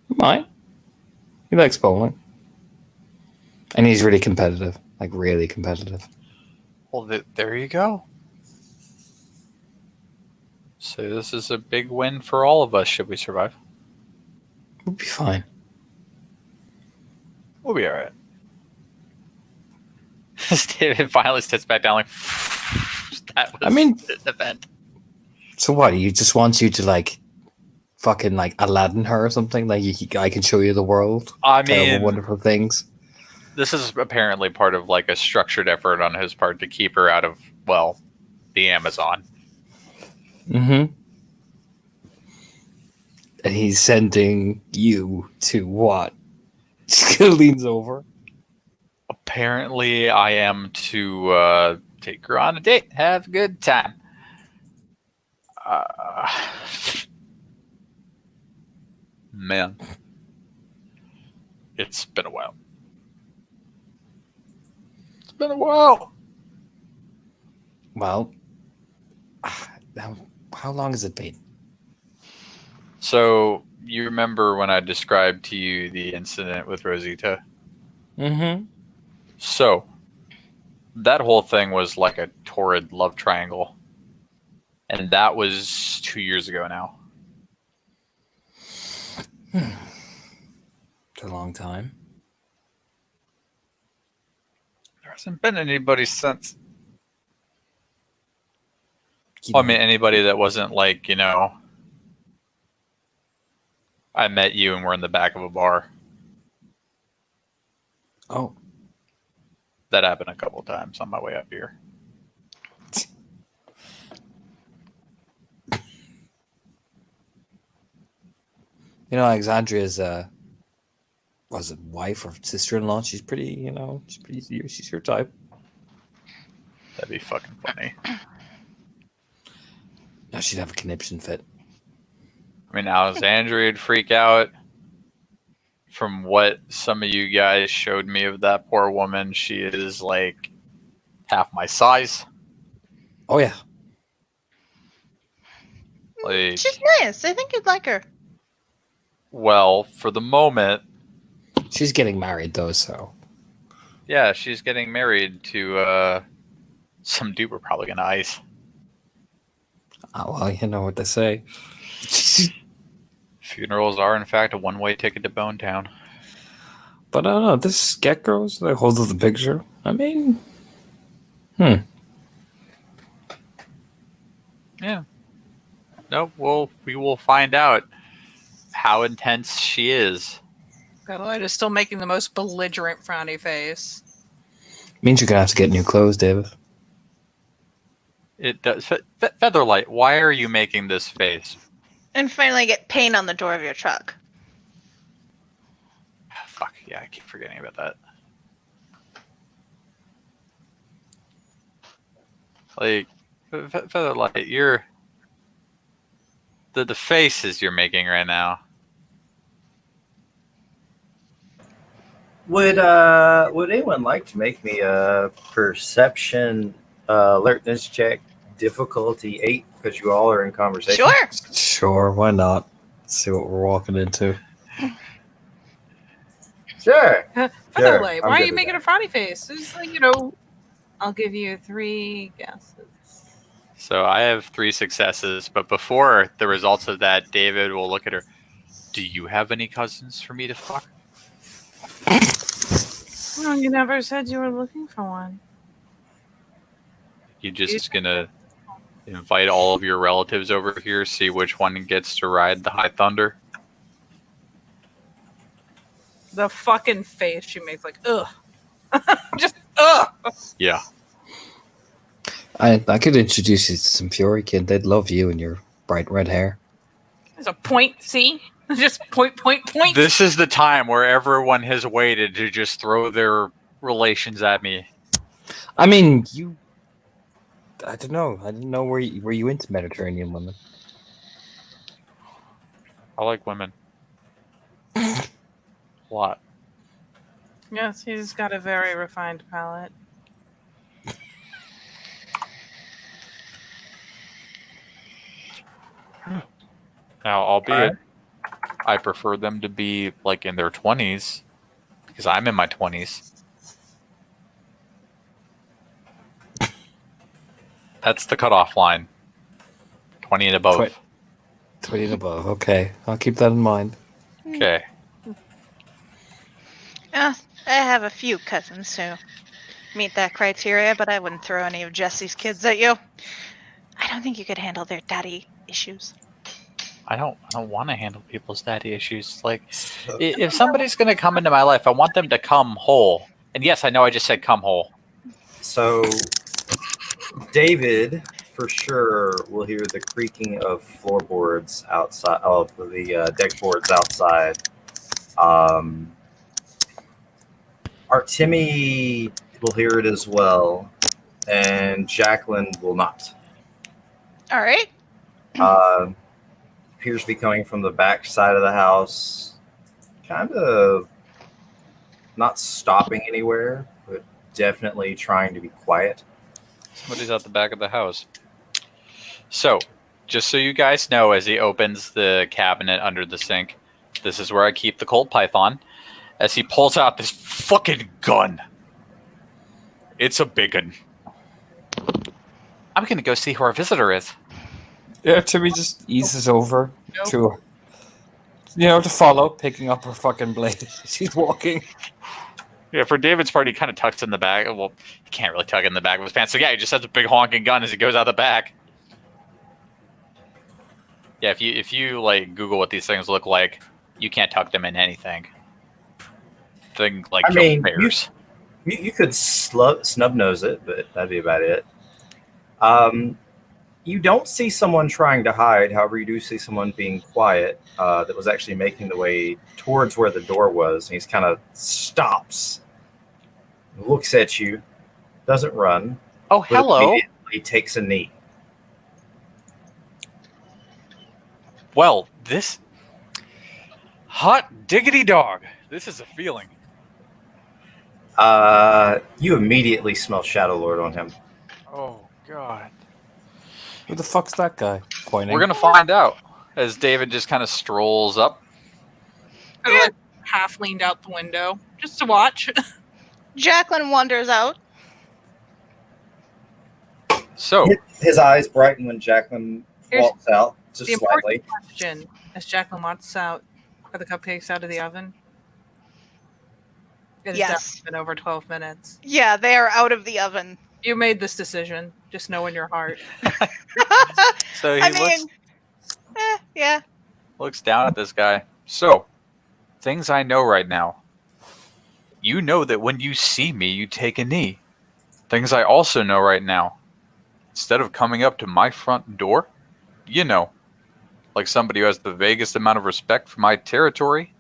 Might. He likes bowling. And he's really competitive. Like, really competitive. Well, there you go. So this is a big win for all of us, should we survive. We'll be fine. We'll be alright. David finally sits back down like, that was the event. So what? He just wants you to, like, fucking, like, Aladdin her or something? Like, I can show you the world? I Tell her mean, wonderful things? this is apparently part of like a structured effort on his part to keep her out of, well, the Amazon. Mm-hmm. And he's sending you to what? Still leans over. Apparently, I am to take her on a date, have a good time. Man, it's been a while. It's been a while. Well, how long has it been? So, you remember when I described to you the incident with Rosita? Mm-hmm. So, that whole thing was like a torrid love triangle. And that was 2 years ago now. It's a long time. There hasn't been anybody since. You Well, I know, mean, anybody that wasn't like, you know, I met you and we're in the back of a bar. Oh, That happened a couple times on my way up here. you know, Alexandria's was it wife or sister-in-law? She's pretty, she's pretty. She's your type. That'd be fucking funny. No, she'd have a conniption fit. I mean, Alexandria'd freak out. From what some of you guys showed me of that poor woman, she is like half my size. Oh yeah, Like, She's nice. I think you'd like her. well, for the moment, she's getting married though, so yeah, she's getting married to some dude we're probably gonna ice. well, you know what they say. Funerals are, in fact, a one-way ticket to Bone Town. But I don't know. This Gecko's that holds up the picture. I mean, Yeah. No, we will find out how intense she is. Featherlight is still making the most belligerent frowny face. means you're gonna have to get new clothes, David. It does. Featherlight, why are you making this face? And finally get paint on the door of your truck. Fuck, yeah, I keep forgetting about that. Like, Featherlight, you're... The faces you're making right now. Would anyone like to make me a perception alertness check, difficulty 8, because you all are in conversation? Sure. Sure, why not? Let's see what we're walking into. Sure. Featherlight, I'm why are good you with making that. a frowny face? It's like, I'll give you 3 guesses. So I have 3 successes, but before the results of that, David will look at her. Do you have any cousins for me to fuck? Well, you never said you were looking for one. You just gonna invite all of your relatives over here, see which one gets to ride the High Thunder? The fucking face she makes, like, ugh. Just, ugh. Yeah. I could introduce you to some Fury Kid. They'd love you and your bright red hair. There's a point, see? Just point. This is the time where everyone has waited to just throw their relations at me. I mean, I don't know. I didn't know were you into Mediterranean women. I like women. A lot. Yes, he's got a very refined palate. Now, albeit, I prefer them to be like in their 20s because I'm in my 20s. That's the cutoff line. 20 and above. 20 and above. Okay, I'll keep that in mind. Okay. I have a few cousins who meet that criteria, but I wouldn't throw any of Jesse's kids at you. I don't think you could handle their daddy issues. I don't want to handle people's daddy issues. Like, if somebody's going to come into my life, I want them to come whole. And yes, I know I just said come whole. So, David, for sure, will hear the creaking of floorboards outside, of the deck boards outside. Artemi will hear it as well, and Jacqueline will not. All right. Appears to be coming from the back side of the house, kind of not stopping anywhere, but definitely trying to be quiet. Somebody's at the back of the house. So, just so you guys know, as he opens the cabinet under the sink, this is where I keep the Colt Python. As he pulls out this fucking gun. It's a big one. I'm gonna go see who our visitor is. Yeah, Timmy just eases over to follow, picking up her fucking blade. She's walking. Yeah, for David's part, he kind of tucks in the back. Well, he can't really tuck in the back of his pants. So yeah, he just has a big honking gun as he goes out the back. Yeah, if you like Google what these things look like, you can't tuck them in anything. thing like I mean, killed bears. You could snub nose it, but that'd be about it. You don't see someone trying to hide. However, you do see someone being quiet that was actually making the way towards where the door was. And he's kind of stops, looks at you, doesn't run, Oh, but hello. immediately takes a knee. Well, this hot diggity dog. This is a feeling. You immediately smell Shadow Lord on him. Oh God. Who the fuck's that guy? Pointing. We're gonna find out as David just kind of strolls up. I like half leaned out the window just to watch. Jacqueline wanders out. So His eyes brighten when Jacqueline Here's walks out, just the important slightly. question: as Jacqueline wants out, are the cupcakes out of the oven? It has Yes. definitely been over 12 minutes. Yeah, they are out of the oven. You made this decision. Just know in your heart. so he I looks mean, yeah. looks down at this guy. So, things I know right now. You know that when you see me, you take a knee. Things I also know right now. Instead of coming up to my front door, you know, like somebody who has the vaguest amount of respect for my territory,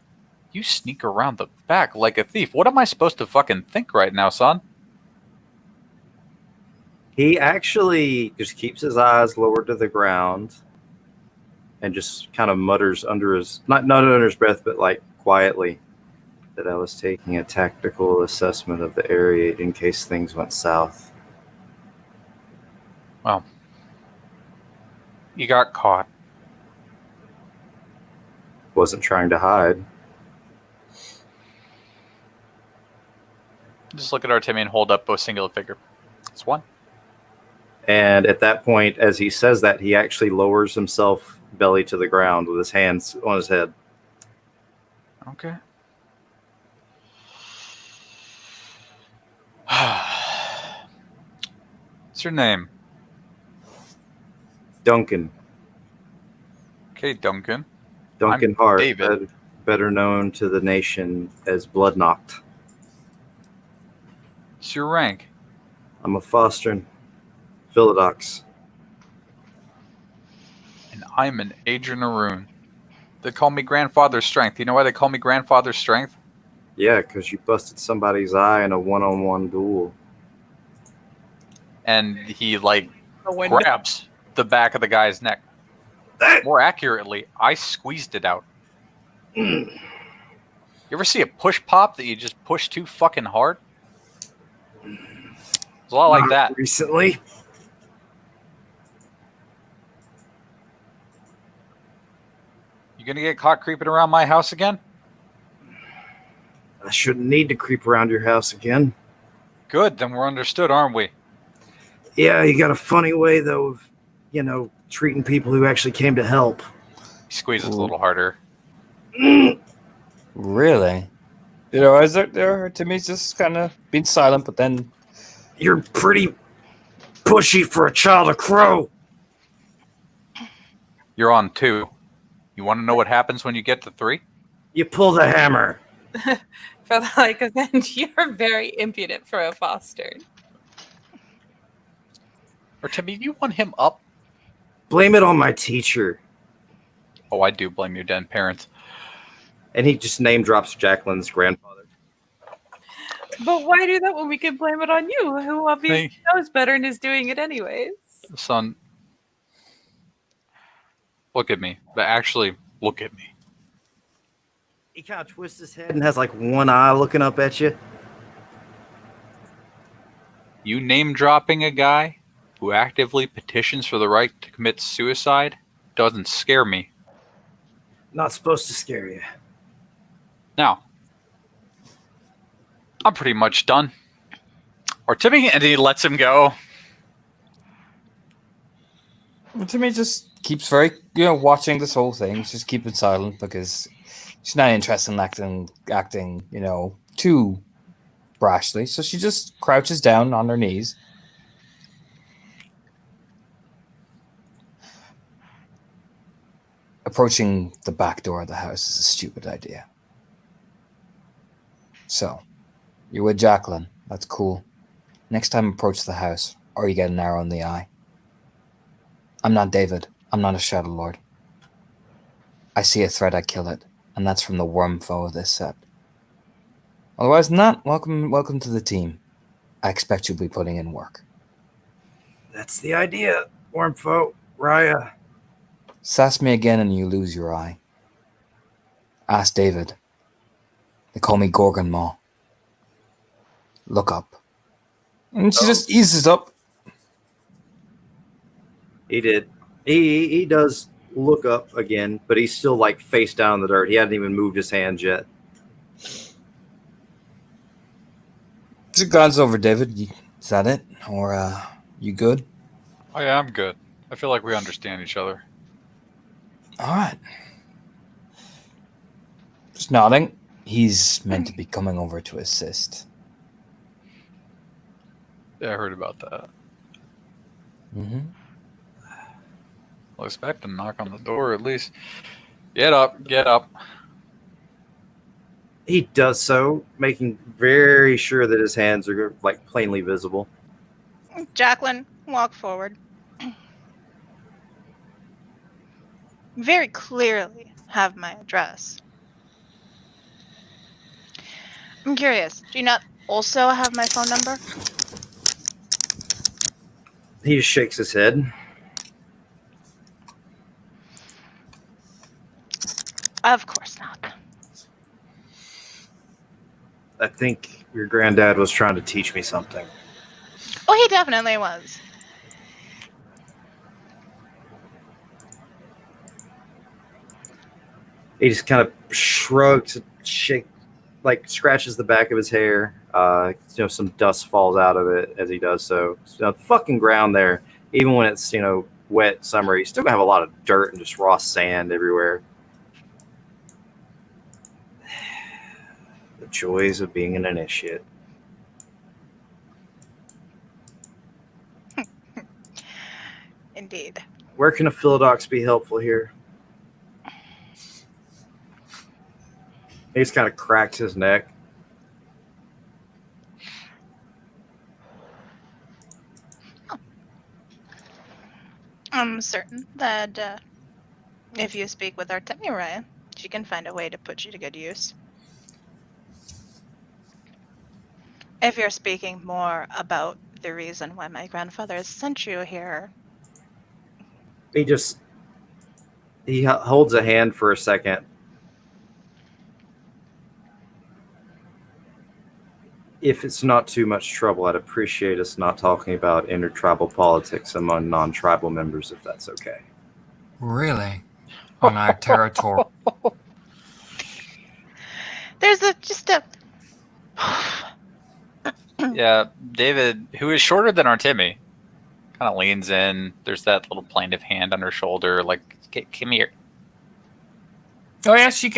you sneak around the back like a thief. What am I supposed to fucking think right now, son? He actually just keeps his eyes lowered to the ground and just kind of mutters under his, not under his breath, but like quietly, that I was taking a tactical assessment of the area in case things went south. Well, you got caught. Wasn't trying to hide. Just look at Artemian hold up a singular figure. It's one. And at that point, as he says that, he actually lowers himself belly to the ground with his hands on his head. Okay. What's your name? Duncan. Okay, Duncan. Duncan I'm Hart, David. better known to the nation as Bloodknocked. What's your rank? I'm a Fostern Philodox. And I'm an Adrian Arun. They call me Grandfather Strength. You know why they call me Grandfather Strength? Yeah, because you busted somebody's eye in a one-on-one duel. And he, like, The window. grabs the back of the guy's neck. More accurately, I squeezed it out. You ever see a push pop that you just push too fucking hard? It's a lot like that. Recently. You gonna get caught creeping around my house again? I shouldn't need to creep around your house again. Good, then we're understood, aren't we? Yeah, you got a funny way, though, of, treating people who actually came to help. He squeezes a little harder. Really? You know, as there to me, just kind of being silent, but then You're pretty pushy for a child of crow. You're on 2. You want to know what happens when you get to 3? You pull the hammer. Felt like then you're very impudent for a Foster. Or Timmy, you want him up? Blame it on my teacher. Oh, I do blame your dead parents. And he just name drops Jacqueline's grandfather. But why do that when we can blame it on you, who obviously knows better and is doing it anyways? Son, look at me. But actually, look at me. He kind of twists his head and has like one eye looking up at you. You name dropping a guy who actively petitions for the right to commit suicide doesn't scare me. Not supposed to scare you. Now, I'm pretty much done. Or Timmy, and he lets him go. to me just keeps very, watching this whole thing. She's keeping silent because she's not interested in acting, too brashly. So she just crouches down on her knees. Approaching the back door of the house is a stupid idea. So, you're with Jacqueline. That's cool. Next time approach the house, or you get an arrow in the eye. I'm not David. I'm not a Shadow Lord. I see a threat, I kill it. And that's from the worm foe of this set. Otherwise than that, welcome to the team. I expect you'll be putting in work. That's the idea, Wormfoe. Raya. Sass me again and you lose your eye. Ask David. They call me Gorgon Maw. Look up. And she just eases up. He did. He does look up again, but he's still like face down in the dirt. He hadn't even moved his hands yet. She glance over, David. Is that it? Or, you good? Oh yeah, I'm good. I feel like we understand each other. Alright. Just nodding. He's meant to be coming over to assist. Yeah, I heard about that. Mm-hmm. I'll expect him to knock on the door at least. Get up, get up. He does so, making very sure that his hands are like plainly visible. Jacqueline, walk forward. Very clearly have my address. I'm curious, do you not also have my phone number? He just shakes his head. Of course not. I think your granddad was trying to teach me something. Oh, he definitely was. He just kind of shrugs, scratches the back of his hair. Some dust falls out of it as he does so. The fucking ground there, even when it's wet summer, you still gonna have a lot of dirt and just raw sand everywhere. The joys of being an initiate. Indeed. Where can a Philodox be helpful here? He just kind of cracks his neck. I'm certain that if you speak with Artemia, she can find a way to put you to good use. If you're speaking more about the reason why my grandfather has sent you here. He holds a hand for a second. If it's not too much trouble, I'd appreciate us not talking about intertribal politics among non-tribal members, if that's okay. Really? On our territory? There's a Yeah, David, who is shorter than Artemi, kind of leans in. There's that little plaintive hand on her shoulder, like, come here. Oh yeah, she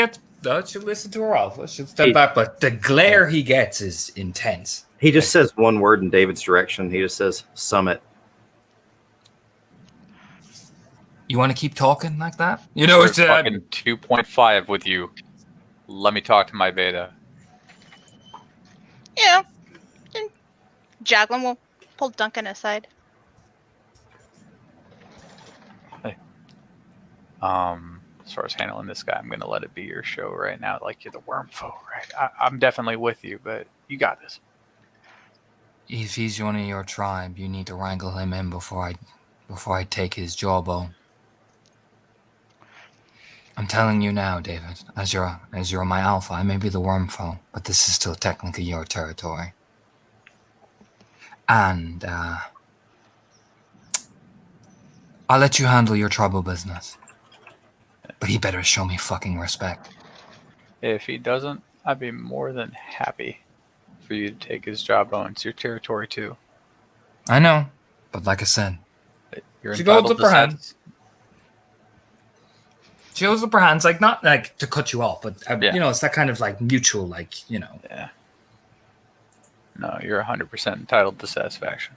listen to her off. She'll step back, but the glare he gets is intense. He just says one word in David's direction. He just says, summit. You want to keep talking like that? You know, it's fucking 2.5 with you. Let me talk to my beta. Yeah. And Jacqueline will pull Duncan aside. Hey. As far as handling this guy, I'm going to let it be your show right now. Like, you're the worm foe, right? I'm definitely with you, but you got this. If he's one of your tribe, you need to wrangle him in before I take his jawbone. I'm telling you now, David, as you're my alpha, I may be the worm foe, but this is still technically your territory. And I'll let you handle your tribal business. But he better show me fucking respect. If he doesn't, I'd be more than happy for you to take his jawbone. It's your territory, too. I know, but like I said, You're She holds entitled up to her hand. sense. She holds up her hands, like not like to cut you off, but Yeah. it's that kind of like mutual, Yeah. No, you're 100% entitled to satisfaction.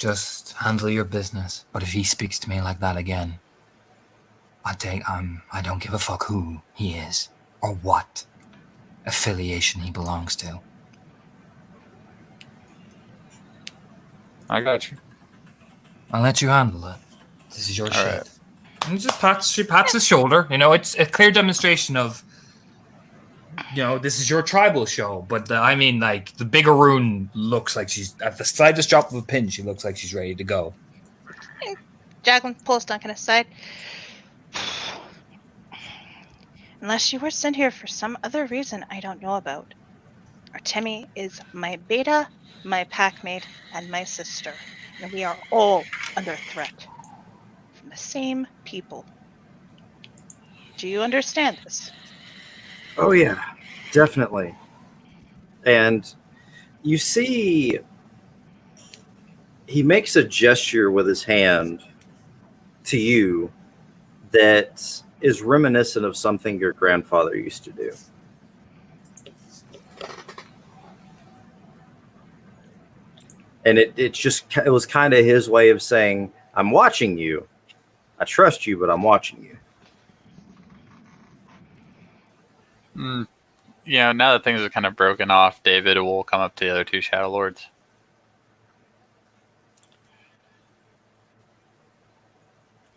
just handle your business. But if he speaks to me like that again, I don't give a fuck who he is or what. affiliation he belongs to. I got you. I'll let you handle it. This is your All shit. right. And she pats his shoulder. You know, it's a clear demonstration of, you know, this is your tribal show. But I mean, like, the bigger rune looks like she's at the slightest drop of a pin. She looks like she's ready to go. Jacqueline pulls Duncan aside. Unless you were sent here for some other reason I don't know about. Artemi is my beta, my packmate, and my sister. And we are all under threat. From the same people. Do you understand this? Oh, yeah, definitely. And you see, he makes a gesture with his hand to you that is reminiscent of something your grandfather used to do. And it was kind of his way of saying, I'm watching you. I trust you, but I'm watching you. Yeah, now that things are kind of broken off, David will come up to the other two Shadow Lords.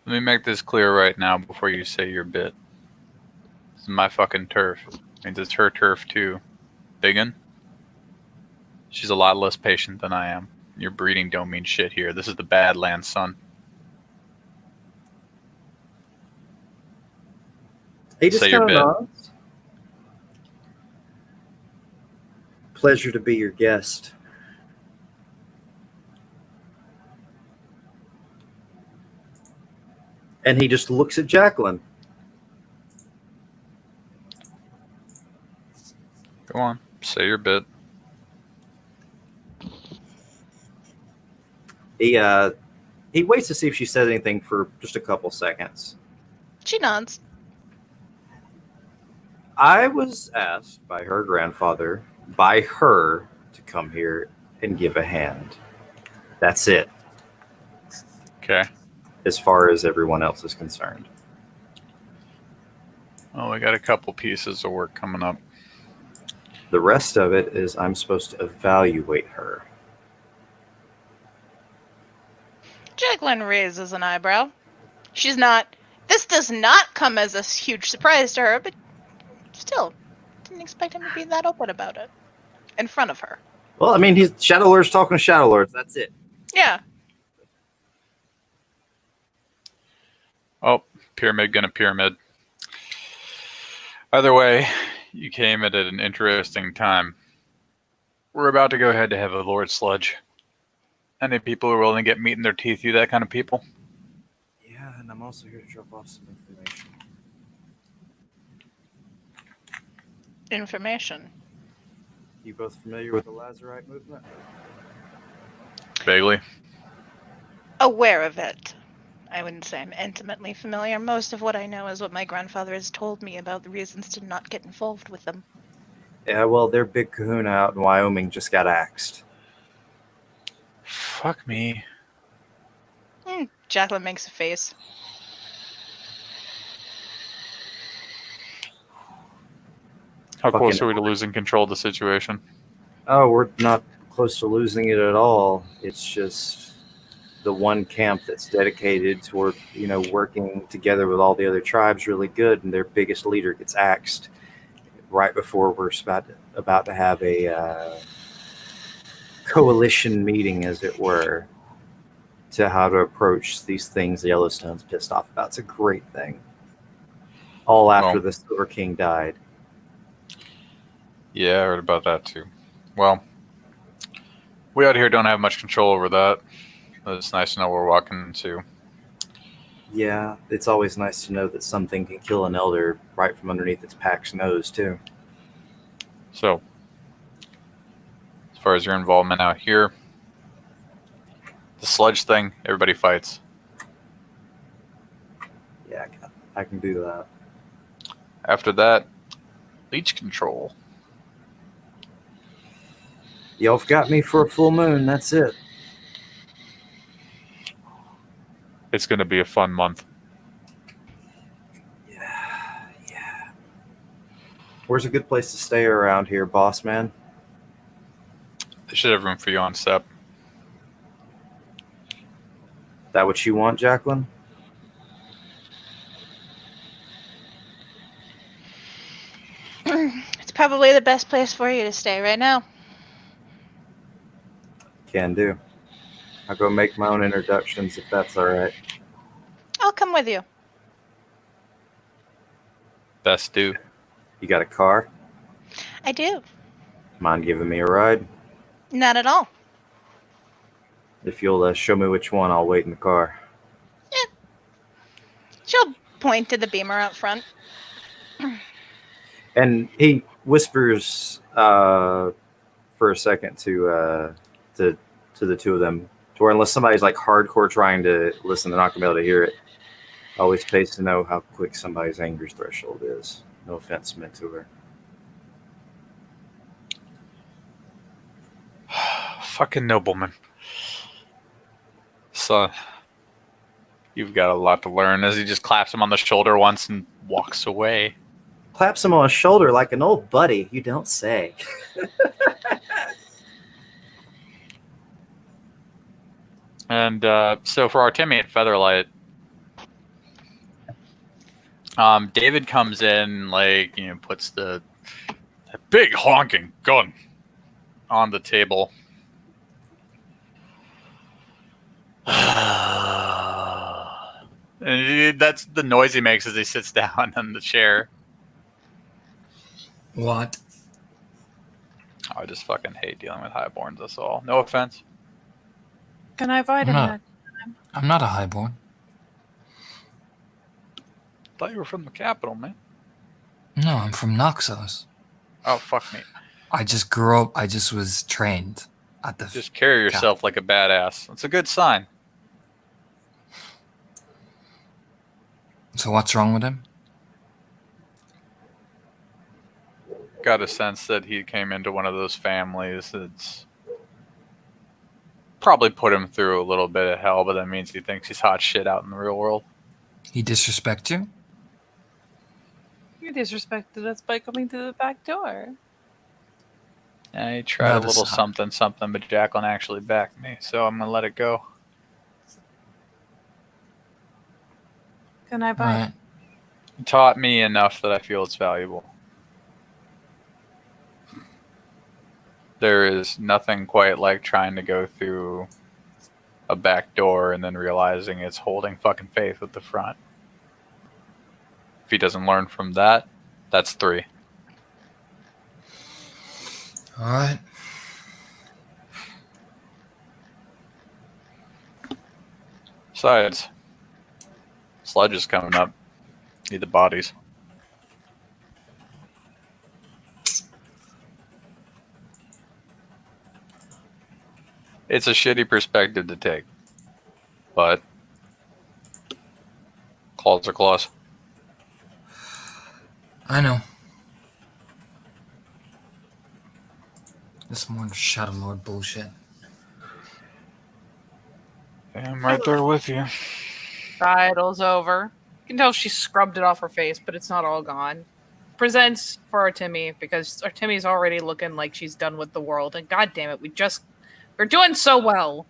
Let me make this clear right now before you say your bit. This is my fucking turf. Means it's her turf too. Biggin? She's a lot less patient than I am. Your breeding don't mean shit here. This is the Badlands, son. He just Say your kind of bit. nods. Pleasure to be your guest. And he just looks at Jacqueline. Go on. Say your bit. He waits to see if she says anything for just a couple seconds. She nods. I was asked by her grandfather, by her, to come here and give a hand. That's it, Okay. as far as everyone else is concerned. Well, we got a couple pieces of work coming up. The rest of it is I'm supposed to evaluate her. Jacqueline raises an eyebrow. She's not. This does not come as a huge surprise to her, but still, didn't expect him to be that open about it in front of her. Well, I mean, he's Shadow Lords talking to Shadow Lords. That's it. Yeah. Oh, pyramid gonna pyramid. Either way, you came at an interesting time. We're about to go head to have a Lord Sludge. Any people who are willing to get meat in their teeth, you that kind of people? Yeah, and I'm also here to drop off some information. Information. You both familiar with the Lazarite movement? Vaguely. Aware of it. I wouldn't say I'm intimately familiar. Most of what I know is what my grandfather has told me about the reasons to not get involved with them. Yeah, well, their big kahuna out in Wyoming just got axed. Fuck me. Jacqueline makes a face. How Fucking- close are we to losing control of the situation? Oh, we're not close to losing it at all. It's just the one camp that's dedicated toward, working together with all the other tribes really good, and their biggest leader gets axed right before we're about to have a coalition meeting, as it were, to how to approach these things Yellowstone's pissed off about. It's a great thing. All after Well, the Silver King died. Yeah, I heard about that too. Well, we out here don't have much control over that. But it's nice to know what we're walking into. Yeah, it's always nice to know that something can kill an elder right from underneath its pack's nose, too. So, as far as your involvement out here, the sludge thing, everybody fights. Yeah, I can do that. After that, leech control. Y'all have got me for a full moon, that's it. It's going to be a fun month. Yeah. Where's a good place to stay around here, boss man? They should have room for you on SEP. That what you want, Jacqueline? It's probably the best place for you to stay right now. Can do. I'll go make my own introductions if that's all right. I'll come with you. Best do. You got a car? I do. Mind giving me a ride? Not at all. If you'll show me which one, I'll wait in the car. She'll point to the Beamer out front. And he whispers for a second to the two of them, to where unless somebody's like hardcore trying to listen, they're not gonna be able to hear it. Always pays to know how quick somebody's anger threshold is. No offense meant to her. Fucking nobleman. Son, you've got a lot to learn. As he just claps him on the shoulder once and walks away. Claps him on the shoulder like an old buddy. You don't say. And so for Artemi at Featherlight, David comes in, like, you know, puts the big honking gun on the table. And that's the noise he makes as he sits down in the chair. What? I just fucking hate dealing with highborns, that's all. No offense. Can I invite him? No. I'm not a highborn. Thought you were from the capital, man. No, I'm from Noxos. Oh, fuck me. I just grew up. I just was trained at the. Just carry yourself like a badass. It's a good sign. So what's wrong with him? Got a sense that he came into one of those families that's probably put him through a little bit of hell, but that means he thinks he's hot shit out in the real world. He disrespect you? You disrespected us by coming to the back door. Yeah, he tried Not a a little sign. something, but Jacqueline actually backed me, so I'm gonna let it go. Can I buy? Right. He taught me enough that I feel it's valuable. There is nothing quite like trying to go through a back door and then realizing it's holding fucking faith with the front. If he doesn't learn from that, that's 3. All right. Besides, Sludge is coming up. Need the bodies. It's a shitty perspective to take, but claws are claws. I know. This more Shadow Lord bullshit. I'm right there with you. Title's over. You can tell she scrubbed it off her face, but it's not all gone. Presents for Artemi because Artemi's already looking like she's done with the world, and god damn it, we're doing so well.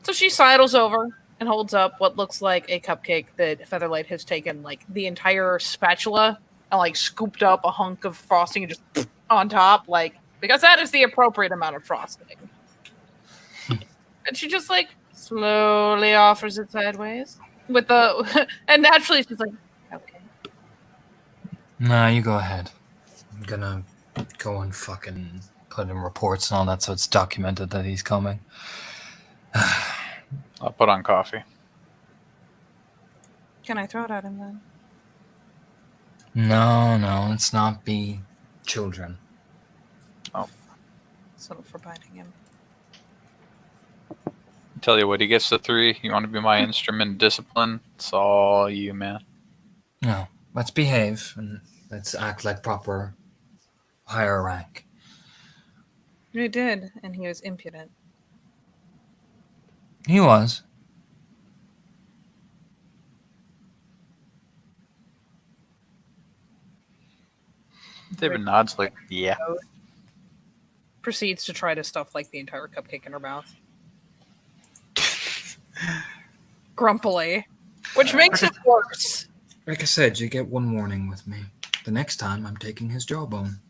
So she sidles over and holds up what looks like a cupcake that Featherlight has taken like the entire spatula and like scooped up a hunk of frosting and just on top, like, because that is the appropriate amount of frosting. And she just like slowly offers it sideways with the and naturally she's like, okay. Nah, you go ahead. I'm gonna go and fucking put in reports and all that so it's documented that he's coming. I'll put on coffee. Can I throw it at him then? No, let's not be children. So for biting him. Tell you what, he gets to 3. You want to be my instrument of discipline? It's all you, man. No, let's behave and let's act like proper higher rank. He did, and he was impudent. He was. David nods like, yeah. Proceeds to try to stuff like the entire cupcake in her mouth. Grumpily. Which makes it worse. Like I said, you get one warning with me. The next time, I'm taking his jawbone.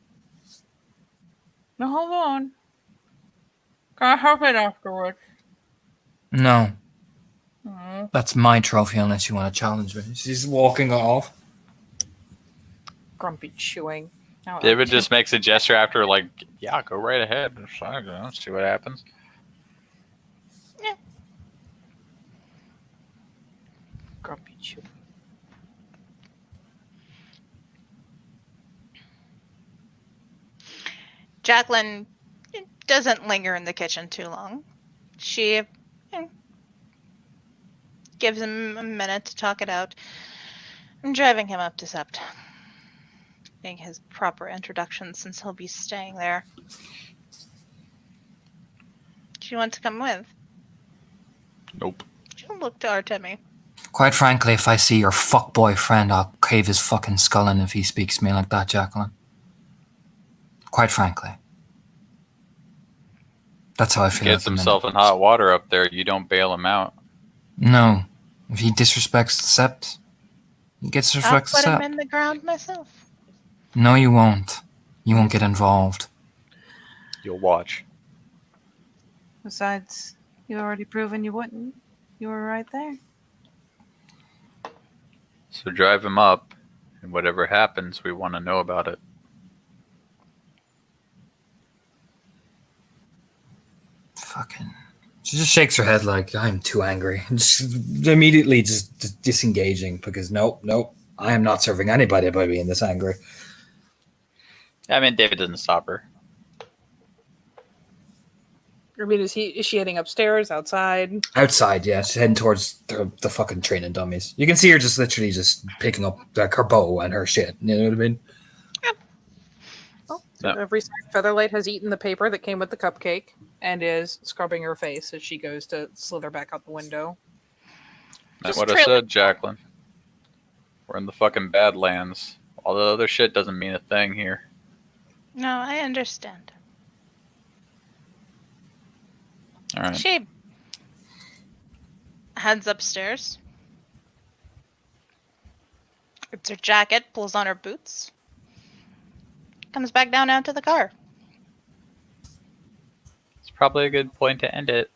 Now hold on. Can I have it afterwards? No, Mm. that's my trophy unless you want to challenge me. She's walking off. Grumpy chewing. Now, David just makes a gesture after, like, yeah, go right ahead. Let's see what happens. Grumpy chewing. Jacqueline doesn't linger in the kitchen too long. She gives him a minute to talk it out. I'm driving him up to Sept. Make his proper introduction since he'll be staying there. Do you want to come with? Nope. She'll look to Artemi. Quite frankly, if I see your fuckboy friend, I'll cave his fucking skull in if he speaks to me like that, Jacqueline. Quite frankly. That's how I feel. Gets himself in hot water up there. You don't bail him out. No. If he disrespects the Sept, he gets I'll disrespects the put him Sept. in the ground myself. No, you won't. You won't get involved. You'll watch. Besides, you already proven you wouldn't. You were right there. So drive him up, and whatever happens, we want to know about it. Fucking. She just shakes her head like, I'm too angry. Just immediately just disengaging because nope. I am not serving anybody by being this angry. I mean, David doesn't stop her. I mean, is she heading upstairs, outside? Outside, yeah. She's heading towards the fucking training dummies. You can see her just literally just picking up like her bow and her shit. You know what I mean? Oh, so No. every Featherlight has eaten the paper that came with the cupcake and is scrubbing her face as she goes to slither back out the window. That's Just what I trailing. said, Jacqueline. We're in the fucking Badlands. All the other shit doesn't mean a thing here. No, I understand. All right. She heads upstairs. Gets her jacket, pulls on her boots. Comes back down out to the car. It's probably a good point to end it.